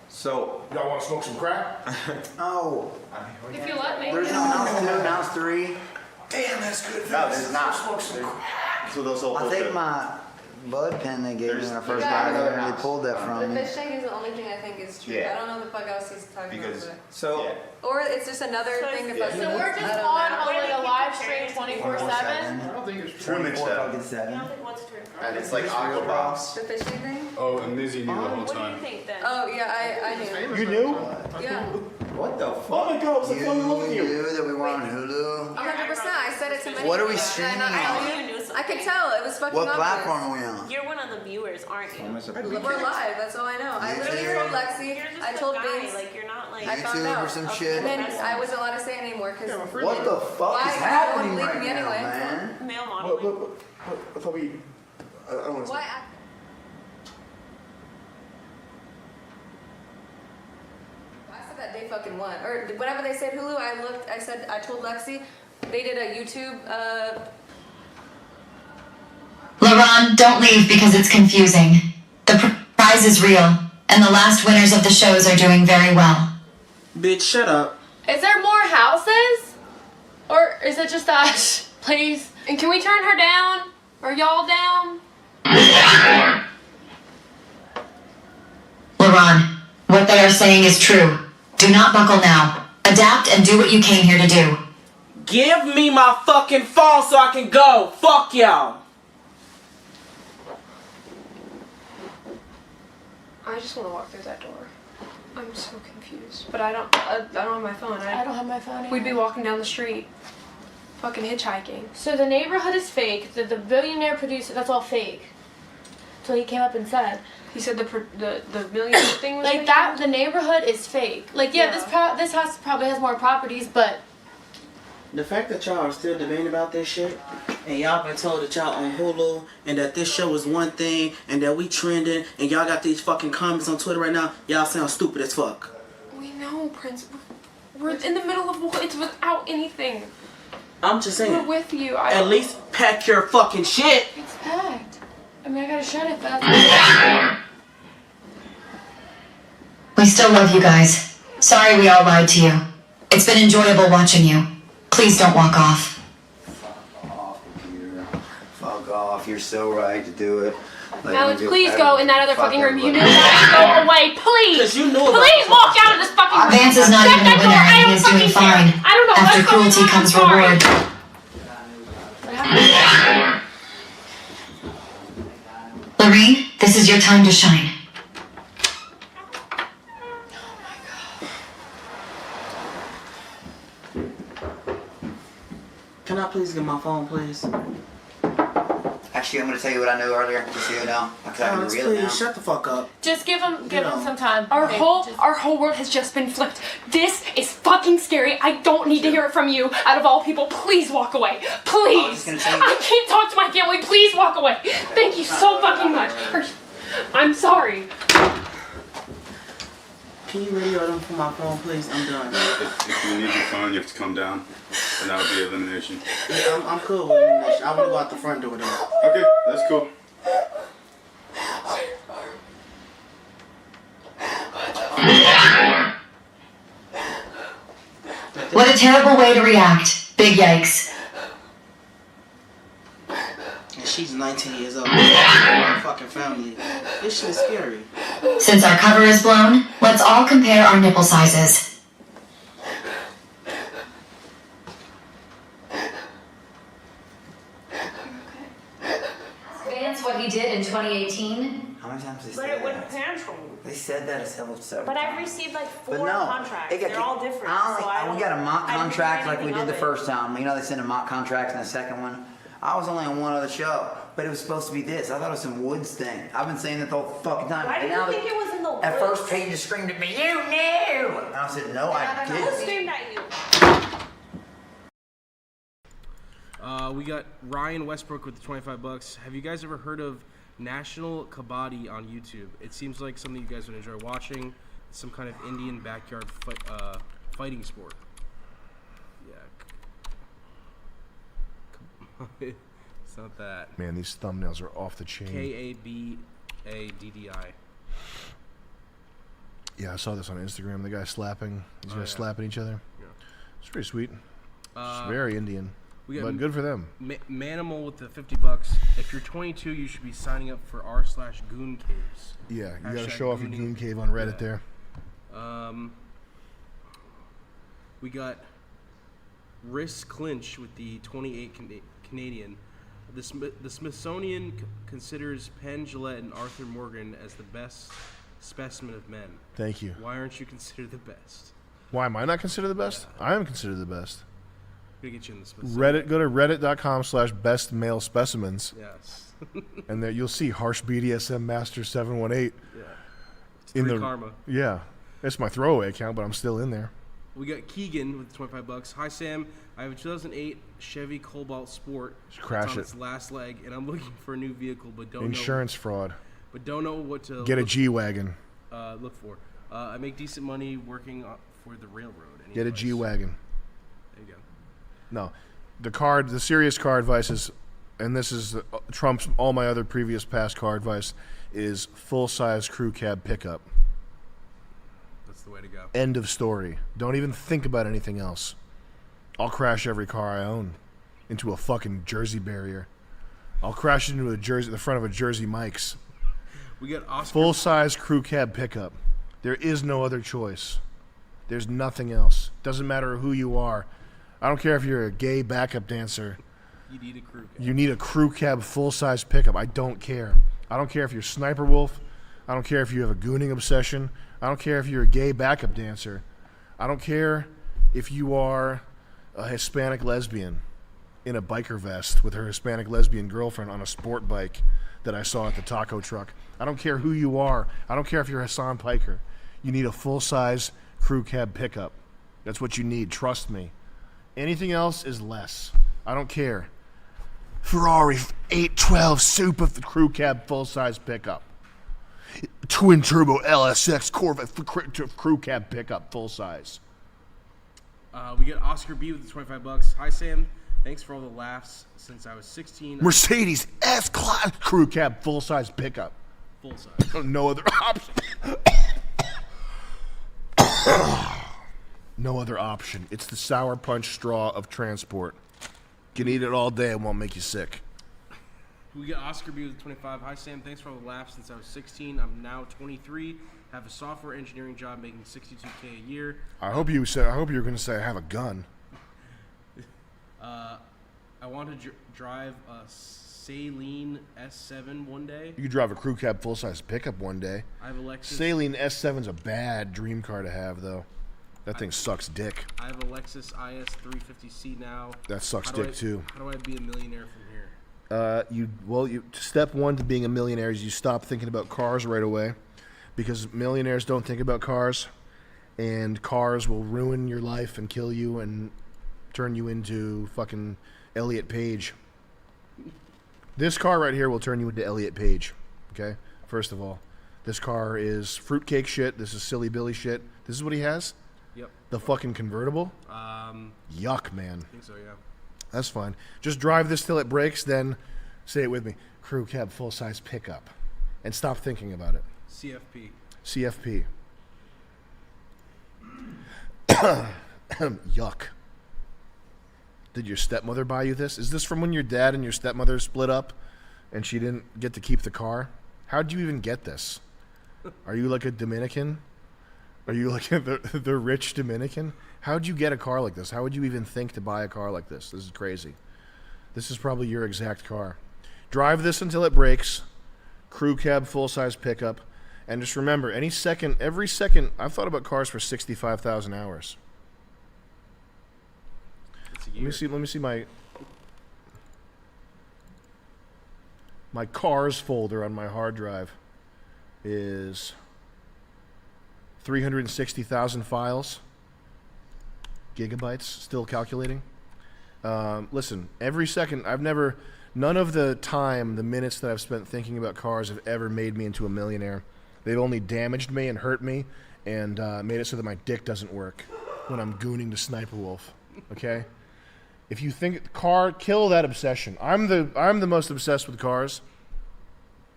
So y'all want to smoke some crack? No. If you let me. There's no house 2 and house 3. Damn, that's good. No, there's not. Smoke some crack. So those whole I think my bud pen they gave me when I first got here, and they pulled that The from me. fish tank is the only thing I think is true. Yeah. I don't know what the fuck else he's talking Because about. So Or it's just another thing to fuck So with. we're just on like a live stream 24/7. I don't think it's Pretty true. much 4 that. fucking 7. And it's like Aquabox. The fishing thing? Oh, and Lizzie knew the whole What do you time. think then? Oh yeah, I knew. You knew? Yeah. What the fuck? Oh my god, I was like, You falling in love with you. knew that we were on Hulu. 100%. I said it to many What are we people. streaming And I on? knew. I could tell. It was fucking What obvious. platform are we on? You're one of the viewers, aren't you? We're live. That's all I know. I literally told Lexi. You're just I told a guy. Vince. Like you're not like I found YouTube out. or some shit? And then I wasn't allowed to say it anymore because What the fuck is happening right now, man? male modeling. I thought we... I don't want to... Why? I said that they fucking won. Or whenever they said Hulu, I looked. I told Lexi. They did a YouTube. LaRon, don't leave because it's confusing. The prize is real, and the last winners of the shows are doing very well. Bitch, shut up. Is there more houses? Or is it just us? Please. And can we turn her down? Or y'all down? LaRon, what they are saying is true. Do not buckle now. Adapt and do what you came here to do. Give me my fucking phone so I can go. Fuck y'all. I just want to walk through that door. I'm so confused. But I don't have my phone. I don't have my phone. We'd be walking down the street, fucking hitchhiking. So the neighborhood is fake. The billionaire producer, that's all fake. So he came up and said. He said the millionaire thing was like fake? That. The neighborhood is fake. Like yeah. This house probably has more properties, but. The fact that y'all are still debating about this shit, and y'all been told that y'all on Hulu, and that this show is one thing, and that we trending, and y'all got these fucking comments on Twitter right now, y'all sound stupid as fuck. We know, Prince. We're in the middle of it's without anything. I'm just saying. We're with you. At least pack your fucking shit. It's packed. I mean, I gotta shut it fast. We still love you guys. Sorry we all lied to you. It's been enjoyable watching you. Please don't walk off. Fuck off. You're so right to do it. Like, Alex, you please do go in that other fucking room. You knew everybody. that. Go away, please. Because you knew about Please walk out of this fucking room. Vance is not Shut even a that door. winner I and he don't is doing fucking care. fine. I don't know After what's going cruelty on. comes I'm sorry. reward. Lorene, this is your time to shine. Can I please get my phone, please? Actually, I'm going to tell you what I knew earlier, just so you know. Because I can Alex, reveal it now. please, shut the fuck up. Just give him know. some time. Our whole world has just been flipped. This is fucking scary. I don't need to hear it from you. Out of all people, please walk away. Please. I can't talk to my family. Please walk away. Thank you so fucking much. I'm sorry. Can you radio them for my phone, please? I'm done. If you need your phone, you have to come down, and that would be elimination. Yeah, I'm cool with elimination. I want to go out the front door though. Okay, that's cool. What a terrible way to react. Big yikes. And she's 19 years old. My fucking family. This shit is scary. Since our cover is blown, let's all compare our nipple sizes. Vance, what he did in 2018. How many times did they But say it would that? control. They said that several times. But I've received like 4 But no, contracts. it got They're all different. we got a mock I didn't contract hear like we anything did the of it. first time. You know, they sent a mock contract in the second one. I was only on one other show, but it was supposed to be this. I thought it was some Woods thing. I've been saying that the whole fucking time. Why And did you now think it was in the At woods? first, Paige just screamed at me, "You knew!" And I said, "No, I Who didn't." screamed at you? We got Ryan Westbrook with the $25. Have you guys ever heard of National Kabaddi on YouTube? It seems like something you guys would enjoy watching. It's some kind of Indian backyard fighting sport. Yeah. It's not that. Man, these thumbnails are off the chain. Kabaddi. Yeah, I saw this on Instagram. The guy slapping. These guys slapping each other. Yeah. It's pretty sweet. It's very Indian. We got But good for them. Manimal with the $50. If you're 22, you should be signing up for r/Goon Caves. Yeah, you gotta Hashtag show off your gooning. goon cave on Reddit there. We got Riss Clinch with the 28 Canadian. The Smithsonian considers Penn Jillette and Arthur Morgan as the best specimen of men. Thank you. Why aren't you considered the best? Why am I not considered the best? I am considered the best. Gonna get you in the Smithsonian. Reddit. Go to reddit.com/best male specimens. Yes. And there you'll see Harsh BDSM Master 718. Yeah. It's In free the karma. Yeah, it's my throwaway account, but I'm still in there. We got Keegan with $25. Hi Sam, I have a 2008 Chevy Cobalt Sport. Crash it's on it. its last leg, and I'm looking for a new vehicle, but don't Insurance know, fraud. But don't know what to Get a look, G-Wagon. Look for. I make decent money working for the railroad. Any Get a advice? G-Wagon. There you go. No, the serious car advice is, and this is trumps all my other previous past car advice, is full-size crew cab pickup. That's the way to go. End of story. Don't even think about anything else. I'll crash every car I own into a fucking Jersey barrier. I'll crash into the front of a Jersey Mike's. We got Oscar. Full-size crew cab pickup. There is no other choice. There's nothing else. Doesn't matter who you are. I don't care if you're a gay backup dancer. You need a crew cab. You need a crew cab full-size pickup. I don't care. I don't care if you're Sniper Wolf. I don't care if you have a gooning obsession. I don't care if you're a gay backup dancer. I don't care if you are a Hispanic lesbian in a biker vest with her Hispanic lesbian girlfriend on a sport bike that I saw at the taco truck. I don't care who you are. I don't care if you're Hassan Piker. You need a full-size crew cab pickup. That's what you need. Trust me. Anything else is less. I don't care. Ferrari 812 Super crew cab full-size pickup. Twin turbo LSX Corvette crew cab pickup full size. We get Oscar B with the $25. Hi Sam, thanks for all the laughs since I was 16. Mercedes S-Class crew cab full size pickup. Full size. No other option. No other option. It's the sour punch straw of transport. You can eat it all day, it won't make you sick. We get Oscar B with 25. Hi Sam, thanks for all the laughs since I was 16. I'm now 23. Have a software engineering job making $62K a year. I hope you were going to say I have a gun. I want to drive a Saline S7 one day. You could drive a crew cab full size pickup one day. I have a Lexus. Saline S7's a bad dream car to have, though. That thing sucks dick. I have a Lexus IS 350C now. That sucks dick too. How do I be a millionaire from here? Step one to being a millionaire is you stop thinking about cars right away, because millionaires don't think about cars, and cars will ruin your life and kill you and turn you into fucking Elliot Page. This car right here will turn you into Elliot Page. Okay, first of all, this car is fruitcake shit. This is silly Billy shit. This is what he has. Yep. The fucking convertible. Yuck, man. I think so, yeah. That's fine. Just drive this till it breaks, then say it with me. Crew cab full size pickup. And stop thinking about it. CFP. CFP. Yuck. Did your stepmother buy you this? Is this from when your dad and your stepmother split up and she didn't get to keep the car? How'd you even get this? Are you like a Dominican? Are you like the rich Dominican? How'd you get a car like this? How would you even think to buy a car like this? This is crazy. This is probably your exact car. Drive this until it breaks. Crew cab, full-size pickup. And just remember, every second, I've thought about cars for 65,000 hours. Let me see my cars folder on my hard drive is 360,000 files, gigabytes, still calculating. Listen, every second, none of the minutes that I've spent thinking about cars have ever made me into a millionaire. They've only damaged me and hurt me and made it so that my dick doesn't work when I'm gooning to Sniper Wolf, okay? If you think kill that obsession. I'm the most obsessed with cars.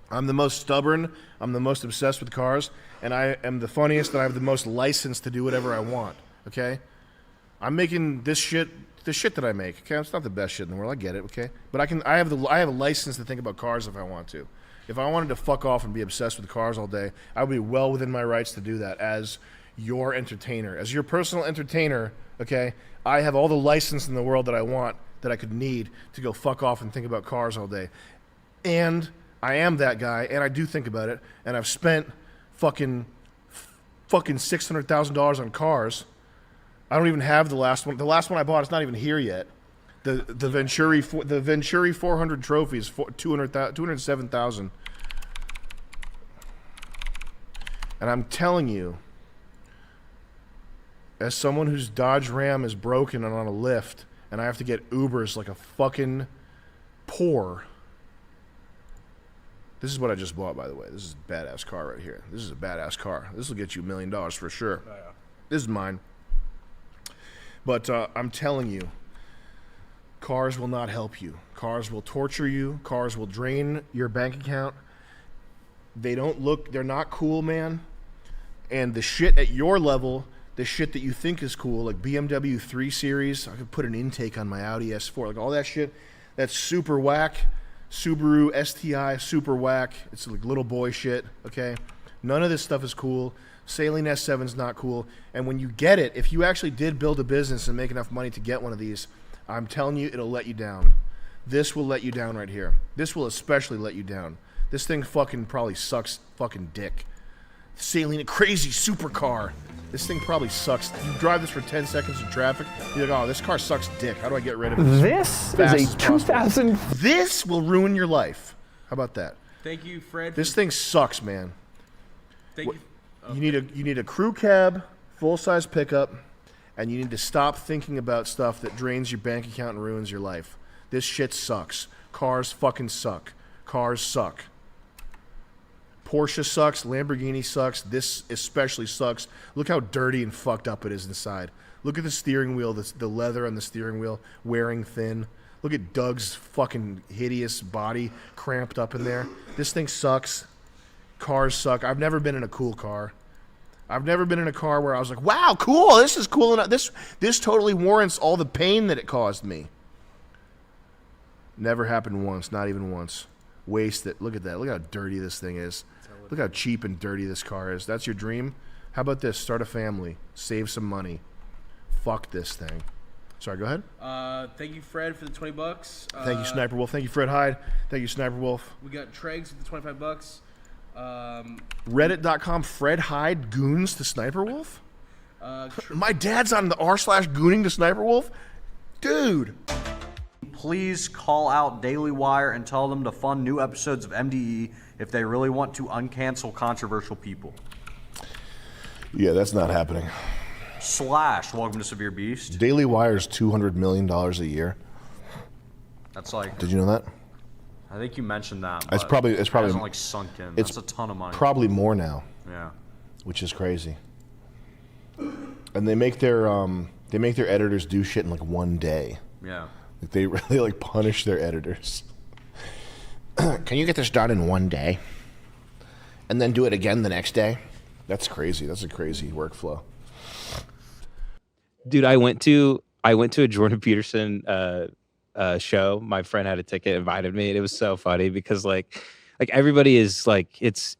I'm the most stubborn. I'm the most obsessed with cars, and I am the funniest, and I have the most license to do whatever I want. Okay, I'm making the shit that I make. Okay, it's not the best shit in the world. I get it. Okay, but I have a license to think about cars if I want to. If I wanted to fuck off and be obsessed with cars all day, I would be well within my rights to do that as your entertainer, as your personal entertainer. Okay, I have all the license in the world that I want, that I could need to go fuck off and think about cars all day, and I am that guy, and I do think about it, and I've spent fucking $600,000 on cars. I don't even have the last one. The last one I bought is not even here yet. The Venturi 400 trophy is $207,000. And I'm telling you, as someone whose Dodge Ram is broken and on a lift, and I have to get Ubers like a fucking poor. This is what I just bought, by the way. This is a badass car right here. This is a badass car. This will get you $1 million for sure. Oh, yeah. This is mine. But I'm telling you, cars will not help you. Cars will torture you. Cars will drain your bank account. They're not cool, man. And the shit at your level, the shit that you think is cool, like BMW 3 Series, I could put an intake on my Audi S4, like all that shit, that's super whack. Subaru STI, super whack. It's like little boy shit, okay? None of this stuff is cool. Saline S7's not cool. And when you get it, if you actually did build a business and make enough money to get one of these, I'm telling you, it'll let you down. This will let you down right here. This will especially let you down. This thing fucking probably sucks fucking dick. Saline, crazy supercar. This thing probably sucks. You drive this for 10 seconds in traffic, you're like, oh, this car sucks dick. How do I get rid of it? This is a 2000. This will ruin your life. How about that? Thank you, Fred. This thing sucks, man. Thank you. You need a crew cab, full-size pickup, and you need to stop thinking about stuff that drains your bank account and ruins your life. This shit sucks. Cars fucking suck. Cars suck. Porsche sucks. Lamborghini sucks. This especially sucks. Look how dirty and fucked up it is inside. Look at the steering wheel, the leather on the steering wheel, wearing thin. Look at Doug's fucking hideous body cramped up in there. This thing sucks. Cars suck. I've never been in a cool car. I've never been in a car where I was like, wow, cool, this is cool enough. This totally warrants all the pain that it caused me. Never happened once, not even once. Wasted. Look at that. Look how dirty this thing is. Look how cheap and dirty this car is. That's your dream? How about this? Start a family. Save some money. Fuck this thing. Sorry, go ahead. Thank you, Fred, for the $20. Thank you, Sniper Wolf. Thank you, Fred Hyde. Thank you, Sniper Wolf. We got Tregs with the $25. Reddit.com, Fred Hyde goons to Sniper Wolf? My dad's on the r/gooning to Sniper Wolf? Dude. Please call out Daily Wire and tell them to fund new episodes of MDE if they really want to uncancel controversial people. Yeah, that's not happening. / Welcome to Severe Beast. Daily Wire's $200 million a year. That's like. Did you know that? I think you mentioned that. It's but probably it hasn't like sunk in. It's That's a ton of money. Probably more now. Yeah. Which is crazy. And they make their editors do shit in like one day. Yeah. Like they really like punish their editors. Can you get this done in one day? And then do it again the next day? That's crazy. That's a crazy workflow. Dude, I went to a Jordan Peterson show. My friend had a ticket, invited me, and it was so funny because like everybody is like it's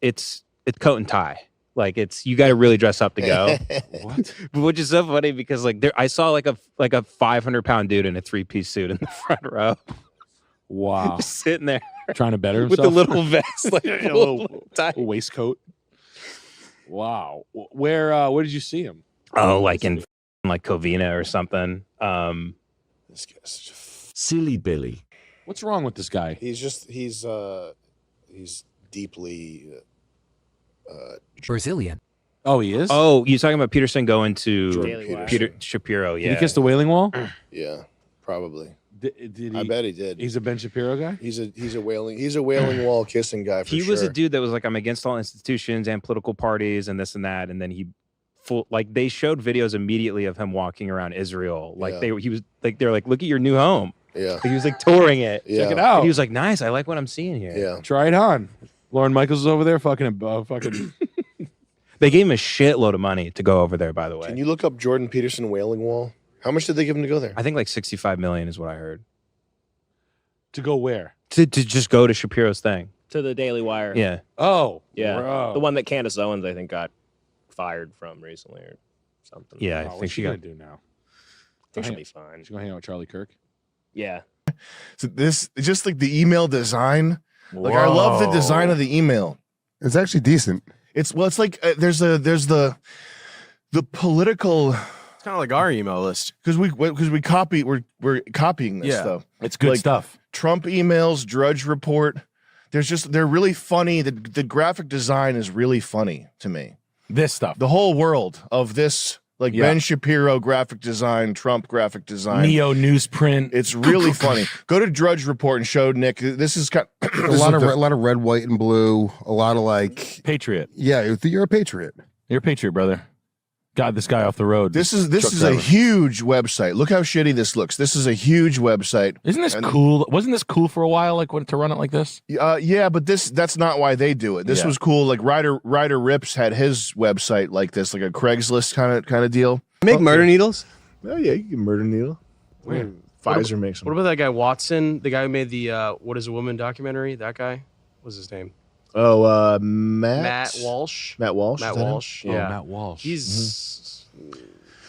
coat and tie. Like you got to really dress up to go. What? Which is so funny because like I saw like a 500-pound dude in a 3-piece suit in the front row. Wow. Just sitting there trying to better with himself the little vest, like a little waistcoat. Wow. Where did you see him? Oh, like in like Covina or something. This guy's Silly Billy. What's wrong with this guy? He's deeply Brazilian. Oh, he is? Oh, you talking about Peterson going to Jordan Peter Shapiro? Yeah. Did he kiss the Wailing Wall? Yeah, probably. Did he? I bet he did. He's a Ben Shapiro guy? He's a wailing wall kissing guy for He sure. was a dude that was like, I'm against all institutions and political parties and this and that. And then they showed videos immediately of him walking around Israel. Like Yeah. they're like, look at your new home. Yeah. Like, he was like touring it. Yeah. Check it out. And he was like, nice. I like what I'm seeing here. Yeah. Try it on. Lauren Michaels is over there fucking. They gave him a shitload of money to go over there, by the way. Can you look up Jordan Peterson wailing wall? How much did they give him to go there? I think like 65 million is what I heard. To go where? To just go to Shapiro's thing. To the Daily Wire. Yeah. Oh. Yeah. Bro. The one that Candace Owens, I think, got fired from recently or something. Yeah, I What's think she she gonna got. do now? I think she'll be fine. She's gonna hang out with Charlie Kirk. Yeah. So this just like the email design. Like I love the design of the email. It's actually decent. It's like there's the political. It's kind of like our email list because we're copying this stuff. It's good stuff. Trump emails, Drudge Report. They're really funny. The graphic design is really funny to me. This stuff. The whole world of this, like Yeah. Ben Shapiro graphic design, Trump graphic design, Neo newsprint. It's really funny. Go to Drudge Report and show Nick. This is kind A lot of red, white, and blue. A lot of like Patriot. Yeah, you're a patriot. You're a patriot, brother. Got this guy off the road. This is Truck a driver. huge website. Look how shitty this looks. This is a huge website. Isn't this And- cool? Wasn't this cool for a while? Like to run it like this? Yeah, but that's not why they do it. This Yeah. was cool. Like Ryder Rips had his website like this, like a Craigslist kind of deal. Make murder needles. Oh yeah, you can murder needle. Where? Pfizer makes them. What about that guy Watson? The guy who made the "What Is a Woman" documentary. That guy. What's his name? Oh, Matt Walsh. Matt Walsh. Matt is that him? Walsh. Oh, Yeah. Matt Walsh. He's.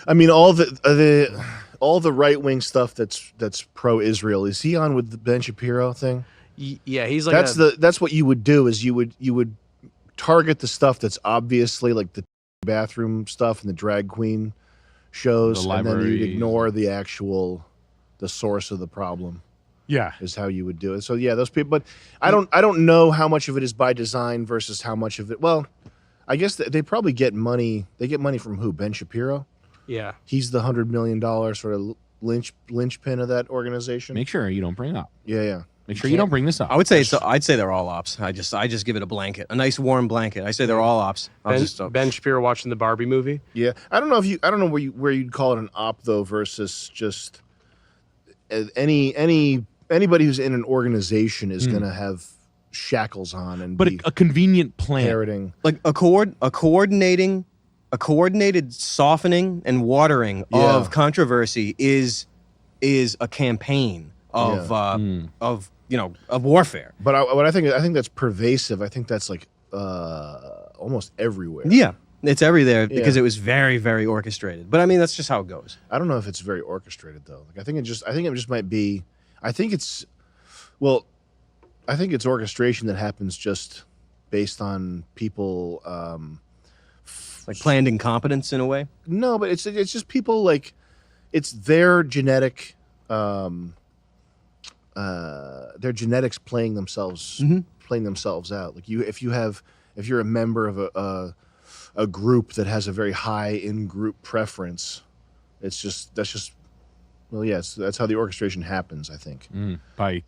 I mean, all the right wing stuff that's pro Israel. Is he on with the Ben Shapiro thing? Yeah, he's like. That's what you would do. Is you would target the stuff that's obviously like the bathroom stuff and the drag queen shows, The and then you'd libraries. ignore the source of the problem. Yeah. Is how you would do it. So yeah, those people. But I don't know how much of it is by design versus how much of it. Well, I guess they probably get money. They get money from who? Ben Shapiro. Yeah. He's the $100 million sort of linchpin of that organization. Make sure you don't bring up. Yeah. Make sure you don't bring this up. I would say I'd say they're all ops. I just give it a blanket, a nice warm blanket. I say they're all ops. Ben Shapiro watching the Barbie movie. Yeah, I don't know where you'd call it an op though versus just anybody who's in an organization is going to have shackles on and but a convenient plan, parroting. Like a coordinated softening and watering of controversy is a campaign of warfare. But I think that's pervasive. I think that's like almost everywhere. Yeah, it's everywhere because it was very, very orchestrated. But I mean, that's just how it goes. I don't know if it's very orchestrated though. Like I think it just might be. I think it's orchestration that happens just based on people like planned incompetence in a way. No, but it's just people like it's their genetic their genetics playing themselves out. Like if you're a member of a group that has a very high in-group preference, that's how the orchestration happens, I think. By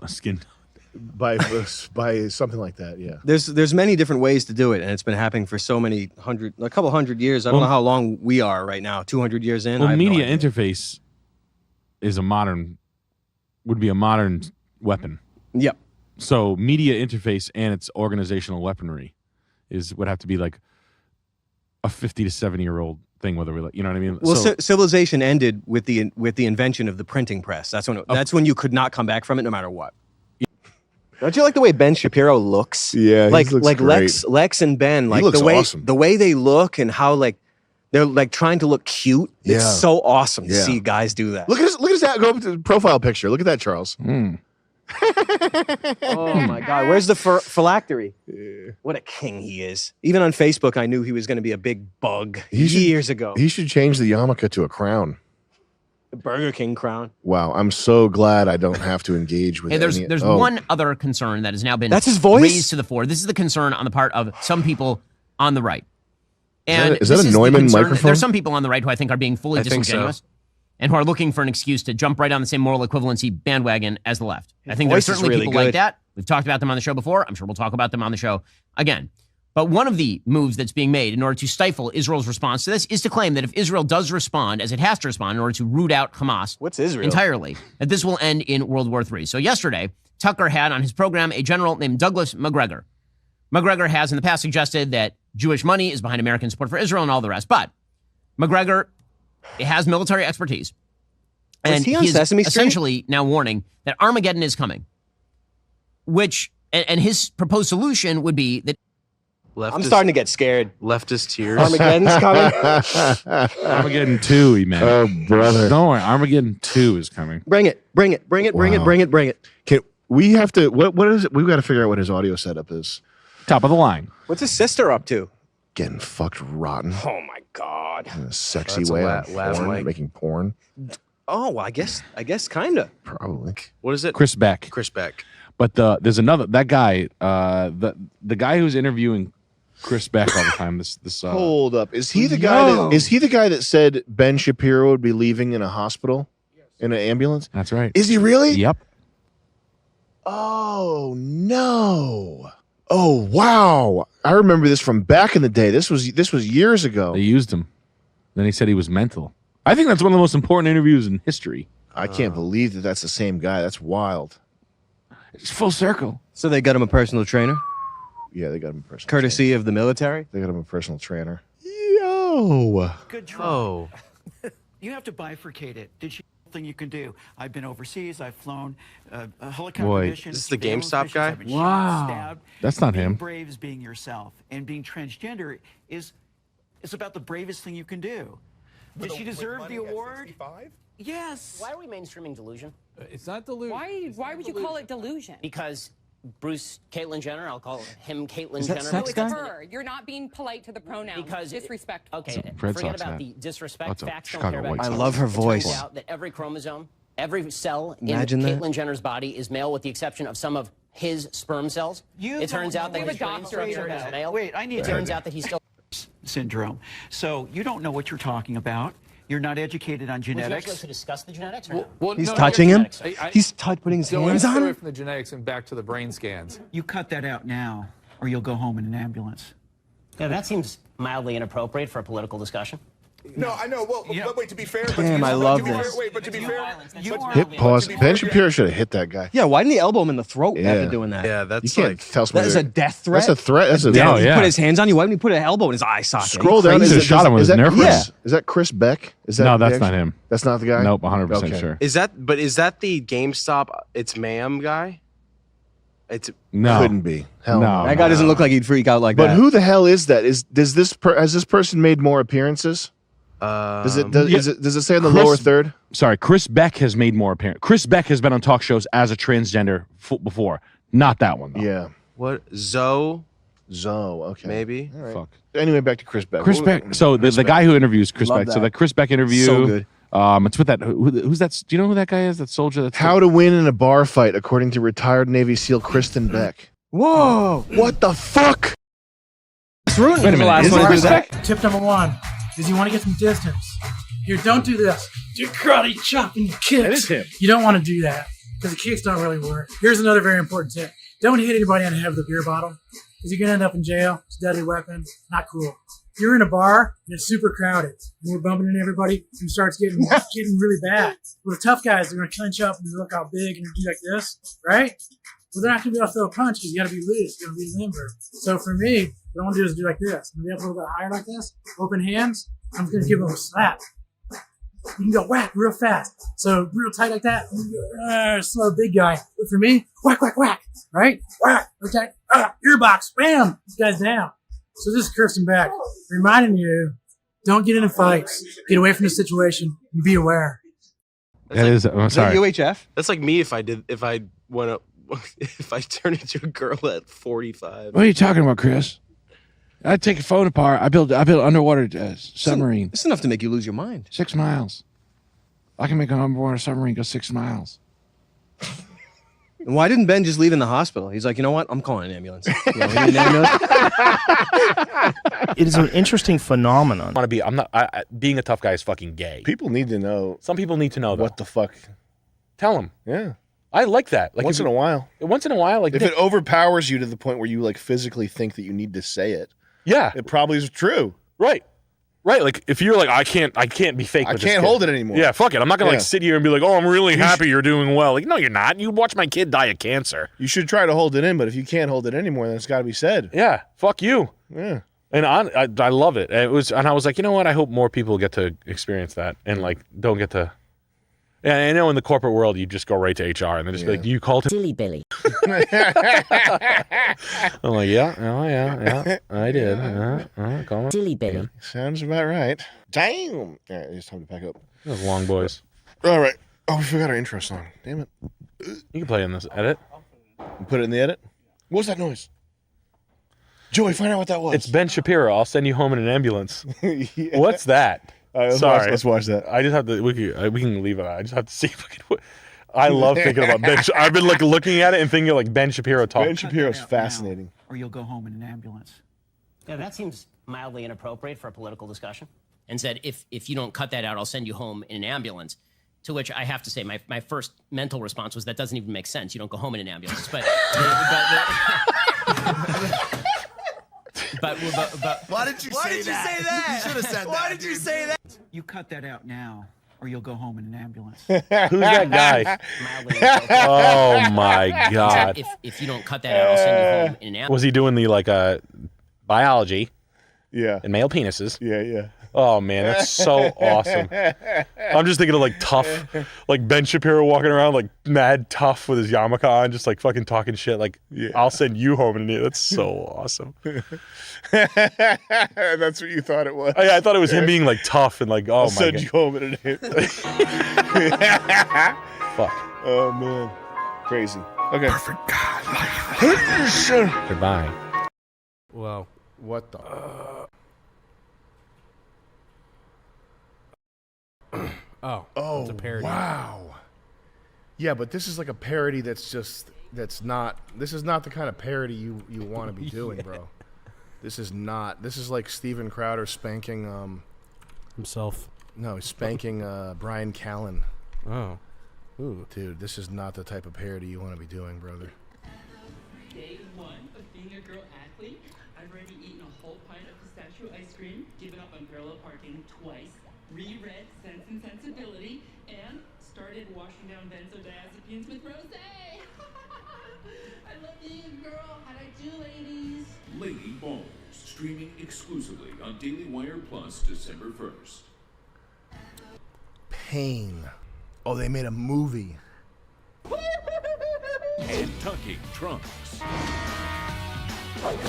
skin by something like that. Yeah, there's many different ways to do it, and it's been happening for a couple hundred years. I don't know how long we are right now. 200 years in. Well, media interface is would be a modern weapon. Yep. So media interface and its organizational weaponry would have to be like a 50 to 70-year-old thing, whether we like, you know what I mean? Well, civilization ended with the invention of the printing press. That's when you could not come back from it, no matter what. Don't you like the way Ben Shapiro looks? Yeah, like he looks great. Lex and Ben, like he looks the way awesome. The way they look and how like they're like trying to look cute. Yeah. It's so awesome to see guys do that. Look at his go up to the profile picture. Look at that, Charles. Oh my God, where's the phylactery? What a king he is. Even on Facebook, I knew he was going to be a big bug years ago. He should change the yarmulke to a crown. The Burger King crown. Wow, I'm so glad I don't have to engage with. Hey, there's one other concern that has now been That's his voice? raised to the fore. This is the concern on the part of some people on the right. And is that a the Neumann concern. microphone? There's some people on the right who I think are being fully I think so. disingenuous and who are looking for an excuse to jump right on the same moral equivalency bandwagon as the left. I think there's voice is certainly really people like good. that. We've talked about them on the show before. I'm sure we'll talk about them on the show again. But one of the moves that's being made in order to stifle Israel's response to this is to claim that if Israel does respond, as it has to respond in order to root out Hamas entirely, that this will end in World War III. So yesterday, Tucker had on his program a general named Douglas McGregor. McGregor has in the past suggested that Jewish money is behind American support for Israel and all the rest. But McGregor has military expertise. And he on is Sesame Street? essentially now warning that Armageddon is coming. And his proposed solution would be that I'm starting to get scared. Leftist tears. Armageddon's coming. Armageddon 2, he meant. Oh, brother. Don't worry, Armageddon 2 is coming. Bring it. Bring it. Can we have to? What is it? We've got to figure out what his audio setup is. Top of the line. What's his sister up to? Getting fucked rotten Oh my God. in a sexy That's a way. lav mic. Making porn. Oh, well, I guess kind of. Probably. What is it? Chris Beck. Chris Beck. But there's another, that guy, the guy who's interviewing Chris Beck all the time. Hold up. Is he the guy that said Ben Shapiro would be leaving in a hospital? In an ambulance? That's right. Is he really? Yep. Oh no. Oh wow. I remember this from back in the day. This was years ago. They used him. Then he said he was mental. I think that's one of the most important interviews in history. I can't believe that that's the same guy. That's wild. It's full circle. So they got him a personal trainer? Yeah, they got him a personal Courtesy of the military? They got him a personal trainer. Yo. Good try. Oh. You have to bifurcate it. Did you thing you can do? I've been overseas. I've flown helicopter Boy, missions. This is the surveillance GameStop missions, guy? I've been shot, Wow. stabbed. That's not Being him. brave is being yourself, and being transgender is about the bravest thing you can do. Did she deserve the award? Yes. Why are we mainstreaming delusion? It's not delusion. Why would you call it delusion? Because Bruce Caitlyn Jenner, I'll call him Caitlyn Is that Jenner. sex No, it's guy? her. You're not being polite to the pronouns. Because disrespectful. Okay, Red forget Sox about hat. the disrespect. That's a Facts don't Chicago care about White I Sox. love her It voice. turns out that every chromosome, every cell in Imagine that. Caitlyn Jenner's body is male with the exception of some of his sperm cells. It turns out that We have his a brain doctor structure here. is male. Wait, I need It to- turns out that he's still Syndrome. So you don't know what you're talking about. You're not educated on Would you genetics. actually like to discuss the genetics or no? He's touching him. He's putting his So hands let's on go away him. from the genetics and back to the brain scans. You cut that out now, or you'll go home in an ambulance. Yeah, that seems mildly inappropriate for a political discussion. No, I know. Well, but wait, to be fair, Damn, I love this. But to be fair, Hit pause. Ben Shapiro should have hit that guy. Yeah, why didn't he elbow him in the throat Yeah. after doing that? Yeah, You that's can't like tell somebody That is a death threat. That's a threat. That's a Yeah, Oh, he yeah. put his hands on you. Why didn't he put an elbow in his eye socket? Scroll down. He Is should've it- shot him with is his that nerve Chris? gas. Is that Chris Beck? Is that No, the that's actual- not him. That's not the guy. Nope, 100% Okay. sure. Is that the GameStop? It's ma'am guy. It's No, Couldn't be. Hell no. That guy doesn't look like he'd freak out like But that. who the hell is that? Has this person made more appearances? Does it say on the Chris- lower third? Sorry, Chris Beck has made more appearance. Chris Beck has been on talk shows as a transgender before. Not that one though. Yeah. what Zoe Okay. maybe. All right. Fuck. Anyway, back to Chris Beck. Chris Beck. So the guy who interviews Chris Love Beck. So that. the Chris Beck interview. So good. It's with that. Who's that? Do you know who that guy is? That soldier. That's How to win in a bar fight, according to retired Navy SEAL Kristen Beck. Whoa! What the fuck? It's ruined. Wait a minute. Is it Chris Beck? Tip number 1 is you want to get some distance. Here, don't do this. Do karate chopping kicks. That is him. You don't want to do that because the kicks don't really work. Here's another very important tip. Don't hit anybody on the head with a beer bottle because you're going to end up in jail. It's a deadly weapon. Not cool. If you're in a bar and it's super crowded and we're bumping into everybody and it starts getting really bad. Well, the tough guys, they're going to clench up and look out big and do like this, right? Well, they're not going to be able to throw a punch because you got to be loose. You got to be limber. So for me, what I want to do is do like this. I'm going to be up a little bit higher like this. Open hands. I'm going to give them a slap. You can go whack real fast. So real tight like that. Slow big guy. But for me, whack, whack, whack. Right? Whack. Okay. Earbox. Bam. This guy's down. So this is Kirsten Beck reminding you, don't get into fights. Get away from the situation and be aware. That is. I'm Is that sorry. UHF? That's like me if I went up if I turned into a girl at 45. What are you talking about, Chris? I'd take a phone apart. I built underwater submarine. It's enough to make you lose your mind. 6 miles. I can make an underwater submarine go 6 miles. And why didn't Ben just leave in the hospital? He's like, you know what? I'm calling an ambulance. You know, we need an ambulance. It is an interesting phenomenon. I'm not. Being a tough guy is fucking gay. People need to know. Some people need to know What the fuck? Tell them. Yeah. I like that. Like Once in a while. Once in a while, like If it overpowers you to the point where you like physically think that you need to say it, yeah, it probably is true. right. Like if you're like, I can't be fake. I with this can't kid. hold it anymore. Yeah, fuck it. I'm not gonna Yeah. like sit here and be like, oh, I'm really happy you're doing well. Like, no, you're not. You watch my kid die of cancer. You should try to hold it in, but if you can't hold it anymore, then it's got to be said. Yeah, fuck you. Yeah. And I love it. And I was like, you know what? I hope more people get to experience that and like don't get to. Yeah, I know in the corporate world you just go right to HR and they just be like, you called him Silly Billy. I'm like, yeah, I did. Call him. Silly Billy. Sounds about right. Damn. All right, it's time to pack up. Those long boys. All right. Oh, we forgot our intro song. Damn it. You can play in this edit. Put it in the edit. What was that noise? Joey, find out what that was. It's Ben Shapiro. I'll send you home in an ambulance. Yeah. What's that? All right, Sorry. let's watch that. I just have to. We can leave it. I just have to see. I love thinking about Ben. I've been like looking at it and thinking like Ben Shapiro talk. Ben Shapiro's fascinating. Or you'll go home in an ambulance. Yeah, that seems mildly inappropriate for a political discussion. And said, if you don't cut that out, I'll send you home in an ambulance. To which I have to say, my first mental response was that doesn't even make sense. You don't go home in an ambulance. But Why did you say that? You should have said that. Why did you say that? You cut that out now, or you'll go home in an ambulance. Who's that guy? Oh my god! If you don't cut that out, I'll send you home in an ambulance. Was he doing the like biology? Yeah. And male penises. Yeah. Oh man, that's so awesome. I'm just thinking of like tough, like Ben Shapiro walking around like mad tough with his yarmulke on, just like fucking talking shit. Like, I'll send you home in it. That's so awesome. That's what you thought it was. I thought it was him being like tough and like, oh I'll my send god. you home in a Fuck. Oh man, crazy. Okay. Perfect God. Goodbye. Well, what the? Oh, it's a parody. Wow. Yeah, but this is like a parody this is not the kind of parody you want to be doing, bro. This is like Steven Crowder spanking himself. No, he's spanking Brian Callen. Oh. Ooh. Dude, this is not the type of parody you want to be doing, brother. Day one of being a girl athlete, I've already eaten a whole pint of pistachio ice cream, given up on parallel parking twice, reread Sense and Sensibility, and started washing down benzodiazepines with rosé. I love being a girl. How'd I do, ladies? Lady Balls, streaming exclusively on Daily Wire Plus December 1st. Pain. Oh, they made a movie. And tucking trunks.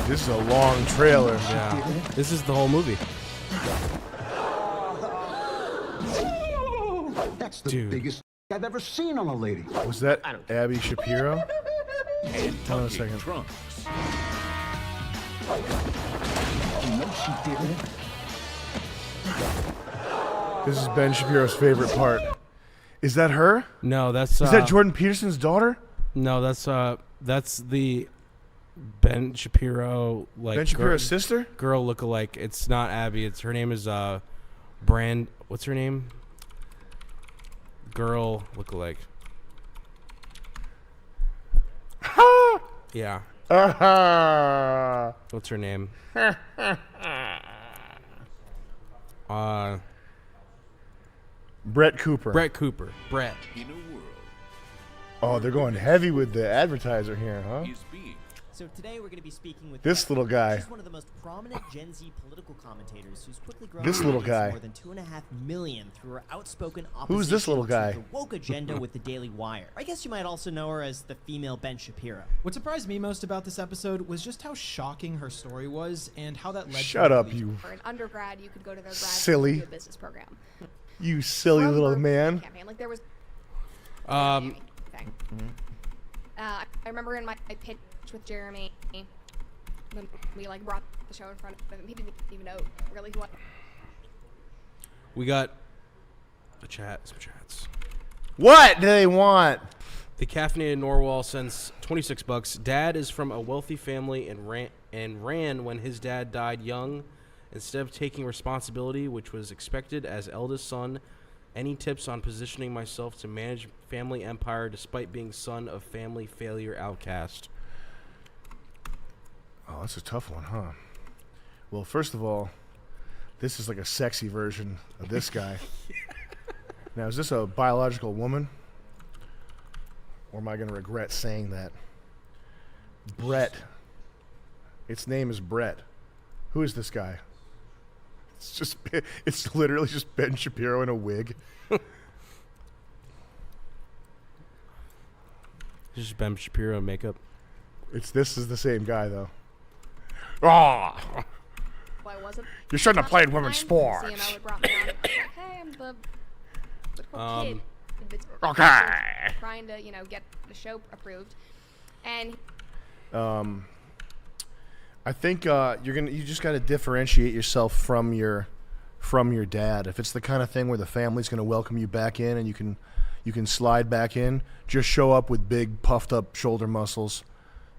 This is a long trailer. Yeah. This is the whole movie. That's the biggest I've ever seen on a lady. Was that Abby Shapiro? And Hold on a tucking second. trunks. No, she didn't. This is Ben Shapiro's favorite part. Is that her? No, that's. Is that Jordan Peterson's daughter? No, that's the Ben Shapiro like Ben Shapiro's sister? Girl lookalike. It's not Abby. It's her name is Brand. What's her name? Girl lookalike. Yeah. What's her name? Brett Cooper. Brett Cooper. Brett. In a world Oh, they're going heavy with the advertiser here, huh? is being So today we're going to be speaking with This little guy. She's one of the most prominent Gen Z political commentators who's quickly grown This little to guy. more than 2.5 million through her outspoken opposition Who's this little guy? to the woke agenda with the Daily Wire. I guess you might also know her as the female Ben Shapiro. What surprised me most about this episode was just how shocking her story was and how that led Shut to her up, belief. you For an undergrad, you could go to their grad silly. school and do a business program. You silly From little birth man. Campaign. Like there was Um. thing. I remember in my pitch with Jeremy, when we like brought the show in front of him, he didn't even know really who I. We got some chats. What do they want? The caffeinated Norwal sends $26. Dad is from a wealthy family and ran when his dad died young. Instead of taking responsibility, which was expected as eldest son, any tips on positioning myself to manage family empire despite being son of family failure outcast? Oh, that's a tough one, huh? Well, first of all, this is like a sexy version of this guy. Now, is this a biological woman? Or am I going to regret saying that? Brett. Its name is Brett. Who is this guy? It's literally just Ben Shapiro in a wig. This is Ben Shapiro makeup. This is the same guy though. Ah! Well, I wasn't. You shouldn't have played women's sports. sports. CMO would brought me on. Like, hey, I'm the kid. That's Okay. Trying to, get the show approved, and I think you just got to differentiate yourself from your dad. If it's the kind of thing where the family's going to welcome you back in and you can slide back in, just show up with big puffed up shoulder muscles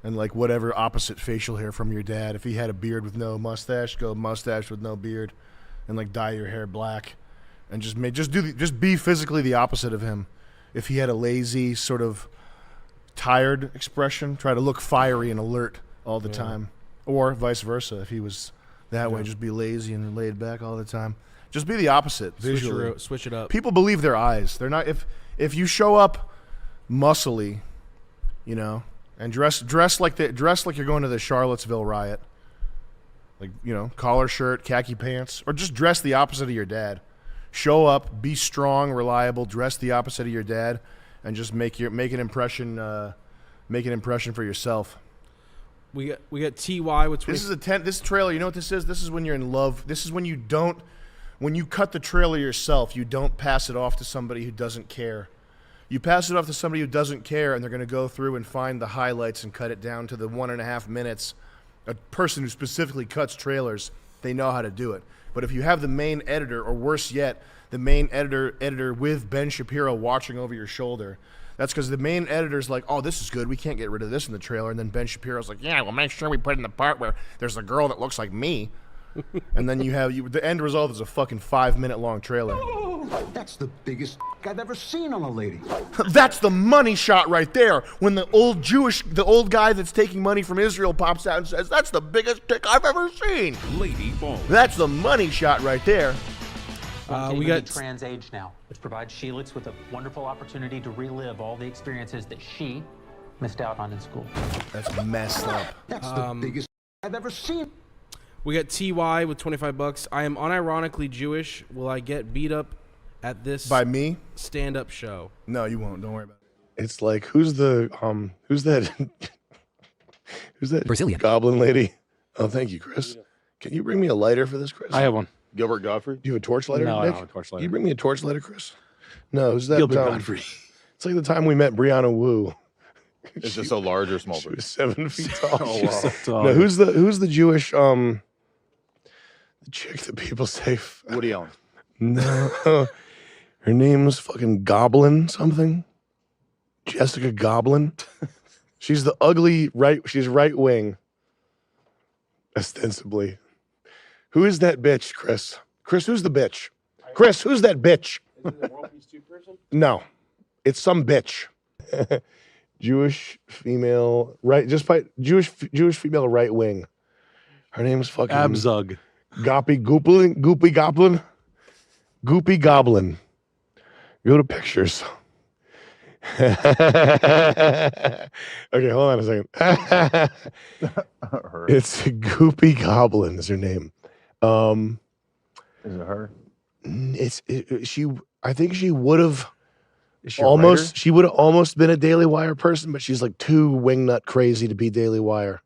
and like whatever opposite facial hair from your dad. If he had a beard with no mustache, go mustache with no beard, and like dye your hair black, and just be physically the opposite of him. If he had a lazy sort of tired expression, try to look fiery and alert all the time. Or vice versa, if he was that way, just be lazy and laid back all the time. Just be the opposite visually. Switch it up. People believe their eyes. They're not. If you show up muscly, and dress like you're going to the Charlottesville riot, like collar shirt, khaki pants, or just dress the opposite of your dad. Show up, be strong, reliable, dress the opposite of your dad, and just make an impression. Make an impression for yourself. We got TY with 20. This trailer, you know what this is? This is when you're in love. This is when when you cut the trailer yourself, you don't pass it off to somebody who doesn't care. You pass it off to somebody who doesn't care, and they're going to go through and find the highlights and cut it down to the 1.5 minutes. A person who specifically cuts trailers, they know how to do it. But if you have the main editor, or worse yet, the main editor with Ben Shapiro watching over your shoulder, that's because the main editor's like, oh, this is good. We can't get rid of this in the trailer. And then Ben Shapiro's like, yeah, well, make sure we put in the part where there's a girl that looks like me. And then the end result is a fucking 5-minute long trailer. That's the biggest I've ever seen on a lady. That's the money shot right there. When the old guy that's taking money from Israel pops out and says, "That's the biggest dick I've ever seen." Lady Ball. That's the money shot right there. We got Trans Age Now, which provides Sheelix with a wonderful opportunity to relive all the experiences that she missed out on in school. That's messed up. That's the biggest I've ever seen. We got TY with $25. I am unironically Jewish. Will I get beat up at this By me? stand-up show? No, you won't. Don't worry about it. It's like who's that Brazilian goblin lady? Oh, thank you, Chris. Can you bring me a lighter for this, Chris? I have one. Gilbert Godfrey? Do you have a torch lighter? No, I Nick? don't have a torch Can lighter. you bring me a torch lighter, Chris? No, who's that? Gilbert Godfrey. It's like the time we met Brianna Wu. Is this a large or small She bird? was 7 feet tall. Oh, wow. So tall. No, who's the Jewish the chick that people say? Woody Allen. No, her name's fucking Goblin something. Jessica Goblin. She's the ugly She's right wing, ostensibly. Who is that bitch, Chris? Chris, who's the bitch? Chris, who's that bitch? Is it a World Peace 2 person? No, it's some bitch. Jewish female, right? Just by Jewish female right wing. Her name's fucking Abzug. Goopy Goblin. Go to pictures. Okay, hold on a second. It's Goopy Goblin is her name. Is it her? I think she would have Is she a almost. writer? She would have almost been a Daily Wire person, but she's like too wingnut crazy to be Daily Wire.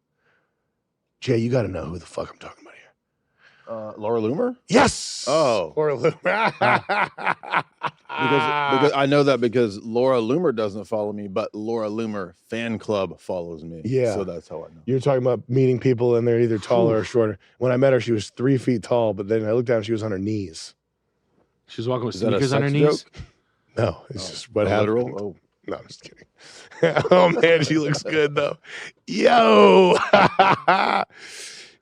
Jay, you got to know who the fuck I'm talking about here. Laura Loomer? Yes. Oh. Laura Loomer. Because I know that because Laura Loomer doesn't follow me, but Laura Loomer fan club follows me. Yeah. So that's how I know. You're talking about meeting people and they're either taller or shorter. When I met her, she was 3 feet tall, but then I looked down, she was on her knees. She was walking with Is that a sneakers on her sex knees. joke? No, it's just what A happened. literal? Oh. No, I'm just kidding. Oh man, she looks good though. Yo.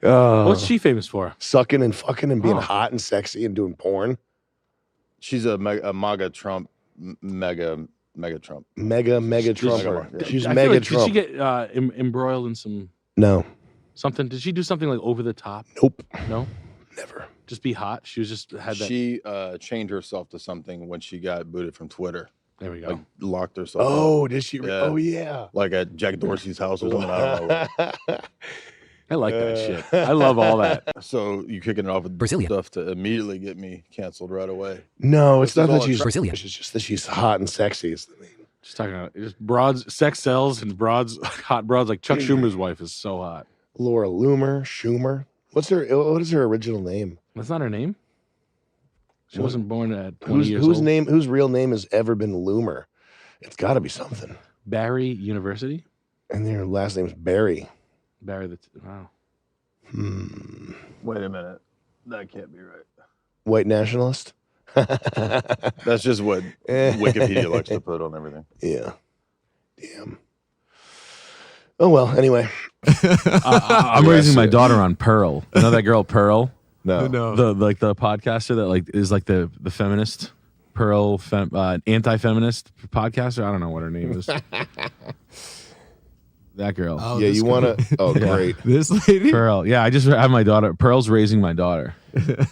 What's she famous for? Sucking and fucking and being Oh. hot and sexy and doing porn. She's a MAGA Trump, mega Trump. Mega She's Trumper. mega. She's I feel mega like, Trump. Did she get embroiled in some No. something? Did she do something like over the top? Nope. No. Never. Just be hot. She was just had that. She chained herself to something when she got booted from Twitter. There we go. Like locked herself. Oh, up. did she? Yeah. Oh yeah. Like at Jack Dorsey's house or something. I don't know. I like that shit. I love all that. So you kicking it off with Brazilian. stuff to immediately get me canceled right away. No, it's This is not that all she's Brazilian. It's just that she's hot and sexy. Is the main. Just talking about just broads, sex sells, and broads, hot broads. Like Chuck Schumer's wife is so hot. Laura Schumer. What is her original name? That's not her name. She wasn't born at 20 Whose years old. whose real name has ever been Loomer? It's got to be something. Barry University. And their last name is Barry. Barry. Wow. Wait a minute. That can't be right. White nationalist. That's just what Wikipedia likes to put on everything. Yeah. Damn. Oh well. Anyway, I'm raising my daughter on Pearl. You know that girl Pearl? No. The podcaster that like is like the feminist Pearl anti-feminist podcaster. I don't know what her name is. That girl. Oh, yeah, you want to? Oh, great. This lady? Pearl. Yeah, I just have my daughter. Pearl's raising my daughter.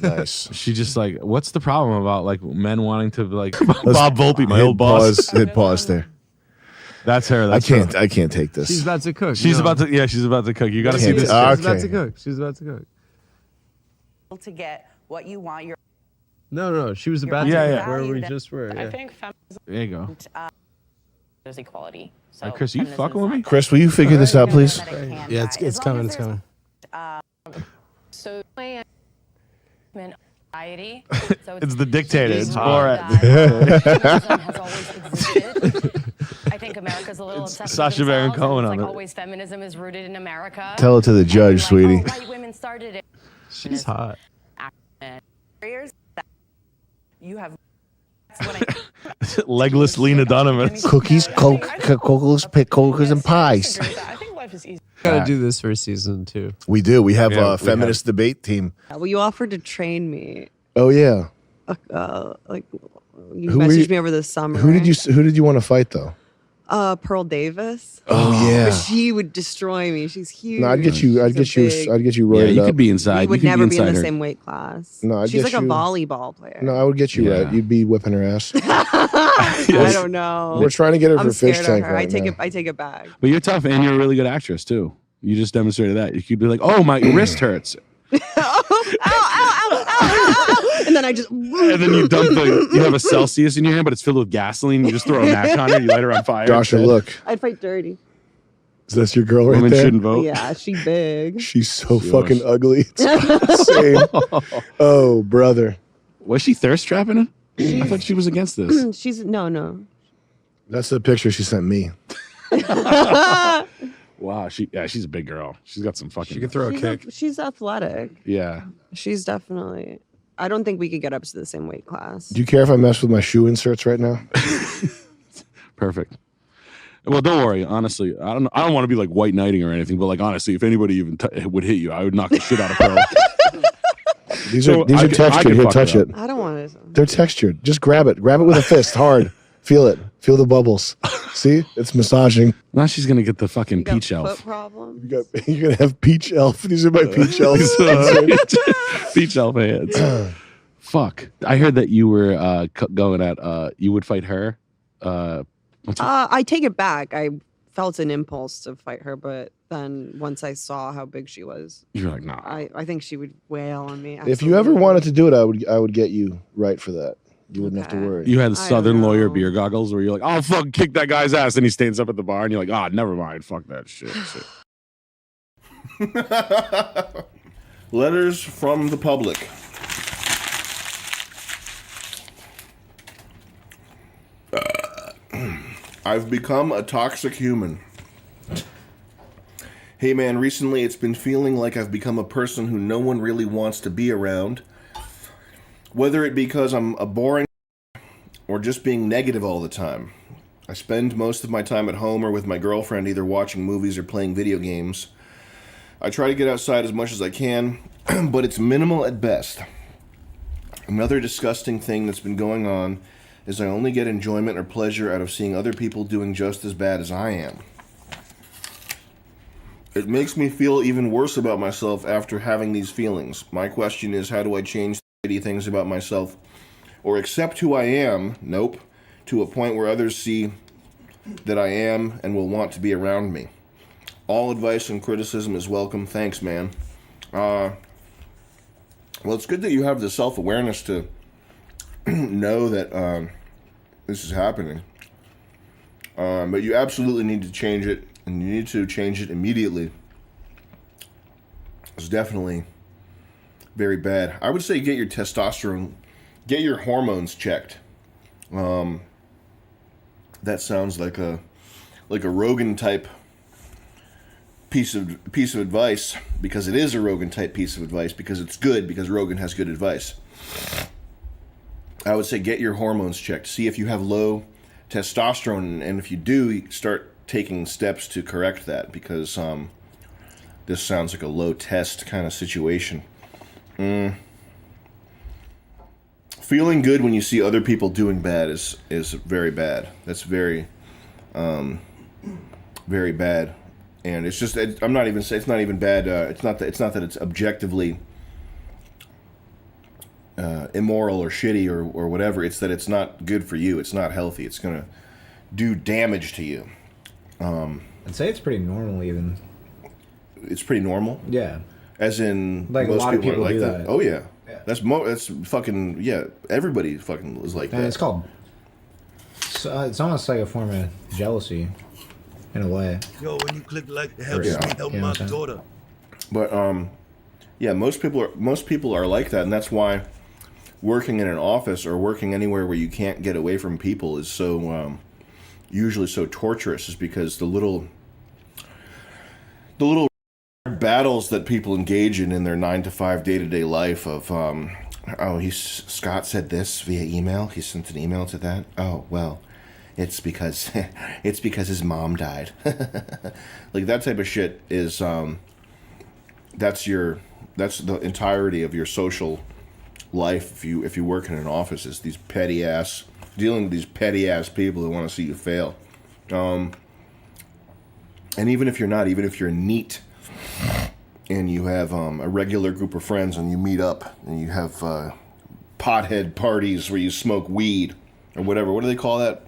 Nice. She just like, what's the problem about like men wanting to like Bob Volpe, my old boss? Hit pause there. That's her. That's her. I can't take this. She's about to cook. She's about to. Yeah, she's about to cook. You got to see Can't this. ta- She's about Okay. to cook. She's about to cook. To get what you want, your No. She was about Yeah, to yeah. where we value that- just were. I Yeah. think feminism There you go. is equality. So Like, Chris, are you feminism fucking is with me? not Chris, will you figure this out, please? that it can Yeah, die. it's As long coming. as It's coming. So society. So It's the dictator. It's hot. Borat. Feminism has always existed. I think America's a little It's obsessed Sacha with Baron themselves, Cohen and it's on like it. always feminism is rooted in America. Tell it to the judge, Like, sweetie. oh, white women started it. She's hot. Barriers that you have. Legless Lena Donovan. Cookies, cookies, pickles, and pies. I think life is easy. Gotta do this for season 2. We do. We have Yeah, a feminist debate team. Well, you offered to train me. Oh yeah. Like you Who were messaged you- me over the summer. Who did you want to fight though? Pearl Davis. Oh yeah. But she would destroy me. She's huge. No, I'd get you roided Yeah, you up. could be inside. We would you could never be in inside the her. same weight class. No, I'd She's get like a you- volleyball player. No, I would get you right. You'd be whipping her ass. I don't know. We're trying to get her I'm for fish scared of tank her. right now. I take it back. But you're tough and you're a really good actress too. You just demonstrated that. You could be like, "Oh, my wrist hurts," And then I just and then you dump you have a Celsius in your hand, but it's filled with gasoline. You just throw a match on her, you light her on fire. Joshua, look. I'd fight dirty. Is this your girl right Women there? shouldn't vote. Yeah, she big. She's so fucking ugly. It's insane. Oh, brother. Was she thirst trapping it? I thought she was against this. She's no. That's the picture she sent me. Wow, she's a big girl. She's got some fucking. She can throw a kick. She's athletic. Yeah. She's definitely. I don't think we could get up to the same weight class. Do you care if I mess with my shoe inserts right now? Perfect. Well, don't worry. Honestly, I don't want to be like white knighting or anything, but like honestly, if anybody even would hit you, I would knock the shit out of Pearl. These are textured. Here, touch it. I don't want to. They're textured. Just grab it. Grab it with a fist hard. Feel it. Feel the bubbles. See? It's massaging. Now she's gonna get the fucking You got peach elf. foot problem. You're gonna have peach elf. These are my peach elves. Peach elf hands. Fuck. I heard that you were going at. You would fight her. I take it back. I felt an impulse to fight her, but then once I saw how big she was, You're like, nah. I think she would wail on me. If you ever wanted to do it, I would get you right for that. You wouldn't have to worry. You had the Southern lawyer beer goggles where you're like, I'll fucking kick that guy's ass. And he stands up at the bar and you're like, never mind. Fuck that shit. Letters from the public. I've become a toxic human. Hey man, recently it's been feeling like I've become a person who no one really wants to be around. Whether it because I'm a boring or just being negative all the time. I spend most of my time at home or with my girlfriend either watching movies or playing video games. I try to get outside as much as I can, but it's minimal at best. Another disgusting thing that's been going on is I only get enjoyment or pleasure out of seeing other people doing just as bad as I am. It makes me feel even worse about myself after having these feelings. My question is, how do I change the shitty things about myself or accept who I am, to a point where others see that I am and will want to be around me? All advice and criticism is welcome. Thanks, man. Well, it's good that you have the self-awareness to know that this is happening. But you absolutely need to change it, and you need to change it immediately. It's definitely very bad. I would say get your testosterone, get your hormones checked. That sounds like a Rogan type piece of advice, because it is a Rogan type piece of advice, because it's good, because Rogan has good advice. I would say get your hormones checked. See if you have low testosterone, and if you do, start taking steps to correct that, because this sounds like a low test kind of situation. Feeling good when you see other people doing bad is very bad. That's very, very bad. And it's just, I'm not even saying it's not even bad. It's not that it's objectively immoral or shitty or whatever. It's that it's not good for you. It's not healthy. It's gonna do damage to you. I'd say it's pretty normal even. It's pretty normal. Yeah. As in, like most a lot of people are like do that. Oh yeah. That's fucking yeah. Everybody fucking is like And that. it's called. It's almost like a form of jealousy, in a way. Yo, when you click like, help Yeah. me help You know my what I'm saying? daughter. But yeah, most people are like that, and that's why working in an office or working anywhere where you can't get away from people is so usually so torturous, is because the little battles that people engage in their 9-to-5 day-to-day life of Scott said this via email, he sent an email to that, oh well, it's because his mom died. Like that type of shit is that's the entirety of your social life if you work in an office, is these dealing with these petty ass people who want to see you fail. And even if you're neat and you have a regular group of friends and you meet up and you have pothead parties where you smoke weed or whatever, what do they call that?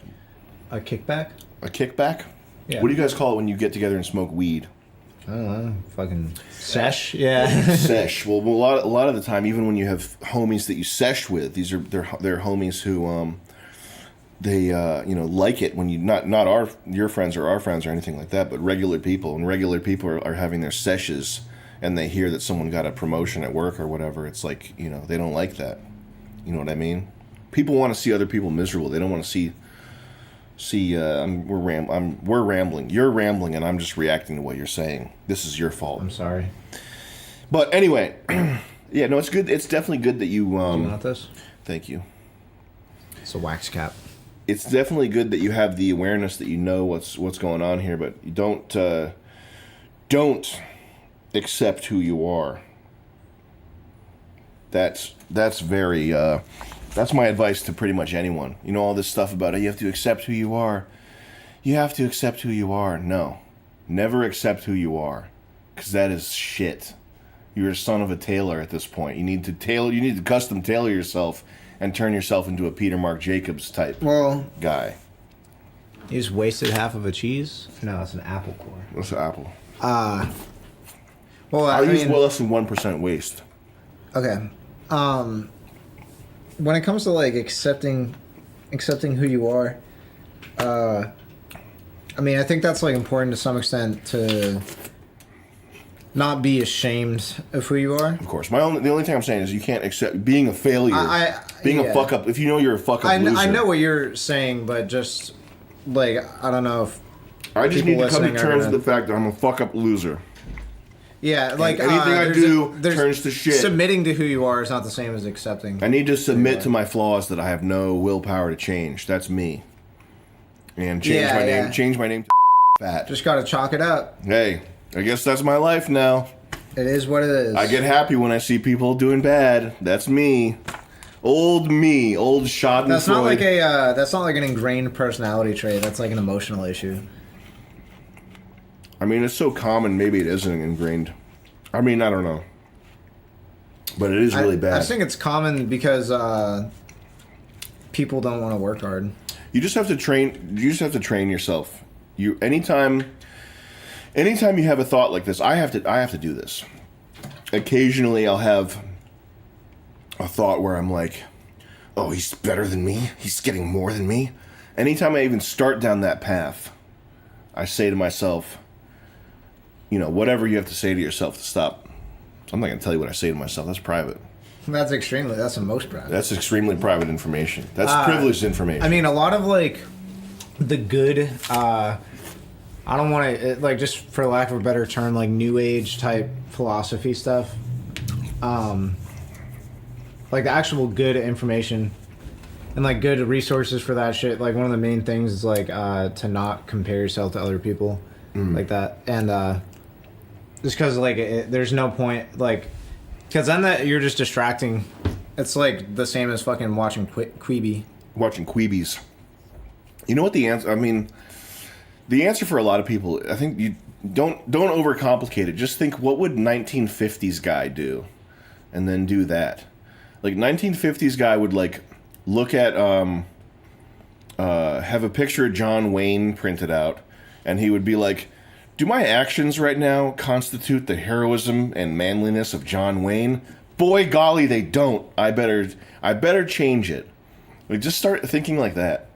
A kickback? A kickback? Yeah. What do you guys call it when you get together and smoke weed? I don't know. Fucking sesh? Yeah. Sesh. Well, a lot of the time, even when you have homies that you sesh with, they're homies who they like it when you not your friends or our friends or anything like that, but regular people. When regular people are having their seshes and they hear that someone got a promotion at work or whatever, it's like, they don't like that. You know what I mean? People want to see other people miserable. They don't want to see. We're rambling. You're rambling, and I'm just reacting to what you're saying. This is your fault. I'm sorry. But anyway, yeah, no, it's good. It's definitely good that you. Do you want this? Thank you. It's a wax cap. It's definitely good that you have the awareness that you know what's going on here, but you don't accept who you are. That's very. That's my advice to pretty much anyone. All this stuff about it. You have to accept who you are. You have to accept who you are. No, never accept who you are, because that is shit. You're a son of a tailor at this point. You need to custom tailor yourself and turn yourself into a Peter Mark Jacobs type guy. You just wasted half of a cheese? No, it's an apple core. What's an apple? Well, I use well less than 1% waste. Okay. When it comes to like accepting who you are, I think that's like important to some extent to not be ashamed of who you are. Of course. The only thing I'm saying is you can't accept being a failure, being a fuck up. If you know you're a fuck up loser. I know what you're saying, but just like I don't know if I just need to come to terms with the fact that I'm a fuck up loser. Yeah, like and anything I do turns to shit. Submitting to who you are is not the same as accepting. I need to submit to my flaws that I have no willpower to change. That's me. And change my name. Change my name to fat. Just gotta chalk it up. Hey, I guess that's my life now. It is what it is. I get happy when I see people doing bad. That's me. Old Schadenfreude. That's not like an ingrained personality trait. That's like an emotional issue. It's so common, maybe it isn't ingrained. I don't know. But it is really bad. I think it's common because people don't want to work hard. You just have to train yourself. Anytime you have a thought like this, I have to do this. Occasionally I'll have a thought where I'm like, oh, he's better than me? He's getting more than me? Anytime I even start down that path, I say to myself, whatever you have to say to yourself to stop. So I'm not going to tell you what I say to myself. That's private. That's the most private. That's extremely private information. That's privileged information. A lot of like the good, I don't want to, just for lack of a better term, like new age type philosophy stuff. Like the actual good information and like good resources for that shit. Like one of the main things is like to not compare yourself to other people like that. And just because like there's no point because then that you're just distracting. It's like the same as fucking watching Queeby. Watching Queebies. You know what the answer? The answer for a lot of people, I think you don't overcomplicate it. Just think, what would 1950s guy do, and then do that. Like 1950s guy would look at have a picture of John Wayne printed out, and he would be like, do my actions right now constitute the heroism and manliness of John Wayne? Boy golly, they don't. I better change it. Just start thinking like that.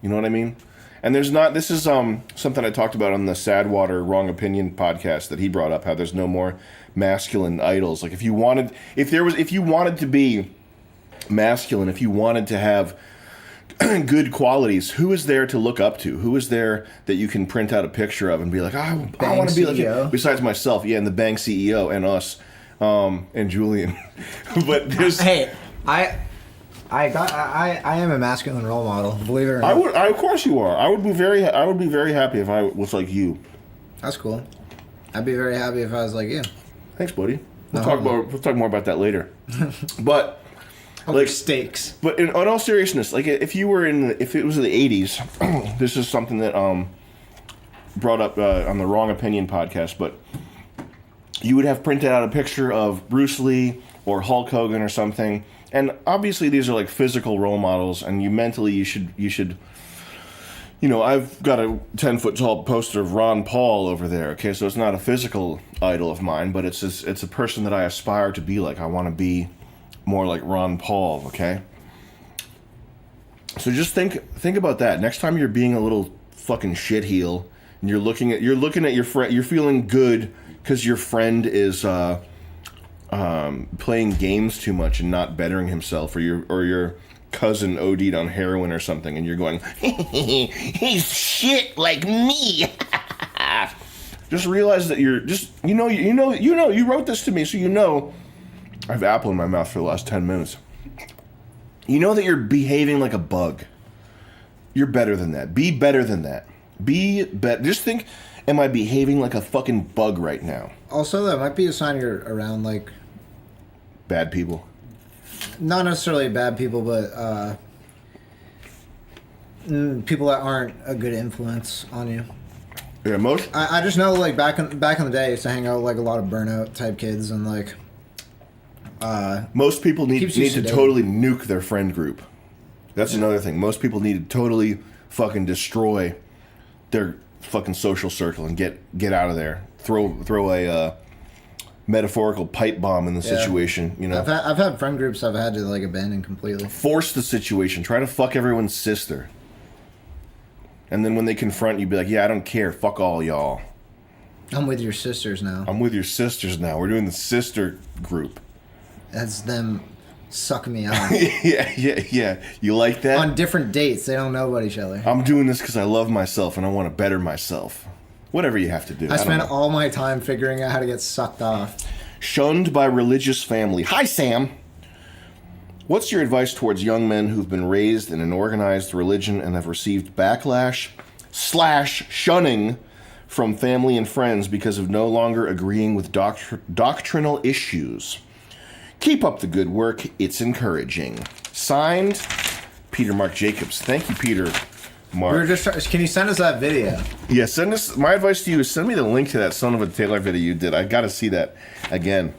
You know what I mean? And this is something I talked about on the Sadwater Wrong Opinion podcast that he brought up, how there's no more masculine idols. Like if you wanted to be masculine, if you wanted to have good qualities, who is there to look up to? Who is there that you can print out a picture of and be like, I want to be like you? Besides myself, and the bank CEO and us, and Julian. But there's... Hey, I I am a masculine role model. Believe it or not. Of course you are. I would be very happy if I was like you. That's cool. I'd be very happy if I was like you. Thanks, buddy. We'll talk more about that later. But like steaks. But in all seriousness, like if it was in the 80s, this is something that brought up on the Wrong Opinion podcast, but you would have printed out a picture of Bruce Lee or Hulk Hogan or something, and obviously these are like physical role models, and you should I've got a 10-foot tall poster of Ron Paul over there. Okay, so it's not a physical idol of mine, but it's a person that I aspire to be like. I want to be more like Ron Paul. Okay, so just think about that next time you're being a little fucking shitheel, and you're looking at your friend. You're feeling good because your friend is playing games too much and not bettering himself, or your cousin OD'd on heroin or something, and you're going, he's shit like me. Just realize that you're just you wrote this to me, so I have apple in my mouth for the last 10 minutes. You know that you're behaving like a bug. You're better than that. Be better than that. Just think, am I behaving like a fucking bug right now? Also, that might be a sign you're around like bad people. Not necessarily bad people, but people that aren't a good influence on you. Yeah, I just know, like back in the day, I used to hang out with like a lot of burnout type kids, and like most people need to totally nuke their friend group. That's another thing. Most people need to totally fucking destroy their fucking social circle and get out of there. Throw a metaphorical pipe bomb in the situation. I've had friend groups I've had to like abandon completely. Force the situation. Try to fuck everyone's sister. And then when they confront you, be like, yeah, I don't care. Fuck all y'all. I'm with your sisters now. We're doing the sister group. That's them sucking me out. Yeah. You like that? On different dates. They don't know about each other. I'm doing this because I love myself and I want to better myself. Whatever you have to do. I spent all my time figuring out how to get sucked off. Shunned by religious family. Hi, Sam. What's your advice towards young men who've been raised in an organized religion and have received backlash / shunning from family and friends because of no longer agreeing with doctrinal issues? Keep up the good work. It's encouraging. Signed, Peter Mark Jacobs. Thank you, Peter Mark. Can you send us that video? Yeah, send us. My advice to you is send me the link to that Son of a Taylor video you did. I got to see that again.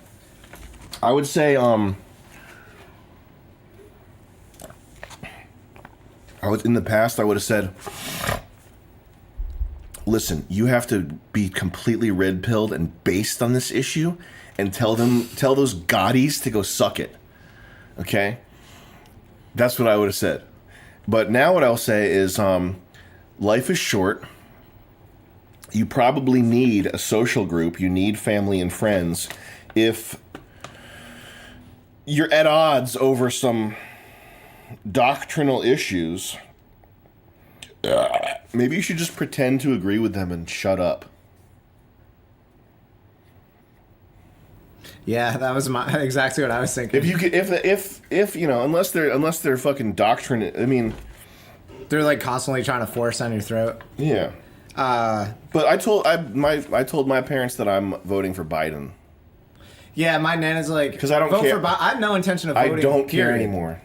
I would say, in the past, I would have said, listen, you have to be completely red-pilled and based on this issue and tell those Gaudis to go suck it. Okay? That's what I would have said. But now what I'll say is, life is short. You probably need a social group. You need family and friends. If you're at odds over some doctrinal issues, maybe you should just pretend to agree with them and shut up. Yeah, that was exactly what I was thinking. If you could, if unless they're fucking doctrine, I mean, they're like constantly trying to force on your throat. Yeah. But I told my parents that I'm voting for Biden. Yeah, my nana's like, because I don't care. I have no intention of voting. I don't care anymore.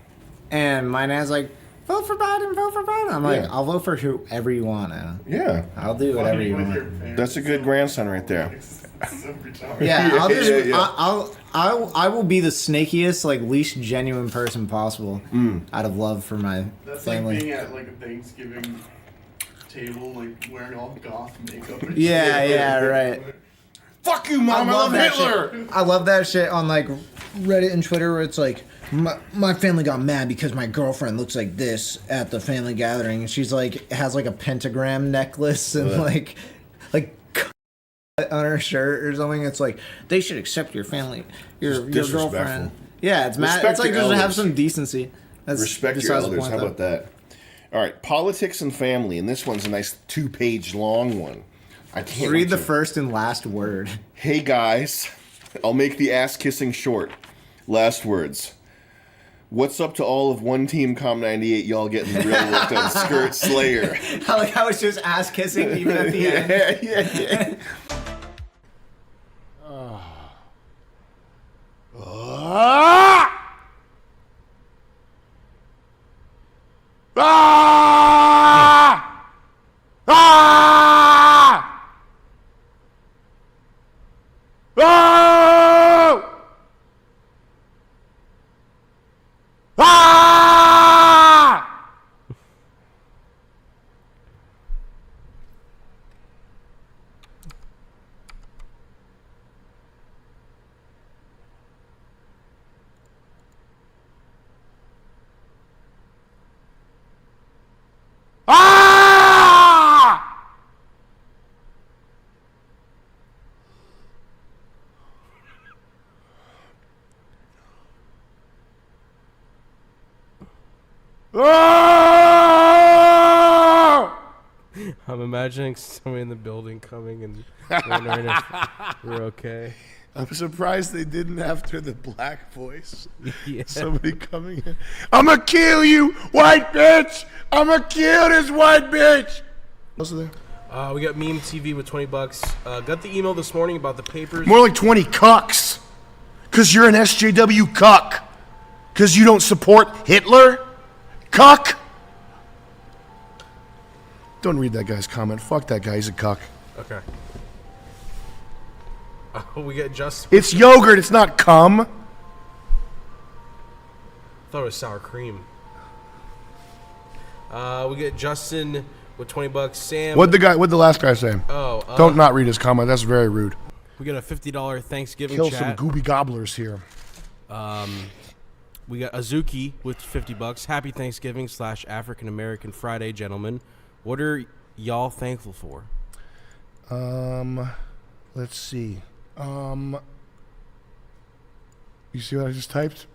And my nana's like, vote for Biden, vote for Biden. I'm like, I'll vote for whoever you want, Anna. Yeah. I'll do whatever you want. That's a good grandson right there. Yeah, I will be the snakiest, like least genuine person possible, out of love for my family. Like being at like a Thanksgiving table, like wearing all goth makeup. And yeah, right. Fuck you, Mom. I love Hitler. Shit. I love that shit on like Reddit and Twitter where it's like, my family got mad because my girlfriend looks like this at the family gathering, and she's like has like a pentagram necklace and like on her shirt or something. It's like, they should accept your family, your girlfriend. Yeah, it's mad. It's like just have some decency. Respect your elders. How about that? All right, politics and family, and this one's a nice 2-page long one. I can't read the first and last word. Hey guys, I'll make the ass kissing short. Last words. What's up to all of one team Com 98? Y'all getting the real work done. Skirt Slayer. I like how it's just ass kissing even at the end. Yeah. I'm imagining somebody in the building coming and wondering if we're okay. I'm surprised they didn't after the black voice. Yeah. Somebody coming in. I'm gonna kill you, white bitch! I'm gonna kill this white bitch! What's there? We got Meme TV with $20. Got the email this morning about the papers. More like 20 cucks. Cause you're an SJW cuck. Cause you don't support Hitler? Cuck! Don't read that guy's comment. Fuck that guy, he's a cuck. Okay. We got Justin. It's yogurt, it's not cum. I thought it was sour cream. We get Justin with $20. Sam. What'd the last guy say? Oh, don't not read his comment. That's very rude. We got a $50 Thanksgiving Kill chat. some gooby gobblers here. We got Azuki with $50. Happy Thanksgiving / African American Friday, gentlemen. What are y'all thankful for? Let's see. You see what I just typed?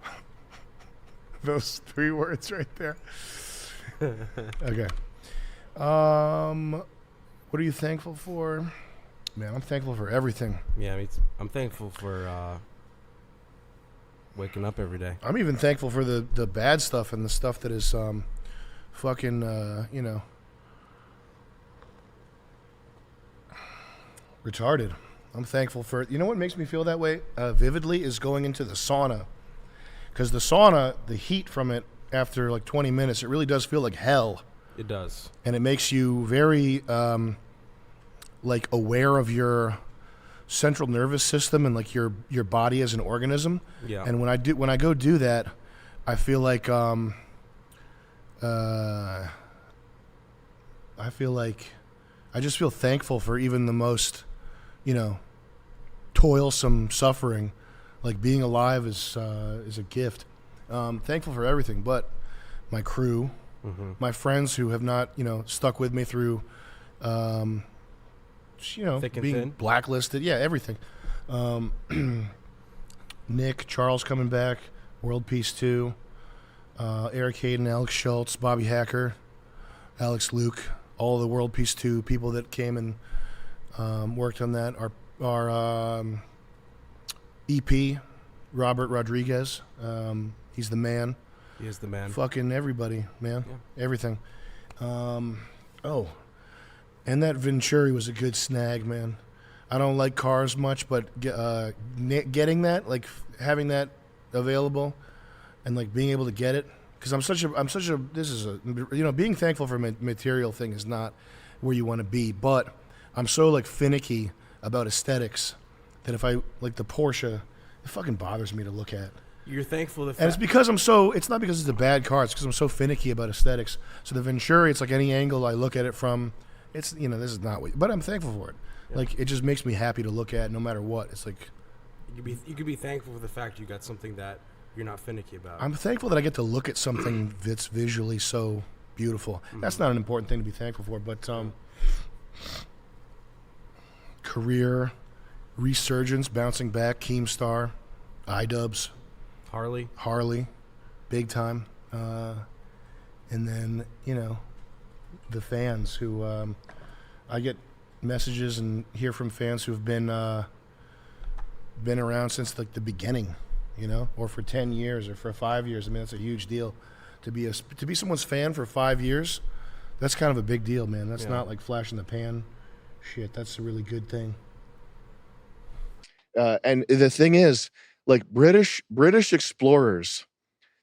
Those 3 words right there. Okay. What are you thankful for? Man, I'm thankful for everything. Yeah, I'm thankful for waking up every day. I'm even thankful for the bad stuff and the stuff that is fucking retarded. I'm thankful for, you know what makes me feel that way vividly is going into the sauna. Because the sauna, the heat from it after like 20 minutes, it really does feel like hell. It does. And it makes you very like aware of your central nervous system and like your body as an organism. Yeah. And when I go do that, I feel like I just feel thankful for even the most, toilsome suffering. Like being alive is a gift. Thankful for everything, but my crew, my friends who have not, stuck with me through, Thick and being thin. blacklisted. Yeah, everything. Nick, Charles coming back, World Peace 2, Eric Hayden, Alex Schultz, Bobby Hacker, Alex Luke, all the World Peace 2 people that came and worked on that. Our EP, Robert Rodriguez, he's the man. He is the man. Fucking everybody, man. Yeah. Everything. And that Venturi was a good snag, man. I don't like cars much, but getting that, like having that available and like being able to get it, because being thankful for material thing is not where you want to be, but I'm so like finicky about aesthetics that if I like the Porsche, it fucking bothers me to look at. You're thankful And it's because it's not because it's a bad car, it's because I'm so finicky about aesthetics. So the Venturi, it's like any angle I look at it from, it's, this is not what, but I'm thankful for it. Yeah. Like, it just makes me happy to look at no matter what. It's like, you could be thankful for the fact you got something that you're not finicky about. I'm thankful that I get to look at something that's visually so beautiful. Mm-hmm. That's not an important thing to be thankful for, but career, resurgence, bouncing back, Keemstar, iDubbbz, Harley, big time. And then, the fans who, I get messages and hear from fans who've been around since like the beginning. you know, or for 10 years or for 5 years. I mean, that's a huge deal. To be someone's fan for 5 years, that's kind of a big deal, man. That's not like flash in the pan shit. That's a really good thing. And the thing is, like British explorers,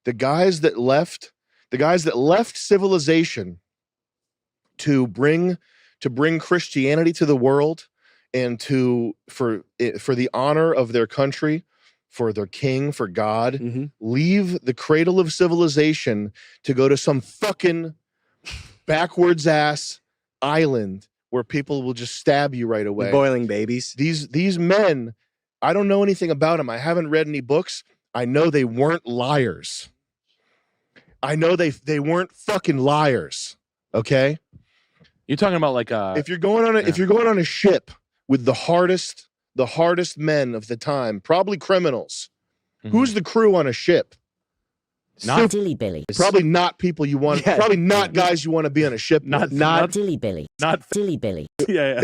the guys that left civilization to bring Christianity to the world, and for the honor of their country, for their king, for God, leave the cradle of civilization to go to some fucking backwards ass island where people will just stab you right away. Boiling babies. These men, I don't know anything about them. I haven't read any books. I know they weren't liars. I know they weren't fucking liars. Okay? You're talking about like if you're going on a ship with the hardest men of the time, probably criminals. Who's the crew on a ship? Not Dilly Billy. Probably not people you want. Yeah. Probably not guys you want to be on a ship with. Not Dilly Billy. Not Dilly Billy. Yeah.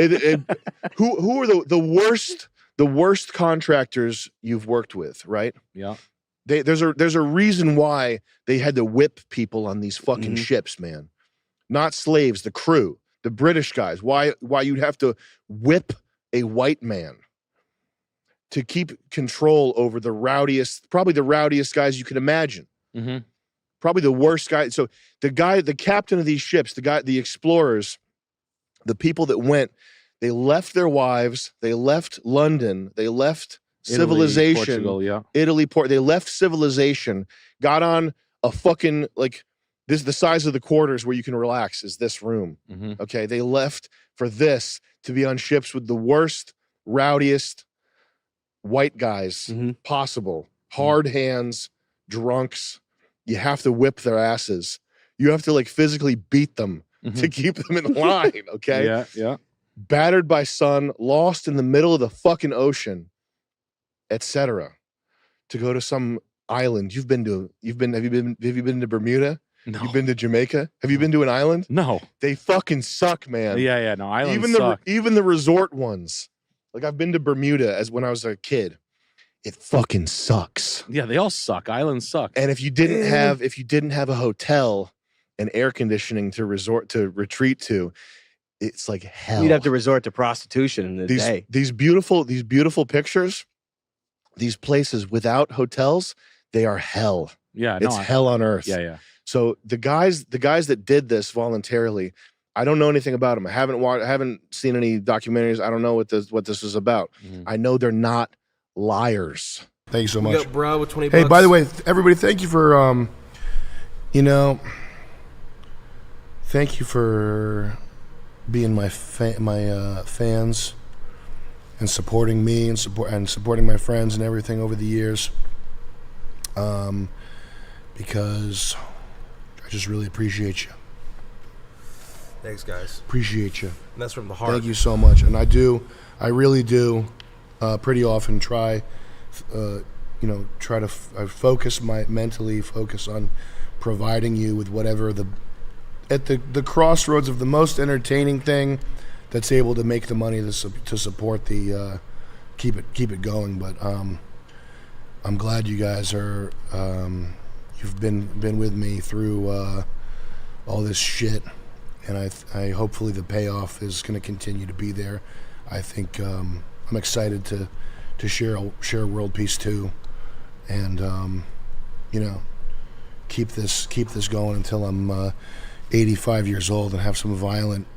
Who are the worst contractors you've worked with, right? Yeah. There's a reason why they had to whip people on these fucking ships, man. Not slaves, the crew, the British guys. Why you'd have to whip a white man to keep control over probably the rowdiest guys you can imagine. Probably the worst guy. So the captain of these ships, the explorers, the people that went, they left their wives, they left London, they left civilization, Portugal, Italy, they left civilization, got on a fucking, like, this, the size of the quarters where you can relax is this room. Okay. They left for this, to be on ships with the worst, rowdiest white guys possible. Hard hands, drunks. You have to whip their asses. You have to like physically beat them to keep them in line. Okay. Yeah. Battered by sun, lost in the middle of the fucking ocean, etc. To go to some island. Have you been to Bermuda? No. You've been to Jamaica? Have you been to an island? No. They fucking suck, man. Yeah. No, islands Even suck. the resort ones. Like I've been to Bermuda as when I was a kid. It fucking sucks. Yeah, they all suck. Islands suck. And if you didn't have a hotel and air conditioning to retreat to, it's like hell. You'd have to resort to prostitution in the day. These beautiful pictures, these places without hotels, they are hell. Yeah, it's hell on earth. Yeah. So the guys that did this voluntarily, I don't know anything about them. I haven't seen any documentaries. I don't know what this is about. I know they're not liars. Thank you so We much. got Bra with 20 Hey, bucks. by the way, everybody, thank you for thank you for being my fans and supporting me and supporting my friends and everything over the years. Because I just really appreciate you. Thanks, guys. Appreciate you. And that's from the heart. Thank you so much. And I really do pretty often try to mentally focus on providing you with whatever at the crossroads of the most entertaining thing that's able to make the money to support the keep it going. But I'm glad you guys are you've been with me through all this shit, and I hopefully the payoff is going to continue to be there. I think I'm excited to share world peace too, and keep this going until I'm 85 years old and have some violent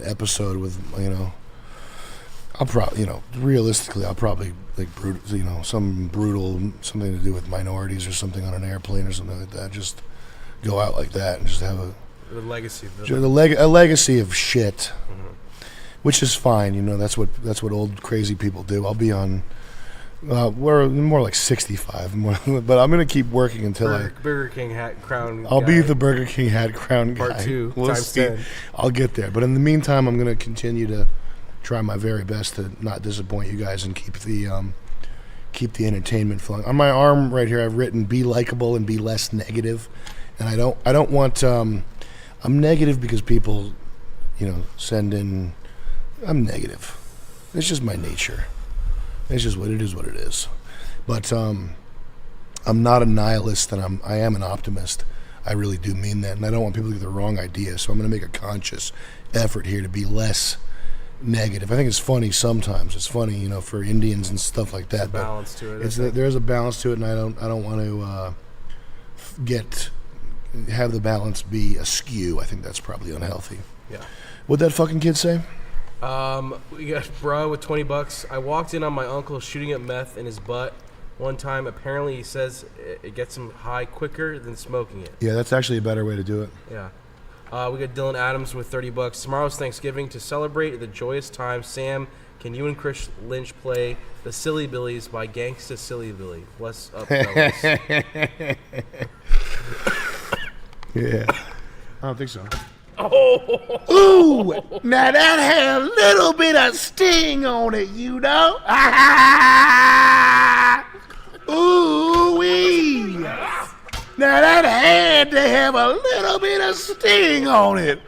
episode with I'll probably realistically I'll probably like something to do with minorities or something on an airplane or something like that. Just go out like that and just have The legacy. a legacy of shit, which is fine. That's what old crazy people do. I'll be on. We're more like 65, but I'm gonna keep working until Burger King hat crown. I'll be the Burger King hat crown guy. Part 2 We'll times see. 10. I'll get there, but in the meantime, I'm gonna continue to try my very best to not disappoint you guys and keep the entertainment flowing. On my arm right here, I've written "Be likable and be less negative," and I don't want. I'm negative because people, send in. I'm negative. It's just my nature. It's just what it is. But I'm not a nihilist, and I am an optimist. I really do mean that, and I don't want people to get the wrong idea. So I'm going to make a conscious effort here to be less negative. I think it's funny sometimes. It's funny, you know, for Indians and stuff like that. There's a balance to it. There's a balance to it, and I don't want to have the balance be askew. I think that's probably unhealthy. Yeah. What'd that fucking kid say? We got bro with $20. I walked in on my uncle shooting up meth in his butt one time. Apparently, he says it gets him high quicker than smoking it. Yeah, that's actually a better way to do it. Yeah. We got Dylan Adams with $30. Tomorrow's Thanksgiving. To celebrate the joyous time, Sam, can you and Chris Lynch play The Silly Billies by Gangsta Silly Billy? Bless up, fellas. Yeah. I don't think so. Oh. Ooh, now that had a little bit of sting on it, you know? Ooh-wee. Now that had to have a little bit of sting on it.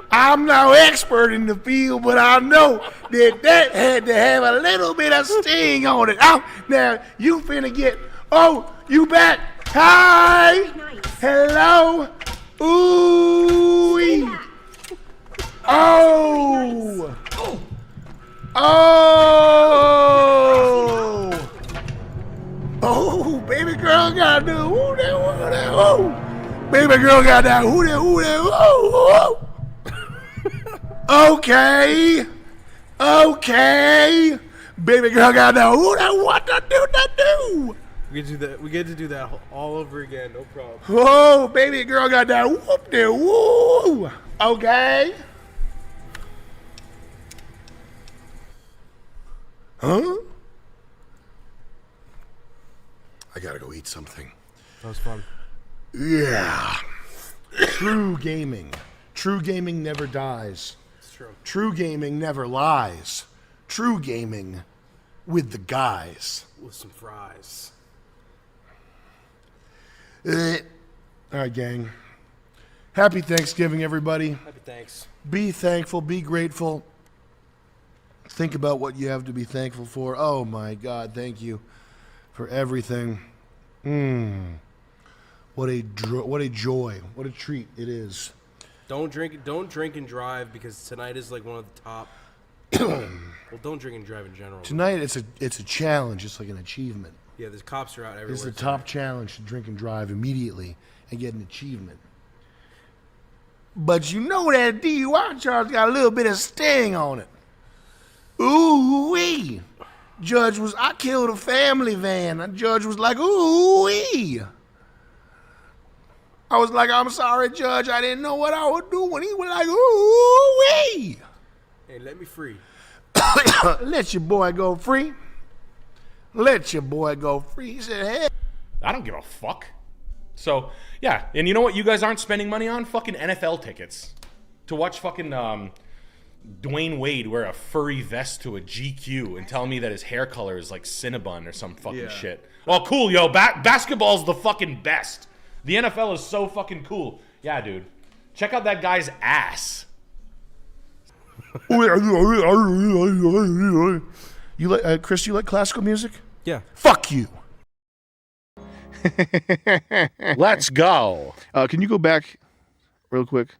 I'm no expert in the field, but I know that had to have a little bit of sting on it. Oh, now you finna get, you back. Hi. Hello. Ooh-wee. Oh. Oh. Oh, baby girl got the woo that woo that woo. Baby girl got that woo that woo that woo. Okay. Okay. Baby girl got that woo that what to do that do. We get to do that all over again, no problem. Oh, baby girl got that whoop there woo. Okay. Huh? I gotta go eat something. That was fun. Yeah. True gaming. True gaming never dies. It's true. True gaming never lies. True gaming with the guys. With some fries. All right, gang. Happy Thanksgiving, everybody. Happy thanks. Be thankful. Be grateful. Think about what you have to be thankful for. Oh, my God. Thank you for everything. What a joy. What a treat it is. Don't drink and drive, because tonight is like one of the top. Well, don't drink and drive in general. Tonight it's a challenge. It's like an achievement. Yeah, the cops are out everywhere. It's the top challenge to drink and drive immediately and get an achievement. But you know that DUI charge got a little bit of sting on it. Ooh-wee. Judge was, I killed a family van. The judge was like, ooh-wee. I was like, I'm sorry, Judge. I didn't know what I would do. When he was like, ooh-wee. Hey, let me free. Let your boy go free. Let your boy go free. He said, hey. I don't give a fuck. So, yeah. And you know what you guys aren't spending money on? Fucking NFL tickets. To watch fucking Dwayne Wade wear a furry vest to a GQ and tell me that his hair color is like Cinnabon or some fucking shit. Well, cool, yo. Basketball's the fucking best. The NFL is so fucking cool. Yeah, dude. Check out that guy's ass. You like Chris? You like classical music? Yeah. Fuck you. Let's go. Can you go back real quick?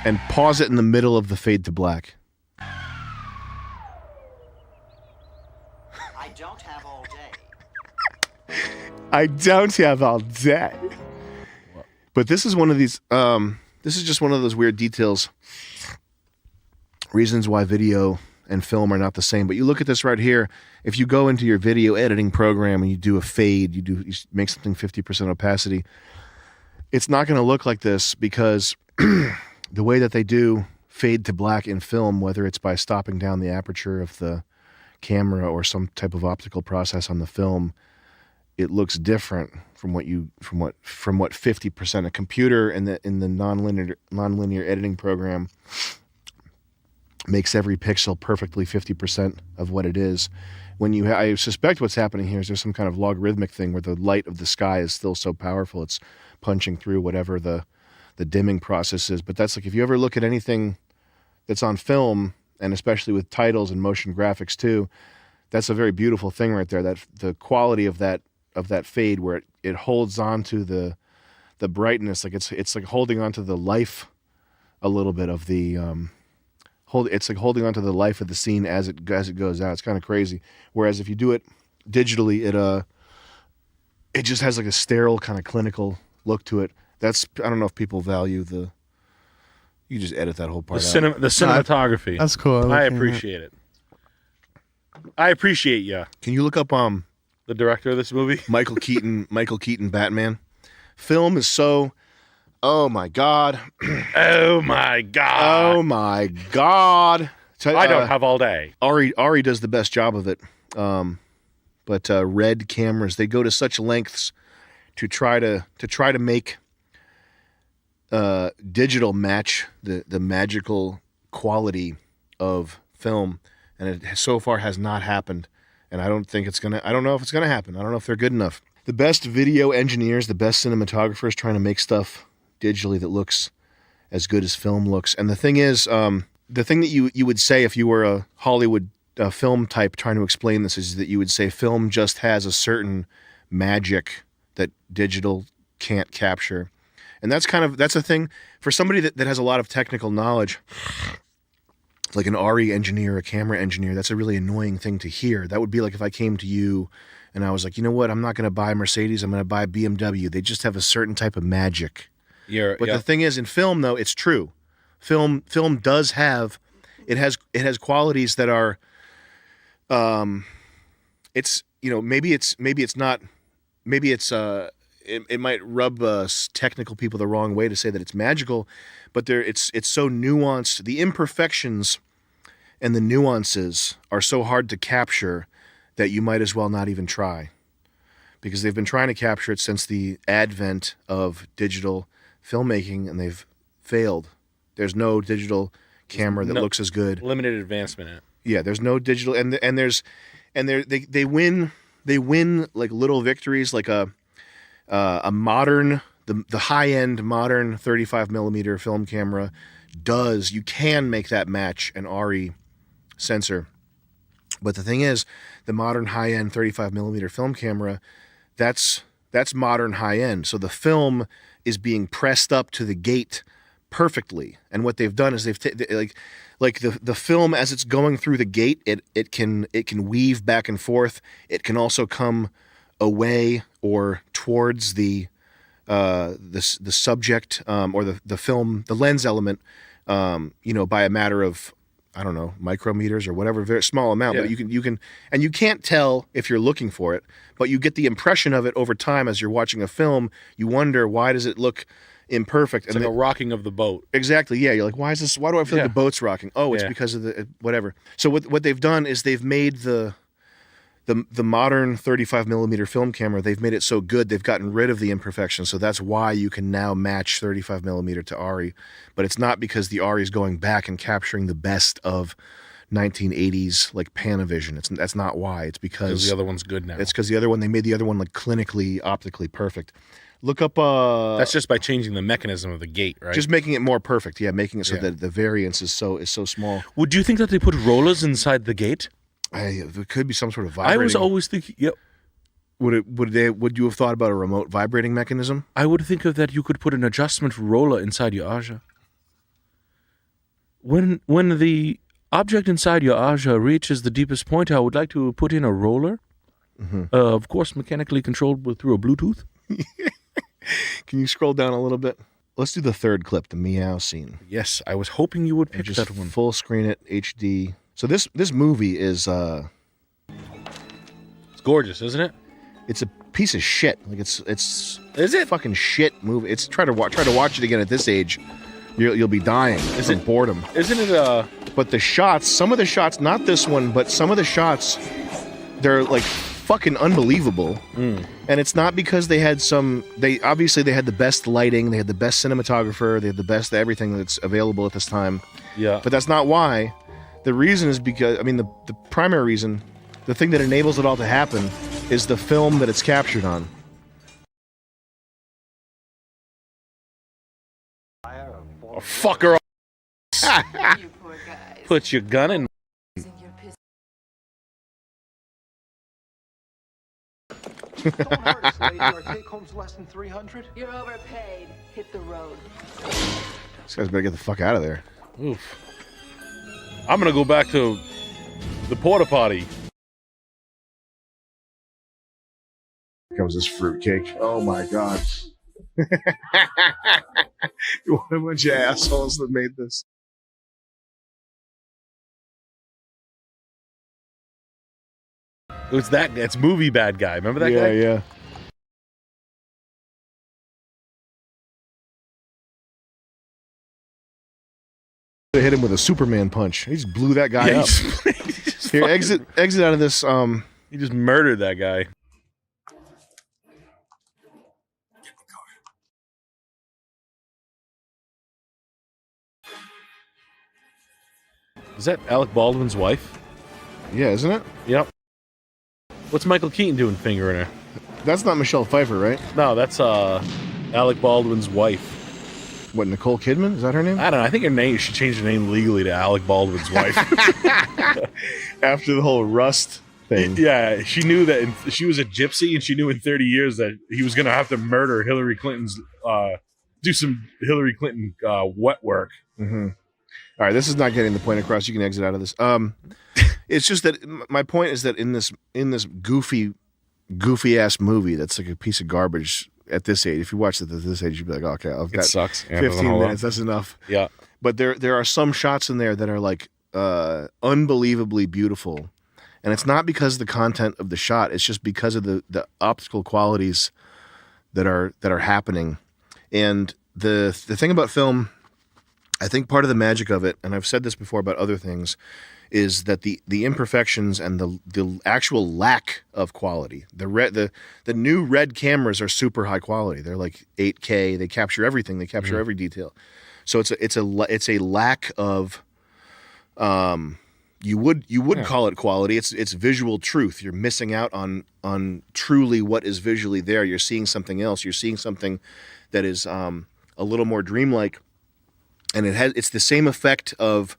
And pause it in the middle of the fade to black. I don't have all day. I don't have all day. But this is one of these. This is just one of those weird details. Reasons why video and film are not the same. But you look at this right here. If you go into your video editing program and you do a fade, you make something 50% opacity. It's not going to look like this because the way that they do fade to black in film, whether it's by stopping down the aperture of the camera or some type of optical process on the film, it looks different from what 50% a computer in the nonlinear editing program makes every pixel perfectly 50% of what it is. When I suspect what's happening here is there's some kind of logarithmic thing where the light of the sky is still so powerful it's punching through whatever the dimming process is. But that's like, if you ever look at anything that's on film, and especially with titles and motion graphics too, that's a very beautiful thing right there. That the quality of that fade where it holds on to the brightness, like it's like holding on to the life a little bit of the it's like holding on to the life of the scene as it goes out. It's kind of crazy. Whereas if you do it digitally, it just has like a sterile kind of clinical look to it. That's, I don't know if people value the. You just edit that whole part out. The cinematography. That's cool. I appreciate it. I appreciate you. Can you look up the director of this movie? Michael Keaton Batman. Film is so. Oh my God. Oh my God. Oh my God. I don't have all day. Ari does the best job of it. But Red cameras, they go to such lengths to try to make digital match the magical quality of film, and it so far has not happened. And I don't think it's gonna. I don't know if it's gonna happen. I don't know if they're good enough. The best video engineers, the best cinematographers, trying to make stuff digitally that looks as good as film looks. And the thing is, the thing that you would say if you were a Hollywood film type trying to explain this is that you would say film just has a certain magic that digital can't capture. And that's a thing for somebody that has a lot of technical knowledge, like an RE engineer, a camera engineer. That's a really annoying thing to hear. That would be like if I came to you and I was like, you know what, I'm not going to buy Mercedes, I'm going to buy BMW. They just have a certain type of magic. But the thing is, in film though, it's true. Film does have, it has qualities that are, it's, you know, maybe it's not, maybe it's it might rub technical people the wrong way to say that it's magical, but it's so nuanced. The imperfections and the nuances are so hard to capture that you might as well not even try, because they've been trying to capture it since the advent of digital filmmaking and they've failed. There's no digital camera that looks as good. Limited advancement in it. Yeah, there's no digital, they win like little victories, like a modern, the high end modern 35 millimeter film camera you can make that match an RE sensor. But the thing is, the modern high end 35 millimeter film camera, that's modern high end. So the film is being pressed up to the gate perfectly. And what they've done is like the film as it's going through the gate, it can weave back and forth. It can also come away or towards the subject or the film, the lens element, by a matter of, I don't know, micrometers or whatever, very small amount. But you can, and you can't tell if you're looking for it, but you get the impression of it over time as you're watching a film. You wonder, why does it look imperfect? It's like a rocking of the boat. Exactly. Yeah. You're like, why do I feel like the boat's rocking? Oh, it's because of the whatever. So what they've done is they've made the modern 35 millimeter film camera, they've made it so good, they've gotten rid of the imperfections. So that's why you can now match 35 millimeter to RE. But it's not because the RE is going back and capturing the best of 1980s like Panavision. That's not why. It's because the other one's good now. It's because they made the other one like clinically, optically perfect. Look up. That's just by changing the mechanism of the gate, right? Just making it more perfect. Yeah, making it so that the variance is so small. Would you think that they put rollers inside the gate? There could be some sort of vibrating. I was always thinking, yep. Would you have thought about a remote vibrating mechanism? I would think of that you could put an adjustment roller inside your Aja. When the object inside your Aja reaches the deepest point, I would like to put in a roller. Mm-hmm. Of course, mechanically controlled through a Bluetooth. Can you scroll down a little bit? Let's do the third clip, the meow scene. Yes, I was hoping you would pick that one. Full screen it, HD. So this movie is it's gorgeous, isn't it? It's a piece of shit. Like it's is it fucking shit movie. It's try to watch it again at this age. You'll be dying from boredom. Isn't it But the shots, some of the shots, not this one, but some of the shots, they're like fucking unbelievable. And it's not because they had obviously they had the best lighting, they had the best cinematographer, they had the best everything that's available at this time. Yeah. But that's not why. The reason is because, I mean, the primary reason, the thing that enables it all to happen is the film that it's captured on. Oh, fucker. Put your gun in Don't hurt us, lady. Our take home's less than 300. You're overpaid. Hit the road. This guy's better get the fuck out of there. Oof. I'm gonna go back to the porta potty. Here comes this fruitcake. Oh my god. What a bunch of assholes that made this. It's that's movie bad guy. Remember that guy? Yeah. They hit him with a Superman punch. He just blew that guy up. Here, exit out of this. He just murdered that guy. Is that Alec Baldwin's wife? Yeah, isn't it? Yep. What's Michael Keaton doing fingering her? That's not Michelle Pfeiffer, right? No, that's Alec Baldwin's wife. What, Nicole Kidman? Is that her name? I don't know. I think her name, she changed her name legally to Alec Baldwin's wife. After the whole Rust thing. Yeah, she knew that she was a gypsy, and she knew in 30 years that he was going to have to murder Hillary Clinton's, do some Hillary Clinton wet work. Mm-hmm. All right, this is not getting the point across. You can exit out of this. It's just that my point is that in this goofy ass movie that's like a piece of garbage at this age. If you watch it at this age, you'd be like, okay, I've got sucks. 15 minutes. That's enough. Yeah. But there are some shots in there that are like unbelievably beautiful, and it's not because of the content of the shot. It's just because of the optical qualities that are happening. And the thing about film, I think part of the magic of it, and I've said this before about other things, is that the imperfections and the actual lack of quality. The new red cameras are super high quality. They're like 8K. They capture everything. They capture every detail. So it's a lack of you would call it quality. It's visual truth. You're missing out on truly what is visually there. You're seeing something else. You're seeing something that is a little more dreamlike, and it's the same effect of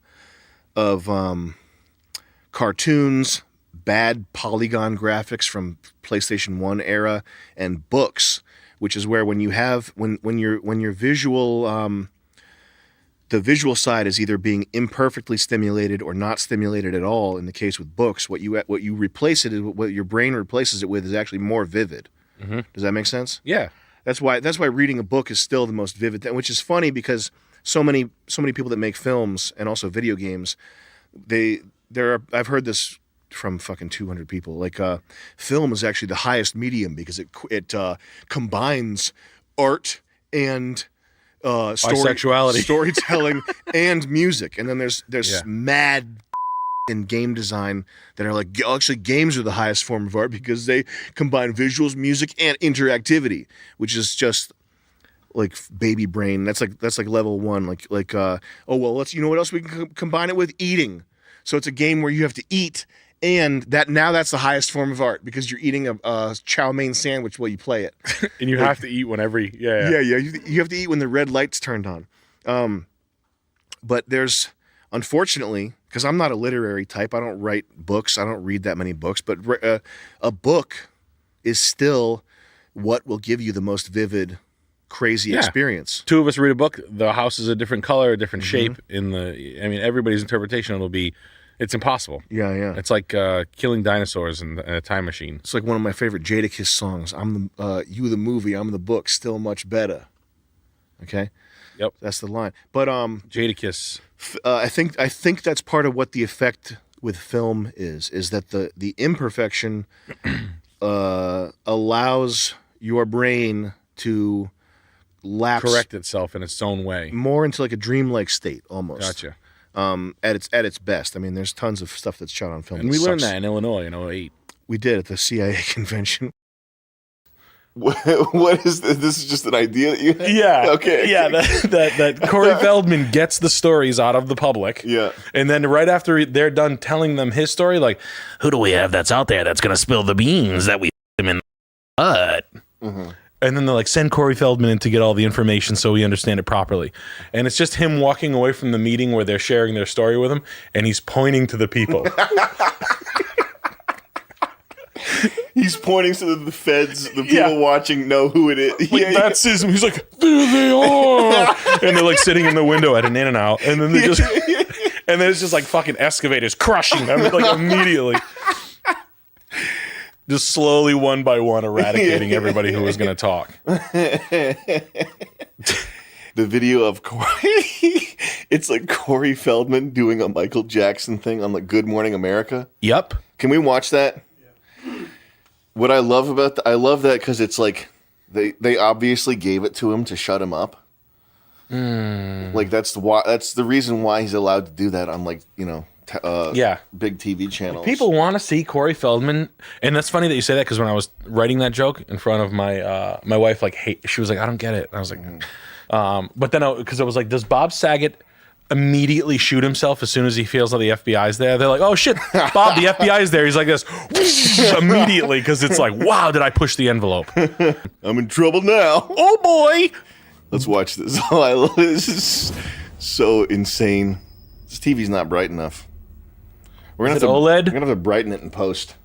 cartoons, bad polygon graphics from PlayStation 1 era, and books, which is where when your visual the visual side is either being imperfectly stimulated or not stimulated at all. In the case with books, what you replace it is what your brain replaces it with is actually more vivid. Mm-hmm. Does that make sense? Yeah. That's why reading a book is still the most vivid thing, which is funny because so many people that make films and also video games, I've heard this from fucking 200 people. Like, film is actually the highest medium because it combines art and bisexuality, storytelling, and music. And then there's mad in game design that are like, actually games are the highest form of art because they combine visuals, music, and interactivity, which is just like baby brain. That's like level one. Like oh well, let's, you know what else we can combine it with? Eating. So it's a game where you have to eat, and that's the highest form of art because you're eating a chow mein sandwich while you play it. And you have to eat when you have to eat when the red light's turned on. But there's, unfortunately, because I'm not a literary type, I don't write books, I don't read that many books, but a book is still what will give you the most vivid, crazy experience. Two of us read a book, the house is a different color, a different shape. Everybody's interpretation will be, it's impossible. Yeah. It's like killing dinosaurs in a time machine. It's like one of my favorite Jadakiss songs. You the movie, I'm the book, still much better. Okay? Yep. That's the line. But Jadakiss. I think that's part of what the effect with film is that the imperfection allows your brain to correct itself in its own way, more into like a dreamlike state almost. Gotcha. At its best. I mean, there's tons of stuff that's shot on film. And we learned that in Illinois in 2008. We did at the CIA convention. What is this? This is just an idea that you had? Yeah. Okay. Yeah, that Corey Feldman gets the stories out of the public. Yeah. And then right after they're done telling them his story, like, who do we have that's out there that's going to spill the beans that we him in the butt? Mm-hmm. And then they're like, send Corey Feldman in to get all the information so we understand it properly. And it's just him walking away from the meeting where they're sharing their story with him, and he's pointing to the people. He He's pointing so that the feds, the people watching, know who it is. Like, that's his. He's like, there they are, and they're like sitting in the window at an In-N-Out, and then they just, and then it's just like fucking excavators crushing them like immediately, just slowly one by one eradicating everybody who was going to talk. The video of Corey, it's like Corey Feldman doing a Michael Jackson thing on like Good Morning America. Yep. Can we watch that? Yeah. What I love about I love that because it's like they obviously gave it to him to shut him up. Like that's the reason why he's allowed to do that on like big TV channels. People want to see Corey Feldman, and that's funny that you say that because when I was writing that joke in front of my my wife, like, she was like, I don't get it. And I was like, but then because I was like, does Bob Saget immediately shoot himself as soon as he feels that the FBI's there? They're like, oh shit, Bob, the FBI's there. He's like this immediately because it's like, wow, did I push the envelope? I'm in trouble now. Oh boy. Let's watch this. Oh, this is so insane. This TV's not bright enough. We're gonna OLED? We're gonna have to brighten it in post.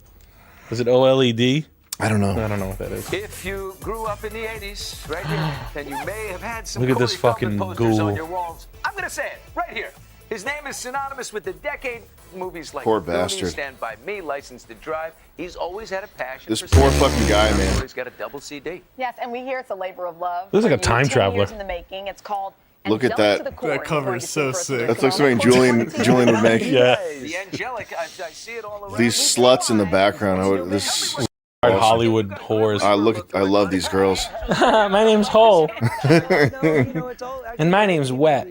Is it OLED? I don't know. I don't know what that is. If you grew up in the 80s, right here, then you may have had some Look at this Corey Feldman fucking posters ghoul. on your walls. I'm going to say it right here. His name is synonymous with the decade movies like Poor Goonies, bastard. Stand By Me, License to Drive. He's always had a passion This for poor cinema. fucking guy, man. He's got a double CD. Yes, and we hear it's a labor of love. Looks like a For time 10 traveler. years in the making. It's called Look at Angelic to that. the Core. That cover is so sick. That's like something Julian would make. Yeah. The angelic, I see it all around. These sluts in the background. This Hollywood whores. I love these girls. My name's Hole. And my name's Wet.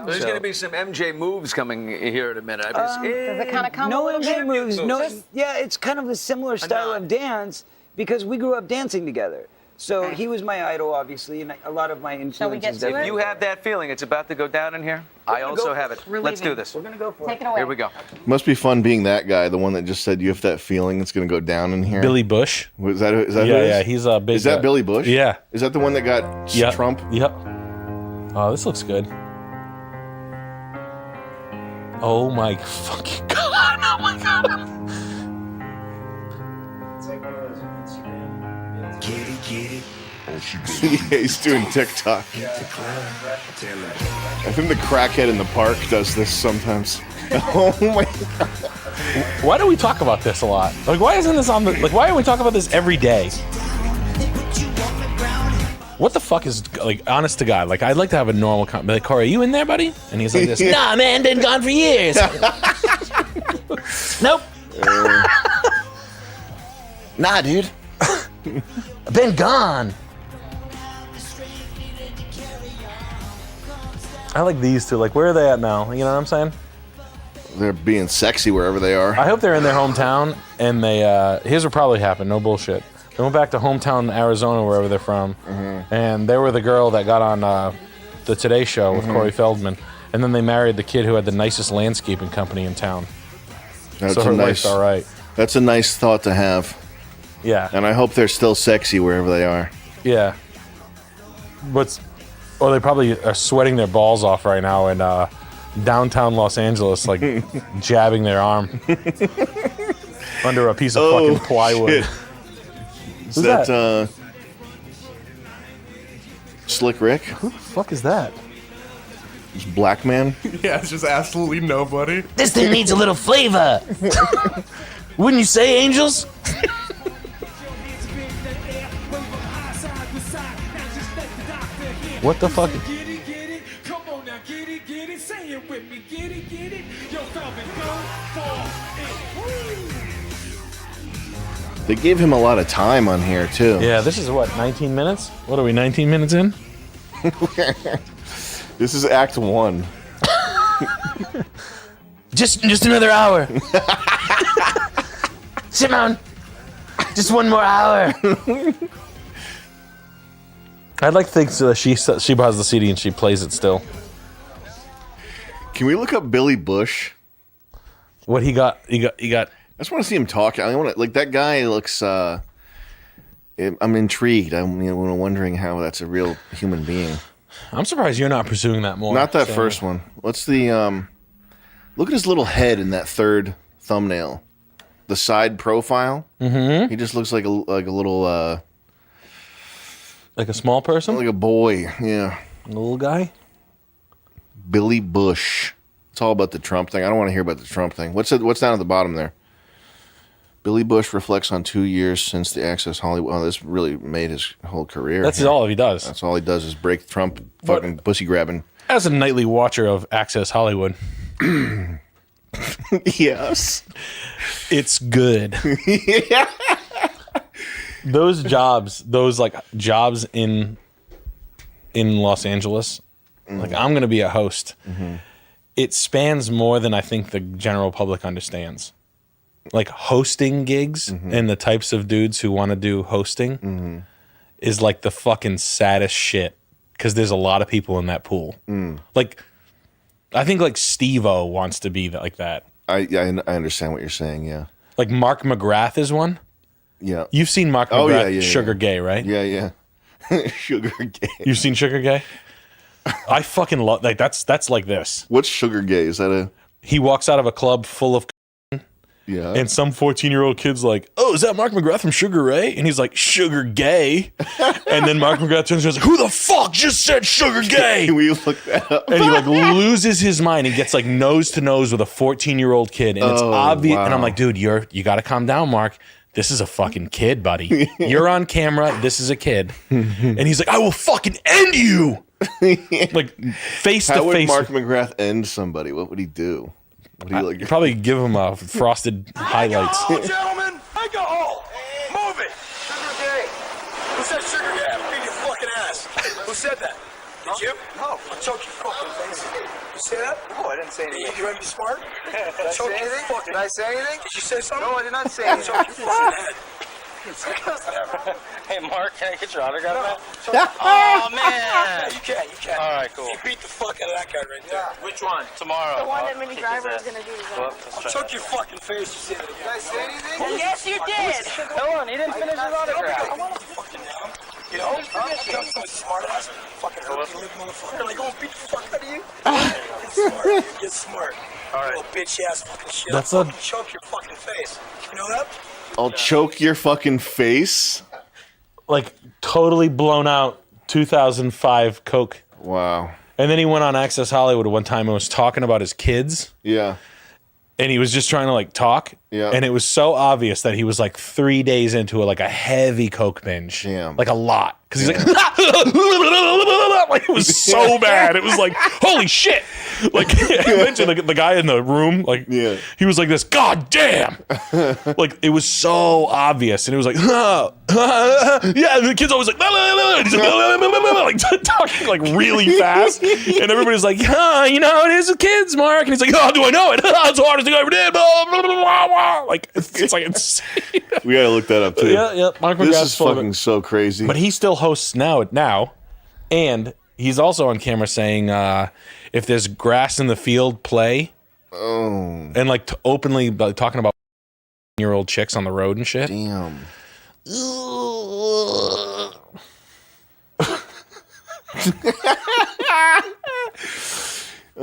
There's going to be some MJ moves coming here in a minute. Does it kind of come No a little MJ bit? moves. No, yeah, it's kind of a similar style of dance because we grew up dancing together. So he was my idol, obviously, and a lot of my influences. If you have that feeling it's about to go down in here, I also have it. Let's do this. We're going to go for it. Take it away. Here we go. Must be fun being that guy, the one that just said you have that feeling it's gonna go down in here. Billy Bush. Is that who it is? Yeah, he's a big. Is that Billy Bush? Yeah. Is that the one that got Trump? Yep. Oh, this looks good. Oh my fucking god! Oh my god! Yeah, he's doing TikTok. I think the crackhead in the park does this sometimes. Oh my god. Why do we talk about this a lot? Like, why isn't this on the? Like, why are we talking about this every day? What the fuck is, like, honest to God? Like, I'd like to have a normal be like, Corey, are you in there, buddy? And he's like this. Nah, man, been gone for years. Nope. Nah, dude. I've been gone. I like these two. Like, where are they at now? You know what I'm saying? They're being sexy wherever they are. I hope they're in their hometown and they, here's what probably happened, no bullshit. They went back to hometown Arizona, wherever they're from, and they were the girl that got on the Today Show with Corey Feldman, and then they married the kid who had the nicest landscaping company in town. That's so her life's all right. That's a nice thought to have. Yeah. And I hope they're still sexy wherever they are. Yeah. Or they probably are sweating their balls off right now in downtown Los Angeles, like jabbing their arm under a piece of fucking plywood. Shit. Is that Slick Rick? Who the fuck is that? It's Black Man? Yeah, it's just absolutely nobody. This thing needs a little flavor. Wouldn't you say, Angels? What the fuck? They gave him a lot of time on here, too. Yeah, this is what, 19 minutes? What are we, 19 minutes in? This is Act 1. Just another hour. Simone, just one more hour. I'd like to think so that she buys the CD and she plays it still. Can we look up Billy Bush? What he got? He got. I just want to see him talk. I want to, like, that guy looks. I'm intrigued. I'm wondering how that's a real human being. I'm surprised you're not pursuing that more. Not that first one. What's the look at his little head in that third thumbnail. the side profile. Mm-hmm. He just looks like a little like a small person, like a boy. Yeah, a little guy. Billy Bush. It's all about the Trump thing. I don't want to hear about the Trump thing. What's down at the bottom there? Billy Bush reflects on 2 years since the Access Hollywood. Oh, this really made his whole career. That's all he does. That's all he does is break Trump fucking pussy grabbing. As a nightly watcher of Access Hollywood, yes, it's good. Yeah. Those jobs in Los Angeles, like I'm going to be a host. Mm-hmm. It spans more than I think the general public understands. Like hosting gigs and the types of dudes who want to do hosting is like the fucking saddest shit because there's a lot of people in that pool. Like, I think like Steve-O wants to be like that. I understand what you're saying. Yeah, like Mark McGrath is one. Yeah, you've seen Mark McGrath, Sugar Gay, right? Yeah. Sugar Gay. You've seen Sugar Gay? I fucking love like that's like this. What's Sugar Gay? Is that a? He walks out of a club full of. Yeah. And some 14-year-old kid's like, "Oh, is that Mark McGrath from Sugar Ray?" And he's like, "Sugar Gay." And then Mark McGrath turns around and goes, "Who the fuck just said Sugar Gay?" Can we look that up? And he like loses his mind. He gets like nose to nose with a 14-year-old kid, and it's obvious. Wow. And I'm like, "Dude, you got to calm down, Mark. This is a fucking kid, buddy. You're on camera. This is a kid." And he's like, "I will fucking end you." Like face to face. How would Mark McGrath end somebody? What would he do? You'd probably give him a frosted highlights. Gentlemen, take a hole. Move it. Sugar Gay. Who said Sugar Gay? I'll beat your fucking ass. Who said that? Did you? No. I'll choke your fucking face. You say that? No, I didn't say anything. You want to be smart? Did I say anything? Did I say anything? Did you say something? No, I did not say anything. Choke your fucking head. Hey, Mark, can I get your autograph, man? Oh, man. You can. All right, cool. You beat the fuck out of that guy right there. Which one? Tomorrow. The one that Mini Driver is going to do. I'll choke your fucking face. You say that again. Did I say anything? Well, yes, you did. Hold on, he didn't finish his autograph. I want to fucking down. You know, I'm some smart ass fucking herky lip motherfucker. Like, go beat the fuck out of you. Get smart. Get smart. All right. Little bitch ass fucking shit. That's I'll fucking choke your fucking face. You know that? I'll choke your fucking face. Like totally blown out 2005 Coke. Wow. And then he went on Access Hollywood one time and was talking about his kids. Yeah. And he was just trying to like talk. Yeah. And it was so obvious that he was like 3 days into a heavy Coke binge. Damn. Like a lot. Because he's like, like it was so bad. It was like, holy shit. Like eventually the guy in the room, like he was like this, God damn. Like it was so obvious. And it was like, yeah, and the kid's always like, like talking like really fast. And everybody's like, you know, it is the kids, Mark. And he's like, oh, do I know it? It's the hardest thing I ever did. Like it's like insane. We gotta look that up too. Yeah. Mark This McGrath's is fucking so crazy. But he still hosts now, and he's also on camera saying, if there's grass in the field, play. Oh. And like openly talking about year-old chicks on the road and shit. Damn.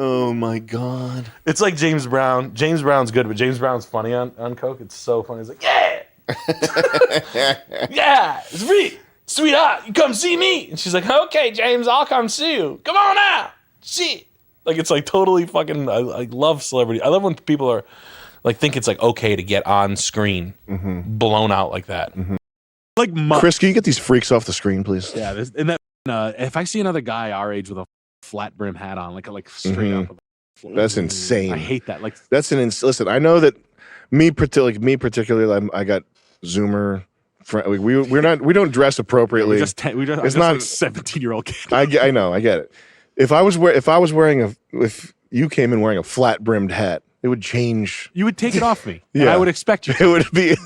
Oh my God. It's like James Brown. James Brown's good, but James Brown's funny on Coke. It's so funny. He's like, yeah. Yeah, it's me. Sweetheart, you come see me. And she's like, okay, James, I'll come see you. Come on out. See. Like, it's like totally fucking, I love celebrity. I love when people are like, think it's like okay to get on screen blown out like that. Like, Chris, can you get these freaks off the screen, please? Yeah, and that if I see another guy our age with a flat brim hat on, like straight up, That's insane. I hate that. Like, that's listen. I know that me particularly, I got Zoomer. We don't dress appropriately. we just it's not like 17-year-old kid. I know. I get it. If you came in wearing a flat brimmed hat, it would change. You would take it off me. Yeah, and I would expect you. It would be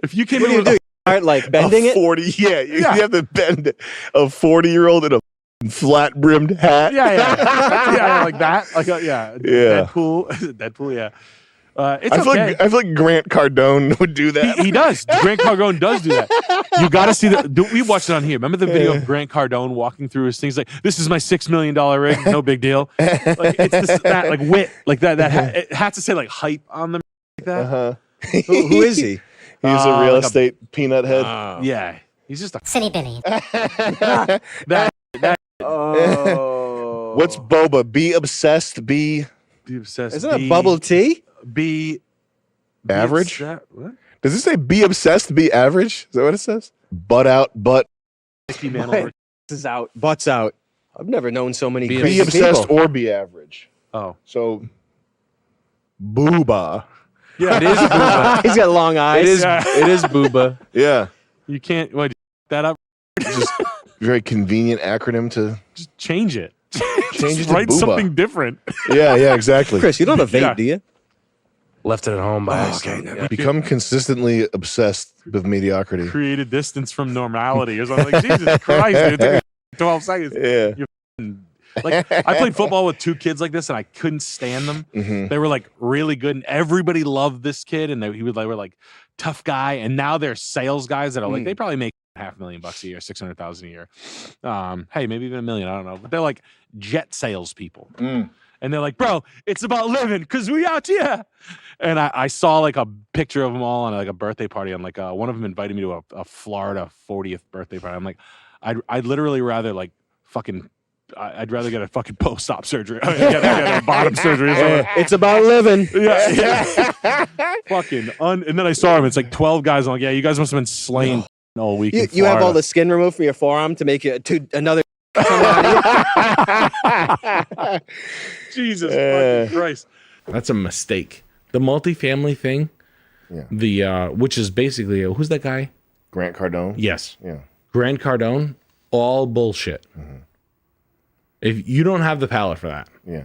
if you came What in do with you do? Aren't like bending it? 40. Yeah, you have to bend a 40-year-old in a flat brimmed hat. Yeah, like that. Like Yeah. Deadpool. Yeah. It's okay. I feel like Grant Cardone would do that. He does. Grant Cardone does do that. You got to see we watched it on here. Remember the video of Grant Cardone walking through his things like, "This is my $6 million rig. No big deal." Like it's that like wit like that. It had to say like hype on them like that. Who is he? He's a real like estate peanut head. Yeah, he's just a Silly Billy. that. Oh. What's boba? Be obsessed. Be obsessed. Isn't it bubble tea? Be average. What? Does it say be obsessed? Be average? Is that what it says? Butt out. Butt. This is out. Butts out. I've never known so many Be crazy obsessed people. or be average. Oh, so booba. Yeah, it is booba. He's got long eyes. It is booba. Yeah. You can't that up. Just very convenient acronym to just change it. Change it Just to write booba. something different. Yeah, exactly. Chris, you don't have a vape, do you? Left it at home by accident. Yeah. Become consistently obsessed with mediocrity. Create a distance from normality or something. Like, Jesus Christ, dude, it took me 12 seconds. Yeah. Like I played football with two kids like this, and I couldn't stand them. Mhm. They were like really good, and everybody loved this kid, and they were like tough guy. And now they're sales guys that are like they probably make $500,000 a year, $600,000 a year. Hey, maybe even $1 million. I don't know, but they're like jet salespeople. And they're like, bro, it's about living because we out here. And I saw like a picture of them all on like a birthday party. And like one of them invited me to a Florida 40th birthday party. I'm like, I'd literally rather like fucking, I'd rather get a fucking post-op surgery. I get a bottom surgery or something. It's about living. Yeah. Fucking. And then I saw him. It's like 12 guys. I'm like, yeah, you guys must have been slain all week. in You have all Florida. the skin removed from your forearm to make it to another. Jesus fucking Christ. That's a mistake. The multifamily thing, the which is basically who's that guy? Grant Cardone. Yes. Yeah. Grant Cardone, all bullshit. If you don't have the palate for that, Yeah.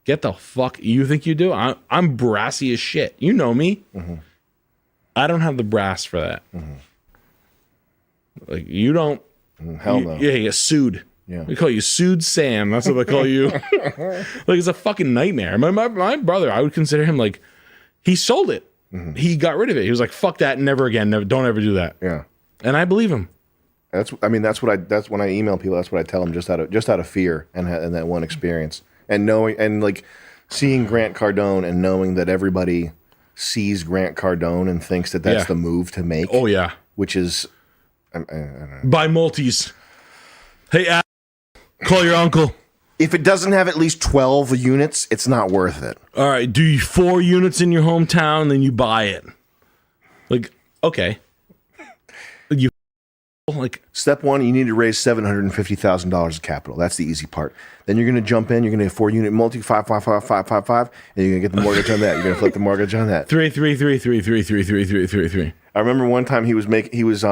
get the fuck. You think you do? I'm brassy as shit. You know me. I don't have the brass for that. Like you don't. Hell no. Yeah, you get sued. Yeah. They call you Sued Sam. That's what they call you. Like it's a fucking nightmare. My brother, I would consider him like he sold it. He got rid of it. He was like, "Fuck that, never again. Never, don't ever do that." Yeah. And I believe him. That's when I email people. That's what I tell them, just out of fear and that one experience, and knowing and like seeing Grant Cardone and knowing that everybody sees Grant Cardone and thinks that that's Yeah. the move to make. Oh yeah, which is I don't know. Buy multis. Hey, Al, call your uncle. If it doesn't have at least 12 units, it's not worth it. All right, do 4 units in your hometown, then you buy it. Like, okay. You like step one, you need to raise $750,000 of capital. That's the easy part. Then you're going to jump in. You're going to 4-unit multi 5, and you're going to get the mortgage on that. You're going to flip the mortgage on that. 3. I remember one time he was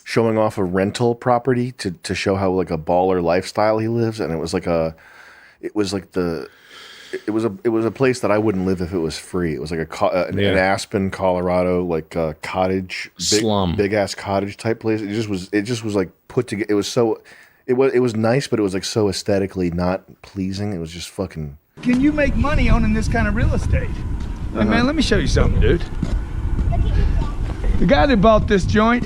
showing off a rental property to show how like a baller lifestyle he lives, and it was a place that I wouldn't live if it was free. It was like an Aspen, Colorado, like cottage, slum, big ass cottage type place. It just was like put together. It was nice, but it was like so aesthetically not pleasing. It was just fucking. Can you make money owning this kind of real estate? Hey man, let me show you something, dude. The guy that bought this joint,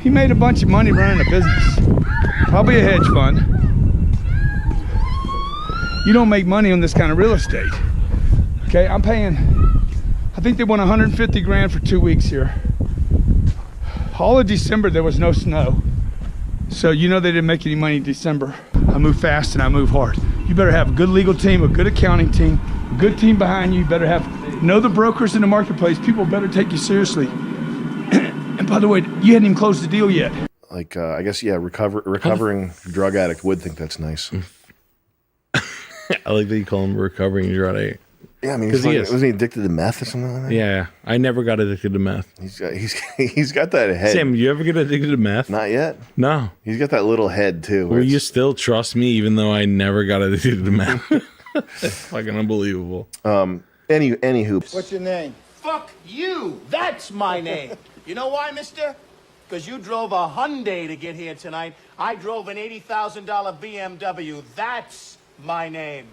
he made a bunch of money running a business. Probably a hedge fund. You don't make money on this kind of real estate. Okay, I'm paying, I think they won 150 grand for 2 weeks here. All of December, there was no snow. So you know they didn't make any money in December. I move fast and I move hard. You better have a good legal team, a good accounting team, a good team behind you. You better know the brokers in the marketplace. People better take you seriously. And by the way, you hadn't even closed the deal yet. Like, I guess, yeah, recovering drug addict would think that's nice. I like that you call him a recovering drug addict. Yeah, I mean, because wasn't he addicted to meth or something like that? Yeah, I never got addicted to meth. He's got that head. Sam, you ever get addicted to meth? Not yet. No. He's got that little head too. Will you still trust me even though I never got addicted to meth? That's fucking unbelievable. Anywho. What's your name? Fuck you. That's my name. You know why, mister? Because you drove a Hyundai to get here tonight. I drove an $80,000 BMW. That's my name.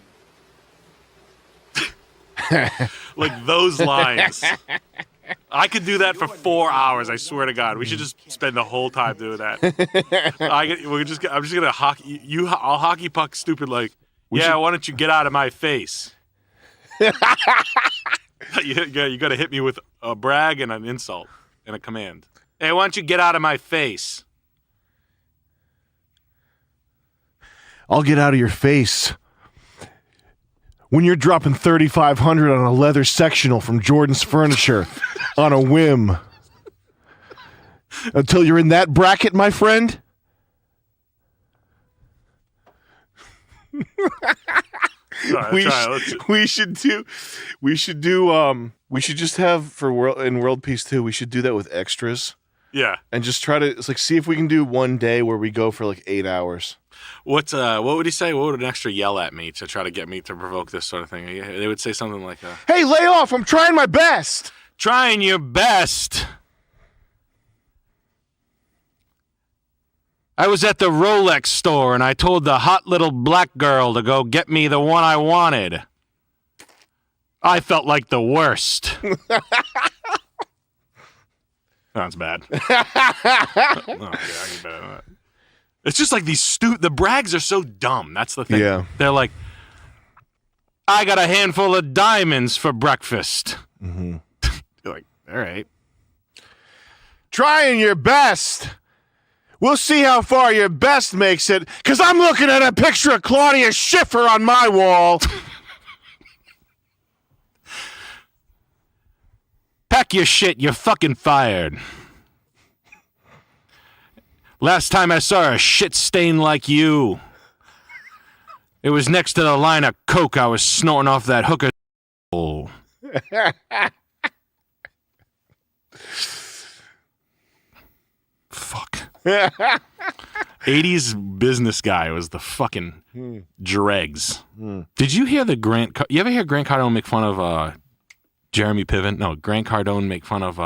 Like those lines. I could do that for 4 hours. I swear to God, we should just spend the whole time doing that. I'm just gonna hockey you. I'll hockey puck stupid like. Why don't you get out of my face? Like you got to hit me with a brag and an insult and a command. Hey, why don't you get out of my face? I'll get out of your face when you're dropping $3,500 on a leather sectional from Jordan's Furniture on a whim. Until you're in that bracket, my friend. We should just have for World Peace 2, we should do that with extras. Yeah. And just try to, it's like, see if we can do one day where we go for like 8 hours. What would he say? What would an extra yell at me to try to get me to provoke this sort of thing? They would say something like, hey, lay off. I'm trying my best. Trying your best. I was at the Rolex store and I told the hot little black girl to go get me the one I wanted. I felt like the worst. Sounds bad. Oh, yeah, I can better than that. It's just like these the brags are so dumb. That's the thing. Yeah. They're like, I got a handful of diamonds for breakfast. Mm-hmm. You're like, all right. Trying your best. We'll see how far your best makes it, because I'm looking at a picture of Claudia Schiffer on my wall. Pack your shit. You're fucking fired. Last time I saw a shit stain like you, it was next to the line of coke I was snorting off that hooker. Fuck. 80s business guy was the fucking dregs. Did you hear you ever hear Grant Cardone make fun of Jeremy Piven? No, Grant Cardone make fun of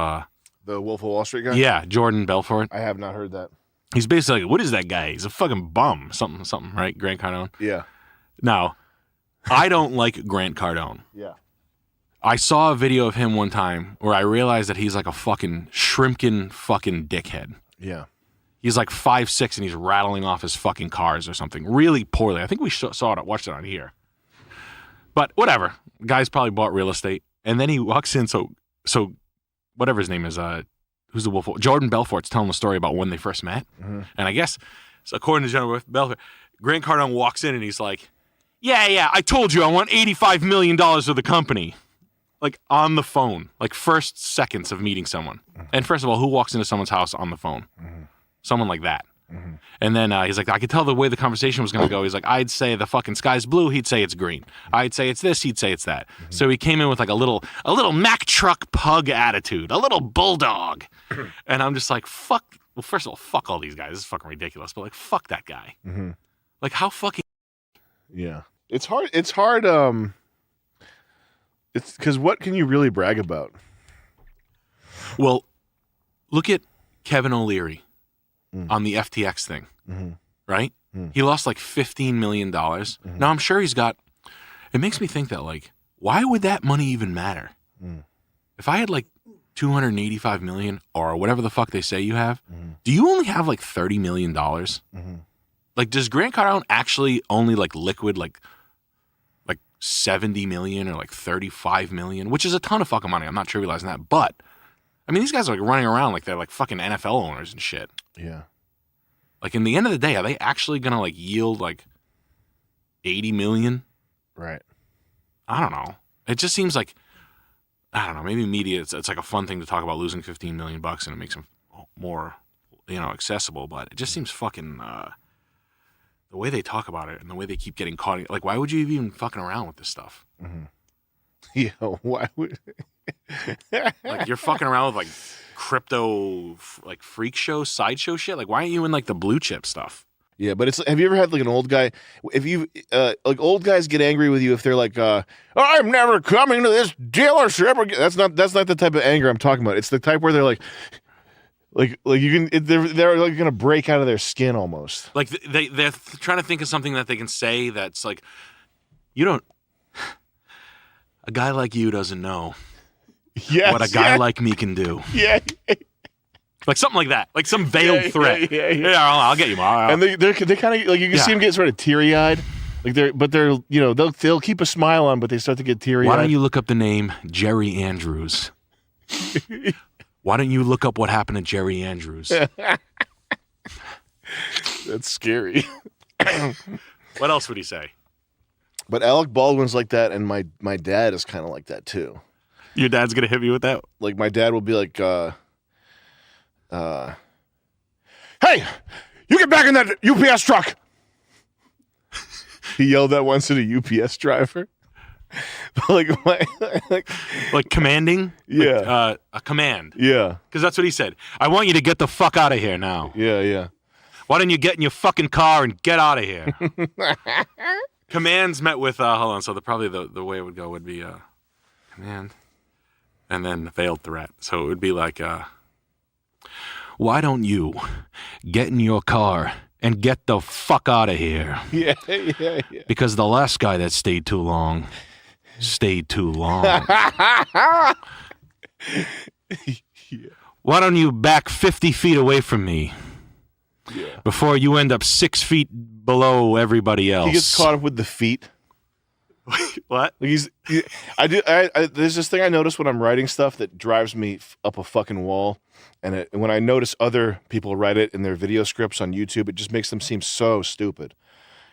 the Wolf of Wall Street guy? Yeah, Jordan Belfort. I have not heard that. He's basically like, what is that guy? He's a fucking bum. Something, right? Grant Cardone? Yeah. Now, I don't like Grant Cardone. Yeah. I saw a video of him one time where I realized that he's like a fucking shrimpkin fucking dickhead. Yeah. He's like 5'6" and he's rattling off his fucking cars or something really poorly. I think we watched it on here. But whatever. Guy's probably bought real estate. And then he walks in, so whatever his name is, who's the wolf? Jordan Belfort's telling the story about when they first met. Mm-hmm. And I guess, so according to Jordan Belfort, Grant Cardone walks in and he's like, yeah, I told you I want $85 million of the company. Like on the phone, like first seconds of meeting someone. Mm-hmm. And first of all, who walks into someone's house on the phone? Mm-hmm. Someone like that. Mm-hmm. And then he's like, I could tell the way the conversation was going to go. He's like, I'd say the fucking sky's blue. He'd say it's green. I'd say it's this. He'd say it's that. Mm-hmm. So he came in with like a little Mack truck pug attitude, a little bulldog. And I'm just like, fuck. Well, first of all, fuck all these guys. This is fucking ridiculous. But like, fuck that guy. Mm-hmm. Like, how fucking. Yeah. It's hard. It's because what can you really brag about? Well, look at Kevin O'Leary on the FTX thing, right? He lost like $15 million. Now, I'm sure he's got, it makes me think that like, why would that money even matter? If I had like 285 million or whatever the fuck they say you have, do you only have like $30 million? Like, does Grant Cardone actually only like liquid like 70 million or like 35 million, which is a ton of fucking money. I'm not trivializing that, but I mean, these guys are like running around like they're like fucking NFL owners and shit. Yeah. Like, in the end of the day, are they actually gonna like yield like 80 million? Right. I don't know. It just seems like, I don't know. Maybe media, it's like a fun thing to talk about losing $15 million and it makes them more, accessible. But it just seems fucking. The way they talk about it and the way they keep getting caught, like, why would you even fucking around with this stuff? Yeah, why would? Like, you're fucking around with like crypto, like freak show, sideshow shit. Like, why aren't you in like the blue chip stuff? Yeah, but have you ever had like an old guy? If you like, old guys get angry with you if they're like, I'm never coming to this dealership again. That's not the type of anger I'm talking about. It's the type where they're like you can, they're like gonna break out of their skin almost. Like they're trying to think of something that they can say that's like, a guy like you doesn't know what a guy like me can do. Yeah. Like something like that, like some veiled threat. Yeah, I'll get you, Ma. And they kind of like, you can see them get sort of teary eyed, Like they're you know they'll keep a smile on, but they start to get teary. Why don't you look up the name Jerry Andrews? Why don't you look up what happened to Jerry Andrews? That's scary. What else would he say? But Alec Baldwin's like that, and my dad is kind of like that too. Your dad's gonna hit me with that? Like my dad will be like, "Hey, you get back in that UPS truck." He yelled that once at a UPS driver. like commanding? Yeah. Like, a command. Yeah. Because that's what he said. I want you to get the fuck out of here now. Yeah. Why don't you get in your fucking car and get out of here? Commands met with, hold on, so probably the way it would go would be command and then veiled threat. So it would be like, why don't you get in your car and get the fuck out of here? Yeah. Because the last guy that stayed too long stayed too long. Why don't you back 50 feet away from me before you end up 6 feet below everybody else? He gets caught up with the feet. What? There's this thing I notice when I'm writing stuff that drives me up a fucking wall. And when I notice other people write it in their video scripts on YouTube, it just makes them seem so stupid.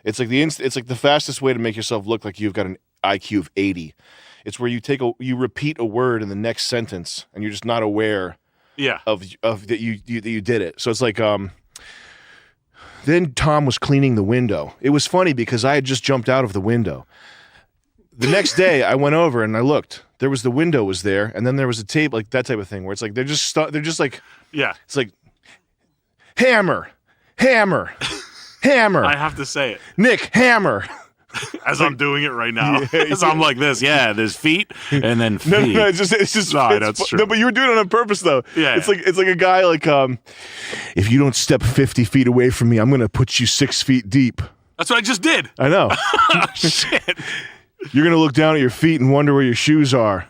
It's like the fastest way to make yourself look like you've got an IQ of 80. It's where you repeat a word in the next sentence, and you're just not aware of that you did it. So it's like then Tom was cleaning the window. It was funny because I had just jumped out of the window. The next day, I went over and I looked. The window was there, and then there was a tape, like that type of thing, where it's like they're just like it's like hammer. I have to say it. Nick, hammer. As I'm doing it right now. As I'm like this. Yeah, there's feet and then feet. No, it's just no, that's true. No, but you were doing it on purpose though. Yeah. It's like a guy like if you don't step 50 feet away from me, I'm gonna put you 6 feet deep. That's what I just did. I know. Shit. You're gonna look down at your feet and wonder where your shoes are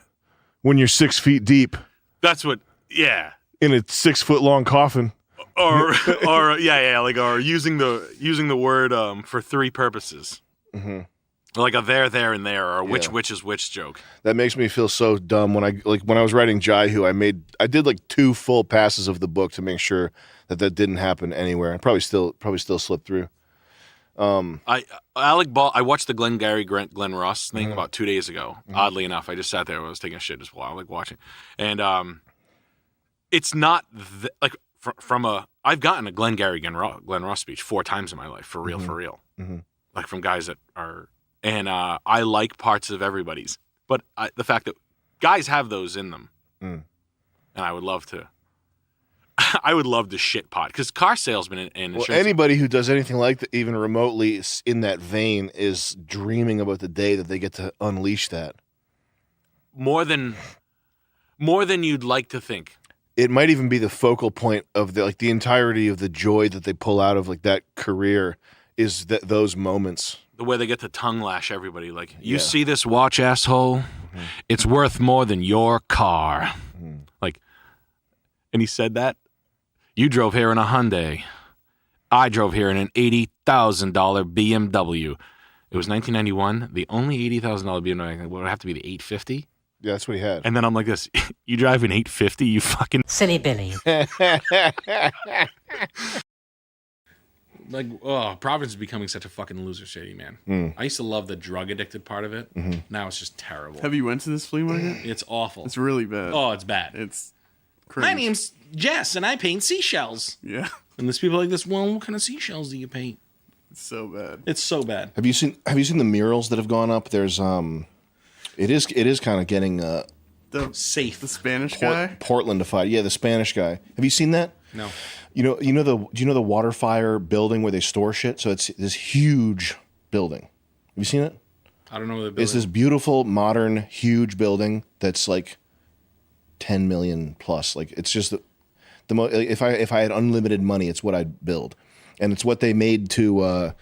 when you're 6 feet deep. That's what. Yeah. In a 6 foot long coffin. Or like using the word for three purposes. Mm-hmm. Like a there, and there, or which is which joke. That makes me feel so dumb when I was writing Jaihu, I did like 2 full passes of the book to make sure that didn't happen anywhere. And probably still slipped through. I watched the Glenn Ross thing about 2 days ago. Mm-hmm. Oddly enough, I just sat there. I was taking a shit just while watching, and it's not like from a. I've gotten a Glenn Ross speech 4 times in my life for real, Mm-hmm. like from guys that are, and I like parts of everybody's, but the fact that guys have those in them, and I would love to. I would love to shit pot because car salesmen and insurance. Anybody who does anything like that, even remotely in that vein, is dreaming about the day that they get to unleash that. More than you'd like to think. It might even be the focal point of the entirety of the joy that they pull out of like that career is those moments. The way they get to tongue lash everybody, like you see this watch, asshole, it's worth more than your car. Like, and he said that. You drove here in a Hyundai. I drove here in an $80,000 BMW. It was 1991. The only $80,000 BMW would have to be the 850. Yeah, that's what he had. And then I'm like this. You drive an 850, you fucking silly Billy. Like, Providence is becoming such a fucking loser city, man. I used to love the drug addicted part of it. Now it's just terrible. Have you went to this flea market? It's awful. It's really bad. Oh, it's bad. It's cringe. My name's Jess, and I paint seashells. Yeah. And there's people like this. Well, what kind of seashells do you paint? It's so bad. It's so bad. Have you seen the murals that have gone up? There's it is kind of getting the Spanish guy Portlandified. Yeah, the Spanish guy. Have you seen that? No. Do you know the Waterfire building where they store shit? So it's this huge building. Have you seen it? I don't know what the building. It's this beautiful, modern, huge building that's like 10 million plus. Like it's just if I had unlimited money, it's what I'd build, and it's what they made to, or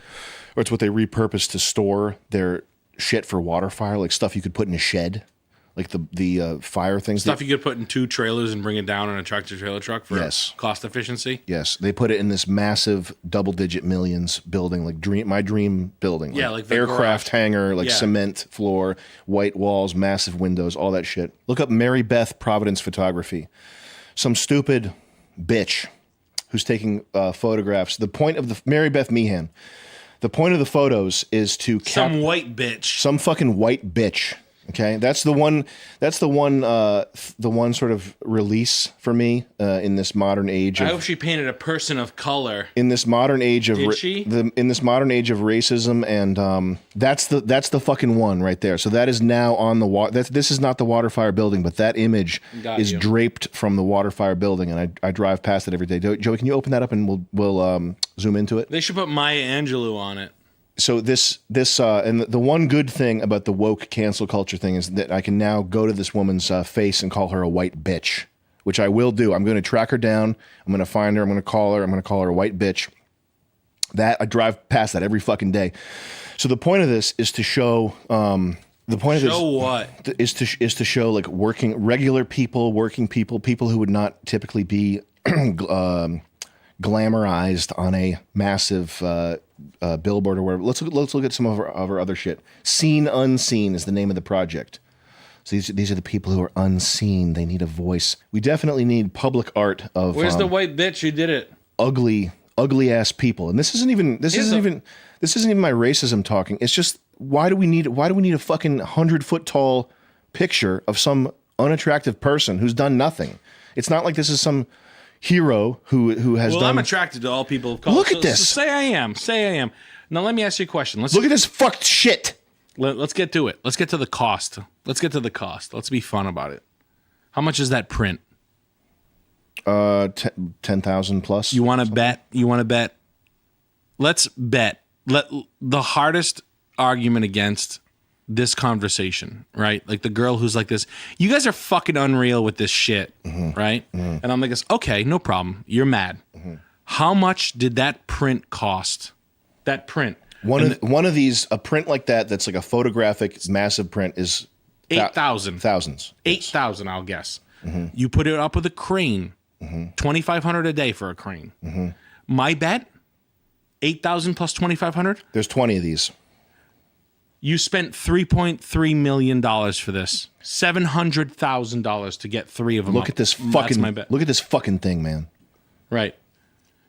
it's what they repurposed to store their shit for Waterfire, like stuff you could put in a shed. like the fire things. Stuff you could put in 2 trailers and bring it down on a tractor trailer truck for cost efficiency. Yes, they put it in this massive double-digit millions building, like my dream building. Yeah, like the aircraft garage. hangar, like cement floor, white walls, massive windows, all that shit. Look up Mary Beth Providence photography. Some stupid bitch who's taking photographs. The point of the Mary Beth Meehan. The point of the photos is to Some white bitch. Some fucking white bitch. Okay, that's the one. That's the one sort of release for me in this modern age. I hope she painted a person of color. In this modern age of Did she? In this modern age of racism, and that's the fucking one right there. So that is now on the water. This is not the Waterfire building, but that image is draped from the Waterfire building, and I drive past it every day. Joey, can you open that up and we'll zoom into it? They should put Maya Angelou on it. So this and the one good thing about the woke cancel culture thing is that I can now go to this woman's face and call her a white bitch, which I will do. I'm going to track her down. I'm going to find her. I'm going to call her. I'm going to call her a white bitch. That I drive past that every fucking day. So the point of this is to show. The point of this is to show like regular people, working people who would not typically be glamorized on a massive billboard or whatever. Let's look at some of our other shit. Seen Unseen is the name of the project. So these are the people who are unseen. They need a voice. We definitely need public art of. Where's the white bitch who did it? Ugly ass people. And this isn't even my racism talking. It's just why do we need a fucking 100-foot tall picture of some unattractive person who's done nothing? It's not like this is some hero who has done. Well, I'm attracted to all people of color. Look at this. So say I am. Now let me ask you a question. Look at this fucked shit. Let's get to it. Let's get to the cost. Let's be fun about it. How much is that print? 10,000 plus. You want to bet? Let's bet. The hardest argument against this conversation, right? Like the girl who's like this, you guys are fucking unreal with this shit, right? Mm-hmm. And I'm like, okay, no problem. You're mad. Mm-hmm. How much did that print cost? That print. One of these, a print like that's like a photographic massive print is 8,000. Thousands. 8,000, I'll guess. Mm-hmm. You put it up with a crane, $2,500 a day for a crane. Mm-hmm. My bet, 8,000 plus 2,500. There's 20 of these. You spent $3.3 million for this. $700,000 to get 3 of them. Look at this fucking. Look at this fucking thing, man. Right,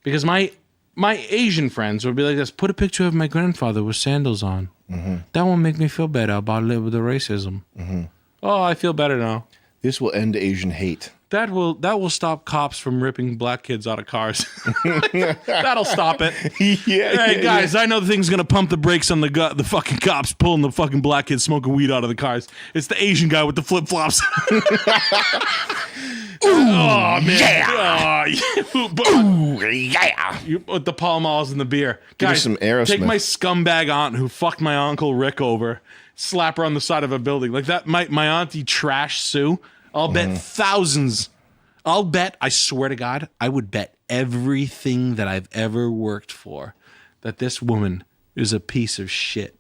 because my Asian friends would be like this. Put a picture of my grandfather with sandals on. Mm-hmm. That won't make me feel better about the racism. Mm-hmm. Oh, I feel better now. This will end Asian hate. That will stop cops from ripping black kids out of cars. That'll stop it. Hey guys, I know the thing's gonna pump the brakes on the fucking cops pulling the fucking black kids smoking weed out of the cars. It's the Asian guy with the flip flops. Oh man! Yeah! Ooh, yeah! You put the Pall Malls in the beer, guys. Some Aerosmith. Take my scumbag aunt who fucked my uncle Rick over, slap her on the side of a building like that. My auntie Trash Sue. I'll bet thousands. I swear to God, I would bet everything that I've ever worked for that this woman is a piece of shit.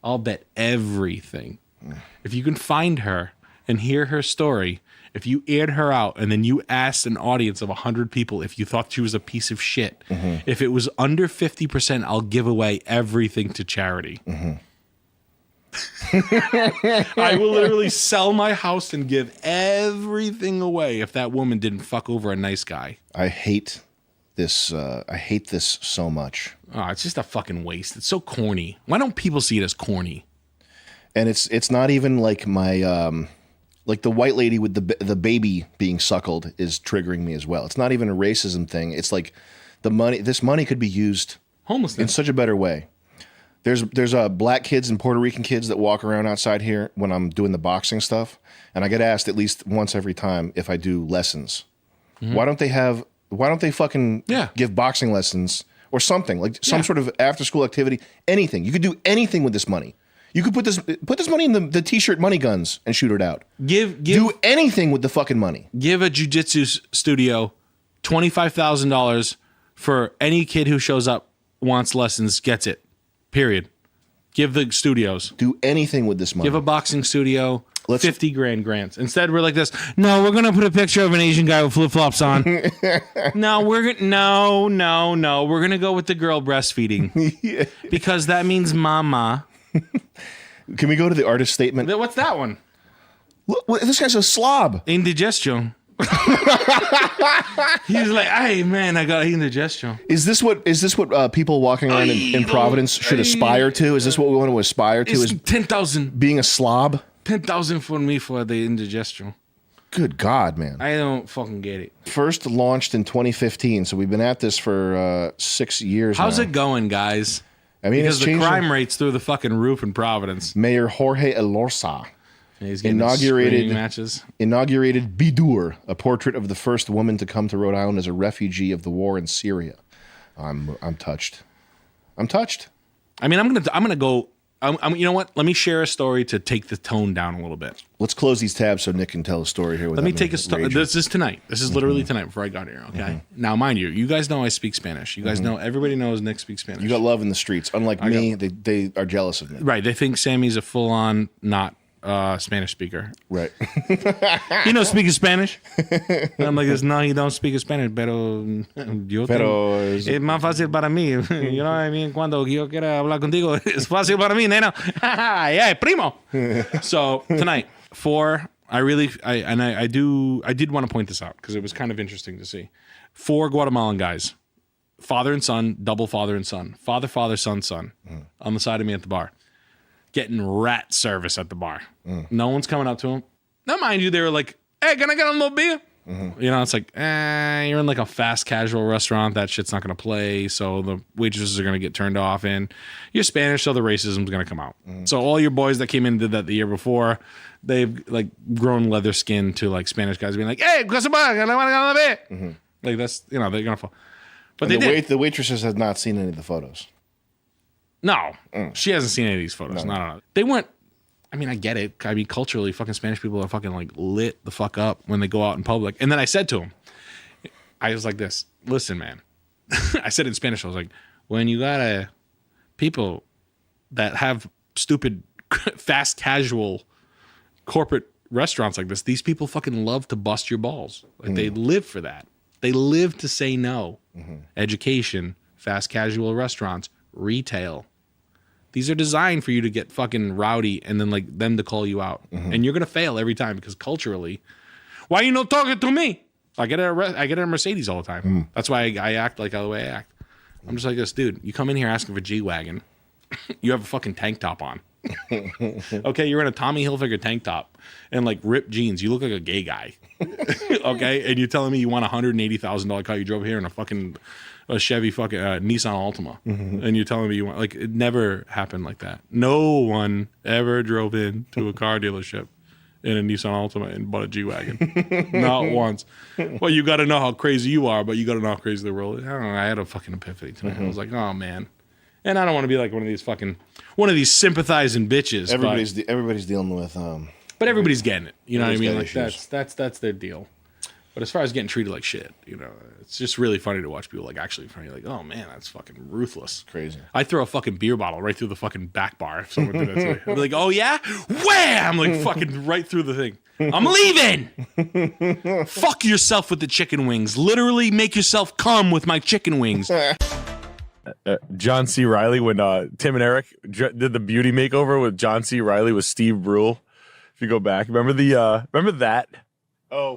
I'll bet everything. If you can find her and hear her story, if you aired her out and then you asked an audience of 100 people if you thought she was a piece of shit, if it was under 50%, I'll give away everything to charity. I will literally sell my house and give everything away if that woman didn't fuck over a nice guy. I hate this. I hate this so much. Oh, it's just a fucking waste. It's so corny. Why don't people see it as corny? And it's not even like my like the white lady with the baby being suckled is triggering me as well. It's not even a racism thing. It's like this money could be used homelessness in such a better way. There's black kids and Puerto Rican kids that walk around outside here when I'm doing the boxing stuff, and I get asked at least once every time if I do lessons. Mm-hmm. Why don't they fucking give boxing lessons or something like some sort of after school activity? Anything. You could do anything with this money. You could put this money in the t-shirt money guns and shoot it out. Do anything with the fucking money. Give a jiu-jitsu studio $25,000 for any kid who shows up, wants lessons, gets it. Period. Give the studios. Do anything with this money. Give a boxing studio 50 grand grants. Instead, we're like this. No, we're gonna put a picture of an Asian guy with flip flops on. No, we're no. We're gonna go with the girl breastfeeding because that means mama. Can we go to the artist statement? What's that one? Look, this guy's a slob. Indigestion. He's like, hey man, I got indigestion. Is this what people walking around in Providence should aspire to? Is this what we want to aspire to? It's is 10,000 being a slob? 10,000 for me for the indigestion. Good God, man. I don't fucking get it. First launched in 2015, so we've been at this for 6 years How's now. it going, guys? I mean, because it's the changing. crime rate's through the fucking roof in Providence. Mayor Jorge Elorza He's getting inaugurated matches. Inaugurated Bidur, a portrait of the first woman to come to Rhode Island as a refugee of the war in Syria. I'm touched. I'm touched. I mean, I'm gonna go. You know what? Let me share a story to take the tone down a little bit. Let's close these tabs so Nick can tell a story here. Let me take a story. This is tonight. This is literally tonight before I got here. Okay. Now, mind you, you guys know I speak Spanish. You guys know everybody knows Nick speaks Spanish. You got love in the streets. Unlike me, they are jealous of me. Right. They think Sammy's a full-on not Spanish speaker. Right. You know speaking Spanish? And I'm like, no, you don't speak Spanish, pero es más fácil para mí. You know what I mean? Cuando yo quiera hablar contigo, es fácil para mí, nena. Yeah, primo. So tonight, I did want to point this out because it was kind of interesting to see. 4 Guatemalan guys, father and son, double father and son, father, son, on the side of me at the bar. Getting rat service at the bar. No one's coming up to him. Now, mind you, they were like, hey, can I get a little beer? You know, it's like, you're in like a fast casual restaurant. That shit's not going to play. So the waitresses are going to get turned off. And you're Spanish, so the racism's going to come out. So all your boys that came in and did that the year before, they've like grown leather skin to like Spanish guys being like, hey, ¿qué se pasa? ¿Can I get a little beer? Like that's, you know, they're going to fall. But the waitresses have not seen any of the photos. No, she hasn't seen any of these photos. No. They weren't. I mean, I get it. I mean, culturally, fucking Spanish people are fucking like lit the fuck up when they go out in public. And then I said to him, I was like this, listen, man. I said in Spanish, I was like, when you got people that have stupid, fast casual corporate restaurants like this, these people fucking love to bust your balls. Like they live for that. They live to say no. Education, fast casual restaurants, retail. These are designed for you to get fucking rowdy and then like them to call you out. And you're going to fail every time because culturally, why you not talking to me? I get a Mercedes all the time. That's why I act like the way I act. I'm just like this, dude. You come in here asking for G-Wagon. You have a fucking tank top on. Okay, you're in a Tommy Hilfiger tank top and like ripped jeans. You look like a gay guy. Okay, and you're telling me you want a $180,000 car. You drove here in a Chevy fucking Nissan Altima, and you're telling me you want, like, it never happened like that. No one ever drove into a car dealership in a Nissan Altima and bought a G-Wagon. Not once. Well, you got to know how crazy you are, but you got to know how crazy the world is. I don't know. I had a fucking epiphany tonight. I was like, oh man. And I don't want to be like one of these sympathizing bitches. Everybody's dealing with. But everybody's getting it. You know what I mean? Like issues. that's their deal. But as far as getting treated like shit, you know, it's just really funny to watch people like actually funny. Like, oh man, that's fucking ruthless. Crazy. I throw a fucking beer bottle right through the fucking back bar if someone did that to me. I'd be like, oh yeah? Wham! Like fucking right through the thing. I'm leaving! Fuck yourself with the chicken wings. Literally make yourself come with my chicken wings. John C. Reilly, when Tim and Eric did the beauty makeover with John C. Reilly with Steve Brule. If you go back, remember that? Oh.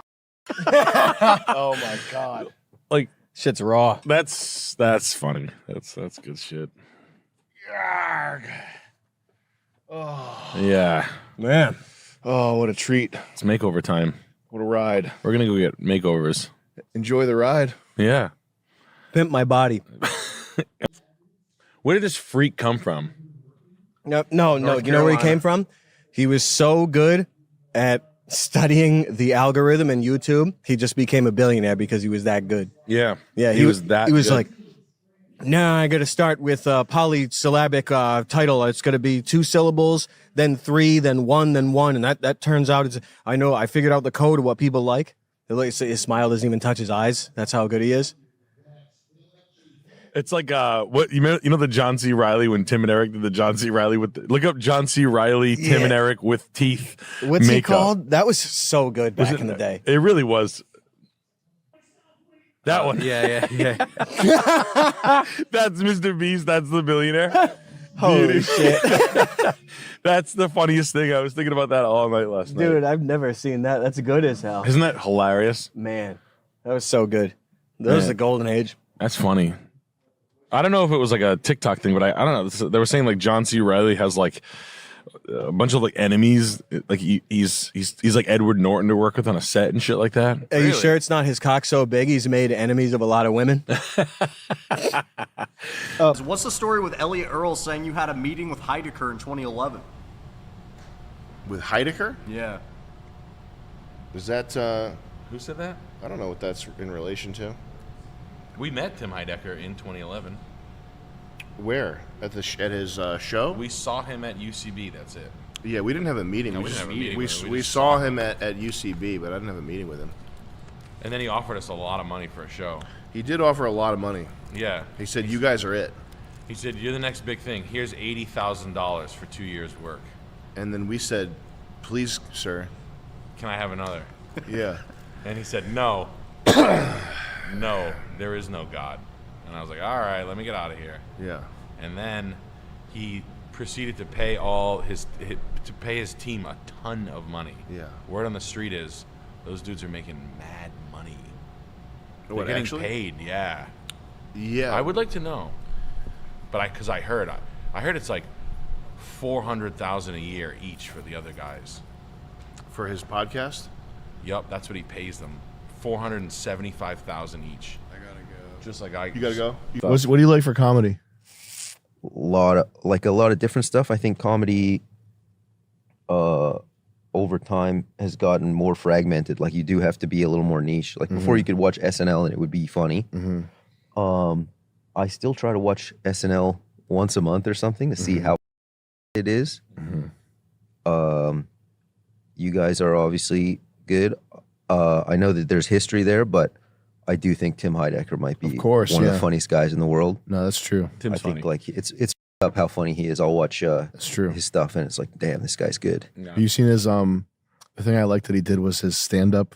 Oh my God. Like shit's raw. That's funny. That's good shit. Oh. Yeah. Man. Oh, what a treat. It's makeover time. What a ride. We're gonna go get makeovers. Enjoy the ride. Yeah. Pimp my body. Where did this freak come from? No. You know where he came from? He was so good at studying the algorithm in YouTube, he just became a billionaire because he was that good. Yeah. Yeah, he was that He was good. like, nah, I got to start with a polysyllabic title. It's going to be 2 syllables, then 3, then 1, and that turns out I figured out the code of what people like. His smile doesn't even touch his eyes. That's how good he is. It's like what you know the John C. Reilly when Tim and Eric did the John C. Reilly look up John C. Reilly, Tim and Eric with teeth. What's makeup. he called? That was so good back in the day. It really was. That one. Yeah. That's Mr. Beast. That's the billionaire. Holy shit. That's the funniest thing. I was thinking about that all night last night. Dude, I've never seen that. That's good as hell. Isn't that hilarious? Man, that was so good. That was the golden age. That's funny. I don't know if it was like a TikTok thing, but I don't know. They were saying like John C. Reilly has like a bunch of like enemies. Like he's like Edward Norton to work with on a set and shit like that. Are you sure it's not his cock so big he's made enemies of a lot of women? What's the story with Elliot Earl saying you had a meeting with Heidecker in 2011? With Heidecker? Yeah. Is that who said that? I don't know what that's in relation to. We met Tim Heidecker in 2011. Where? At his show? We saw him at UCB. That's it. Yeah, we didn't have a meeting. No, we didn't have a meeting with him. We saw him at UCB, but I didn't have a meeting with him. And then he offered us a lot of money for a show. He did offer a lot of money. Yeah. He said, "You guys are it." He said, "You're the next big thing. Here's $80,000 for 2 years' work." And then we said, "Please, sir, can I have another?" Yeah. And he said, "No, no, there is no God." And I was like, "All right, let me get out of here." Yeah. And then he proceeded to pay his team a ton of money. Yeah. Word on the street is those dudes are making mad money. What, They're getting actually? paid, yeah. Yeah. I would like to know, but because I heard it's like $400,000 a year each for the other guys. For his podcast? Yup, that's what he pays them. $475,000 each. I gotta go. Just like I. You gotta go. What do you like for comedy? A lot of different stuff. I think comedy over time has gotten more fragmented. Like you do have to be a little more niche. Like before you could watch SNL and it would be funny. I still try to watch SNL once a month or something to see how it is. You guys are obviously good. I know that there's history there, but I do think Tim Heidecker might be one of the funniest guys in the world. No, that's true. Tim's I think funny. like it's up how funny he is. I'll watch that's true. his stuff and it's like, damn, this guy's good. Have you seen his the thing I liked that he did was his stand up?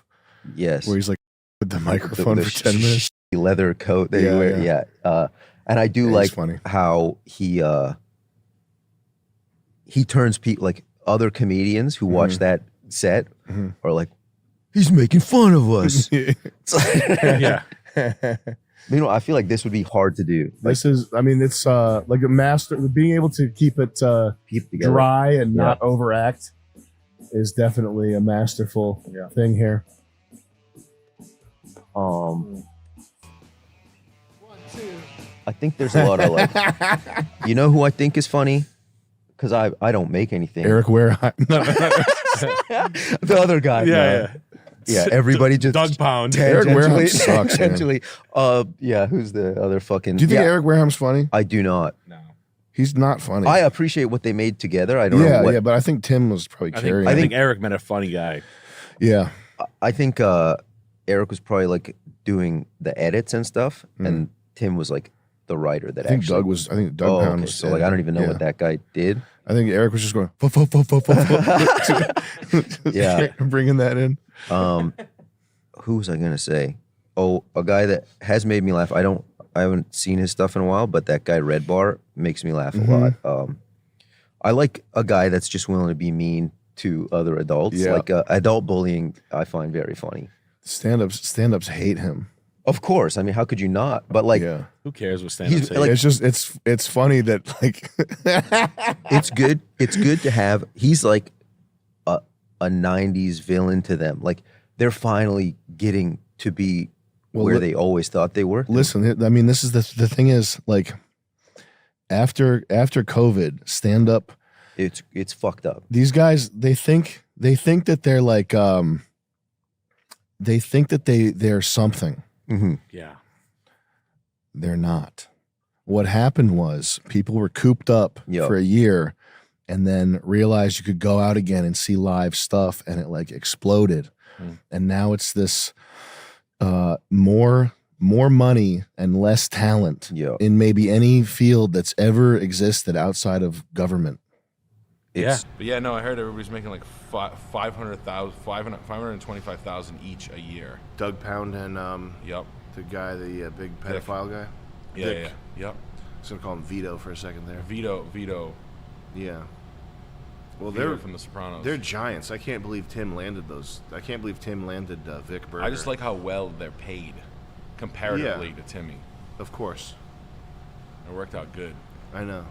Yes. Where he's like with the microphone The for 10 minutes. Leather coat that he wears. Yeah. And I do like how he turns people like other comedians who watch that set are like, he's making fun of us. It's like- Yeah. I feel like this would be hard to do. This is, I mean, it's like a master, being able to keep it together. dry and not overact is definitely a masterful thing here. I think there's a lot of like, you know who I think is funny? Because I don't make anything. Eric Wareheim. The other guy. Yeah, everybody just Doug Pound. Eric Wareheim sucks, man. Who's the other fucking? Do you think Eric Wareham's funny? I do not. No, he's not funny. I appreciate what they made together. I don't know what. Yeah, but I think Tim was probably carrying. I think Eric met a funny guy. Yeah, I think Eric was probably like doing the edits and stuff, and Tim was like the writer that I think actually. Doug was. I think Doug Pound was. So like, I don't even know what that guy did. I think Eric was just going. Yeah, bringing that in. Who was I gonna say? Oh, a guy that has made me laugh. I haven't seen his stuff in a while, but that guy Red Bar makes me laugh a lot. I like a guy that's just willing to be mean to other adults. Yeah. Like adult bullying, I find very funny. Stand-ups hate him. Of course, I mean, how could you not? But like, who cares what stand-up say? like, it's just it's funny that like it's good. It's good to have. He's like a '90s villain to them. Like they're finally getting to be where they always thought they were. Listen, I mean, this is the thing is like after COVID, stand up. It's fucked up. These guys, they think that they're like they think that they're something. Yeah, they're not. What happened was people were cooped up for a year and then realized you could go out again and see live stuff, and it like exploded. And now it's this more more money and less talent in maybe any field that's ever existed outside of government. But yeah, no, I heard everybody's making like 525,000 each a year. Doug Pound and the guy, the big pedophile guy. Vic. Yep. I was gonna call him Vito for a second there. Vito. Yeah. Well, Vito they're from The Sopranos. They're giants. I can't believe Tim landed those. I can't believe Tim landed Vic Berger. I just like how well they're paid comparatively to Timmy. Of course. It worked out good. I know.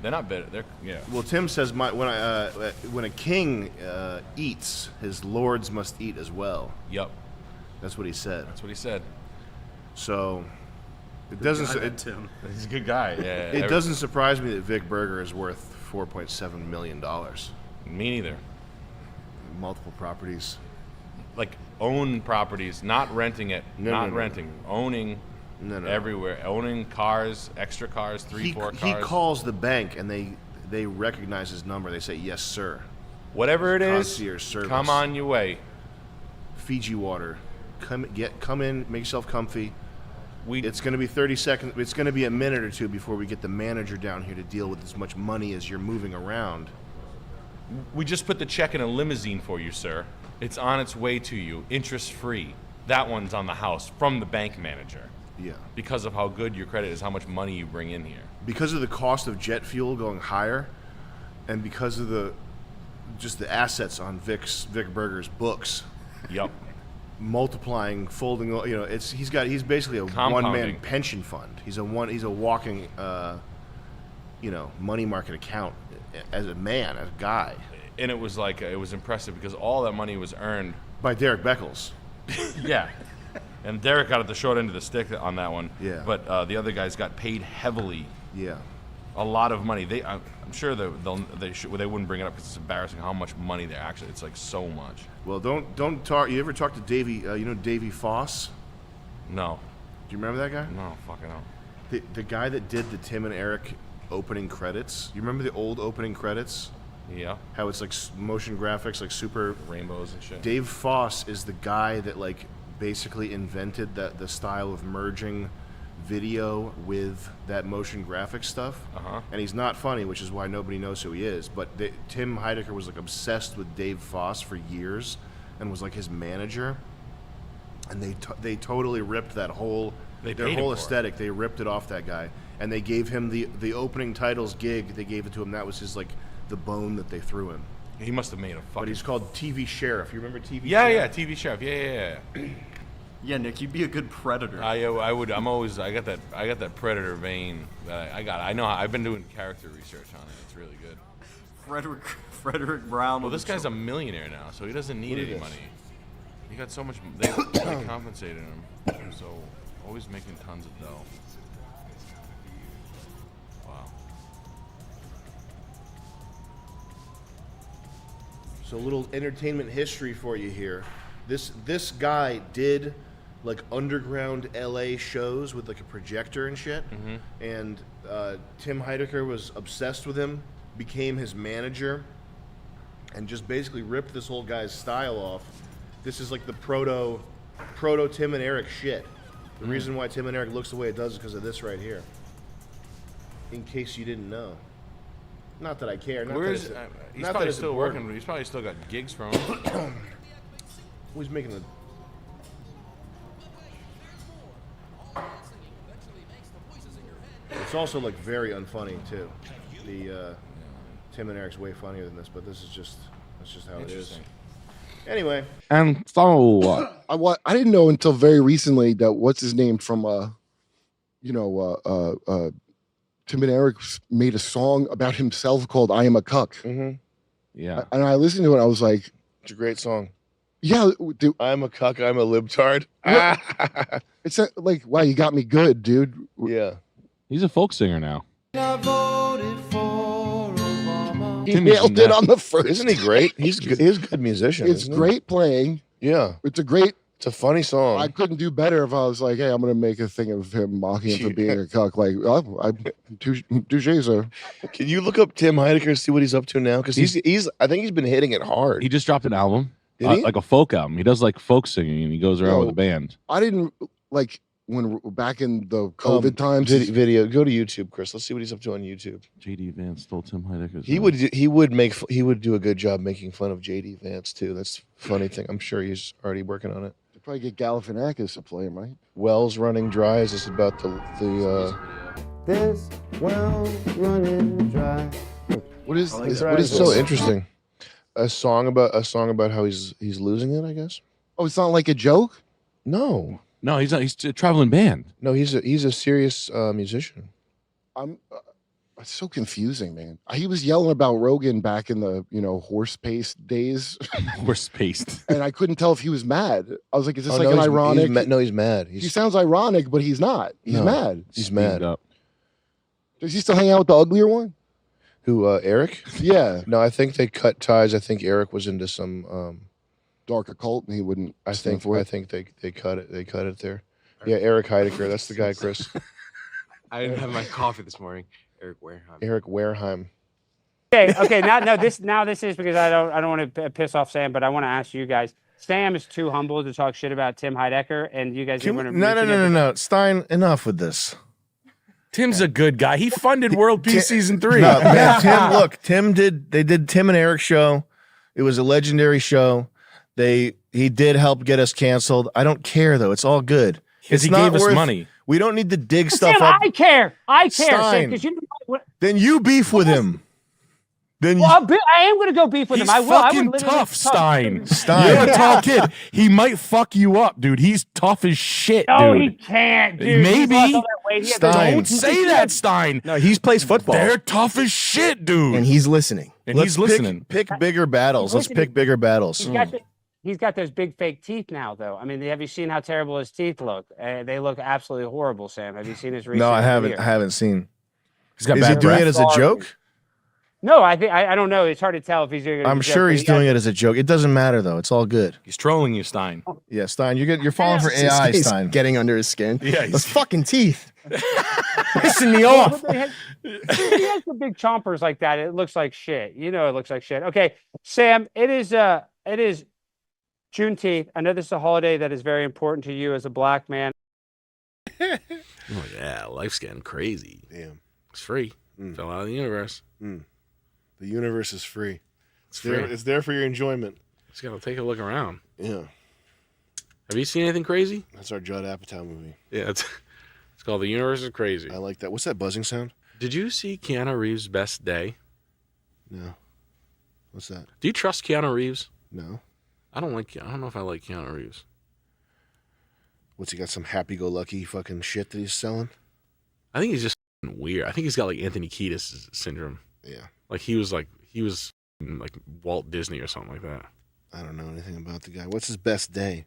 They're not bitter. Well, Tim says when a king eats, his lords must eat as well. Yep. That's what he said. That's what he said. So it doesn't. Tim. He's a good guy. Yeah. It doesn't surprise me that Vic Berger is worth $4.7 million. Me neither. Multiple properties. Like own properties, not renting it, renting, owning. No. Everywhere, owning cars, extra cars, 4 cars. He calls the bank and they recognize his number. They say, "Yes, sir." Whatever it is, concierge service. Come on your way. Fiji water. Come in, make yourself comfy. It's going to be 30 seconds. It's going to be a minute or two before we get the manager down here to deal with as much money as you're moving around. We just put the check in a limousine for you, sir. It's on its way to you, interest free. That one's on the house from the bank manager. Yeah. Because of how good your credit is, how much money you bring in here. Because of the cost of jet fuel going higher, and because of the assets on Vic Berger's books. Yep. Multiplying, folding. He's basically a one-man pension fund. He's a walking, money market account as a man, as a guy. And it was impressive because all that money was earned by Derek Beckles. Yeah. And Derek got at the short end of the stick on that one. Yeah. But the other guys got paid heavily. Yeah. A lot of money. I'm sure they wouldn't bring it up because it's embarrassing how much money they're actually. It's like so much. Well, don't talk. You ever talk to Davey? Davey Foss? No. Do you remember that guy? No, fucking no. The guy that did the Tim and Eric opening credits. You remember the old opening credits? Yeah. How it's like motion graphics, like super rainbows and shit. Dave Foss is the guy that basically invented the style of merging video with that motion graphic stuff. And he's not funny, which is why nobody knows who he is. But Tim Heidecker was obsessed with Dave Foss for years and was his manager. And they totally ripped that whole aesthetic. They ripped it off that guy, and they gave him the opening titles gig. They gave it to him. That was his the bone that they threw him. He must have made a fucking. But he's called TV Sheriff. You remember TV? Yeah, Sheriff? TV Sheriff. Yeah. Yeah, Nick, you'd be a good predator. I would. I got that predator vein. I know. I've been doing character research on it. It's really good. Frederick Brown. Well, this guy's a millionaire now, so he doesn't need any money. He got so much. They compensated him, so always making tons of dough. Wow. So a little entertainment history for you here. This guy did underground LA shows with a projector and shit. And Tim Heidecker was obsessed with him, became his manager, and just basically ripped this whole guy's style off. This is the proto Tim and Eric shit. The reason why Tim and Eric looks the way it does is because of this right here. In case you didn't know. Not that I care. He's probably still working, but he's probably still got gigs from him. Who's making the... It's also very unfunny too. The Tim and Eric's way funnier than this, but that's just how it is. Anyway, and so I didn't know until very recently that what's his name from Tim and Eric made a song about himself called "I Am a Cuck." Mm-hmm. Yeah, and I listened to it. I was like, "It's a great song." Yeah, dude. I'm a cuck. I'm a libtard. It's wow, you got me good, dude. Yeah, he's a folk singer now. I voted for Obama. He nailed it on the first. Isn't he great? He's good. He's a good musician. It's great playing. Yeah, it's a funny song. I couldn't do better if I was like, hey, I'm gonna make a thing of him mocking him for being a cuck. Touche, sir. Can you look up Tim Heidecker and see what he's up to now? Because he's I think he's been hitting it hard. He just dropped an album. Did he? Like a folk album. He does folk singing and he goes around with a band. I didn't when back in the COVID times. Video. Go to YouTube, Chris. Let's see what he's up to on YouTube. JD Vance stole Tim Heidecker's. He would do a good job making fun of JD Vance too. That's a funny thing. I'm sure he's already working on it. They probably get Galifianakis to play him, right? Wells running dry. Is this about the This well running dry. What is What is so interesting? A song about how he's losing it, I guess. Oh, it's not like a joke? No. No, he's not. He's a traveling band. No, he's a serious musician. It's so confusing, man. He was yelling about Rogan back in the horse paste days. Horse paste. And I couldn't tell if he was mad. I was like, is this like no, an he's- ironic? he's mad. He sounds ironic, but he's not. He's No, mad. He's mad. Up. Does he still hang out with the uglier one? Who? Eric? Yeah. No, I think they cut ties. I think Eric was into some dark occult, and he wouldn't. I stand think for it. I think they cut it. They cut it there. Yeah, Eric Heidecker. That's the guy, Chris. I didn't have my coffee this morning. Eric Wareheim. Eric Wareheim. Okay. This is because I don't want to piss off Sam, but I want to ask you guys. Sam is too humble to talk shit about Tim Heidecker, and you guys are going to No. Stein, enough with this. Tim's a good guy. He funded World Peace Season 3. No, man, Tim. Look, they did Tim and Eric show. It was a legendary show. He did help get us canceled. I don't care though. It's all good. Because he gave us money. We don't need to dig stuff Sam, up. I care, Sam, Stein. because you know what. Then you beef with him. Then Well, I am going to go beef with He's him. I will. I would fucking literally tough, Stein. Stein. You're a tall kid. He might fuck you up, dude. He's tough as shit, No, dude. he can't, dude. Maybe. He's lost all that weight. He had those- Don't say that, Stein. No, he plays football. They're tough as shit, dude. And he's listening. And he's listening. Pick bigger battles. Let's pick bigger battles. He's got those big fake teeth now, though. I mean, have you seen how terrible his teeth look? They look absolutely horrible, Sam. Have you seen his recent? No, I haven't. video? I haven't seen. He's got Is he bad doing breath. it as a joke? No, I think I don't know. It's hard to tell if he's doing it. I'm sure he's doing it as a joke. It doesn't matter though. It's all good. He's trolling you, Stein. Yeah, Stein, you're falling for AI, He's Stein. getting under his skin. Yeah, Those fucking teeth. Pissing me off. He has the big chompers like that. It looks like shit. You know, it looks like shit. Okay, Sam. It is Juneteenth. I know this is a holiday that is very important to you as a black man. Oh yeah, life's getting crazy. Damn. It's free. Fell out of the universe. The universe is free. It's There, free. it's there for your enjoyment. Just gotta take a look around. Yeah. Have you seen anything crazy? That's our Judd Apatow movie. Yeah, it's called The Universe is Crazy. I like that. What's that buzzing sound? Did you see Keanu Reeves' Best Day? No. What's that? Do you trust Keanu Reeves? No. I don't know if I like Keanu Reeves. What's he got? Some happy-go-lucky fucking shit that he's selling? I think he's just weird. I think he's got like Anthony Kiedis syndrome. Yeah. Like he was like Walt Disney or something like that. I don't know anything about the guy. What's his best day?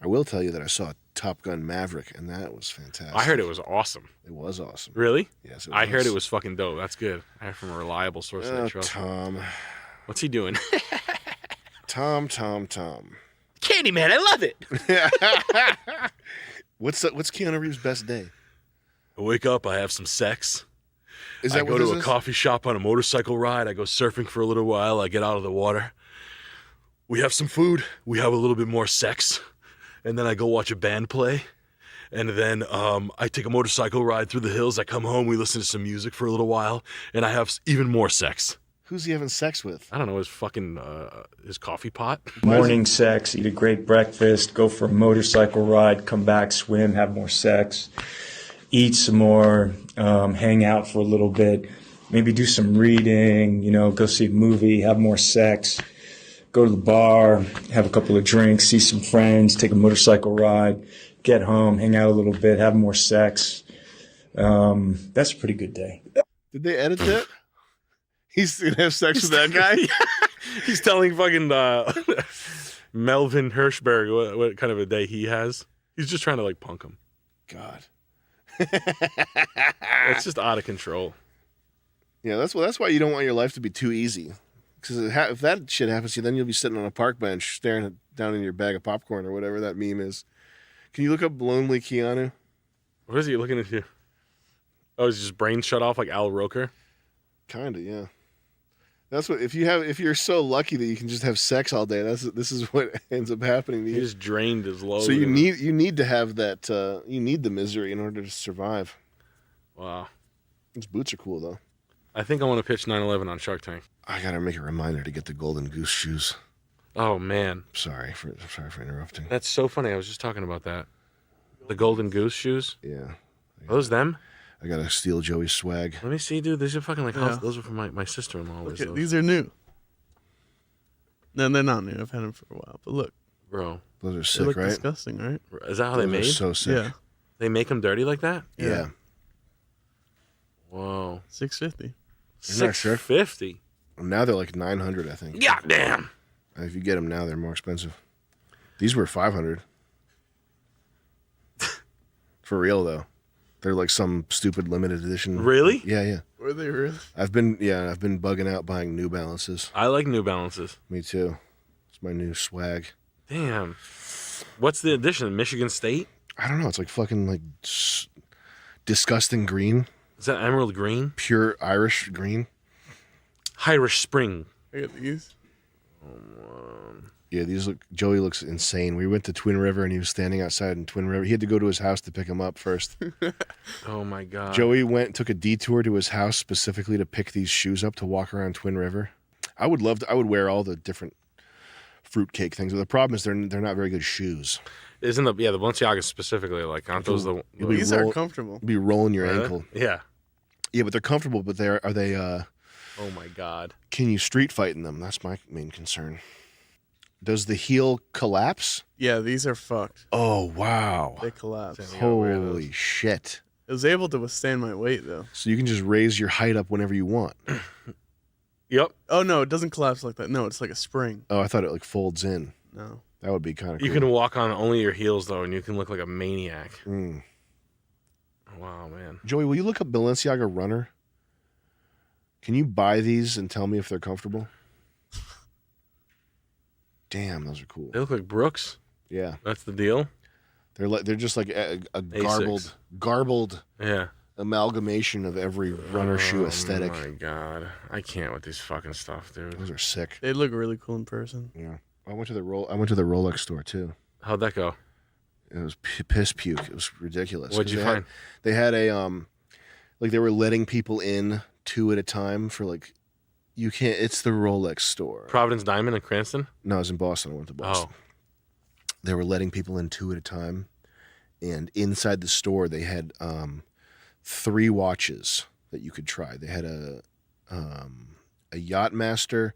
I will tell you that I saw Top Gun Maverick, and that was fantastic. I heard it was awesome. It was awesome. Really? Yes, I heard it was fucking dope. That's good. I heard from a reliable source that I trust. Tom. What's he doing? Tom. Candyman, I love it. What's Keanu Reeves' best day? I wake up, I have some sex. Is that I what go to this a is? coffee shop on a motorcycle ride. I go surfing for a little while. I get out of the water. We have some food. We have a little bit more sex. And then I go watch a band play. And then I take a motorcycle ride through the hills. I come home. We listen to some music for a little while. And I have even more sex. Who's he having sex with? I don't know, his fucking, his coffee pot. Morning sex, eat a great breakfast, go for a motorcycle ride, come back, swim, have more sex, eat some more, hang out for a little bit, maybe do some reading, go see a movie, have more sex, go to the bar, have a couple of drinks, see some friends, take a motorcycle ride, get home, hang out a little bit, have more sex. That's a pretty good day. Did they edit that? He's gonna have sex with that guy? He's telling fucking Melvin Hirschberg what kind of a day he has. He's just trying to like punk him. God. It's just out of control. Yeah, that's why you don't want your life to be too easy. Because if that shit happens to you, then you'll be sitting on a park bench staring down in your bag of popcorn or whatever that meme is. Can you look up Lonely Keanu? What is he looking at here? Oh, is his brain shut off like Al Roker? Kinda, yeah. That's what if you're so lucky that you can just have sex all day. This is what ends up happening to He you. just drained his load. So you need to have that. You need the misery in order to survive. Wow. These boots are cool though. I think I want to pitch 9/11 on Shark Tank. I gotta make a reminder to get the golden goose shoes. Oh man. Sorry for interrupting. That's so funny. I was just talking about that. The golden goose shoes. Yeah. Are those them? I gotta steal Joey's swag. Let me see, dude. These are fucking like Yeah. those are from my sister-in-law. Look at, these are new. No, they're not new. I've had them for a while. But look, bro. Those are they sick, look right? disgusting, right? Is that how Those they are made? so sick. Yeah. They make them dirty like that? Yeah. Whoa. $650. $650. Now they're like 900, I think. God damn. If you get them now, they're more expensive. These were 500. For real though, they're like some stupid limited edition. Really? Yeah. Were they really? I've been bugging out buying New Balances. I like New Balances. Me too. It's my new swag. Damn. What's the edition? Michigan State? I don't know. It's like fucking like disgusting green. Is that emerald green? Pure Irish green. Irish Spring. I got these. Yeah, Joey looks insane. We went to Twin River and he was standing outside in Twin River. He had to go to his house to pick him up first. Oh my God. Joey took a detour to his house specifically to pick these shoes up to walk around Twin River. I would wear all the different fruitcake things. But the problem is they're not very good shoes. Isn't the Balenciagas specifically like aren't those the These are comfortable. You'll be rolling your ankle. Yeah. Yeah, but they're comfortable, but are they oh my God. Can you street fight in them? That's my main concern. Does the heel collapse? Yeah, these are fucked. Oh, wow. They collapse. Holy shit. It was able to withstand my weight, though. So you can just raise your height up whenever you want. Yep. Oh, no, it doesn't collapse like that. No, it's like a spring. Oh, I thought it like folds in. No. That would be kind of cool. You can walk on only your heels though, and you can look like a maniac. Mm. Wow, man. Joey, will you look up Balenciaga Runner? Can you buy these and tell me if they're comfortable? Damn, those are cool. They look like Brooks. Yeah. That's the deal. They're just like a garbled yeah amalgamation of every runner shoe aesthetic. Oh my God, I can't with this fucking stuff, dude. Those are sick. They look really cool in person. Yeah. I went to the Rolex store too. How'd that go? It was piss puke. It was ridiculous. What'd you find? They had a like they were letting people in 2 at a time for like you can't. It's the Rolex store. Providence Diamond in Cranston? No, I was in Boston. I went to Boston. Oh. They were letting people in 2 at a time, and inside the store they had 3 watches that you could try. They had a Yachtmaster,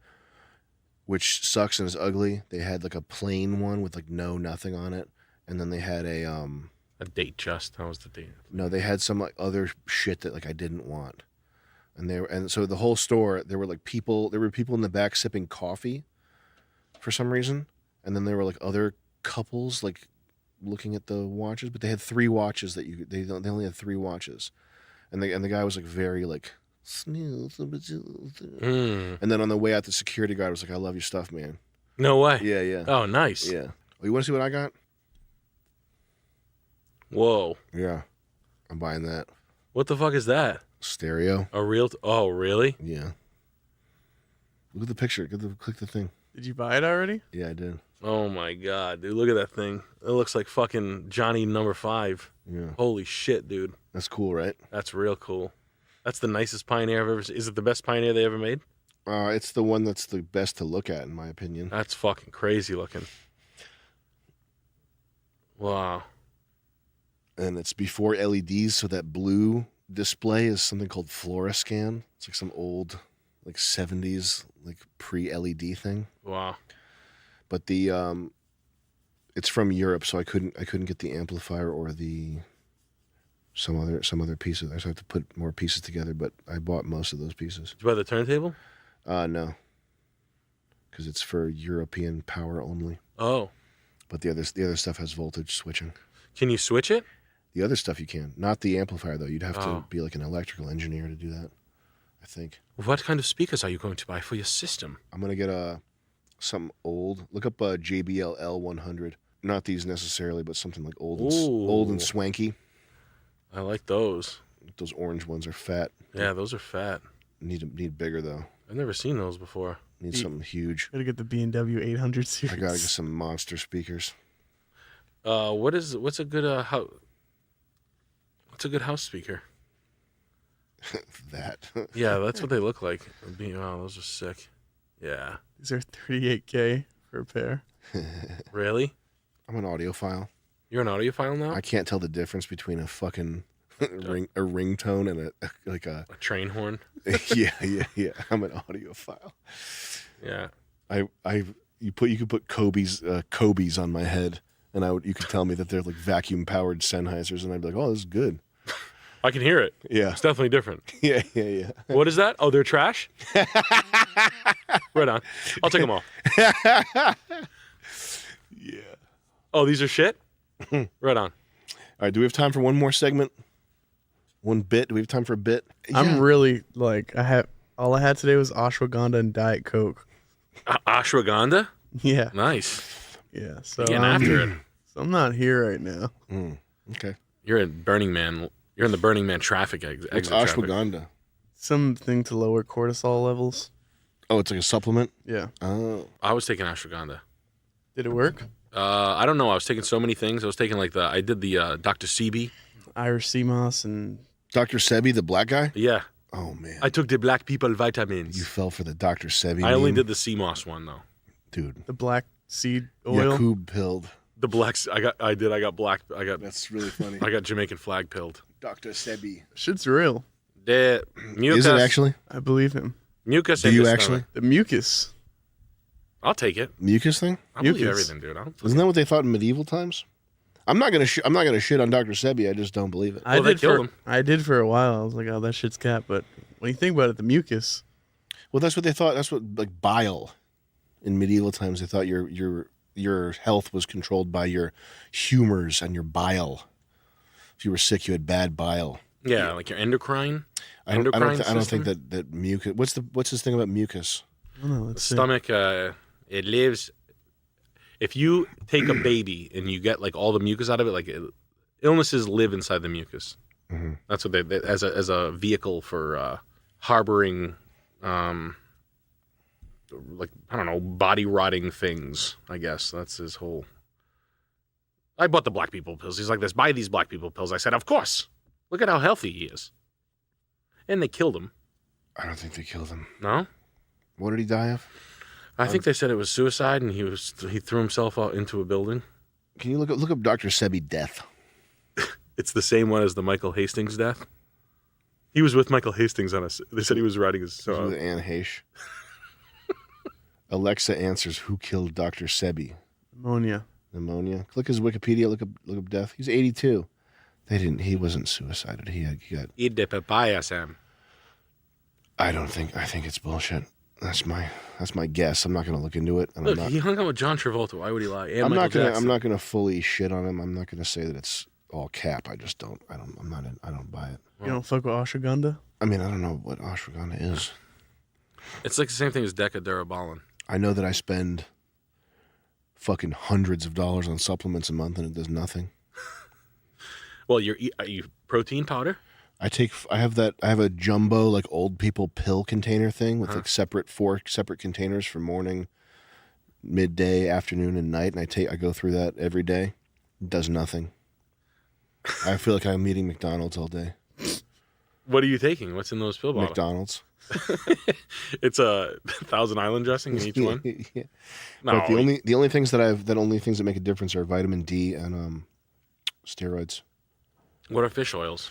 which sucks and is ugly. They had like a plain one with like nothing on it, and then they had a date just. That was the date. No, they had some like other shit that like I didn't want, and so the whole store there were people in the back sipping coffee, for some reason, and then there were like other couples like looking at the watches, but they had 3 watches that they only had 3 watches, and the guy was like very like. And then on the way out, the security guard was like, "I love your stuff, man." No way. Yeah. Oh, nice. Yeah. Well, you want to see what I got? Whoa. Yeah. I'm buying that. What the fuck is that? Stereo. A real? Oh, really? Yeah. Look at the picture. Click the thing. Did you buy it already? Yeah, I did. Oh my God, dude! Look at that thing. It looks like fucking Johnny number 5. Yeah. Holy shit, dude. That's cool, right? That's real cool. That's the nicest Pioneer I've ever seen. Is it the best Pioneer they ever made? It's the one that's the best to look at, in my opinion. That's fucking crazy looking. Wow. And it's before LEDs, so that blue display is something called Fluoroscan. It's like some old, like 70s, like pre-LED thing. Wow. But it's from Europe, so I couldn't get the amplifier or the some other pieces. I just have to put more pieces together, but I bought most of those pieces. Did you buy the turntable? No. Because it's for European power only. Oh. But the other stuff has voltage switching. Can you switch it? The other stuff you can. Not the amplifier, though. You'd have to Oh. be like an electrical engineer to do that, I think. What kind of speakers are you going to buy for your system? I'm going to get something old. Look up a JBL L100. Not these necessarily, but something like old and swanky. I like those. Those orange ones are fat. Yeah, those are fat. Need bigger, though. I've never seen those before. Need something huge. Gotta get the B&W 800 series. I gotta get some monster speakers. What's a good what's a good house speaker? That. Yeah, that's what they look like. Wow, those are sick. Yeah. These are $38K for a pair. Really? I'm an audiophile. You're an audiophile now? I can't tell the difference between a fucking a ringtone and a train horn. yeah. I'm an audiophile. Yeah. You could put Kobe's on my head, and you could tell me that they're like vacuum powered Sennheisers, and I'd be like, oh, this is good. I can hear it. Yeah. It's definitely different. Yeah. What is that? Oh, they're trash? Right on. I'll take them off. Yeah. Oh, these are shit? Right on. All right, do we have time for one more segment? One bit? Do we have time for a bit? I'm really all I had today was ashwagandha and Diet Coke. Ashwagandha? Yeah. Nice. Yeah. So You're getting after it. So I'm not here right now. Okay. You're in Burning Man. You're in the Burning Man traffic exit. What's traffic. ashwagandha? Something to lower cortisol levels. Oh, it's like a supplement? Yeah. Oh. I was taking ashwagandha. Did it work? I don't know. I was taking so many things. I was taking I did the Dr. Sebi. Irish sea moss and Dr. Sebi, the black guy? Yeah. Oh, man. I took the black people vitamins. You fell for the Dr. Sebi I only meme? did the sea moss one though. Dude. the black seed oil. Yakub pilled. The blacks. I got black. That's really funny. I got Jamaican flag pilled. Dr. Sebi. Shit's real. The mucus. Is it actually? I believe him. Mucus. Do in you the actually? stomach. The mucus. I'll take it. Mucus thing? I believe Mucus. everything, dude. Isn't that what they thought in medieval times? I'm not gonna shit on Dr. Sebi. I just don't believe it. Well, they killed him. I did for a while. I was like, oh, that shit's cat. But when you think about it, the mucus. Well, that's what they thought. That's what like bile. In medieval times, they thought your health was controlled by your humors and your bile. If you were sick, you had bad bile. Yeah, like your endocrine. I don't system? think that mucus. What's this thing about mucus? I don't know. Let's see. Stomach. It lives. If you take a baby and you get like all the mucus out of it, illnesses live inside the mucus. Mm-hmm. That's what they as a vehicle for harboring, I don't know, body rotting things. I guess that's his whole. I bought the black people pills. He's like, "Let's buy these black people pills." I said, "Of course. Look at how healthy he is." And they killed him. I don't think they killed him. No. What did he die of? I think they said it was suicide, and he threw himself out into a building. Can you look up Dr. Sebi death? It's the same one as the Michael Hastings death. He was with Michael Hastings on us. They said he was riding his. He was with Anne Heche. Alexa answers, "Who killed Dr. Sebi?" Pneumonia. Click his Wikipedia. Look up death. He's 82. He wasn't suicided. He got. Eat the papaya, Sam. I think it's bullshit. That's my guess. I'm not going to look into it. And Look, he hung out with John Travolta. Why would he lie? And I'm Michael Jackson. not going to fully shit on him. I'm not going to say that it's all cap. I just don't. I don't buy it. You don't fuck with ashwagandha? I mean, I don't know what ashwagandha is. It's like the same thing as Decadurabolin. I know that I spend fucking hundreds of dollars on supplements a month and it does nothing. Well, are you protein powder? I have a jumbo like old people pill container thing with like four separate containers for morning, midday, afternoon, and night, and I go through that every day. It does nothing. I feel like I'm eating McDonald's all day. What are you taking? What's in those pill bottles? McDonald's. It's a Thousand Island dressing in each one. Yeah. No, But the only things that make a difference are vitamin D and steroids. What are fish oils?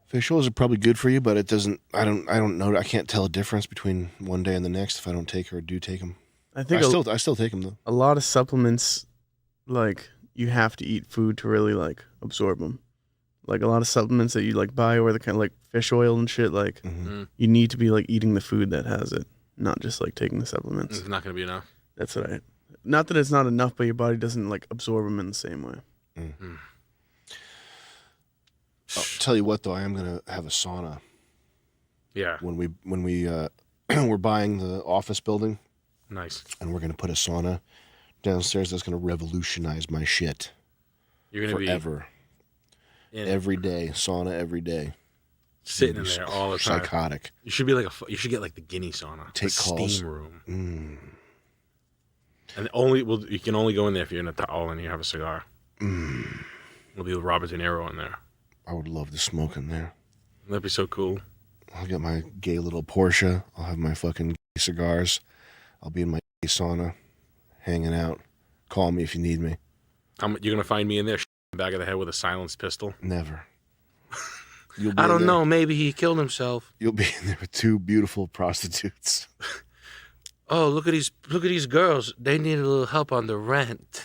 Fish oils are probably good for you, but it doesn't. I don't know. I can't tell a difference between one day and the next if I don't take or do take them. I think I still take them though. A lot of supplements, like you have to eat food to really like absorb them. Like a lot of supplements that you like buy, or the kind of like fish oil and shit. Like you need to be like eating the food that has it, not just like taking the supplements. It's not going to be enough. That's what I. Not that it's not enough, but your body doesn't like absorb them in the same way. I'll tell you what though, I am gonna have a sauna. Yeah. When we we're buying the office building. Nice. And we're gonna put a sauna downstairs that's gonna revolutionize my shit. You're gonna forever. be every day, sauna every day. sitting in there all the time. Psychotic. You should be like you should get like the guinea sauna, Take the calls. steam room, Mm. and you can only go in there if you're in a towel and you have a cigar. We'll be with Robert De Niro in there. I would love to smoke in there. That'd be so cool. I'll get my gay little Porsche. I'll have my fucking gay cigars. I'll be in my gay sauna, hanging out. Call me if you need me. You're gonna find me in there, the back of the head with a silenced pistol. Never. I don't know. Maybe he killed himself. You'll be in there with two beautiful prostitutes. Oh, look at these girls. They need a little help on the rent.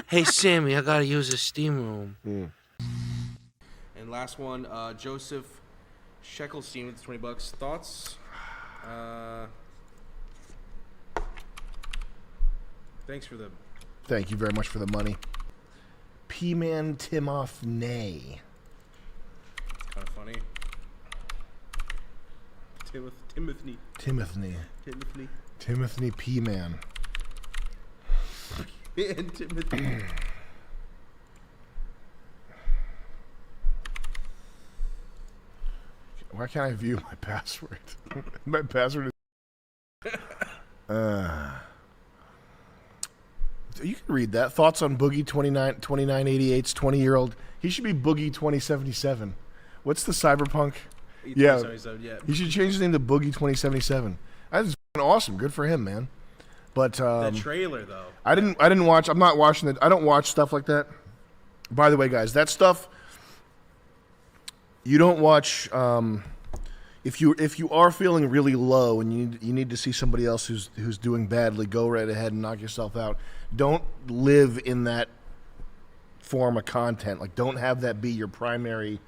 Hey, Sammy, I gotta use the steam room. And last one, Joseph Sheckelstein with $20. Thoughts? Thanks for the. Thank you very much for the money. P-Man Timoff Nay. It's kind of funny. Timothy. Timothy P-Man. And Timothy. Why can't I view my password? My password is... You can read that. Thoughts on Boogie 2988's 20-year-old. He should be Boogie 2077. What's the cyberpunk? Yeah. 2077, yeah. He should change his name to Boogie 2077. That's awesome. Good for him, man. But The trailer, though. I didn't watch. I'm not watching it. I don't watch stuff like that. By the way, guys, that stuff you don't watch. If you are feeling really low and you need to see somebody else who's doing badly, go right ahead and knock yourself out. Don't live in that form of content. Like, don't have that be your primary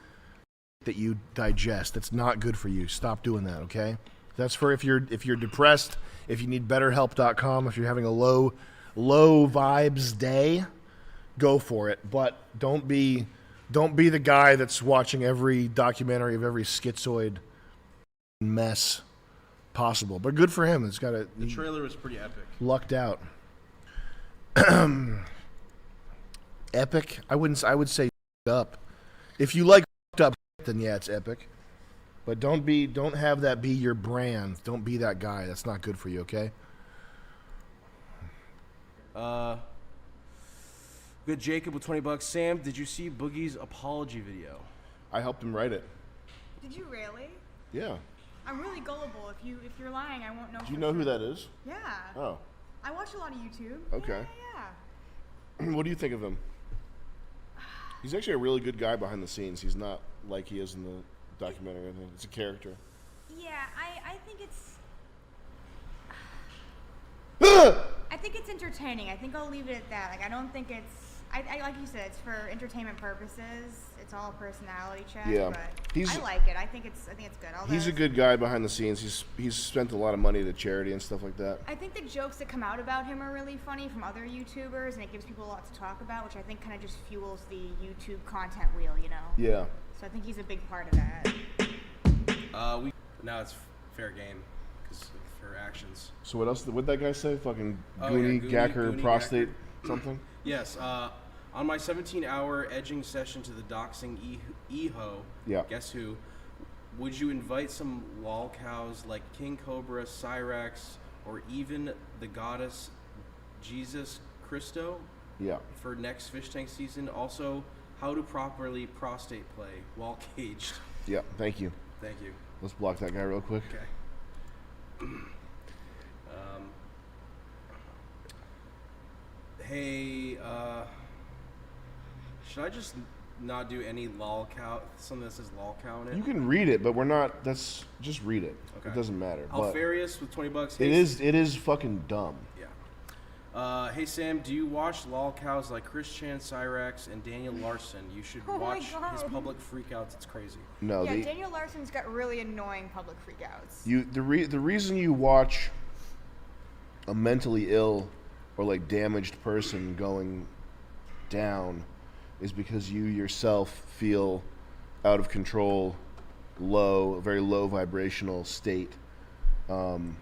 that you digest. That's not good for you. Stop doing that. Okay. That's for if you're depressed. If you need BetterHelp.com. If you're having a low vibes day, go for it. But don't be the guy that's watching every documentary of every schizoid mess possible. But good for him. It's got a The trailer was pretty epic. lucked out. Epic. I would say up. If you like up, then yeah, it's epic. But don't have that be your brand. Don't be that guy. That's not good for you, okay? Good Jacob with $20. Sam, did you see Boogie's apology video? I helped him write it. Did you really? Yeah. I'm really gullible. If you're lying, I won't know. Do you know who that is? Yeah. Oh. I watch a lot of YouTube. Okay. Yeah. What do you think of him? He's actually a really good guy behind the scenes. He's not like he is in the documentary. I think it's a character. Yeah, I think it's. I think it's entertaining. I think I'll leave it at that. Like, I don't think it's. I like you said, it's for entertainment purposes. It's all a personality check. Yeah. But I like it. I think it's good. He's a good guy behind the scenes. He's spent a lot of money to charity and stuff like that. I think the jokes that come out about him are really funny from other YouTubers, and it gives people a lot to talk about, which I think kind of just fuels the YouTube content wheel, you know? Yeah. So I think he's a big part of that. Now it's fair game because for actions. So what else? What'd that guy say? Fucking Goonie, gacker, prostate, something? Yes. On my 17-hour edging session to the doxing EHO, Yeah. Guess who? Would you invite some lol cows like King Cobra, Cyrax, or even the goddess Jesus Christo? Yeah. For next fish tank season. Also, how to properly prostate play while caged. Yeah. Thank you. Thank you. Let's block that guy real quick. Okay. Hey, should I just not do any lol cow? Something that says lol cow in it? You can read it, but we're not. That's just read it. Okay. It doesn't matter. But Alfarius with $20. it is fucking dumb. Yeah. Hey Sam, do you watch lol cows like Chris Chan, Cyrax, and Daniel Larson? You should Oh my watch his God. public freakouts. It's crazy. No. Yeah, Daniel Larson's got really annoying public freakouts. The reason you watch a mentally ill or like damaged person going down is because you yourself feel out of control, low, a very low vibrational state, and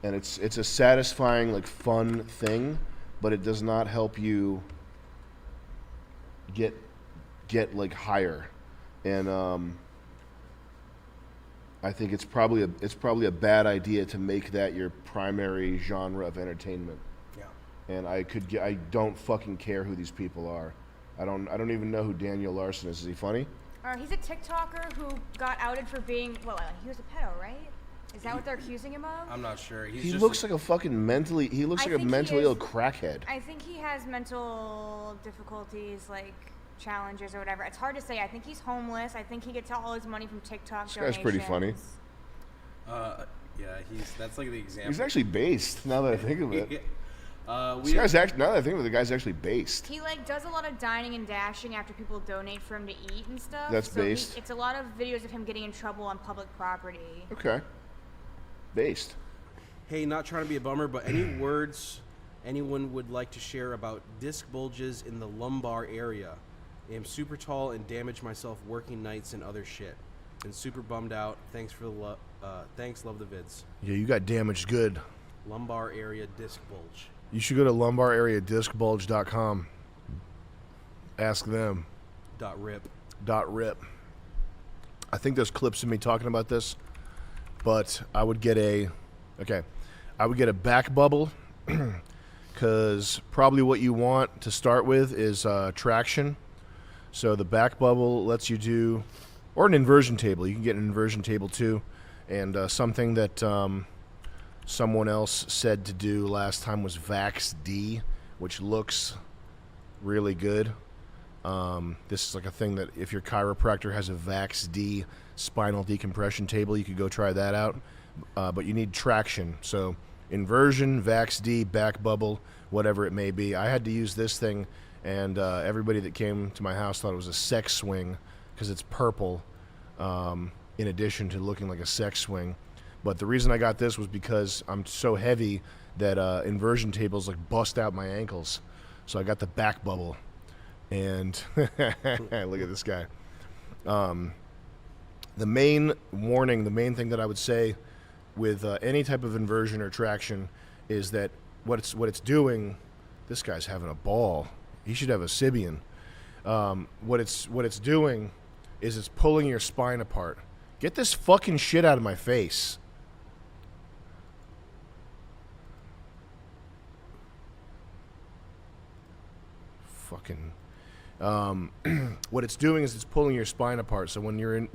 it's a satisfying, like, fun thing, but it does not help you get like higher, and I think it's probably a bad idea to make that your primary genre of entertainment. Yeah. And I don't fucking care who these people are. I don't even know who Daniel Larson is. Is he funny? He's a TikToker who got outed for being, he was a pedo, right? Is that what they're accusing him of? I'm not sure. He looks like a fucking mentally ill crackhead. I think he has mental difficulties, like challenges or whatever. It's hard to say. I think he's homeless. I think he gets all his money from TikTok This guy's pretty funny. Yeah, that's like the example. He's actually based, now that I think of it. Now now that I think of it, the guy's actually based. He does a lot of dining and dashing after people donate for him to eat and stuff. That's based? It's a lot of videos of him getting in trouble on public property. Okay. Based. Hey, not trying to be a bummer, but any words anyone would like to share about disc bulges in the lumbar area? I'm super tall and damage myself working nights and other shit. Been super bummed out. Thanks for the thanks, love the vids. Yeah, you got damaged good. Lumbar area disc bulge. You should go to lumbarareadiscbulge.com. Ask them. .rip. I think there's clips of me talking about this, but I would get a back bubble because probably what you want to start with is traction. So the back bubble lets you do, or an inversion table. You can get an inversion table too, and something that someone else said to do last time was Vax D, which looks really good. This is like a thing that if your chiropractor has a Vax D spinal decompression table, you could go try that out. But you need traction. So inversion, Vax D, back bubble, whatever it may be. I had to use this thing, and everybody that came to my house thought it was a sex swing because it's purple, in addition to looking like a sex swing. But the reason I got this was because I'm so heavy that inversion tables like bust out my ankles. So I got the back bubble. And look at this guy. The main warning, the main thing that I would say with any type of inversion or traction is that what it's doing, this guy's having a ball. He should have a Sibian. What it's doing is it's pulling your spine apart. Get this fucking shit out of my face. Fucking. What it's doing is it's pulling your spine apart. So when your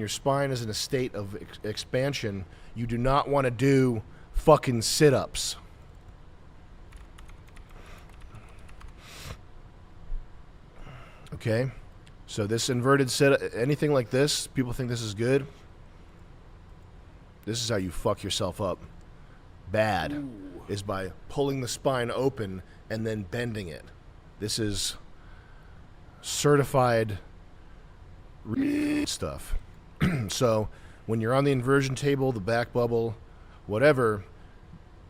spine is in a state of expansion, you do not want to do fucking sit-ups. Okay? So this inverted sit, anything like this, people think this is good. This is how you fuck yourself up bad, is by pulling the spine open and then bending it. This is certified stuff. So when you're on the inversion table, the back bubble, whatever,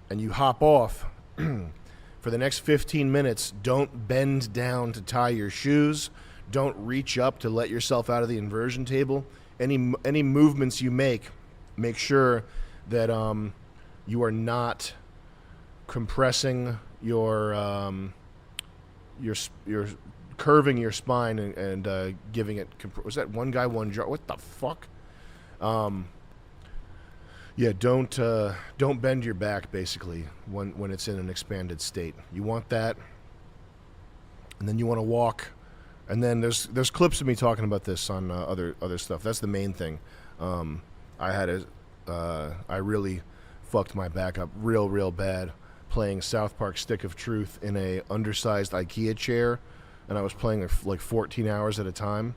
and you hop off, for the next 15 minutes, don't bend down to tie your shoes. Don't reach up to let yourself out of the inversion table. Any movements you make sure that you are not compressing your curving your spine and giving it. Was that one guy, one jar? What the fuck? Yeah, don't bend your back basically when it's in an expanded state. You want that, and then you want to walk, and then there's clips of me talking about this on other stuff. That's the main thing. I really fucked my back up real bad playing South Park Stick of Truth in a undersized IKEA chair, and I was playing like 14 hours at a time,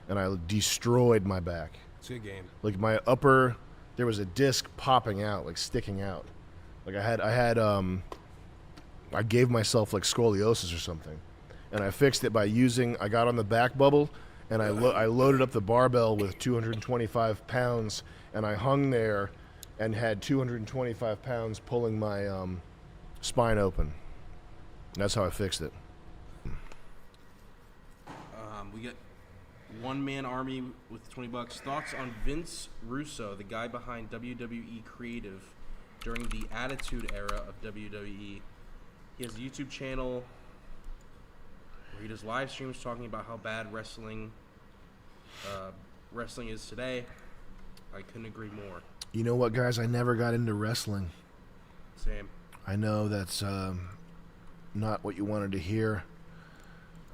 and I destroyed my back. It's a good game. Like my upper, there was a disc popping out, like sticking out. Like I gave myself like scoliosis or something, and I fixed it by I got on the back bubble, and I loaded up the barbell with 225 pounds, and I hung there and had 225 pounds pulling my spine open. That's how I fixed it. We got One Man Army with $20. Thoughts on Vince Russo, the guy behind WWE Creative during the Attitude Era of WWE. He has a YouTube channel where he does live streams talking about how bad wrestling is today. I couldn't agree more. You know what, guys? I never got into wrestling. Same. I know that's not what you wanted to hear.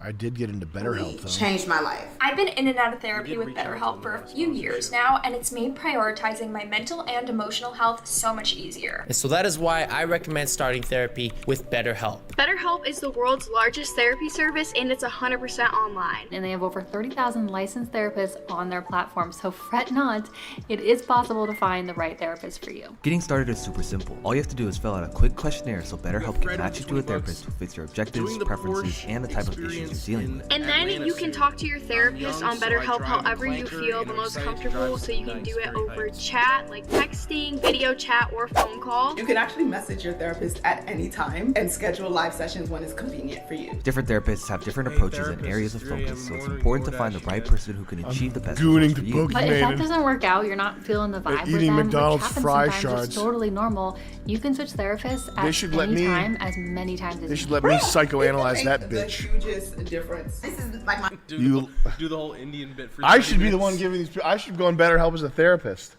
I did get into BetterHelp, though. Changed my life. I've been in and out of therapy with BetterHelp for a few years now, and it's made prioritizing my mental and emotional health so much easier. And so that is why I recommend starting therapy with BetterHelp. BetterHelp is the world's largest therapy service, and it's 100% online. And they have over 30,000 licensed therapists on their platform, so fret not. It is possible to find the right therapist for you. Getting started is super simple. All you have to do is fill out a quick questionnaire so BetterHelp can match you to a therapist who fits your objectives, preferences, and the type of issues you're dealing with. And then you can talk to your therapist on BetterHelp however you feel the most comfortable, so you can do it over chat, like texting, video chat, or phone call. You can actually message your therapist at any time and schedule live sessions when it's convenient for you. Different therapists have different approaches and areas of focus, so it's important to find the right person who can achieve the best results for you. But if that doesn't work out, you're not feeling the vibe with eating them, McDonald's which happens fry sometimes, shards. it's totally normal. You can switch therapists They at should let any me- time, as many times as They you should need. let me psychoanalyze that The bitch. hugest difference. This is like my You- do the whole Indian bit for I 30 should be the minutes. one giving these. I should go on BetterHelp as a therapist.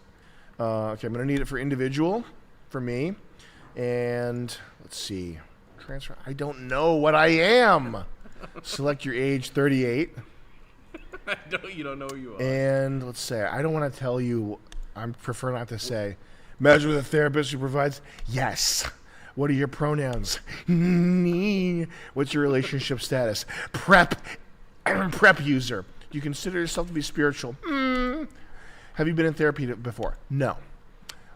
Okay, I'm gonna need it for individual, for me, and let's see, transfer. I don't know what I am. Select your age, 38, You don't know who you are. and let's say I don't want to tell you. I prefer not to say. Measure with a therapist who provides. Yes. What are your pronouns? What's your relationship status? Prep user. Do you consider yourself to be spiritual? Have you been in therapy before? No.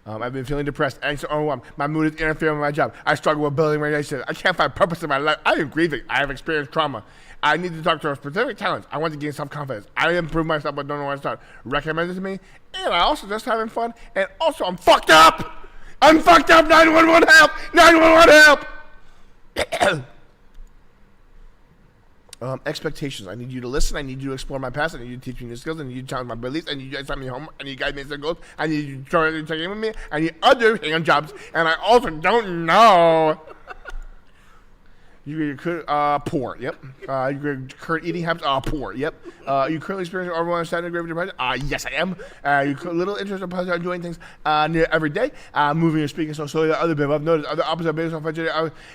I've been feeling depressed, anxious, overwhelmed. My mood is interfering with my job. I struggle with building relationships. I can't find purpose in my life. I am grieving. I have experienced trauma. I need to talk to a specific talent. I want to gain self-confidence. I improve myself, but don't know where to start. Recommend it to me. And I also just having fun. And also, I'm fucked up. I'm fucked up. 911 help. 911 help. Expectations. I need you to listen. I need you to explore my past. I need you to teach me new skills. I need you to challenge my beliefs. I need you to tell me homework. I need you to guide me to goals. I need you to try to check in with me. I need other hand jobs. And I also don't know. You could poor. Yep. Your current eating habits. Poor. Yep. You currently experiencing overwhelming standard grave depression. Yes, I am. You little interest in doing things near every day. Moving and speaking so slowly that other people have noticed. Other opposite based on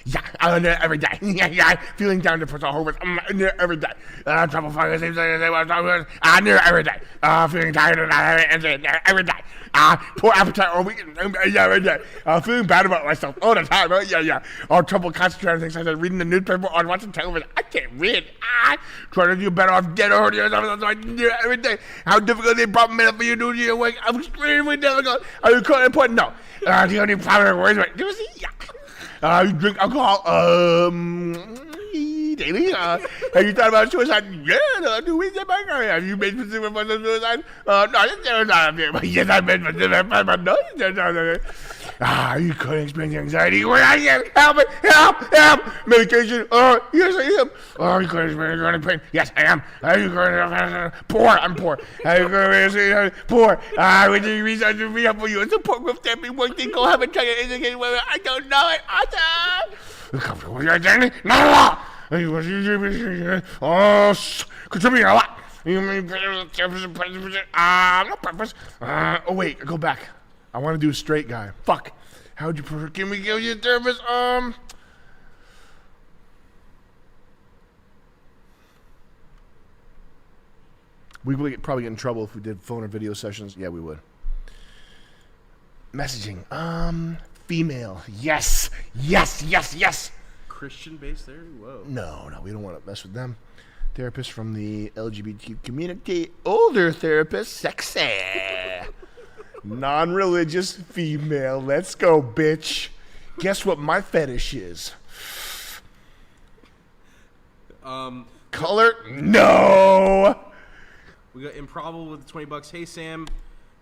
yeah, near every day. Yeah. Feeling down to personal hopeless. Near every day. Trouble finding the same thing. Near every day. Feeling tired near every day. Poor appetite or weakness. Every day. Feeling bad about myself all the time. Yeah. Or trouble concentrating on things such as reading the newspaper or watching television. I can't read. Trying to do better off dead or hurting yourself. So I do it every day. How difficult the problem is for you to do your work. I'm extremely difficult. Are you currently important? No. Do you have any problem with words? Do you see? Yeah. You drink alcohol daily? Have you thought about suicide? Yeah, do we get back? Have you made specific for suicide? No, yes, I've made specific, but no. You could experience anxiety. Where I get help! Medication. Yes, I am. You could experience chronic pain. Yes, I am. You could poor. I'm poor. You could poor. We do research to be helpful you. It's a poor group therapy work thing. Go have a check and indicate whether I don't know it. Awesome. Comfortable with your identity? Not at all. Contributing a lot. No purpose. Oh wait, go back. I want to do a straight guy. Fuck. How would you prefer? Can we give you a therapist? We would probably get in trouble if we did phone or video sessions. Yeah, we would. Messaging. Female. Yes. Christian base there? Whoa. No, we don't want to mess with them. Therapists from the LGBT community. Older therapist. Sexy. Non-religious female. Let's go, bitch. Guess what my fetish is? Color? No. We got Improbable with $20. Hey Sam,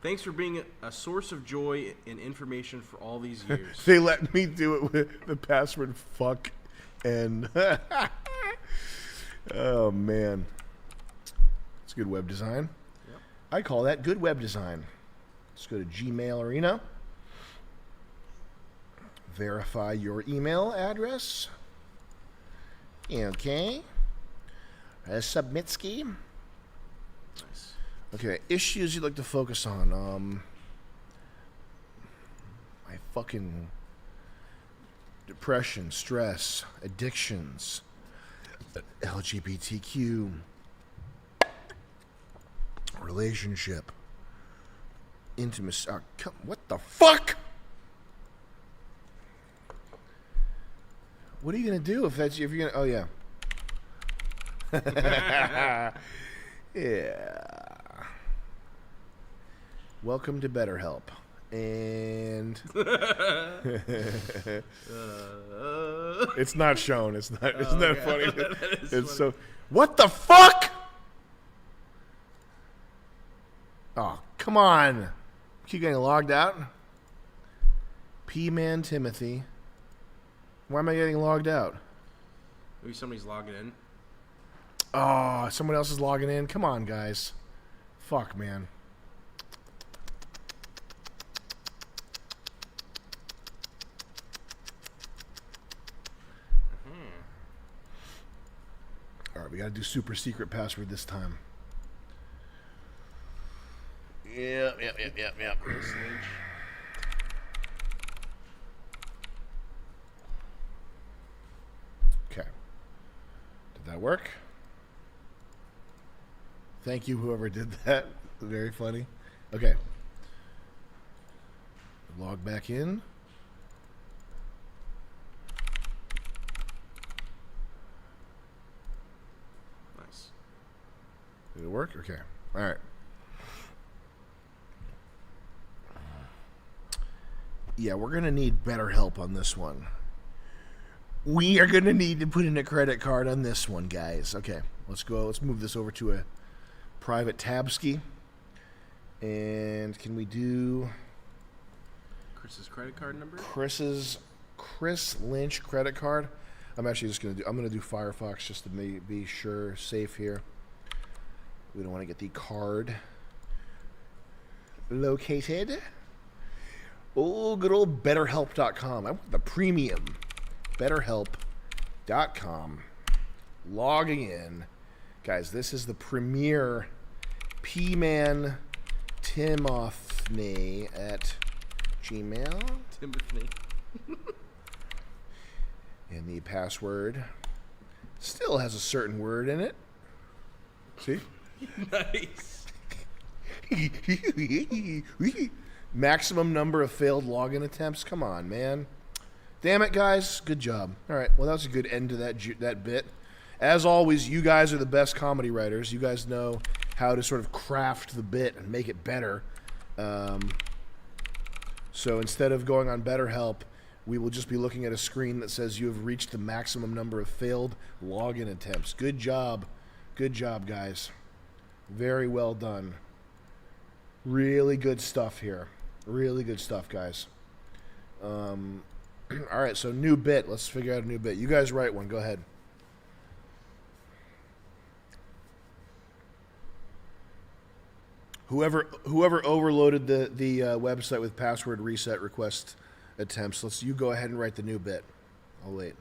thanks for being a source of joy and information for all these years. They let me do it with the password fuck and oh man, it's good web design. Yep. I call that good web design. Let's go to Gmail Arena. Verify your email address. Okay. Submit scheme. Nice. Okay, issues you'd like to focus on. My fucking depression, stress, addictions, LGBTQ, relationship, intimacy. What the fuck? What are you gonna do if you're gonna? Oh yeah. Yeah. Welcome to BetterHelp. And it's not shown. It's not. Isn't that funny? That is It's funny. so. What the fuck? Oh, come on. Keep getting logged out. P-Man Timothy. Why am I getting logged out? Maybe somebody's logging in. Oh, someone else is logging in. Come on, guys. Fuck, man. All right, we got to do super secret password this time. Yep. Okay. Did that work? Thank you, whoever did that. Very funny. Okay. Log back in. Nice. Did it work? Okay. All right. Yeah, we're going to need better help on this one. We are going to need to put in a credit card on this one, guys. Okay, let's go. Let's move this over to a private tabski. And can we do Chris's credit card number? Chris Lynch credit card? I'm actually just going to do Firefox just to be sure, safe here. We don't want to get the card located. Oh, good old BetterHelp.com. I want the premium. BetterHelp.com. Logging in. Guys, this is the premier P-Man Timothy at Gmail. Timothy. And the password still has a certain word in it. See? Nice. Maximum number of failed login attempts. Come on, man. Damn it, guys. Good job. All right. Well, that was a good end to that bit. As always, you guys are the best comedy writers. You guys know how to sort of craft the bit and make it better. So instead of going on BetterHelp, we will just be looking at a screen that says you have reached the maximum number of failed login attempts. Good job. Good job, guys. Very well done. Really good stuff here. Really good stuff, guys. All right, so new bit. Let's figure out a new bit. You guys write one. Go ahead. Whoever overloaded the website with password reset request attempts, you go ahead and write the new bit. I'll wait.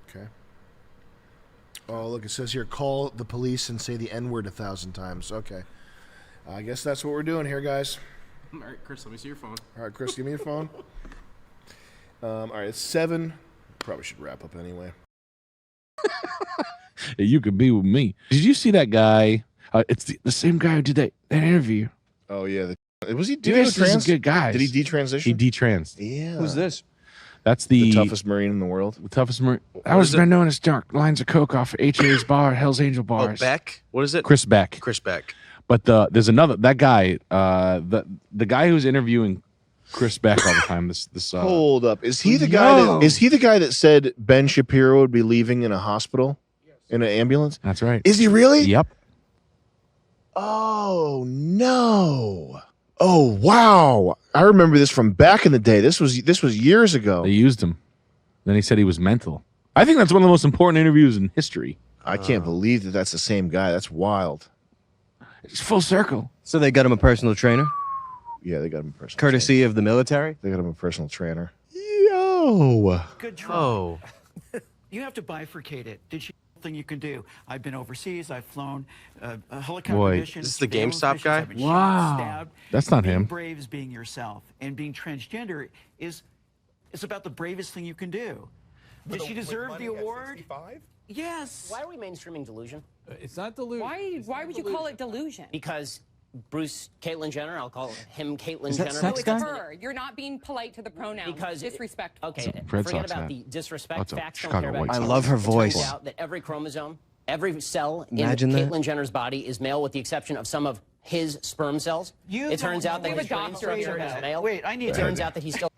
Okay. Oh, look, it says here, call the police and say the N-word 1,000 times. Okay. I guess that's what we're doing here, guys. All right, Chris, let me see your phone. All right, Chris, give me your phone. All right, it's 7. Probably should wrap up anyway. You could be with me. Did you see that guy? It's the same guy who did that interview. Oh, yeah. Was he This is a good guy. Did he detransition? He detransed. Yeah. Who's this? That's the toughest Marine in the world. The toughest Marine. That was been known as dark lines of coke off HA's bar, Hell's Angel bars. Oh, Beck? What is it? Chris Beck. Chris Beck. But there's another that guy. The guy who's interviewing Chris Beck all the time. This Hold up. Is he the guy? Is he the guy that said Ben Shapiro would be leaving in a hospital, in an ambulance? That's right. Is he really? Yep. Oh no. Oh wow. I remember this from back in the day. This was years ago. They used him. Then he said he was mental. I think that's one of the most important interviews in history. I can't believe that that's the same guy. That's wild. It's full circle. So they got him a personal trainer? Yeah, they got him a personal Courtesy of the military? They got him a personal trainer. Yo. Good try. Oh. You have to bifurcate it. Did she thing you can do. I've been overseas. I've flown a helicopter Boy. mission. Is this the surveillance GameStop missions, guy? I've been shot, Wow. stabbed. That's not being him. Brave is being yourself, and being transgender is about the bravest thing you can do. Did she deserve the award? Yes. Why are we mainstreaming delusion? It's not delusion. Why would you call it delusion? Because Bruce Caitlyn Jenner, I'll call him Caitlyn Is that Jenner. sex No, guy? it's her. You're not being polite to the pronouns. Because disrespectful. Okay, Red forget Sox about hat. the disrespect. That's a Facts don't Chicago care about White it. Sox. I love her It voice. turns out that every chromosome, every cell Imagine in that. Caitlyn Jenner's body is male, with the exception of some of his sperm cells. It turns out that his brain structure is male. Wait, I need It turns out that he's still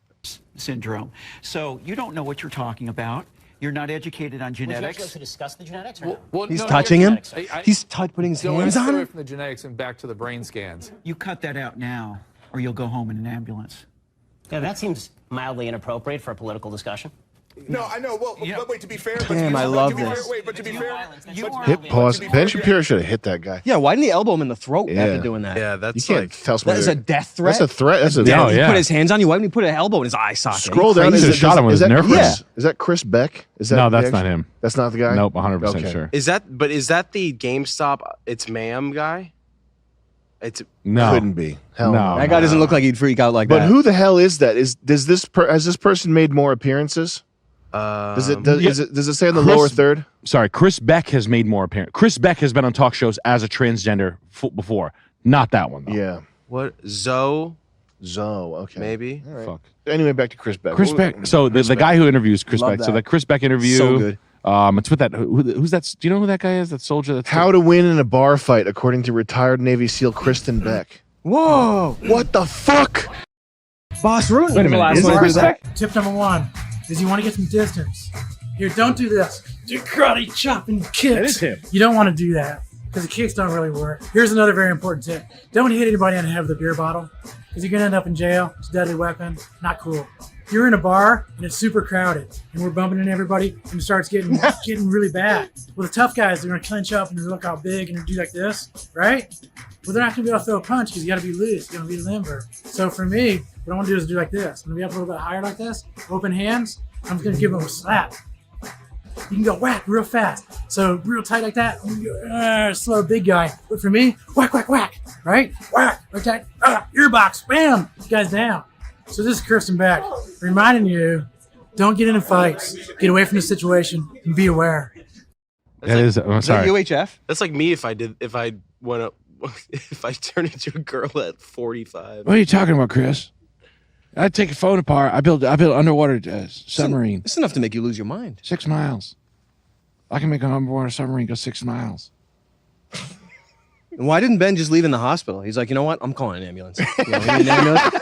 syndrome. So you don't know what you're talking about. You're not educated on Would you actually genetics. like to discuss the genetics or Well, He's no, touching him. I- He's putting his So hands let's on get away him. from the genetics and back to the brain scans. You cut that out now, or you'll go home in an ambulance. Yeah, that seems mildly inappropriate for a political discussion. No, I know. Well, but wait, to be fair, Damn, I love this. But to be fair, Pause. Ben Shapiro should have hit that guy. Yeah, why didn't he elbow him in the throat Yeah. after doing that? Yeah, You that's can't like tell somebody That is a death threat. That's a threat. That's a He put his hands on you. Why didn't he put an elbow in his eye socket? Scroll down. He shot him with his Nerf Chris, gun. Is that Chris Beck? Is that No, the that's not actual- him. That's not the guy. Nope, 100% Okay. sure. Is that the GameStop it's ma'am guy? It's No. Couldn't be. Hell no. That guy doesn't look like he'd freak out like But that. who the hell is that? Has this person made more appearances? Does it say in the lower third? Sorry, Chris Beck has made more appearance. Chris Beck has been on talk shows as a transgender before. Not that one though. Yeah. What Zoe? Okay. Maybe. All right. Fuck. Anyway, back to Chris Beck. Chris Beck. So the guy who interviews Chris Love Beck. So that. that Chris Beck interview. So good. It's with that. Who's that? Do you know who that guy is? That soldier. That's How to win in a bar fight, according to retired Navy SEAL Kristen Beck. Whoa! What the fuck? Boss Rutan. Wait a minute. Is it Chris Beck? Tip number one is you want to get some distance. Here, don't do this. Do karate chopping kicks. That is him. You don't want to do that because the kicks don't really work. Here's another very important tip. Don't hit anybody on the head with a beer bottle because you're going to end up in jail. It's a deadly weapon. Not cool. You're in a bar and it's super crowded and we're bumping into everybody and it starts getting really bad. Well, the tough guys, they're going to clench up and they look all big and they do like this, right? Well, they're not going to be able to throw a punch because you got to be loose. You got to be limber. So for me, what I want to do is do like this. I'm going to be up a little bit higher like this, open hands. I'm just going to give them a slap. You can go whack real fast. So real tight like that. Slow big guy. But for me, whack, whack, whack. Right? Whack. Like that. Earbox. Bam. You guys down. So this is Kirsten Beck reminding you, don't get into fights. Get away from the situation and be aware. That is. I'm sorry. UHF? That's like me if I went up if I turned into a girl at 45. What are you talking about, Chris? I'd take a phone apart. I built an underwater submarine. It's enough to make you lose your mind. 6 miles. I can make an underwater submarine go 6 miles. And why didn't Ben just leave in the hospital? He's like, you know what? I'm calling an ambulance. You know, we need an ambulance.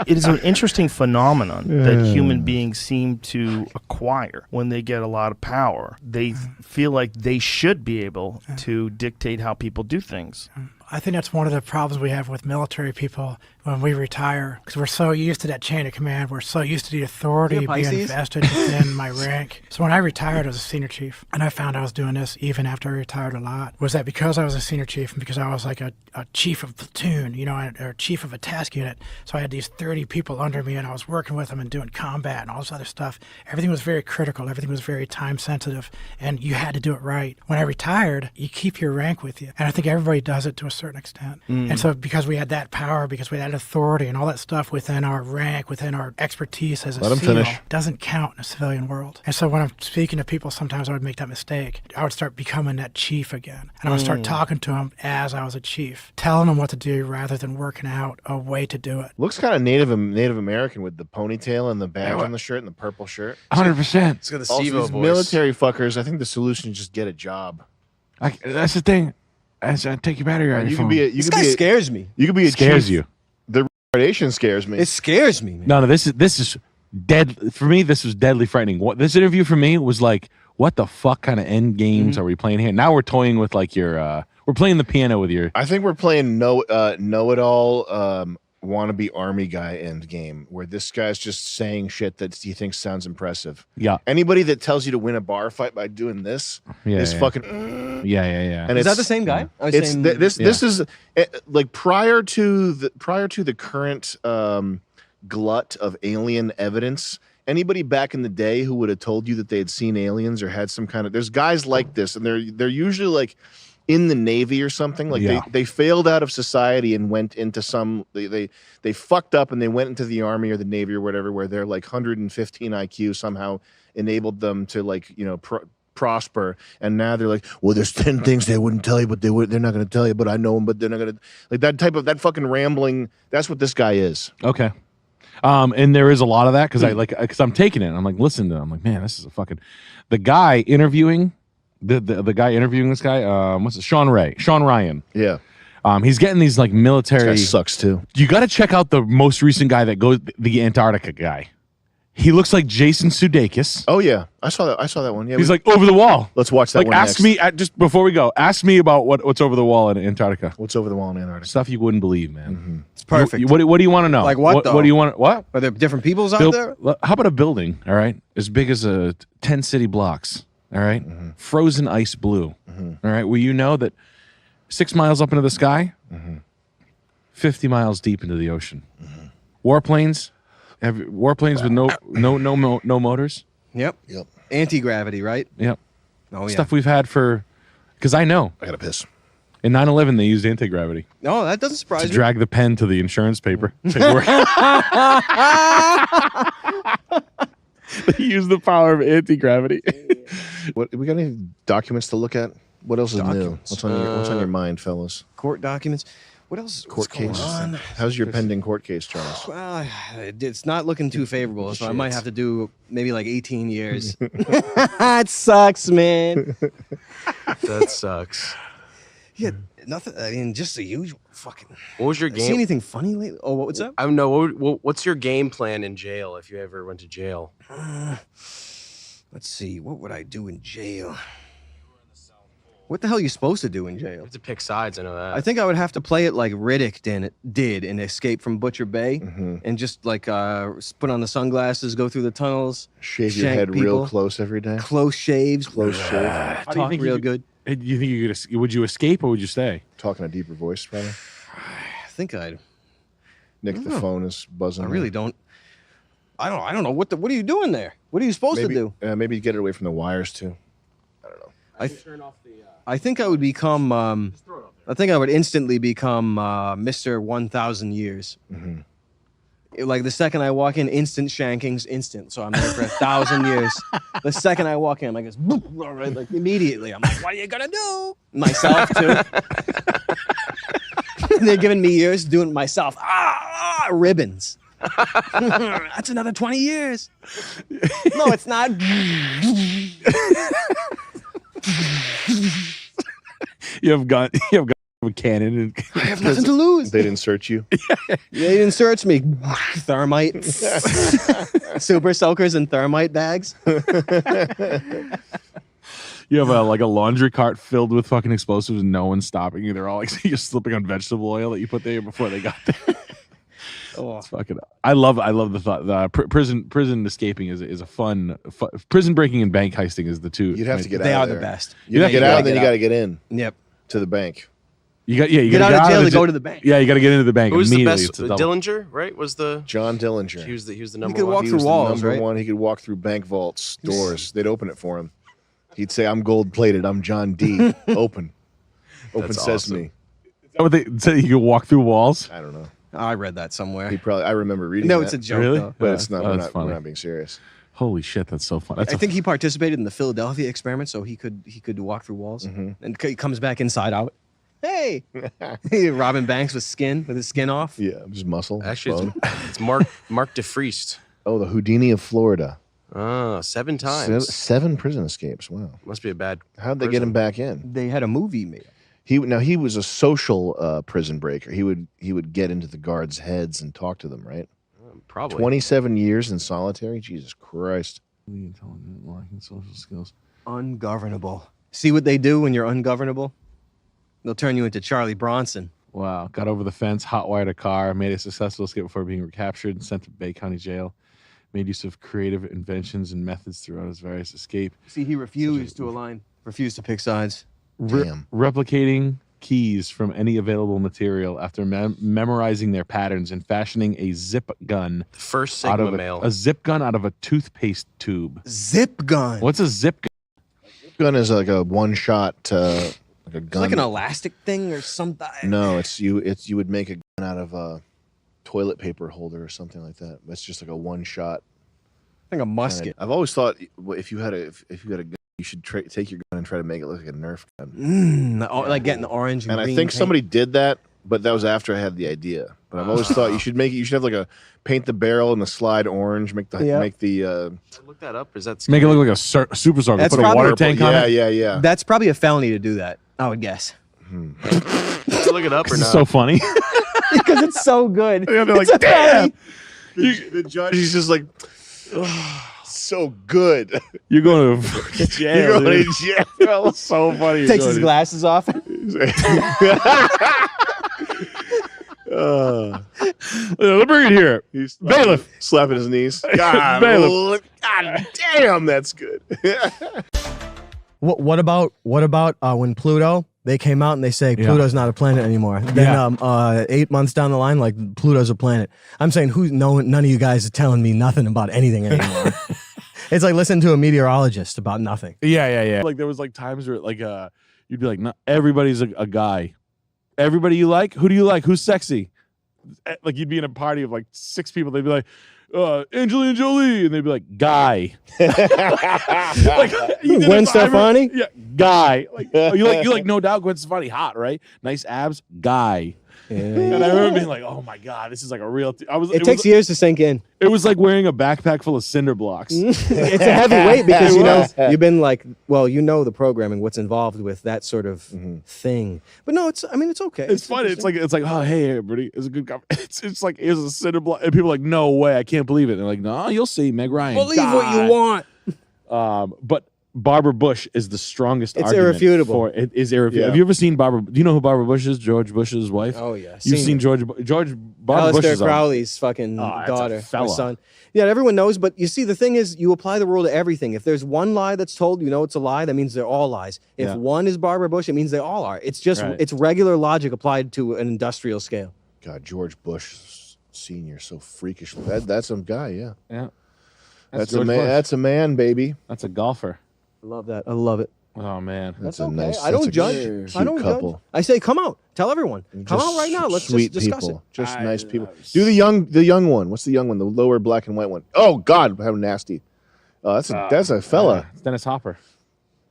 It is an interesting phenomenon that human beings seem to acquire when they get a lot of power. They feel like they should be able to dictate how people do things. I think that's one of the problems we have with military people when we retire, because we're so used to that chain of command. We're so used to the authority Yeah, being Pisces. vested within my rank. So when I retired as a senior chief, and I found I was doing this even after I retired a lot, was that because I was a senior chief and because I was like a chief of platoon, you know, or chief of a task unit. So I had these 30 people under me and I was working with them and doing combat and all this other stuff. Everything was very critical. Everything was very time sensitive and you had to do it right. When I retired, you keep your rank with you. And I think everybody does it to a certain extent. And so because we had that power, because we had authority and all that stuff within our rank, within our expertise as a Let 'em SEAL, finish. doesn't count in a civilian world. And so when I'm speaking to people, sometimes I would make that mistake. I would start becoming that chief again. And I would start talking to them as I was a chief, telling them what to do rather than working out a way to do it. Looks kind of Native American with the ponytail and the badge on the shirt and the purple shirt. 100%. It's got the Also, Steve-O these voice. military fuckers, I think the solution is just get a job. That's the thing. I take your battery out. You could be This guy scares me. You could be a Scares chief. you. The retardation scares me. It scares me, man. No, this is dead for me. This was deadly frightening. What this interview for me was like, what the fuck kind of end games are we playing here? Now we're toying with like your, we're playing the piano with your. I think we're playing know it all wannabe army guy end game where this guy's just saying shit that he thinks sounds impressive. Yeah. Anybody that tells you to win a bar fight by doing this is fucking. Yeah. And Is that it's- the same guy? Oh, It's same- this is like prior to the current glut of alien evidence. anybody back in the day who would have told you that they had seen aliens or had some kind of, there's guys like this, and they're usually like in the Navy or something. Like they failed out of society and went into some, they fucked up and they went into the Army or the Navy or whatever, where they're like 115 IQ somehow enabled them to like, you know, prosper, and now they're like, well, there's 10 things they wouldn't tell you, but they're not going to tell you, but I know them, but they're not going to, like that fucking rambling. That's what this guy is. Okay. And there is a lot of that because I'm taking it. I'm like, listen to him. I'm like, man, this is a fucking, the guy interviewing the guy interviewing this guy. What's it? Sean Ryan. Yeah. He's getting these like military. This guy sucks too. You got to check out the most recent guy that goes, the Antarctica guy. He looks like Jason Sudeikis. Oh yeah, I saw that one. Yeah, he's like over the wall. Let's watch that like, one. Ask next. me just before we go. Ask me about what's over the wall in Antarctica. What's over the wall in Antarctica? Stuff you wouldn't believe, man. It's perfect. What do you want to know? Like what? What do you want? What are there different peoples out there? How about a building? All right, as big as 10 city blocks. All right, frozen ice blue. All right, well, you know that 6 miles up into the sky, 50 miles deep into the ocean. Warplanes. Warplanes with no motors. Yep. Anti-gravity, right? Yep. Oh yeah. Stuff we've had for, because I know. I gotta piss. In 9/11, they used anti-gravity No, that doesn't surprise to me. drag the pen to the insurance paper. They use the power of anti-gravity. What we got? Any documents to look at? What else is new? Documents. What's on your mind, fellas? Court documents. What else? Court What's going case. on? How's your pending court case, Charles? Well, it's not looking too favorable, so I might have to do maybe like 18 years. It sucks, man. That sucks. Yeah, nothing. I mean, just the usual fucking. What was your See game? anything funny lately? Oh, what was that? I don't know. What's your game plan in jail if you ever went to jail? Let's see. What would I do in jail? What the hell are you supposed to do in jail? You have to pick sides. I know that. I think I would have to play it like Riddick did in Escape from Butcher Bay, and just like put on the sunglasses, go through the tunnels, Shave your shank head people, real close every day. close shaves, Close shave. talk real good. You think would you escape or would you stay? Talking a deeper voice, probably. I think I'd. Nick, the phone is buzzing. I really don't. I don't know what are you doing there? What are you supposed to do? Maybe get it away from the wires too. I don't know. I think I would become. I think I would instantly become Mr. 1,000 Years. Like the second I walk in, instant shankings, instant. So I'm there for 1,000 years. The second I walk in, I just boop, right, like immediately. I'm like, what are you gonna do? Myself too. They're giving me years doing it myself. Ribbons. That's another 20 years. No, it's not. You have got a cannon and I have nothing to lose. They didn't search you. They didn't search me. Thermite, super soakers, and thermite bags. You have a laundry cart filled with fucking explosives and no one's stopping you. They're all like you're slipping on vegetable oil that you put there before they got there. It's fucking. I love the thought. Prison escaping is a fun. Prison breaking and bank heisting is the two. You'd have to get out. They of are there. the best. You have to get out, and then you got to get in. Yep. To the bank. You get out of jail to go to the bank. Yeah, you got to get into the bank. Who was the immediately. best? Dillinger, right? Was the John Dillinger? He was the number could one. walk He through was the walls, number right? one. He could walk through bank vaults, doors. They'd open it for him. He'd say, "I'm gold plated. I'm John D. Open That's sesame." Is that what they say? You can walk through walls. I don't know. I read that somewhere. I remember reading. No, that, it's a joke. Really? Though. but it's not. That's We're funny. not being serious. Holy shit, that's so fun. I think he participated in the Philadelphia experiment, so he could walk through walls, and he comes back inside out. Hey, Robin Banks with his skin off. Yeah, just muscle. Actually, bone. it's Mark DeFriest. Oh, the Houdini of Florida. 7 times. 7 prison escapes. Wow. Must be a bad. How'd they get him back in? They had a movie made. He was a social prison breaker. He would get into the guards' heads and talk to them. Right. Probably 27 years in solitary. Jesus Christ. Intelligent, lacking social skills. Ungovernable. See what they do when you're ungovernable? They'll turn you into Charlie Bronson. Wow. Got over the fence, hotwired a car, made a successful escape before being recaptured and sent to Bay County Jail. Made use of creative inventions and methods throughout his various escape. See, he refused to pick sides. Damn. Replicating keys from any available material after memorizing their patterns and fashioning a zip gun. First out Sigma of male. a zip gun out of a toothpaste tube. Zip gun. What's a zip gun? Gun is like a one shot, like a gun. It's like an elastic thing or something. No, you would make a gun out of a toilet paper holder or something like that. That's just like a one shot. Like a musket. I've always thought if you had a gun, you should take your gun and try to make it look like a Nerf gun. Like getting the orange and I green think paint. somebody did that, but that was after I had the idea. But I've always thought you should have like a paint the barrel and the slide orange, make the Look that up. Is that Make it look like a super soaker. That's Put a probably- water tank on it. Yeah. That's probably a felony to do that, I would guess. Did you look it up or This not? is so funny. Because it's so good. Yeah, they're It's like, a damn. felony. The judge, he's just like, so good. You're going to jail. You're going dude. to jail. So funny. Takes his glasses off. Let bring it here. He's Bailiff. slapping his knees. God, Bailiff. God damn, that's good. What about when Pluto? They came out and they say Pluto's not a planet anymore. Then 8 months down the line, like Pluto's a planet. I'm saying none of you guys are telling me nothing about anything anymore. It's like listening to a meteorologist about nothing. Yeah. Like there was like times where like you'd be like, no, everybody's a guy. Everybody you like? Who do you like? Who's sexy? Like you'd be in a party of like 6 people. They'd be like, Angelina Jolie, and they'd be like, guy. Like, Gwen Stefani? Yeah, guy. Like you like no doubt Gwen Stefani, hot, right? Nice abs, guy. Yeah. And I remember being like, oh my god, this is like a real. It takes years to sink in. It was like wearing a backpack full of cinder blocks. It's a heavy weight because you've been like, the programming, what's involved with that sort of thing. But no, it's okay. It's funny. It's like, oh, hey, everybody, it's a good conversation. It's like, here's a cinder block, and people are like, no way, I can't believe it. And they're like, no, you'll see, Meg Ryan. Believe what you want. But Barbara Bush is the strongest. It's argument irrefutable. For it is irrefutable. Yeah. Have you ever seen Barbara? Do you know who Barbara Bush is? George Bush's wife. Oh yeah, You've seen Barbara Bush Aleister is on- Crowley's fucking that's a daughter, or fella. son. Yeah, everyone knows. But you see, the thing is, you apply the rule to everything. If there's one lie that's told, it's a lie. That means they're all lies. If Yeah. one is Barbara Bush, it means they all are. It's just Right. it's regular logic applied to an industrial scale. God, George Bush Senior, so freakish. That's some guy, yeah. Yeah, That's a George man. Bush. That's a man, baby. That's a golfer. I love that. I love it. Oh man, That's okay. a nice. I don't that's a judge. cute I don't couple. judge. I say, come out. Tell everyone. Come Just out right now. Let's sweet just discuss people. it. Just nice people. Do the young one. What's the young one? The lower black and white one. Oh God, how nasty. Oh, that's a fella. It's Dennis Hopper.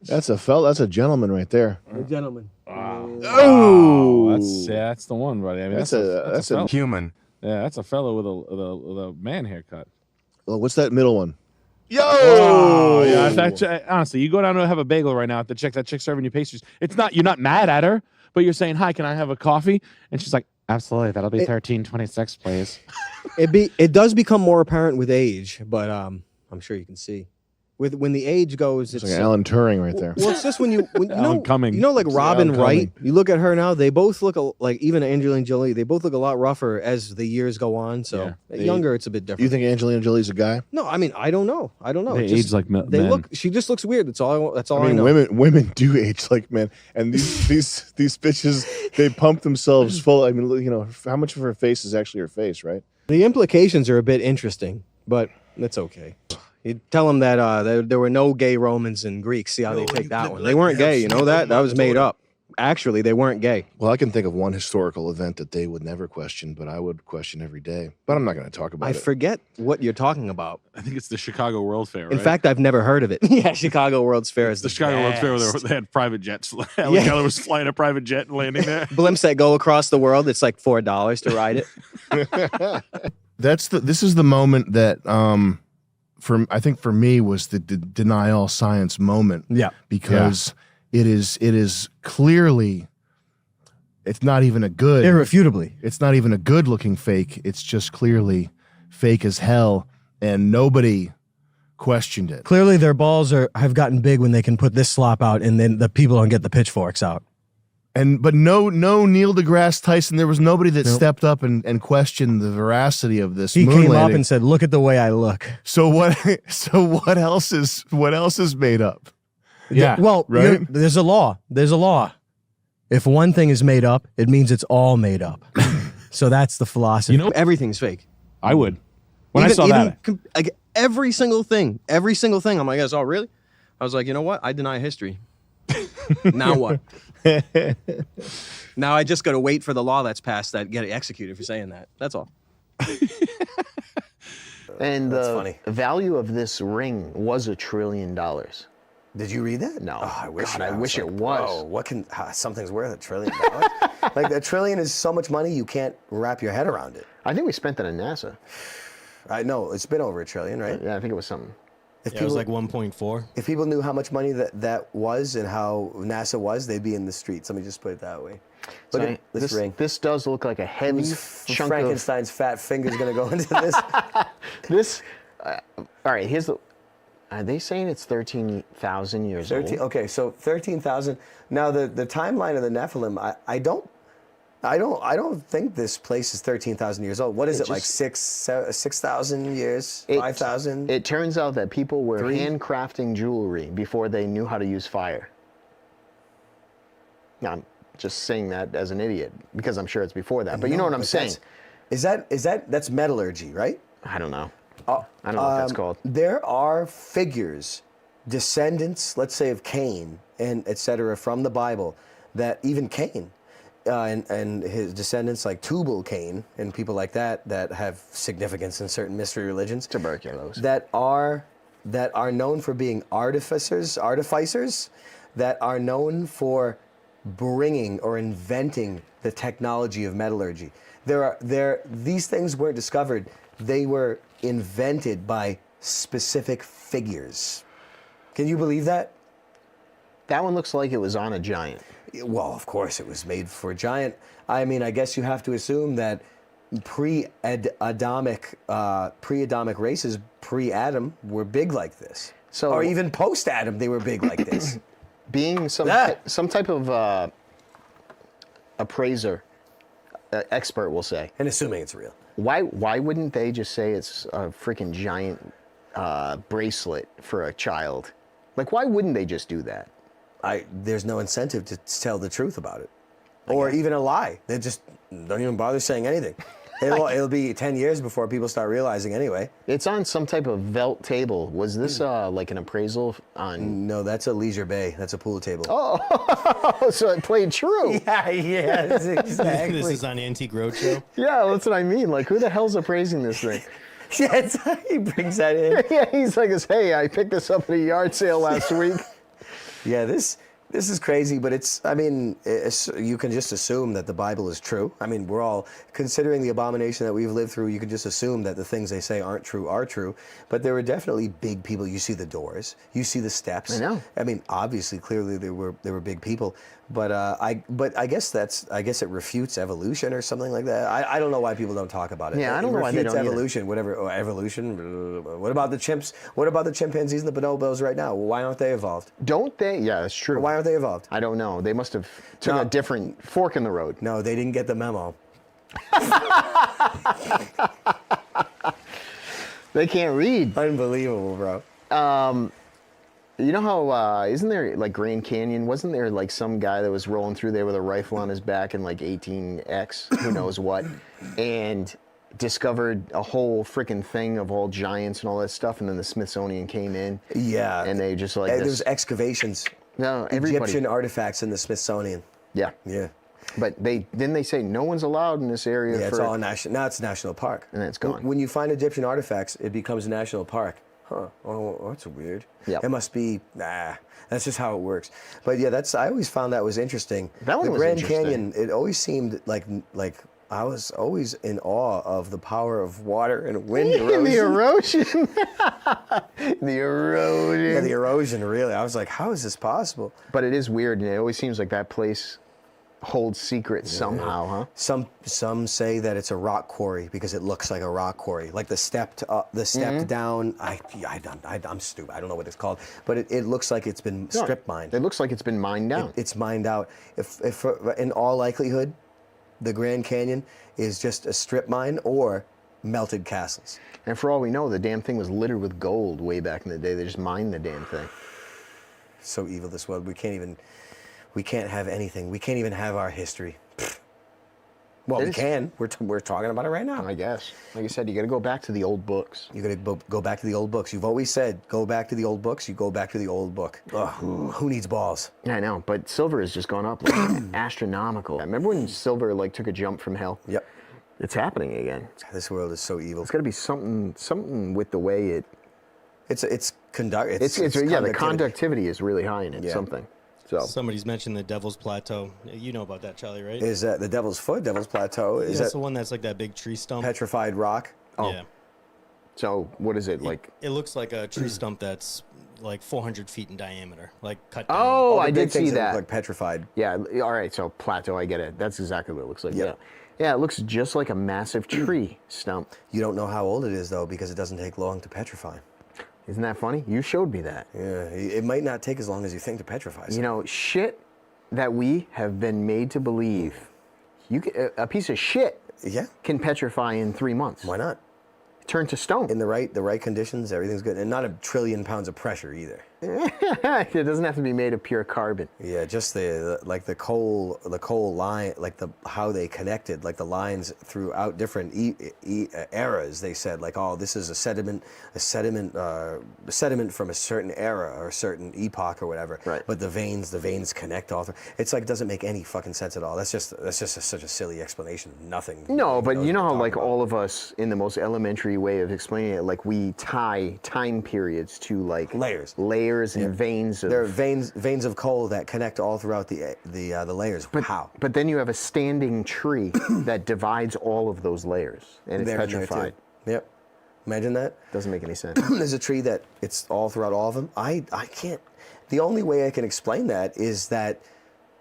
That's a fella. That's a gentleman right there. A gentleman. Oh, That's the one, buddy. I mean, that's a fella. human. Yeah, that's a fellow with a man haircut. Well, what's that middle one? Yo! Oh, yeah. Honestly, you go down to have a bagel right now at the chick. That chick serving you pastries. You're not mad at her, but you're saying, "Hi, can I have a coffee?" And she's like, "Absolutely, that'll be 13.26, please." It does become more apparent with age, but I'm sure you can see. When the age goes, It's like Alan Turing right there. Well, it's just when you Alan Cumming. like It's Robin Alan Wright. Cumming. You look at her now; they both look like even Angelina Jolie. They both look a lot rougher as the years go on. So younger, it's a bit different. You think Angelina Jolie's a guy? No, I mean I don't know. They It's age like they men. look. She just looks weird. That's all. I mean, know. women do age like men, and these bitches, they pump themselves full. I mean, how much of her face is actually her face, right? The implications are a bit interesting, but that's okay. You tell them that there were no gay Romans and Greeks. See how they take that one. They weren't gay. You know that? That was made up. Actually, they weren't gay. Well, I can think of one historical event that they would never question, but I would question every day. But I'm not going to talk about I it. forget what you're talking about. I think it's the Chicago World Fair. In right? fact, I've never heard of it. Yeah, Chicago World's Fair is the Chicago World Fair where they had private jets. Alan Keller was flying a private jet and landing there. Blimps that go across the world. It's like $4 to ride it. This is the moment that I think for me was the denial science moment. Yeah. Because it is clearly, it's not even a good, irrefutably, it's not even a good looking fake. It's just clearly fake as hell, and nobody questioned it. Clearly, their balls have gotten big when they can put this slop out, and then the people don't get the pitchforks out. But no Neil deGrasse Tyson. There was nobody that stepped up and questioned the veracity of this. He moon came up landing. and said, "Look at the way I look." So what else is made up? Well, right. there's a law. There's a law. If one thing is made up, it means it's all made up. So that's the philosophy. You know- everything's fake. I would. When I saw that, like every single thing, I'm like, oh, really? I was like, you know what? I deny history. Now what? Now I just got to wait for the law that's passed that get executed for saying that. That's all. And That's the funny. value of this ring was $1 trillion. Did you read that? No. Oh, I wish. God, I wish it was. Oh, what can something's worth $1 trillion? Like $1 trillion is so much money you can't wrap your head around it. I think we spent that on NASA. I know it's been over $1 trillion, right? Yeah, I think it was something. If Yeah, it was like 1.4. If people knew how much money that was and how NASA was, they'd be in the streets. Let me just put it that way. Look at this ring. This does look like a heavy chunk of Frankenstein's fat finger's gonna go into this. this. All right, here's the. Are they saying it's 13,000 years old? Okay, so 13,000. Now the timeline of the Nephilim, I don't think this place is 13,000 years old. What is it, like 6,000 years? 5,000? It turns out that people were handcrafting jewelry before they knew how to use fire. Now, I'm just saying that as an idiot because I'm sure it's before that. But you know what I'm saying? That's metallurgy, right? I don't know. I don't know what that's called. There are figures, descendants, let's say of Cain and etc. from the Bible, that even Cain and his descendants like Tubal-Cain and people like that have significance in certain mystery religions. Tuberculosis. That are known for being artificers, that are known for bringing or inventing the technology of metallurgy. These things weren't discovered. They were invented by specific figures. Can you believe that? That one looks like it was on a giant. Well, of course it was made for a giant. I mean, I guess you have to assume that pre-Adamic races, pre-Adam, were big like this. So, or even post-Adam, they were big like this. Being some type of appraiser, expert, we'll say. And assuming it's real. Why wouldn't they just say it's a freaking giant bracelet for a child? Like, why wouldn't they just do that? There's no incentive to tell the truth about it. Or even a lie. They just don't even bother saying anything. It'll be 10 years before people start realizing anyway. It's on some type of Velt table. Was this like an appraisal on... No, that's a Leisure Bay. That's a pool table. Oh, so it played true. Yeah, exactly. This is on Antique Roadshow? Yeah, that's what I mean. Like, who the hell's appraising this thing? Yeah, he brings that in. Yeah, he's like, hey, I picked this up at a yard sale last week. Yeah, this is crazy, but you can just assume that the Bible is true. I mean, we're all, considering the abomination that we've lived through, you can just assume that the things they say aren't true are true. But there were definitely big people. You see the doors, you see the steps. I know. I mean, obviously, clearly they were big people. But I guess it refutes evolution or something like that. I don't know why people don't talk about it. Yeah, I don't know why they don't either. Evolution, whatever. Evolution. What about the chimps? What about the chimpanzees and the bonobos right now? Why aren't they evolved? Don't they? Yeah, that's true. Why aren't they evolved? I don't know. They must have took a different fork in the road. No, they didn't get the memo. They can't read. Unbelievable, bro. You know how, isn't there, like, Grand Canyon, wasn't there, like, some guy that was rolling through there with a rifle on his back in, like, 18X, who knows what, and discovered a whole freaking thing of all giants and all that stuff, and then the Smithsonian came in. Yeah. And they just, like, There was excavations. No, everybody. Egyptian artifacts in the Smithsonian. Yeah. Yeah. But didn't they say no one's allowed in this area? Yeah, it's all national. Now it's a national park. And it's gone. When you find Egyptian artifacts, it becomes a national park. Huh. Oh, that's weird. Yeah. It must be, that's just how it works. But yeah, I always found that was interesting. That one the was Grand interesting. Canyon, it always seemed like I was always in awe of the power of water and wind erosion. The erosion. The erosion. Yeah, the erosion, really. I was like, how is this possible? But it is weird, and it always seems like that place holds secrets somehow, huh? Some say that it's a rock quarry because it looks like a rock quarry, like the step down. I'm stupid. I don't know what it's called, but it looks like it's been strip mined. It looks like it's been mined down. It's mined out. If in all likelihood, the Grand Canyon is just a strip mine or melted castles. And for all we know, the damn thing was littered with gold way back in the day. They just mined the damn thing. So evil, this world. We can't even We can't have anything. We can't even have our history. Well, we It is- can. We're talking about it right now. I guess. Like you said, you got to go back to the old books. You got to go back to the old books. You've always said, go back to the old books. You go back to the old book. Ugh, who needs balls? Yeah, I know, but silver has just gone up like astronomical. Remember when silver like took a jump from hell? Yep. It's happening again. This world is so evil. It's got to be something with the way it. It's the conductivity is really high in it. Yeah. Something. So Somebody's mentioned the Devil's Plateau. You know about that, Charlie, right? Is that the Devil's Foot, Devil's Plateau? Is That's that the one that's like that big tree stump? petrified rock? Oh. Yeah. So what is it like? It looks like a tree stump that's like 400 feet in diameter, like cut down. Oh, the I big did see things that. look like petrified. Yeah. All right. So plateau, I get it. That's exactly what it looks like. Yeah. Yeah. Yeah. It looks just like a massive tree stump. You don't know how old it is though, because it doesn't take long to petrify. Isn't that funny? You showed me that. Yeah. It might not take as long as you think to petrify. You know, shit that we have been made to believe. A piece of shit. Yeah. Can petrify in 3 months. Why not? Turn to stone. In the right conditions, everything's good, and not a trillion pounds of pressure either. It doesn't have to be made of pure carbon. Yeah, just the coal line, like how they connected, like the lines throughout different eras. They said like, oh, this is a sediment from a certain era or a certain epoch or whatever. Right. But the veins connect all through. It's like, it doesn't make any fucking sense at all. That's just such a silly explanation. Nothing. No, but knows you know what how we're like talking all of us in the most elementary way of explaining it, like we tie time periods to like layers and veins. There are veins of coal that connect all throughout the layers. How? But then you have a standing tree that divides all of those layers, and it's They're in there, too. petrified. Yep. Imagine that. Doesn't make any sense. There's a tree that it's all throughout all of them. I can't. The only way I can explain that is that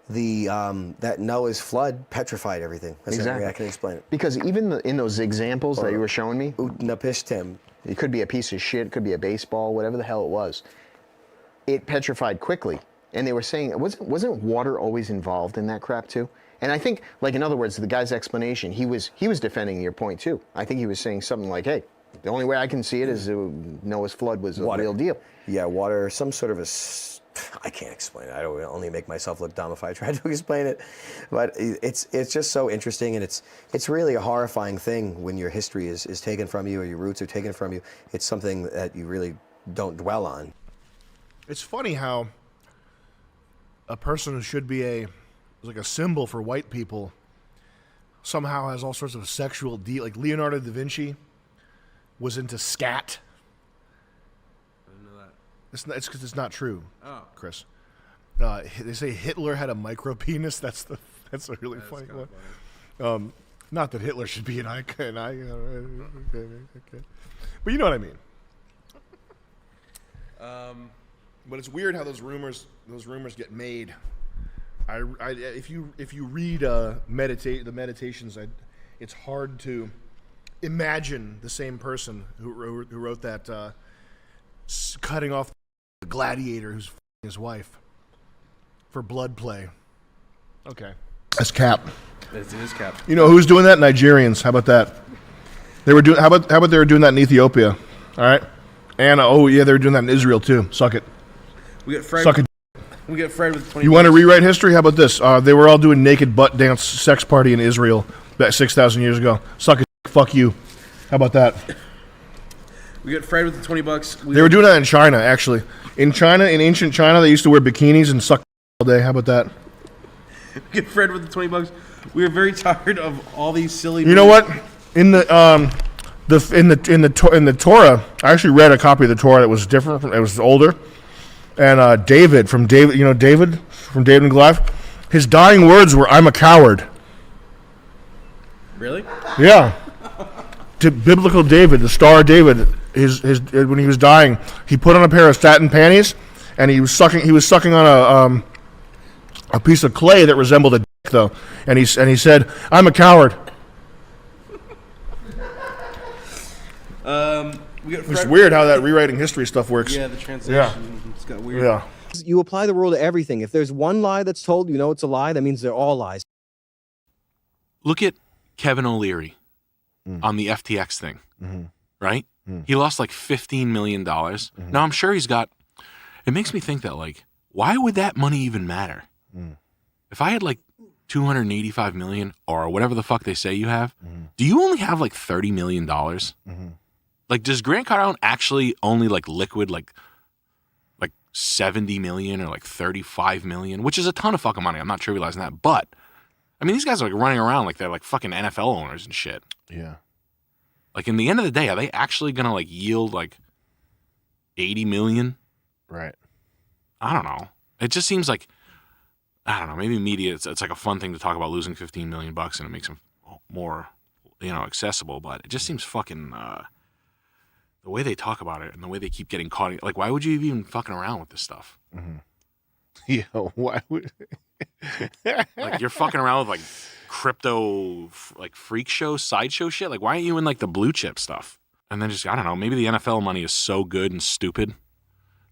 that Noah's flood petrified everything. That's the only way I can explain it. Because even in those examples that you were showing me, Utnapishtim. It could be a piece of shit, it could be a baseball, whatever the hell it was. It petrified quickly. And they were saying, wasn't water always involved in that crap too? And I think, like, in other words, the guy's explanation, he was defending your point too. I think he was saying something like, hey, the only way I can see it is Noah's flood was a real deal. Yeah, water, some sort of I can't explain it. I don't only make myself look dumb if I try to explain it. But it's just so interesting, and it's really a horrifying thing when your history is taken from you or your roots are taken from you. It's something that you really don't dwell on. It's funny how a person who should be like a symbol for white people somehow has all sorts of sexual like Leonardo da Vinci was into scat. I didn't know that. It's because it's not true, Oh. Chris. They say Hitler had a micro penis. That's a really funny one. Not that Hitler should be an icon. Okay. But you know what I mean. But it's weird how those rumors get made. If you read the meditations, it's hard to imagine the same person who wrote that cutting off the gladiator who's his wife for blood play. Okay, that's Cap. It is Cap. You know who's doing that? Nigerians. How about that? They were doing. How about they were doing that in Ethiopia? All right, and they were doing that in Israel too. Suck it. We got Fred. Suck it. We got Fred with 20. You want to rewrite history? How about this? They were all doing naked butt dance sex party in Israel back 6,000 years ago. Suck it. Fuck you. How about that? We got Fred with the $20. They were doing that in China, actually. In ancient China, they used to wear bikinis and suck all day. How about that? We got Fred with the $20. We are very tired of all these silly. You know what? In the Torah, I actually read a copy of the Torah that was different. It was older. And David from David and Goliath, his dying words were, "I'm a coward." Really? Yeah. To biblical David, the star David, his when he was dying, he put on a pair of satin panties, and he was sucking on a piece of clay that resembled a dick, though, and he said, "I'm a coward." It's weird how that rewriting history stuff works. Yeah, the translation. It's got weird. Yeah. You apply the rule to everything. If there's one lie that's told, you know it's a lie. That means they're all lies. Look at Kevin O'Leary on the FTX thing, right? He lost like $15 million. Now, I'm sure he's got... It makes me think that, like, why would that money even matter? if I had like 285 million or whatever the fuck they say you have, do you only have like $30 million? Like, does Grant Cardone actually only like liquid like 70 million or like 35 million, which is a ton of fucking money. I'm not trivializing that, but I mean, these guys are like running around like they're like fucking NFL owners and shit. Yeah. Like, in the end of the day, are they actually gonna like yield like 80 million? Right. I don't know. It just seems like, I don't know. Maybe media, it's like a fun thing to talk about losing 15 million bucks and it makes them more, accessible. But it just seems fucking the way they talk about it and the way they keep getting caught. Like, why would you even fucking around with this stuff? Yeah. Why would? Like, you're fucking around with like crypto, like freak show, sideshow shit. Like, why aren't you in like the blue chip stuff? And then just, I don't know, maybe the NFL money is so good and stupid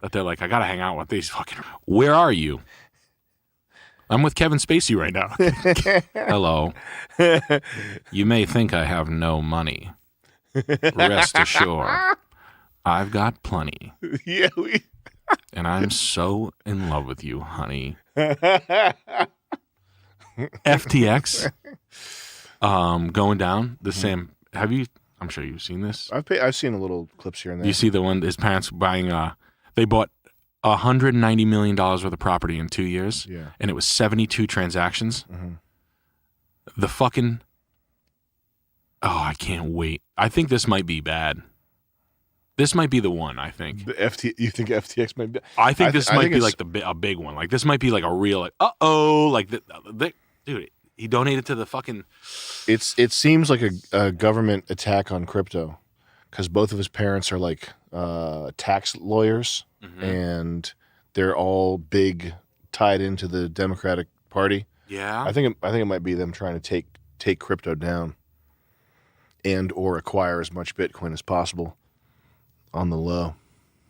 that they're like, I gotta hang out with these fucking. Where are you? I'm with Kevin Spacey right now. Hello. You may think I have no money. Rest assured, I've got plenty. Yeah. And I'm so in love with you, honey. FTX going down the same. Have you? I'm sure you've seen this. I've seen a little clips here and there. You see the one his parents buying. They bought $190 million worth of property in 2 years. Yeah. And it was 72 transactions. The fucking. Oh, I can't wait. I think this might be bad. This might be the one, I think. You think FTX might be? I think this might be like a big one. Like, this might be like a real, like, uh-oh. Like, dude, he donated to the fucking. It seems like a government attack on crypto because both of his parents are like tax lawyers and they're all big tied into the Democratic Party. Yeah. I think it might be them trying to take crypto down and or acquire as much Bitcoin as possible on the low.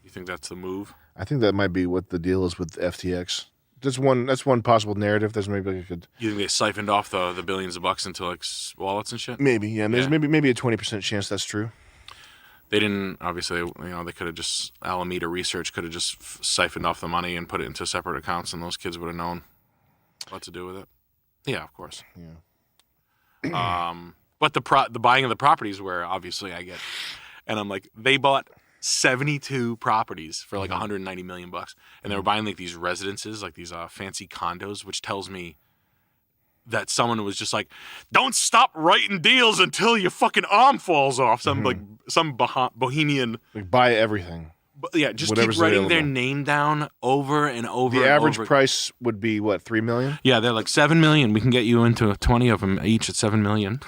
You think that's the move? I think that might be what the deal is with FTX. That's one possible narrative. There's maybe like a good. You think they siphoned off the billions of bucks into like wallets and shit? Maybe, yeah. There's maybe a 20% chance that's true. They didn't, obviously, they could have just, Alameda Research could have just siphoned off the money and put it into separate accounts, and those kids would have known what to do with it. Yeah, of course. Yeah. But the buying of the properties where obviously I get, and I'm like, they bought 72 properties for like 190 million bucks, and they were buying like these residences, like these fancy condos, which tells me that someone was just like, don't stop writing deals until your fucking arm falls off. Some bohemian, like, buy everything. Yeah, just keep writing their name down over and over. The average over. price would be what, $3 million? Yeah, they're like $7 million. We can get you into 20 of them each at $7 million.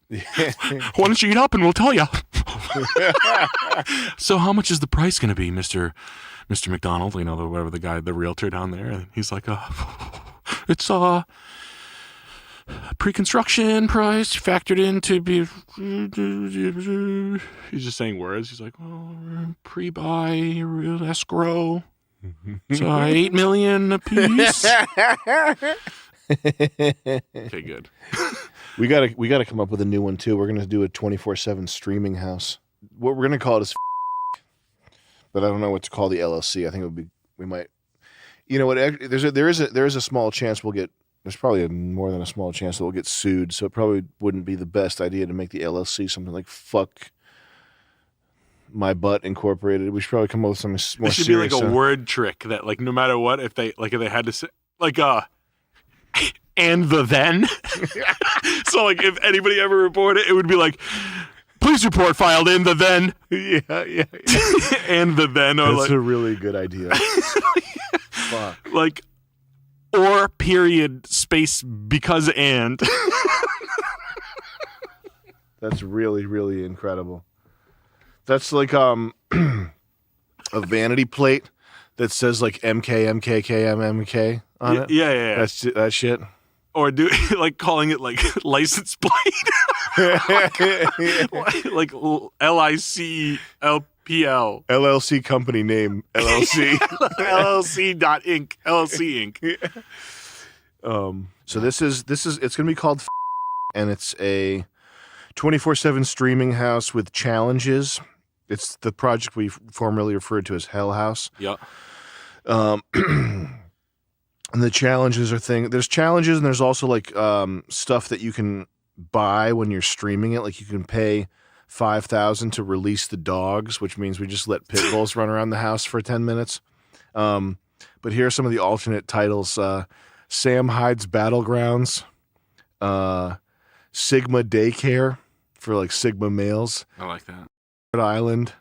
Why don't you eat up and we'll tell you? So how much is the price going to be, Mr. McDonald? Whatever the guy, the realtor down there. And he's like, it's pre-construction price factored into be. He's just saying words. He's like, pre-buy, real escrow. So $8 million a piece. Okay, good. We gotta come up with a new one too. We're gonna do a 24/7 streaming house. What we're gonna call it is, but I don't know what to call the LLC. I think it would be. We might. You know what? There is a small chance we'll get. There's probably more than a small chance that we'll get sued. So it probably wouldn't be the best idea to make the LLC something like "fuck my butt" incorporated. We should probably come up with something more It should serious. be like a word trick that, like, no matter what, if they had to say, like, and the then. So, like, if anybody ever reported it would be like, police report filed in the then. Yeah. And the then. Or That's a really good idea. Fuck. Like, or period space because and. That's really, really incredible. That's like a vanity plate that says like MK, MKK, MMK on it. Yeah. That's that shit. Or do like calling it like license plate, like LICLPL, LLC company name LLC, LLC.Inc, LLC Inc. So this is it's gonna be called, and it's a 24/7 streaming house with challenges. It's the project we formerly referred to as Hell House. Yeah. And the challenges are there's challenges and there's also like stuff that you can buy when you're streaming it. Like you can pay $5,000 to release the dogs, which means we just let pit bulls run around the house for 10 minutes. But here are some of the alternate titles. Sam Hyde's Battlegrounds, Sigma Daycare for like Sigma males. I like that. Island,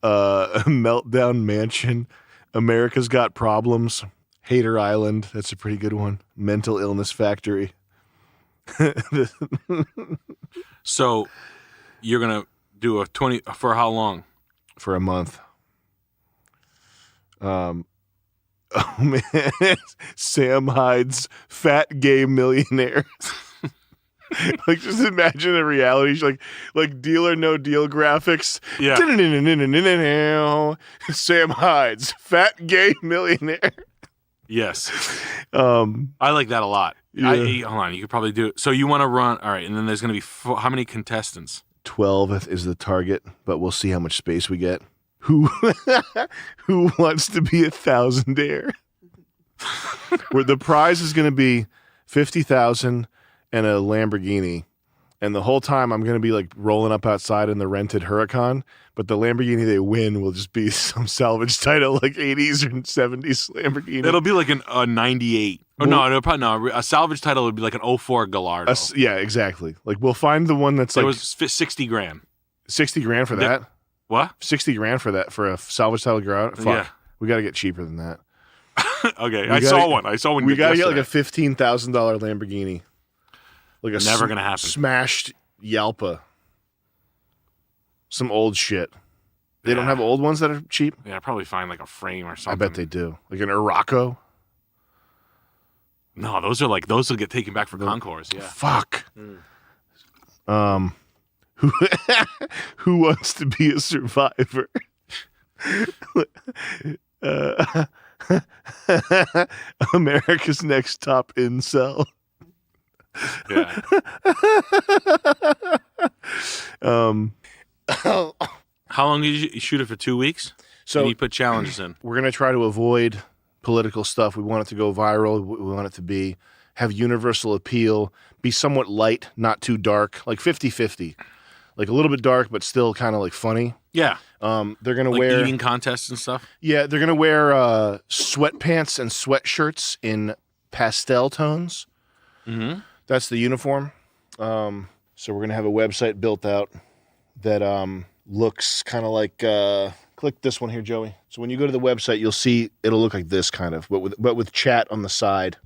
Meltdown Mansion, America's Got Problems, Hater Island. That's a pretty good one. Mental Illness Factory. So you're gonna do a 20 for how long? For a month. Oh man, Sam Hyde's Fat Gay Millionaire. Like just imagine a reality show, like Deal or No Deal graphics. Yeah. Sam Hyde's Fat Gay Millionaire. Yes. I like that a lot. Yeah. Hold on, you could probably do it. So you want to run, all right, and then there's going to be how many contestants? 12 is the target, but we'll see how much space we get. Who wants to be a thousandaire? Where the prize is going to be $50,000 and a Lamborghini. And the whole time I'm going to be like rolling up outside in the rented Huracan, but the Lamborghini they win will just be some salvage title like 80s or 70s Lamborghini. It'll be like a 98. Oh, no, probably no. A salvage title would be like an 04 Gallardo. Yeah, exactly. Like we'll find the one that's like it was 60 grand. 60 grand for that? What? 60 grand for that for a salvage title Gallardo? Fuck. Yeah. We got to get cheaper than that. Okay, I saw one. We got to get like a $15,000 Lamborghini. Like a never gonna happen. Smashed Yalpa. Some old shit. They don't have old ones that are cheap? Yeah, probably find like a frame or something. I bet they do. Like an Araco. No, those will get taken back for concours. Yeah. Fuck. Who wants to be a survivor? America's Next Top Incel. Yeah. How long did you shoot it for? 2 weeks? So and you put challenges in. We're gonna try to avoid political stuff. We want it to go viral. We want it to have universal appeal, be somewhat light, not too dark, like 50-50. Like a little bit dark, but still kind of like funny. Yeah. They're gonna like wear eating contests and stuff. Yeah, they're gonna wear sweatpants and sweatshirts in pastel tones. Mm-hmm. That's the uniform. So we're gonna have a website built out that looks kind of like. Click this one here, Joey. So when you go to the website, you'll see it'll look like this kind of, but with chat on the side.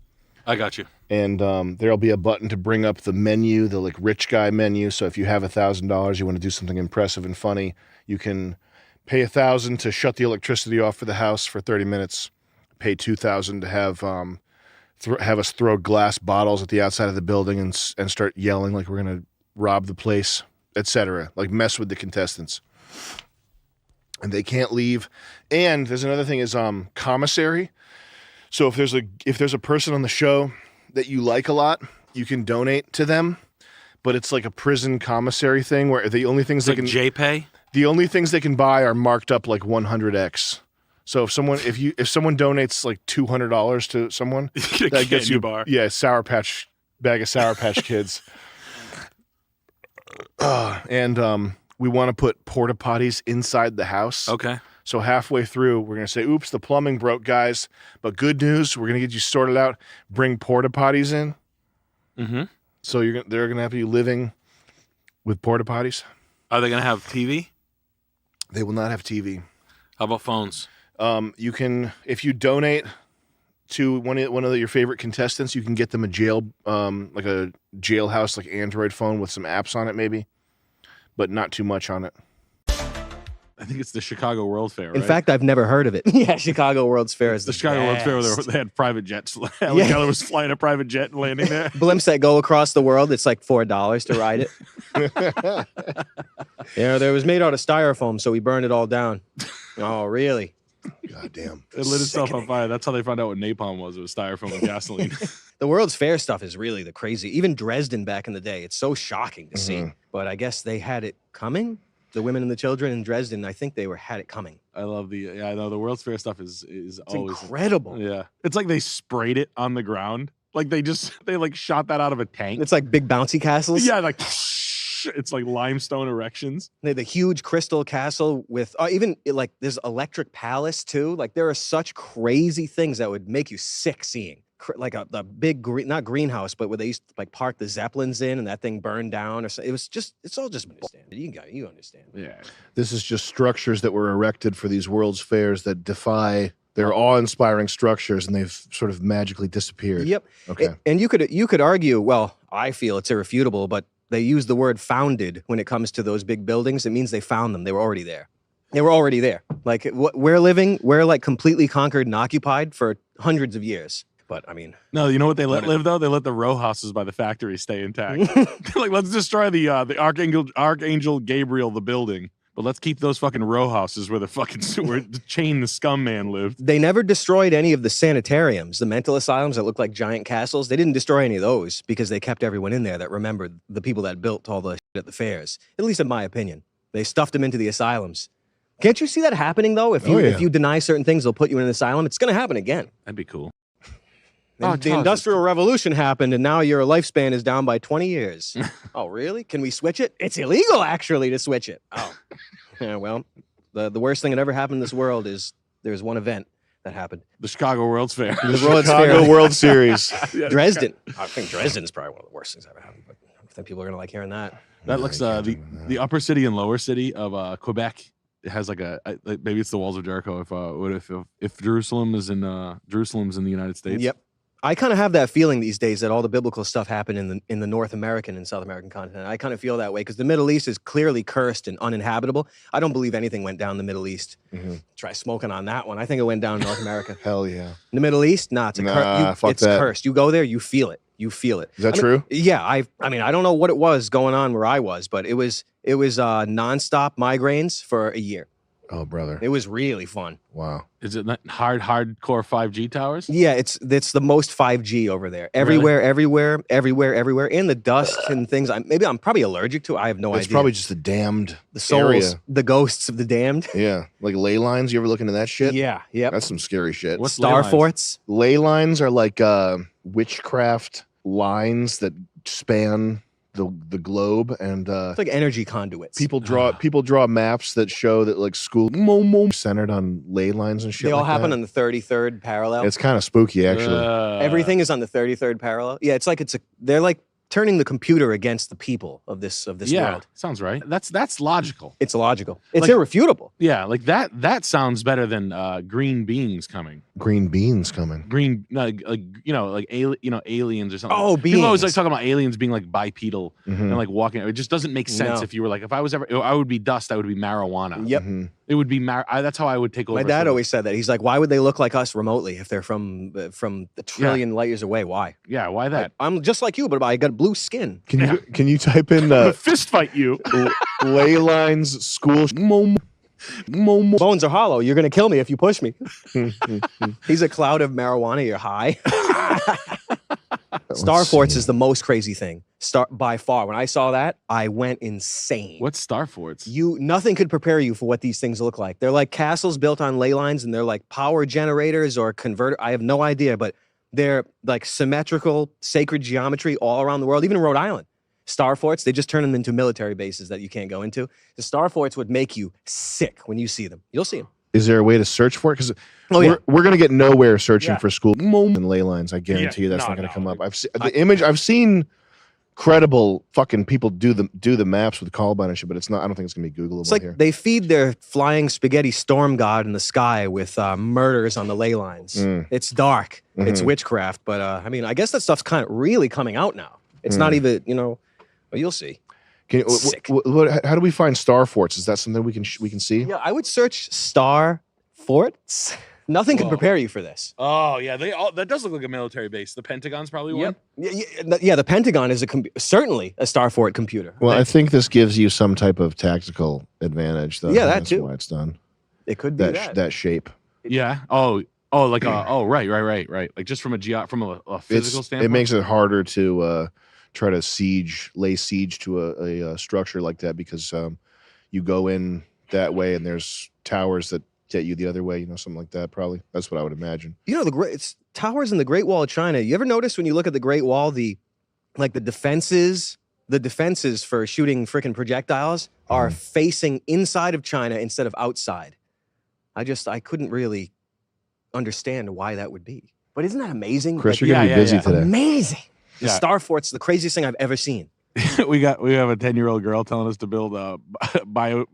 I got you. And there'll be a button to bring up the menu, the like rich guy menu. So if you have $1,000, you want to do something impressive and funny, you can pay $1,000 to shut the electricity off for the house for 30 minutes. Pay $2,000 to have us throw glass bottles at the outside of the building and start yelling like we're gonna rob the place, etc. Like mess with the contestants. And they can't leave. And there's another thing is commissary. So if there's a person on the show that you like a lot, you can donate to them. But it's like a prison commissary thing where the only things it's like JPay? The only things they can buy are marked up like 100x. So if someone donates like $200 to someone, that gets you a bar. Yeah, bag of Sour Patch Kids. And we want to put porta potties inside the house. Okay. So halfway through, we're going to say, oops, the plumbing broke, guys. But good news, we're going to get you sorted out. Bring porta potties in. Mm-hmm. So they're going to have you living with porta potties. Are they going to have TV? They will not have TV. How about phones? You can, if you donate to one of your favorite contestants, you can get them a like a jailhouse, like Android phone with some apps on it, maybe. But not too much on it. I think it's the Chicago World Fair, right? In fact, I've never heard of it. Yeah, Chicago World's Fair is the Chicago World Fair where they had private jets. Alan Keller was flying a private jet and landing there. Blimps that go across the world, it's like $4 to ride it. Yeah, it was made out of styrofoam, so we burned it all down. Oh, really? God damn. It lit itself on fire. That's how they found out what napalm was. It was styrofoam and gasoline. The World's Fair stuff is really the crazy. Even Dresden back in the day, it's so shocking to see. But I guess they had it coming. the women and the children in Dresden, I think they had it coming. I love I know the World's Fair stuff is always incredible. Yeah, it's like they sprayed it on the ground, like they like shot that out of a tank. It's like big bouncy castles. Yeah, like it's like limestone erections. They had the huge crystal castle with even like there's electric palace too. Like there are such crazy things that would make you sick seeing. Like the big not greenhouse, but where they used to like park the Zeppelins in, and that thing burned down, or so. It's all just you understand. Yeah, this is just structures that were erected for these World's Fairs that defy. They're awe-inspiring structures, and they've sort of magically disappeared. Yep. Okay. And you could argue. Well, I feel it's irrefutable, but they use the word "founded" when it comes to those big buildings. It means they found them. They were already there. They were already there. Like we're like completely conquered and occupied for hundreds of years. But I mean, no, you know what they let live though? They let the row houses by the factory stay intact. They're like, let's destroy the Archangel Gabriel, the building, but let's keep those fucking row houses where where the chain the scum man lived. They never destroyed any of the sanitariums, the mental asylums that look like giant castles. They didn't destroy any of those because they kept everyone in there that remembered the people that built all the shit at the fairs. At least in my opinion, they stuffed them into the asylums. Can't you see that happening though? If you deny certain things, they'll put you in an asylum. It's going to happen again. That'd be cool. The Industrial Revolution happened, and now your lifespan is down by 20 years. Oh, really? Can we switch it? It's illegal, actually, to switch it. Oh. Yeah, well, the worst thing that ever happened in this world is there's one event that happened. The Chicago World's Fair. The World's Chicago Fair. World Series. Yeah, Dresden. I think Dresden's probably one of the worst things that ever happened, but I think people are going to like hearing that. That looks, the upper city and lower city of Quebec. It has like maybe it's the walls of Jericho if Jerusalem's in the United States. Yep. I kind of have that feeling these days that all the biblical stuff happened in the North American and South American continent. I kind of feel that way because the Middle East is clearly cursed and uninhabitable. I don't believe anything went down in the Middle East. Try smoking on that one. I think it went down in North America. Hell yeah. In the Middle East, it's fuck that. cursed. You go there, you feel it. You feel it. Is that true? Yeah. I mean, I don't know what it was going on where I was, but it was nonstop migraines for a year. Oh, brother. It was really fun. Wow. Is it hardcore 5G towers? Yeah, it's the most 5G over there. Everywhere, everywhere. And the dust and things. I'm probably allergic to. I have no idea. It's probably just the damned souls, area. the ghosts of the damned. Yeah, like ley lines. You ever look into that shit? Yeah, yep. That's some scary shit. What's Star forts? Ley lines are like witchcraft lines that span the globe, and it's like energy conduits. People draw maps that show that like school centered on ley lines and shit. They all like happen that. on the 33rd parallel. It's kind of spooky, actually. Everything is on the 33rd parallel. Yeah, it's like they're like turning the computer against the people of this world. Sounds right. That's logical. It's logical. It's irrefutable. Yeah, like that sounds better than green beings coming. Green beans coming. Green, like aliens or something. Oh, People always like beings. talking about aliens being like bipedal and like walking. It just doesn't make sense No. if you were like, if I was ever, I would be dust. I would be marijuana. Yep. It would be that's how I would take over. My dad always said that. He's like, why would they look like us remotely if they're from a trillion light years away? Why? Yeah, why that? I'm just like you, but I got blue skin. Can you type in fist fight you? Ley lines school? Bones are hollow. You're gonna kill me if you push me. He's a cloud of marijuana. You're high. Star forts is the most crazy thing. By far. When I saw that, I went insane. What's Star forts? Nothing could prepare you for what these things look like. They're like castles built on ley lines, and they're like power generators or converter. I have no idea, but they're like symmetrical, sacred geometry all around the world, even in Rhode Island. Star forts, they just turn them into military bases that you can't go into. The star forts would make you sick when you see them. You'll see them. Is there a way to search for it? Because yeah. we're going to get nowhere searching Yeah. for school and ley lines. I guarantee you that's not going to come up. I've seen credible fucking people do the maps with Columbine and shit, but it's not. I don't think it's going to be Googleable It's like here. they feed their flying spaghetti storm god in the sky with murders on the ley lines. It's dark. It's witchcraft. But I mean, I guess that stuff's kind of really coming out now. It's not even, well, you'll see. How do we find star forts? Is that something we can see? Yeah, I would search star forts. Nothing can prepare you for this. Oh yeah, that does look like a military base. The Pentagon's probably one. Yeah, the Pentagon is certainly a star fort computer. Well, I think this gives you some type of tactical advantage, though. Yeah, that That's too. why it's done. It could be that. That shape. Yeah. Oh, like right. Like just from a physical standpoint. It makes it harder to try to lay siege to a structure like that because you go in that way, and there's towers that get you the other way. You know, something like that. Probably that's what I would imagine. You know, it's towers in the Great Wall of China. You ever notice when you look at the Great Wall, the defenses for shooting freaking projectiles are facing inside of China instead of outside. I couldn't really understand why that would be. But isn't that amazing? Chris, you're gonna be busy today. Amazing. The Yeah. Star Fort's the craziest thing I've ever seen. we have a 10-year-old girl telling us to build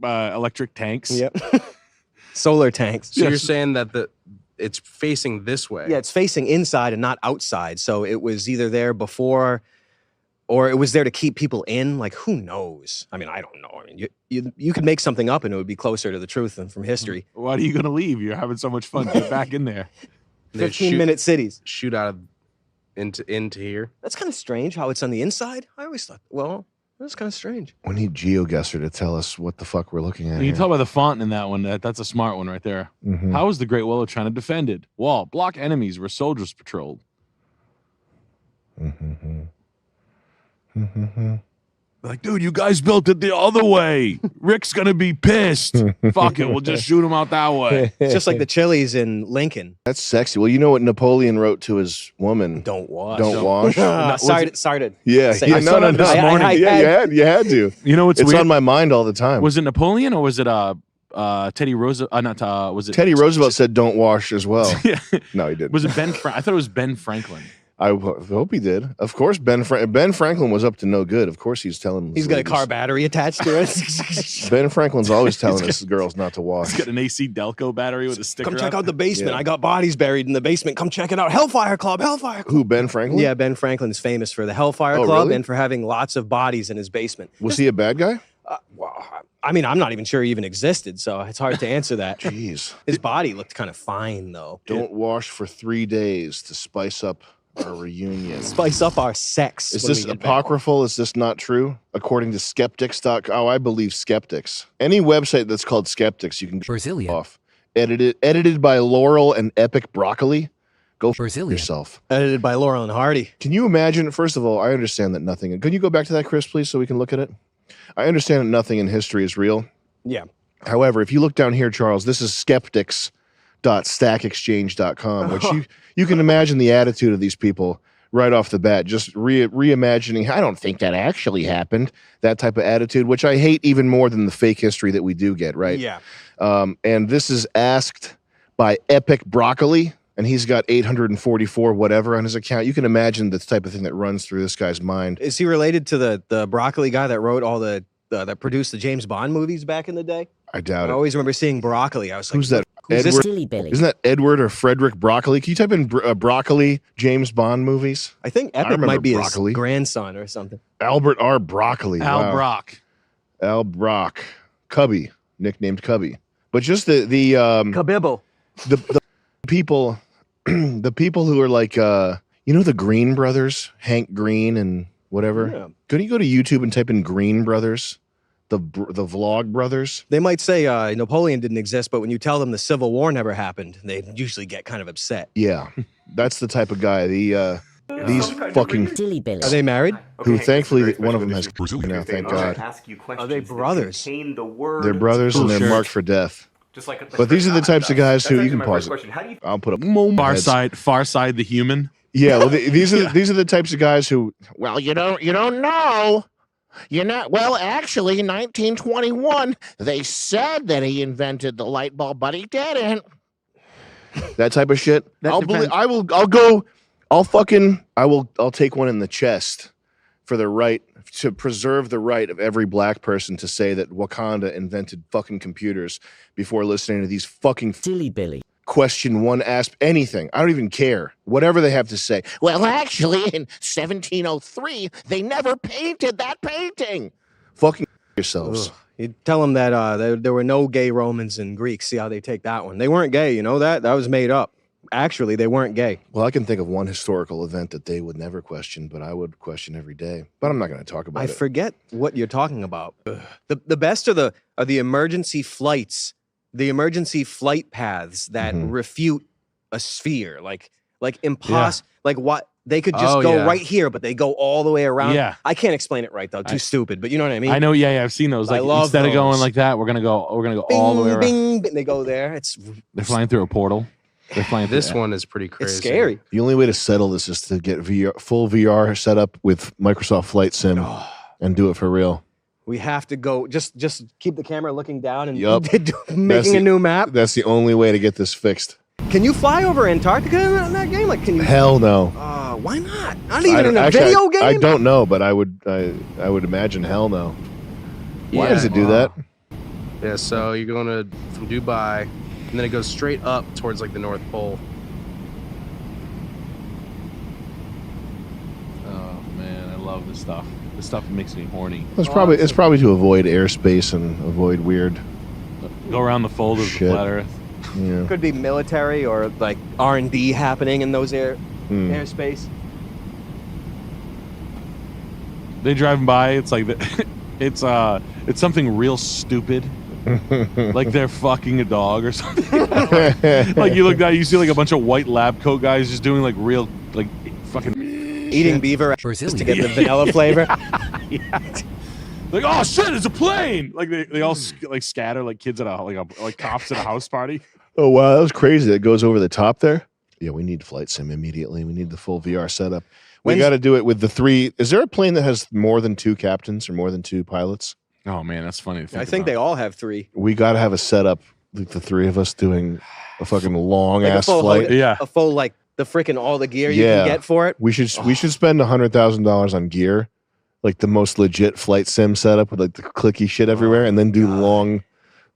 electric tanks. Yep. Solar tanks. So you're saying that it's facing this way? Yeah, it's facing inside and not outside. So it was either there before, or it was there to keep people in. Like, who knows? I mean, I don't know. I mean, you could make something up and it would be closer to the truth than from history. Why are you going to leave? You're having so much fun. Get back in there. 15-minute cities. Shoot out of into here. That's kind of strange how it's on the inside. I always thought, well, that's kind of strange. We need GeoGuessr to tell us what the fuck we're looking at. You can tell by the font in that one. That's a smart one right there. Mhm. How is the Great Wall of China defended? Wall. Block enemies where soldiers patrolled. Like, dude, you guys built it the other way. Rick's going to be pissed. Fuck it. We'll just shoot him out that way. It's just like the Chili's in Lincoln. That's sexy. Well, you know what Napoleon wrote to his woman? Don't wash. Don't wash. Sorry to Yeah, say yeah, I no, saw no, that no. this morning. You had to. You know what's it's weird? on my mind all the time. Was it Napoleon or was it Teddy Roosevelt? Was it Teddy Roosevelt said don't wash as well. Yeah. No, he didn't. Was it Ben? I thought it was Ben Franklin. I hope he did. Of course, Ben Franklin was up to no good. Of course, he's telling. He's got a car battery attached to it. Ben Franklin's always telling us girls not to wash. He's got an AC Delco battery with a sticker. Come check up. out the basement. Yeah. I got bodies buried in the basement. Come check it out. Hellfire Club. Hellfire Club. Who, Ben Franklin? Yeah, Ben Franklin is famous for the Hellfire Oh, Club really? and for having lots of bodies in his basement. Was he a bad guy? Well, I mean, I'm not even sure he even existed, so it's hard to answer that. Jeez. His body looked kind of fine, though. Don't wash for 3 days to spice up our reunion. Spice up our sex. Is when this we get back. apocryphal? Is this not true? According to skeptics.com. Oh, I believe skeptics. Any website that's called skeptics, you can Brazilian. off. Edited by Laurel and Epic Broccoli. Go for yourself. Edited by Laurel and Hardy. Can you imagine? First of all, I understand that nothing. Can you go back to that, Chris, please, so we can look at it? I understand that nothing in history is real. Yeah. However, if you look down here, Charles, this is skeptics.stackexchange.com, which you can imagine the attitude of these people right off the bat, just reimagining, I don't think that actually happened, that type of attitude, which I hate even more than the fake history that we do get, right? Yeah. And this is asked by Epic Broccoli, and he's got 844 whatever on his account. You can imagine the type of thing that runs through this guy's mind. Is he related to the Broccoli guy that wrote all that produced the James Bond movies back in the day? I doubt I it. always remember seeing Broccoli. I was like, Who's that? Who's this? Edward? Isn't that Edward or Frederick Broccoli? Can you type in Broccoli James Bond movies? I think Epic remember might be Broccoli. his grandson or something. Albert R. Broccoli. Al Wow. Brock. Al Brock. Cubby, nicknamed Cubby. But just the Kabibble. the people the people who are like the Green brothers, Hank Green and whatever. Yeah. Can you go to YouTube and type in Green Brothers? The vlog brothers. They might say Napoleon didn't exist, but when you tell them the Civil War never happened, they usually get kind of upset. Yeah. That's the type of guy. These fucking Are they married? who thankfully one of them has now, thank God. Are they brothers? They're brothers and they're marked for death. But these are the types of guys who you can pause it. I'll put up Far side the human. Yeah, well, these are the types of guys who. Well, you don't know. You're not. Well, actually, in 1921, they said that he invented the light bulb, but he didn't. That type of shit. That depends. I'll take one in the chest for the right to preserve the right of every black person to say that Wakanda invented fucking computers before listening to these fucking Silly Billy. question one ask anything. I don't even care. Whatever they have to say. Well, actually, in 1703, they never painted that painting. Fucking yourselves. Ugh. You tell them that there were no gay Romans and Greeks. See how they take that one. They weren't gay, you know that? That was made up. Actually, they weren't gay. Well, I can think of one historical event that they would never question, but I would question every day. But I'm not going to talk about I it. forget what you're talking about. The best are the emergency flights, the emergency flight paths that refute a sphere, like They could just go right here, but they go all the way around. Yeah. I can't explain it right though. Too stupid, but you know what I mean. I know. Yeah, I've seen those. I Like love instead of going those. like that, we're gonna go Bing, all the way around. bing, bing, they go there. They're flying through a portal. They're flying. This through one is pretty crazy. It's scary. The only way to settle this is to get full VR set up with Microsoft Flight Sim and do it for real. We have to go. Just keep the camera looking down and Yup. making a new map. That's the only way to get this fixed. Can you fly over Antarctica in that game? Like, can you? Hell no. Why not? Not even in a video game. I don't know, but I would imagine hell no. Why does it do that? Yeah, so you're going from Dubai, and then it goes straight up towards like the North Pole. Oh man, I love this stuff. This stuff makes me horny. It's probably to avoid airspace and avoid weird. Go around the fold of Shit. the flat Earth. Yeah. Could be military or like R&D happening in those airspace. They driving by. It's like it's something real stupid. Like they're fucking a dog or something. Like you look down, you see like a bunch of white lab coat guys just doing like real like fucking eating beaver just to get the vanilla flavor. Yeah. Like, oh shit, it's a plane! Like they all like scatter like kids at like cops at a house party. Oh wow, that was crazy. That goes over the top there. Yeah, we need Flight Sim immediately. We need the full VR setup. We got to do it with the 3. Is there a plane that has more than 2 captains or more than 2 pilots? Oh man, that's funny. I think they all have 3. We got to have a setup, like the 3 of us doing a fucking long ass flight. A full like the freaking all the gear you can get for it. We should spend $100,000 on gear, like the most legit flight sim setup with like the clicky shit everywhere, and then do long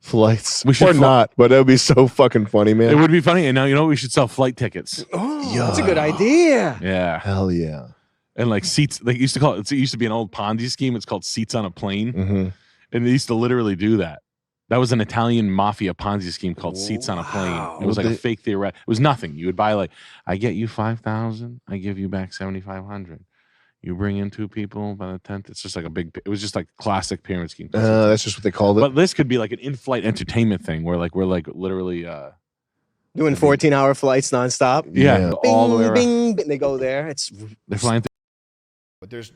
flights. We should or not, but it would be so fucking funny, man. It would be funny. And now you know we should sell flight tickets. Oh, that's a good idea. Yeah. Hell yeah. And like seats, they used to call it. It used to be an old Ponzi scheme. It's called seats on a plane, and they used to literally do that. That was an Italian mafia Ponzi scheme called seats on a plane. It was like a fake theoret. It was nothing. You would buy like, I get you 5,000, I give you back 7,500. You bring in 2 people by the 10th. It's just like it was just like classic pyramid scheme. That's just what they called it. But this could be like an in-flight entertainment thing where like we're like literally doing 14-hour flights nonstop. Yeah, all the way around. Bing, bing, they go there. They're flying. But there's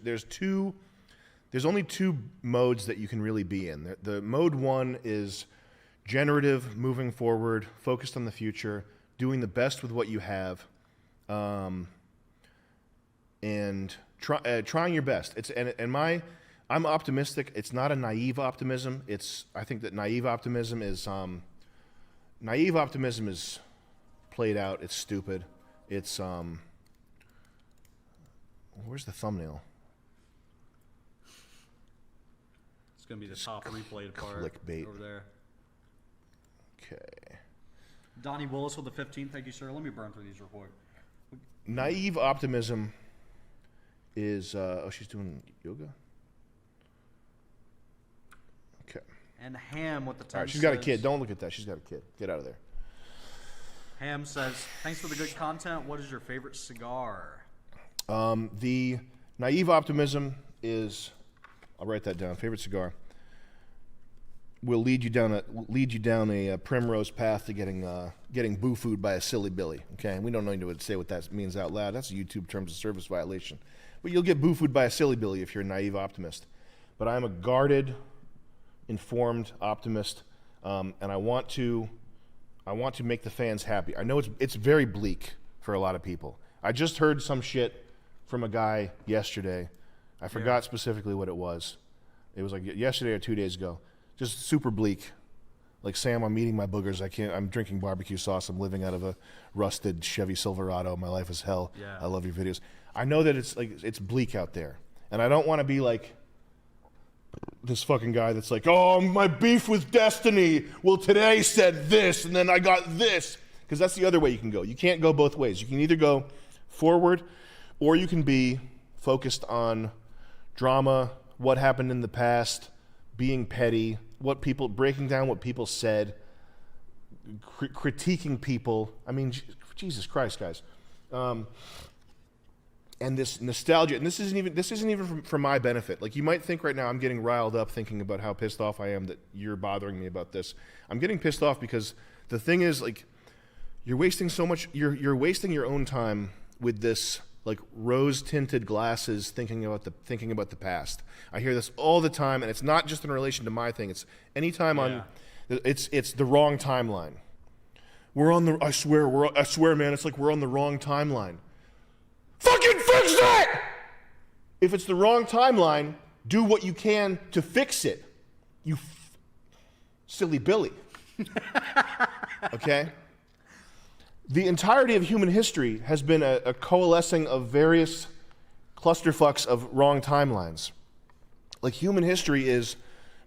only 2 modes that you can really be in. The mode 1 is generative, moving forward, focused on the future, doing the best with what you have, and trying your best. I'm optimistic. It's not a naive optimism. I think that naive optimism is played out. It's stupid. It's where's the thumbnail? It's gonna be the top replayed part clickbait over there. Okay. Donnie Willis with the 15. Thank you, sir. Let me burn through these real quick. Naive optimism is she's doing yoga. Okay. And Ham with the 10. All right, she's got a kid. Don't look at that. She's got a kid. Get out of there. Ham says, "Thanks for the good content. What is your favorite cigar?" The naive optimism is, I'll write that down. Favorite cigar will lead you down a primrose path to getting boo food by a silly Billy. Okay, and we don't need to say what that means out loud. That's a YouTube terms of service violation. But you'll get boo food by a silly Billy if you're a naive optimist. But I'm a guarded, informed optimist, and I want to make the fans happy. I know it's very bleak for a lot of people. I just heard some shit from a guy yesterday. I forgot specifically what it was. It was like yesterday or 2 days ago. Just super bleak. Like, Sam, I'm eating my boogers. I'm drinking barbecue sauce. I'm living out of a rusted Chevy Silverado. My life is hell. Yeah. I love your videos. I know that it's bleak out there. And I don't want to be like this fucking guy that's like, oh, my beef with destiny. Well, today said this, and then I got this. Because that's the other way you can go. You can't go both ways. You can either go forward, or you can be focused on drama, what happened in the past, being petty, breaking down what people said, critiquing people. I mean, Jesus Christ, guys. And this nostalgia, and this isn't even for my benefit. Like, you might think right now I'm getting riled up thinking about how pissed off I am that you're bothering me about this. I'm getting pissed off because the thing is, like, you're wasting so much. You're wasting your own time with this like rose-tinted glasses, thinking about the past. I hear this all the time, and it's not just in relation to my thing. It's anytime on, it's the wrong timeline. We're on the. I swear, man. It's like we're on the wrong timeline. Fucking fix it! If it's the wrong timeline, do what you can to fix it. You silly Billy. Okay? The entirety of human history has been a coalescing of various clusterfucks of wrong timelines. Like, human history is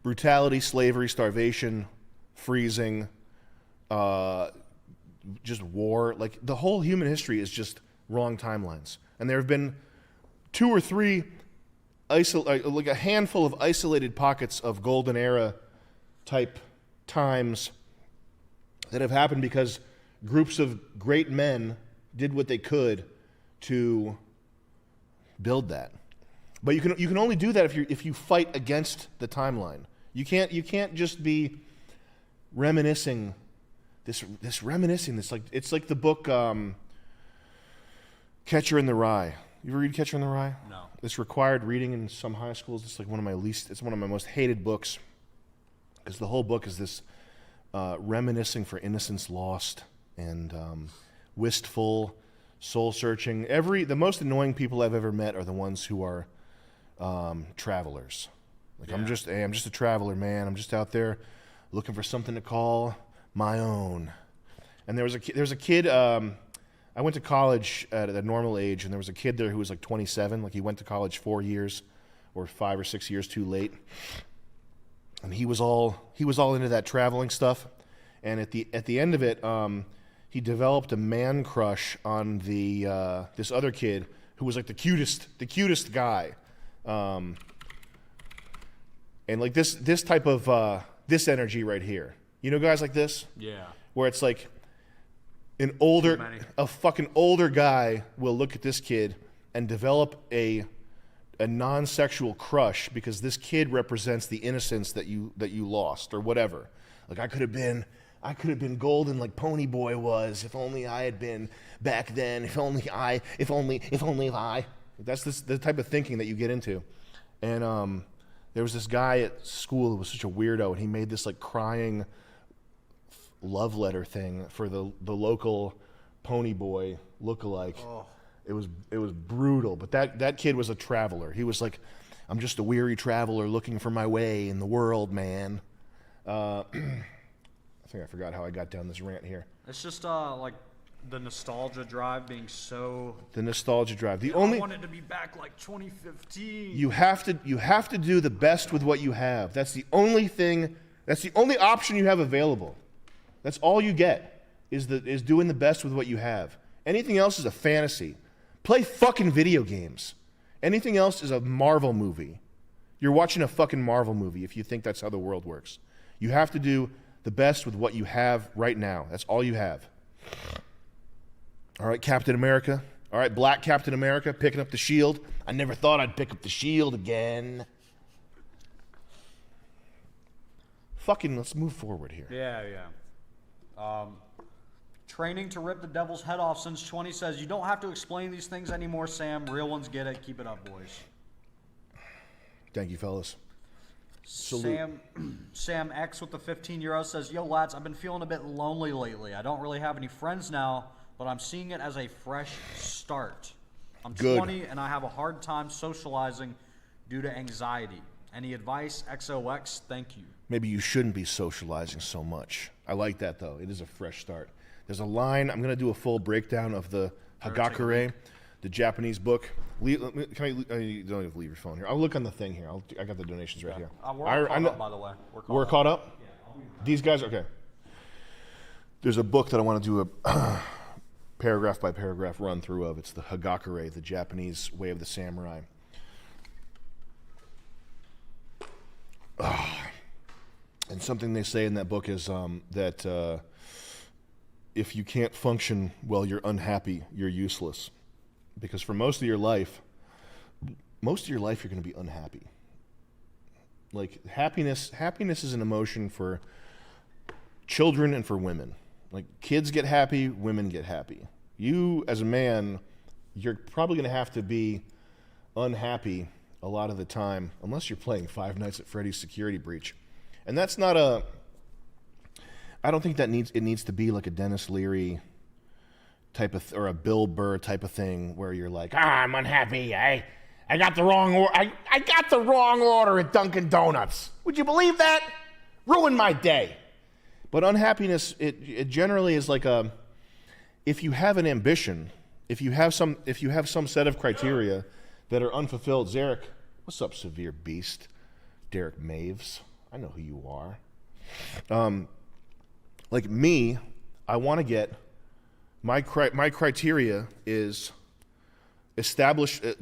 brutality, slavery, starvation, freezing, just war. Like, the whole human history is just wrong timelines. And there have been 2 or 3, like a handful of isolated pockets of golden era type times that have happened because groups of great men did what they could to build that. But you can only do that if you fight against the timeline. You can't just be reminiscing. This reminiscing. It's like the book Catcher in the Rye. You ever read Catcher in the Rye? No. It's required reading in some high schools. It's like one of my most hated books, because the whole book is this reminiscing for innocence lost and wistful, soul-searching. The most annoying people I've ever met are the ones who are travelers. Like, I'm just a traveler, man. I'm just out there looking for something to call my own. And there was a kid. I went to college at a normal age, and there was a kid there who was like 27. Like, he went to college 4 years, or 5 or 6 years too late. And he was all into that traveling stuff. And at the end of it, he developed a man crush on this other kid who was like the cutest guy. And like this type of this energy right here. You know guys like this? Yeah. Where it's like a fucking older guy will look at this kid and develop a non-sexual crush because this kid represents the innocence that you lost or whatever. Like, I could have been golden like Pony Boy was if only I had been back then. If only I. That's the type of thinking that you get into. And there was this guy at school who was such a weirdo, and he made this like crying love letter thing for the local Pony Boy lookalike. Oh. It was brutal, but that kid was a traveler. He was like, I'm just a weary traveler looking for my way in the world, man. I think I forgot how I got down this rant here. It's just like the nostalgia drive being so. The nostalgia drive. I wanted to be back like 2015. You have to do the best with what you have. That's the only thing. That's the only option you have available. That's all you get is doing the best with what you have. Anything else is a fantasy. Play fucking video games. Anything else is a Marvel movie. You're watching a fucking Marvel movie if you think that's how the world works. You have to do the best with what you have right now. That's all you have. All right, Captain America. All right, Black Captain America picking up the shield. I never thought I'd pick up the shield again. Fucking let's move forward here. Yeah. Training to rip the devil's head off since 20 says, you don't have to explain these things anymore, Sam. Real ones get it. Keep it up, boys. Thank you, fellas. Salute. Sam X with the 15 euros says, yo, lads, I've been feeling a bit lonely lately. I don't really have any friends now, but I'm seeing it as a fresh start. I'm 20 and I have a hard time socializing due to anxiety. Any advice? XOX, thank you. Maybe you shouldn't be socializing so much. I like that, though. It is a fresh start. There's a line. I'm going to do a full breakdown of the Hagakure, the Japanese book. You don't have to leave your phone here. I'll look on the thing here. I got the donations right here. We're all caught up, by the way. We're caught up? Yeah, these guys? Okay. There's a book that I want to do a paragraph by paragraph run through of. It's the Hagakure, the Japanese way of the samurai. And something they say in that book is that if you can't function while you're unhappy, you're useless. Because for most of your life you're going to be unhappy. Like, happiness is an emotion for children and for women. Like, kids get happy, women get happy. You, as a man, you're probably going to have to be unhappy a lot of the time, unless you're playing Five Nights at Freddy's Security Breach. And that's not a... I don't think it needs to be like a Dennis Leary type of, or a Bill Burr type of thing where you're like, I'm unhappy. I got the wrong I got the wrong order at Dunkin' Donuts. Would you believe that? Ruined my day. But unhappiness, it generally is like a, if you have an ambition, if you have some set of criteria that are unfulfilled. Zarek, what's up, Severe Beast? Derek Maves, I know who you are. Like me, I want to get, my criteria is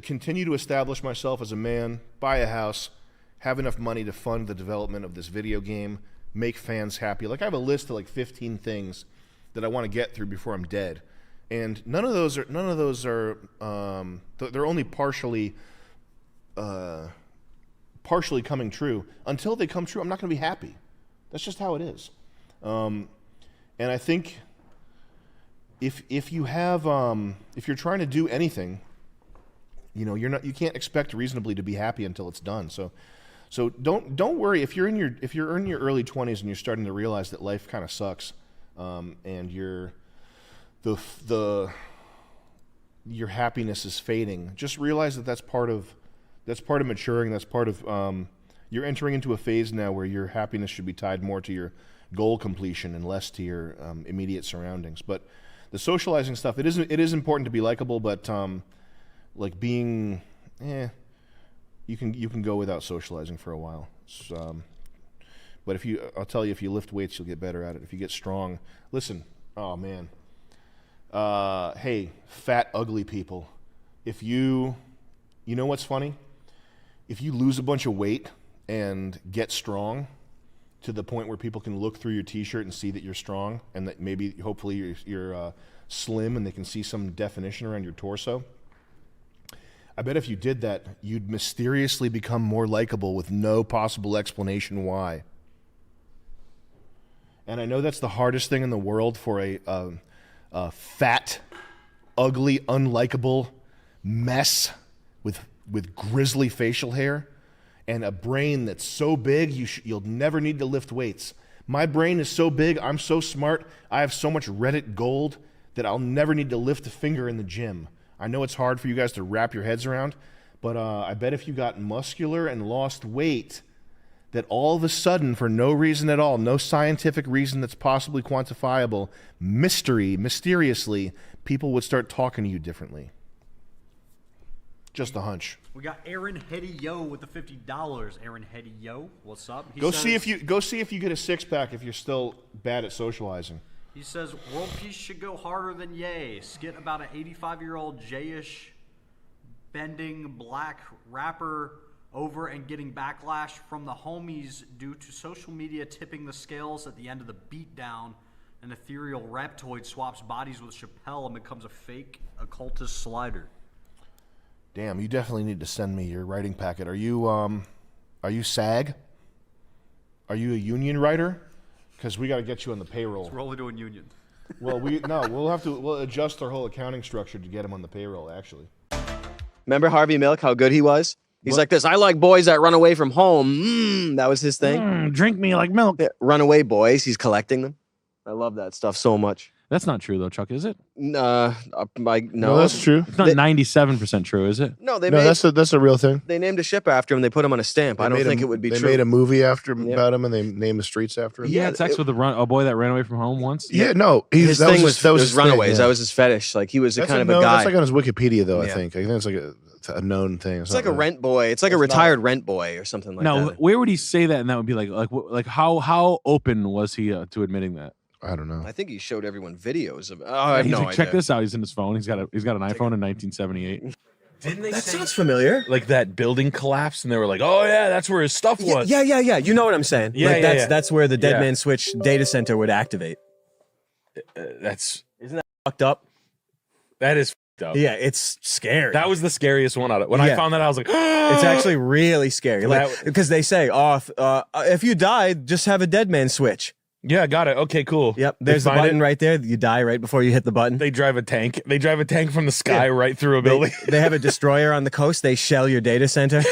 continue to establish myself as a man, buy a house, have enough money to fund the development of this video game, make fans happy. Like I have a list of like 15 things that I want to get through before I'm dead. And none of those are they're only partially coming true. Until they come true, I'm not going to be happy. That's just how it is. And I think if you have if you're trying to do anything, you can't expect reasonably to be happy until it's done. So don't worry if you're in your early 20s and you're starting to realize that life kind of sucks, and your happiness is fading. Just realize that that's part of maturing. That's part of you're entering into a phase now where your happiness should be tied more to your goal completion and less to your immediate surroundings. But the socializing stuff, it is important to be likable, but like being, you can go without socializing for a while. But I'll tell you, if you lift weights, you'll get better at it. If you get strong, listen. Oh man. Hey, fat, ugly people. If you know what's funny? If you lose a bunch of weight and get strong to the point where people can look through your t-shirt and see that you're strong, and that maybe, hopefully, you're slim and they can see some definition around your torso. I bet if you did that, you'd mysteriously become more likable with no possible explanation why. And I know that's the hardest thing in the world for a fat, ugly, unlikable mess with grisly facial hair and a brain that's so big you'll never need to lift weights. My brain is so big, I'm so smart, I have so much Reddit gold that I'll never need to lift a finger in the gym. I know it's hard for you guys to wrap your heads around, but I bet if you got muscular and lost weight, that all of a sudden, for no reason at all, no scientific reason that's possibly quantifiable, mysteriously, people would start talking to you differently. Just a hunch. We got Aaron Hetty-Yo with the $50. Aaron Hetty-Yo, what's up? Go see if you get a six-pack if you're still bad at socializing. He says, world peace should go harder than yay. Skit about an 85-year-old Jay-ish bending black rapper over and getting backlash from the homies due to social media tipping the scales at the end of the beatdown. An ethereal Reptoid swaps bodies with Chappelle and becomes a fake occultist slider. Damn, you definitely need to send me your writing packet. Are you SAG? Are you a union writer? Because we got to get you on the payroll. We're only doing union. Well, we'll adjust our whole accounting structure to get him on the payroll, actually. Remember Harvey Milk, how good he was? He's like this, I like boys that run away from home. That was his thing. Drink me like milk. Yeah, runaway boys, he's collecting them. I love that stuff so much. That's not true though, Chuck, is it? No, that's true. It's not 97% true, is it? No, that's a real thing. They named a ship after him. They put him on a stamp. I don't think it would be true. They made a movie about him, and they named the streets after him. He had sex with a boy that ran away from home once. Yeah, no, his thing was his runaways. thing, That was his fetish. Like he was that's kind of a guy. That's like on his Wikipedia, though. Yeah. I think it's like a known thing. It's like a rent boy. It's like a retired rent boy or something like now, that. where would he say that? And that would be like how open was he to admitting that? I don't know. I think he showed everyone videos of. Oh, He's like, check this out. He's in his phone. He's got an iPhone in 1978. Didn't they? That sounds familiar. Like that building collapsed, and they were like, "Oh yeah, that's where his stuff was." Yeah. You know what I'm saying? Yeah, like yeah, that's where the Dead Man Switch data center would activate. Isn't that fucked up? That is fucked up. Yeah, it's scary. That was the scariest one out of it. When I found that, I was like, it's actually really scary. Like because they say, if you die, just have a Dead Man Switch. Yeah, got it. Okay, cool. Yep. They There's the find button it. right there. You die right before you hit the button. They drive a tank. They drive a tank from the sky right through a building. They have a destroyer on the coast. They shell your data center.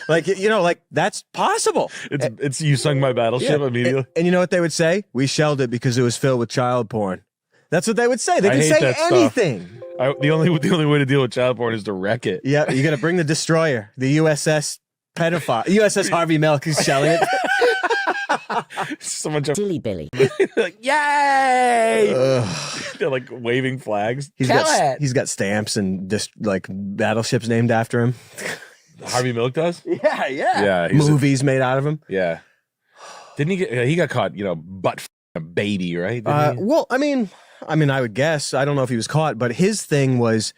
Like, you know, like that's possible. It's you sung my battleship immediately. And you know what they would say? We shelled it because it was filled with child porn. That's what they would say. They I can hate say that stuff. anything. The only way to deal with child porn is to wreck it. Yeah, you got to bring the destroyer, the USS pedophile, USS Harvey Milk is shelling it. So much of Dilly Billy. like, yay! They're like waving flags. He's got stamps and just like battleships named after him. Harvey Milk does. Yeah, yeah. Yeah, Movies made out of him. Yeah. Didn't he get? He got caught. Butt a baby, right? Didn't he? Well, I mean, I would guess. I don't know if he was caught, but his thing was,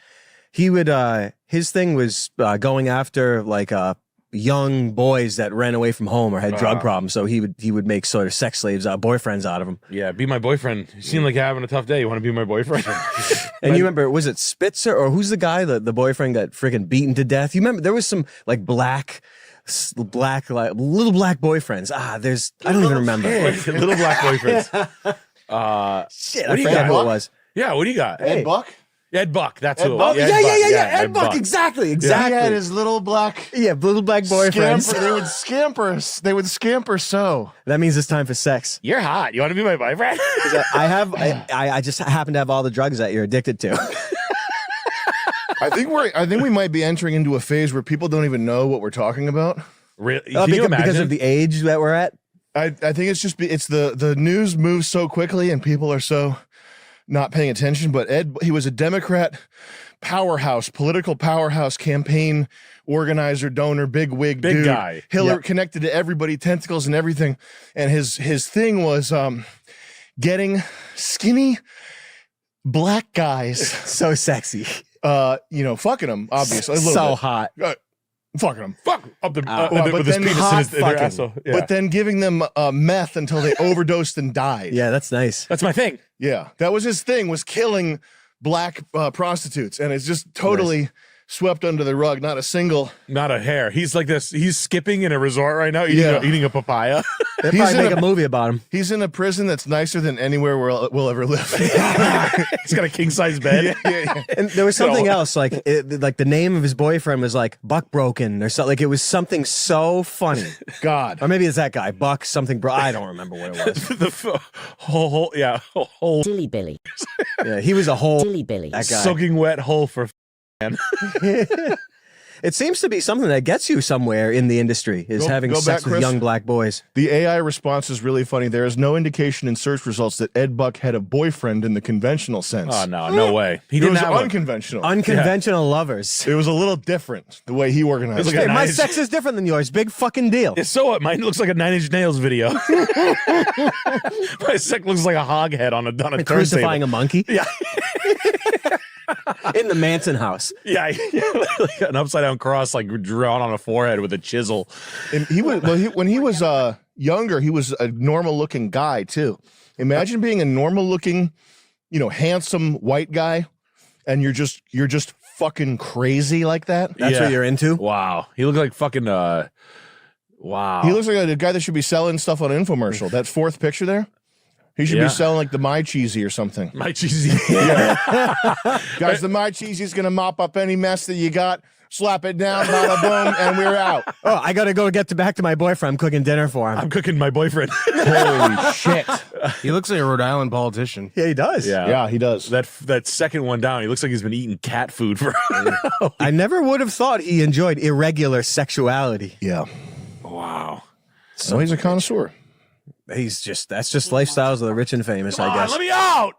going after like young boys that ran away from home or had drug problems. So he would make sort of sex slaves, boyfriends out of them. Yeah, be my boyfriend. You seem like you're having a tough day. You want to be my boyfriend? And you remember, was it Spitzer or who's the guy that the boyfriend got freaking beaten to death? You remember there was some like black little black boyfriends. I don't even remember. Little black boyfriends. Shit, what I do you forgot got? who it was. Yeah, what do you got? Ed Buck? Ed Buck, that's Ed who. Buck? Yeah, Ed Buck, exactly. He had his little black. Yeah, little black boyfriends. They would scamper so. That means it's time for sex. You're hot. You want to be my boyfriend? I just happen to have all the drugs that you're addicted to. I think we might be entering into a phase where people don't even know what we're talking about. Really? Because of the age that we're at. I think it's the news moves so quickly and people are so not paying attention. But he was a Democrat powerhouse, political powerhouse, campaign organizer, donor, big dude, guy. Hillary connected to everybody, tentacles and everything. And his thing was getting skinny black guys, so sexy. Fucking them, obviously. So hot. Fucking them. Fuck up the but with his then penis in their asshole. Yeah. But then giving them meth until they overdosed and died. Yeah, that's nice. That's my thing. Yeah, that was his thing, was killing black prostitutes, and it's just totally swept under the rug. Not a hair. He's like this. He's skipping in a resort right now, eating a papaya. They'll probably make a movie about him. He's in a prison that's nicer than anywhere we'll ever live. He's got a king size bed. Yeah. And there was something else, like the name of his boyfriend was like Buck Broken or something. Like it was something so funny. God, or maybe it's that guy Buck something. I don't remember what it was. The whole Dilly Billy. Yeah, he was a whole Dilly Billy. That guy. soaking wet hole for. It seems to be something that gets you somewhere in the industry, is having sex with young black boys. The AI response is really funny. There is no indication in search results that Ed Buck had a boyfriend in the conventional sense. Oh, no way. He didn't have unconventional. Unconventional lovers. It was a little different, the way he organized it. Hey, my sex is different than yours. Big fucking deal. So what? Mine looks like a 9 Inch Nails video. My sex looks like a hog head on a turntable. Crucifying a monkey? Yeah. In the Manson house. Yeah, like an upside down cross, like drawn on a forehead with a chisel. And when he was younger, he was a normal looking guy too. Imagine being a normal looking, handsome white guy, and you're just fucking crazy like that. That's what you're into? Wow. He looked like fucking wow. He looks like a guy that should be selling stuff on an infomercial. That fourth picture there. He should be selling like the My Cheesy or something. My Cheesy. Yeah. Guys, the My Cheesy's going to mop up any mess that you got, slap it down, bada boom, and we're out. Oh, I got to go back to my boyfriend. I'm cooking dinner for him. I'm cooking my boyfriend. Holy shit. He looks like a Rhode Island politician. Yeah, he does. Yeah, he does. That second one down, he looks like he's been eating cat food for. I never would have thought he enjoyed irregular sexuality. Yeah. Wow. So he's a connoisseur. That's just lifestyles of the rich and famous, I guess. Let me out!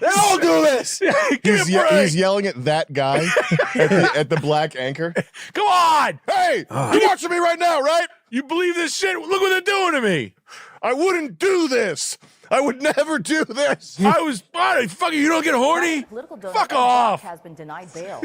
They all do this. He's yelling at that guy at the black anchor. Come on! Hey, you're watching me right now, right? You believe this shit? Look what they're doing to me. I wouldn't do this. I would never do this. Fucking, you don't get horny? Political donor Fuck off. has been denied bail.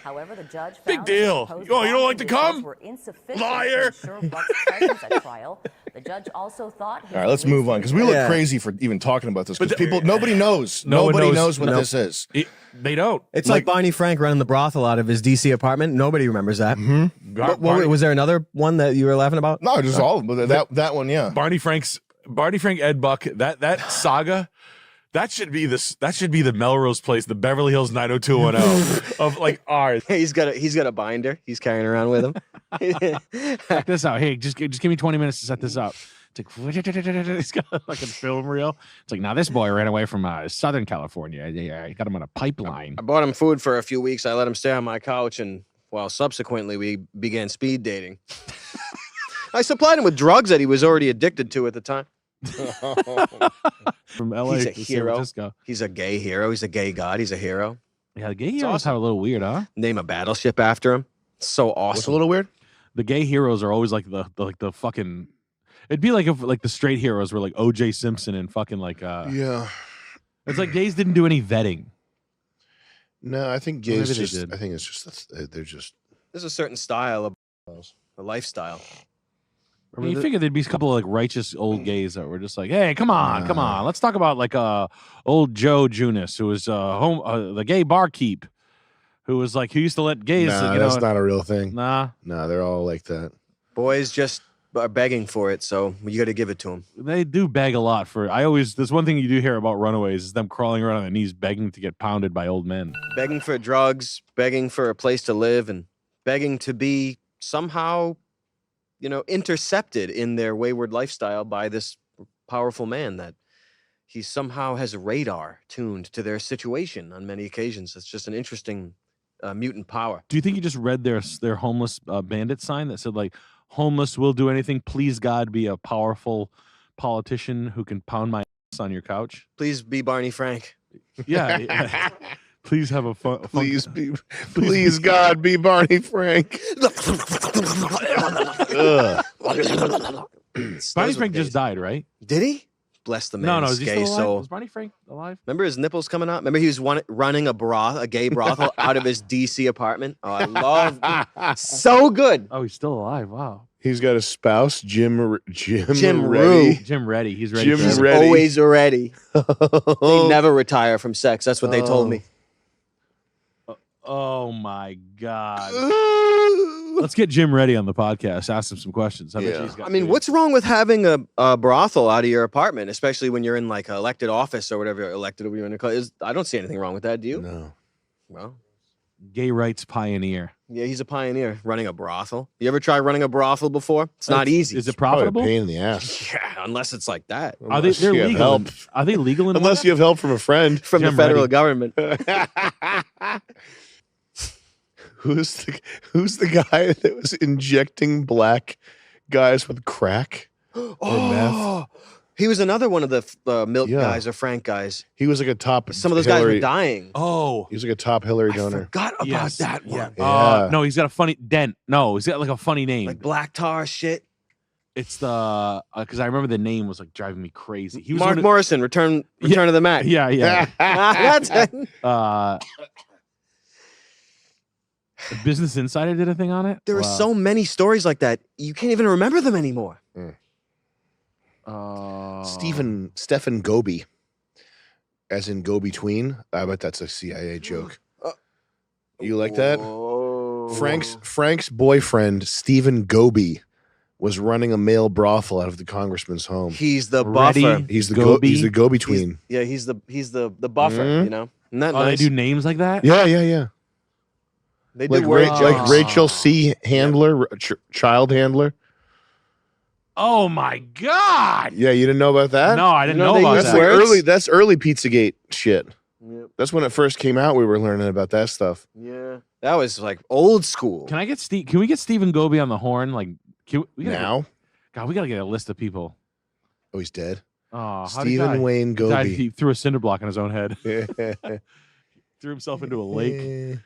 However, the judge found Big deal. that the Oh, you don't like to conditions come? were insufficient Liar. to ensure Buck's presence at trial. The judge also thought his All right, let's move on because we look crazy for even talking about this. Because nobody knows. No one Nobody knows. knows what No. this is. They don't. It's like Barney Frank running the brothel out of his DC apartment. Nobody remembers that. Barney- Was there another one that you were laughing about? No, just all of them. That one, yeah. Barney Frank, Ed Buck. That saga. That should be the Melrose Place, the Beverly Hills 90210 of like ours. He's got a binder he's carrying around with him. Check this out. Hey, just give me 20 minutes to set this up. It's like he's got like a film reel. It's like, now this boy ran away from Southern California. I got him on a pipeline. I bought him food for a few weeks. I let him stay on my couch, and subsequently we began speed dating. I supplied him with drugs that he was already addicted to at the time. From LA He's a to San hero. Francisco. He's a gay hero. He's a gay god. He's a hero. Yeah, the gay heroes have a little weird, huh? Name a battleship after him. So awesome. What's a little weird? The gay heroes are always like the fucking. It'd be like if like the straight heroes were like O.J. Simpson and fucking like. Yeah. It's like gays didn't do any vetting. No, I think Well, gays maybe they just. did. I think it's just they're just. There's a certain style of a lifestyle. I mean, you figure there'd be a couple of like righteous old gays that were just like, hey, come on. Let's talk about like old Joe Junis, who was the gay barkeep, who was like, who used to let gays. Nah, you know, that's not a real thing. Nah, they're all like that. Boys just are begging for it, so you got to give it to them. they do beg a lot for. There's one thing you do hear about runaways is them crawling around on their knees begging to get pounded by old men. Begging for drugs, begging for a place to live, and begging to be somehow, intercepted in their wayward lifestyle by this powerful man that he somehow has a radar tuned to their situation on many occasions. It's just an interesting mutant power. Do you think you just read their homeless bandit sign that said like, homeless will do anything, please God be a powerful politician who can pound my ass on your couch? Please be Barney Frank. Yeah. Please have a fun. Please God be Barney Frank. Barney Frank just died, right? Did he? Bless the No, man's is he gay still alive? soul. Is Barney Frank alive? Remember his nipples coming out? Remember he was running a gay brothel out of his DC apartment? Oh, I love so good. Oh, he's still alive. Wow. He's got a spouse, Jim Rue. Reddy. Jim Reddy. He's ready. Jim for Reddy. Always ready. They never retire from sex. That's what they told me. Oh my God. Let's get Jim Reddy on the podcast. Ask him some questions. I bet you he's got I mean, what's wrong with having a brothel out of your apartment, especially when you're in like an elected office or whatever elected you're in? I don't see anything wrong with that. Do you? No. Well, gay rights pioneer. yeah, he's a pioneer running a brothel. You ever try running a brothel before? It's not easy. Is it Probably a profitable? pain in the ass. Yeah, unless it's like that. Are they? They're you have legal. help. Are they legal in Unless you have help from a friend. From Jim the federal Reddy. government. Who's the guy that was injecting black guys with crack or meth? He was another one of the milk Yeah. guys or Frank guys. He was like a top. Some of those Hillary, guys were dying. Oh, He was like a top Hillary donor. Forgot about yes. that one. Yeah. No, he's got a funny Dent. No, he's got like a funny name. Like black tar shit. It's the because I remember the name was like driving me crazy. He was Mark one of- Morrison, Return of the Mac. Yeah, yeah. That's it. Business Insider did a thing on it. There are so many stories like that. You can't even remember them anymore. Stephen Goby, as in go between. I bet that's a CIA joke. You like that? Frank's boyfriend Stephen Goby was running a male brothel out of the congressman's home. He's the Ready, buffer. He's the Goby. he's the go between. He's the buffer. Mhm. You know, isn't that Oh, nice? they do names like that. Yeah. They do Like, word like jokes. Rachel C. Handler, child handler. Oh my God! Yeah, you didn't know about that? No, I didn't You know know they about use That's that. like words? that's early Pizzagate shit. Yep. That's when it first came out. We were learning about that stuff. Yeah, that was like old school. Can I get Steve? Can we get Stephen Goby on the horn? Like, we gotta Now? God, we gotta get a list of people. Oh, he's dead. Oh, Stephen Wayne He died- Goby. He threw a cinder block on his own head. Threw himself into a lake.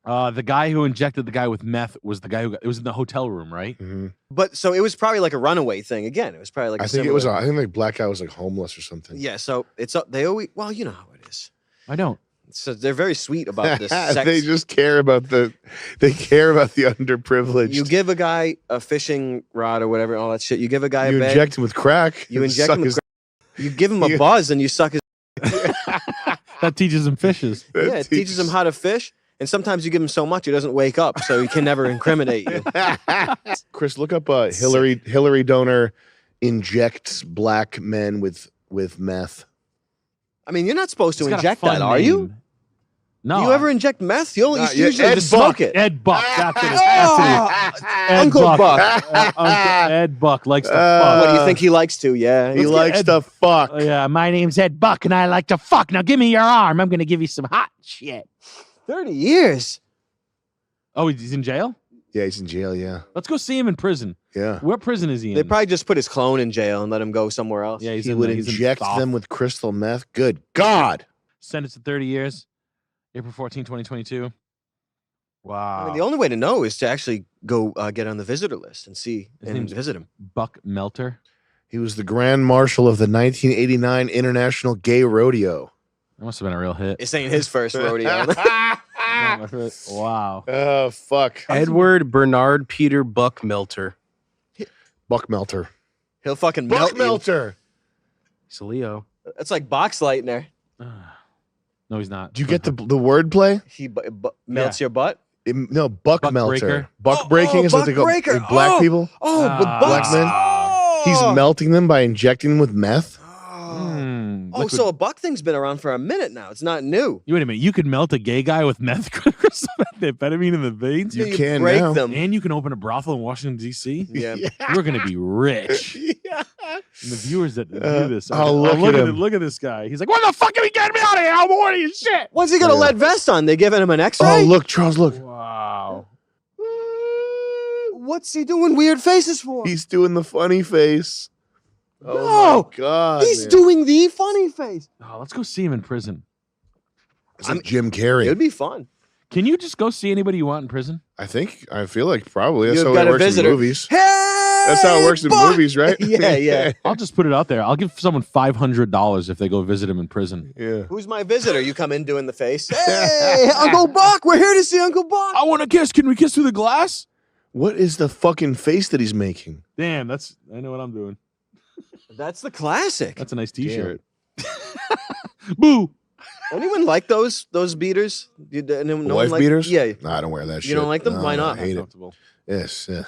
The guy who injected the guy with meth was the guy who it was in the hotel room, right? Mhm. But so it was probably like a runaway thing again. It was probably like I a think it was. similar- I think the black guy was like homeless or something. Yeah, so it's they always you know how it is. I don't. So they're very sweet about this. Sex. They just care about the underprivileged. You give a guy a fishing rod or whatever, all that shit. You give a guy You a bag. inject him with crack. You inject suck him with his- crack. You give him a buzz and you suck his. That teaches him fishes. Yeah, it teaches him how to fish. And sometimes you give him so much he doesn't wake up, so he can never incriminate you. Chris, look up Hillary donor injects black men with meth. I mean, you're not supposed to It's got a inject fun that, are you? name. No. You ever inject meth? You'll Not usually yet. Ed just smoke Buck. it. Ed Buck. That's it. That's it. Ed Uncle Buck. Uncle Ed Buck likes to Uh, fuck. What do you think he likes to? Yeah. He likes to fuck. Oh, yeah, my name's Ed Buck, and I like to fuck. Now give me your arm. I'm going to give you some hot shit. 30 years. Oh, he's in jail? Yeah, he's in jail. Yeah. Let's go see him in prison. Yeah. What prison is he in? They probably just put his clone in jail and let him go somewhere else. Yeah, he's He in would he's in inject Thoth. them with crystal meth. Good God. Sentenced to 30 years. April 14, 2022. Wow. I mean, the only way to know is to actually go get on the visitor list and see His and name's visit him. Buck Melter. He was the Grand Marshal of the 1989 International Gay Rodeo. That must have been a real hit. This ain't his first rodeo. Wow. Oh, fuck. Edward Bernard Peter Buck Melter. Buck Melter. He'll fucking Buck melt you. Melter. He's a Leo. That's like box lightener. No, he's not. Do you get the wordplay? He melts your butt. No, Buck Melter. breaker? Buck breaking is what buck they go. breaker. Like black people. Oh, but Black bucks. men. He's melting them by injecting them with meth. Oh, so a buck thing's been around for a minute now. It's not new. Wait a minute. You could melt a gay guy with meth crystals, amphetamine in the veins? You can break now. them. And you can open a brothel in Washington, D.C.? Yeah. We're going to be rich. And the viewers that view this, are oh, gonna- look at him. Look at this guy. He's like, what the fuck are we getting me out of here? I'm horny as shit. What's he got a lead vest on? They giving him an Oh, X-ray? look, Charles, look. Wow. What's he doing weird faces for? He's doing the funny face. No, Oh, my God. he's man. doing the funny face. Oh, let's go see him in prison. It's like Jim Carrey. It'd be fun. Can you just go see anybody you want in prison? I feel like probably. That's You've how got it a works in visitor. movies. Hey, That's how it works in Buck! movies, right? Yeah, yeah. I'll just put it out there. I'll give someone $500 if they go visit him in prison. Yeah. Who's my visitor? You come in doing the face. Hey, Uncle Buck, we're here to see Uncle Buck. I want to kiss. Can we kiss through the glass? What is the fucking face that he's making? Damn, I know what I'm doing. That's the classic. That's a nice T-shirt. Boo. Anyone like those beaters? No one Wife like, beaters? Yeah. No, I don't wear that shit. You don't like them? No, Why I not? hate it. Comfortable. Yes. Yeah.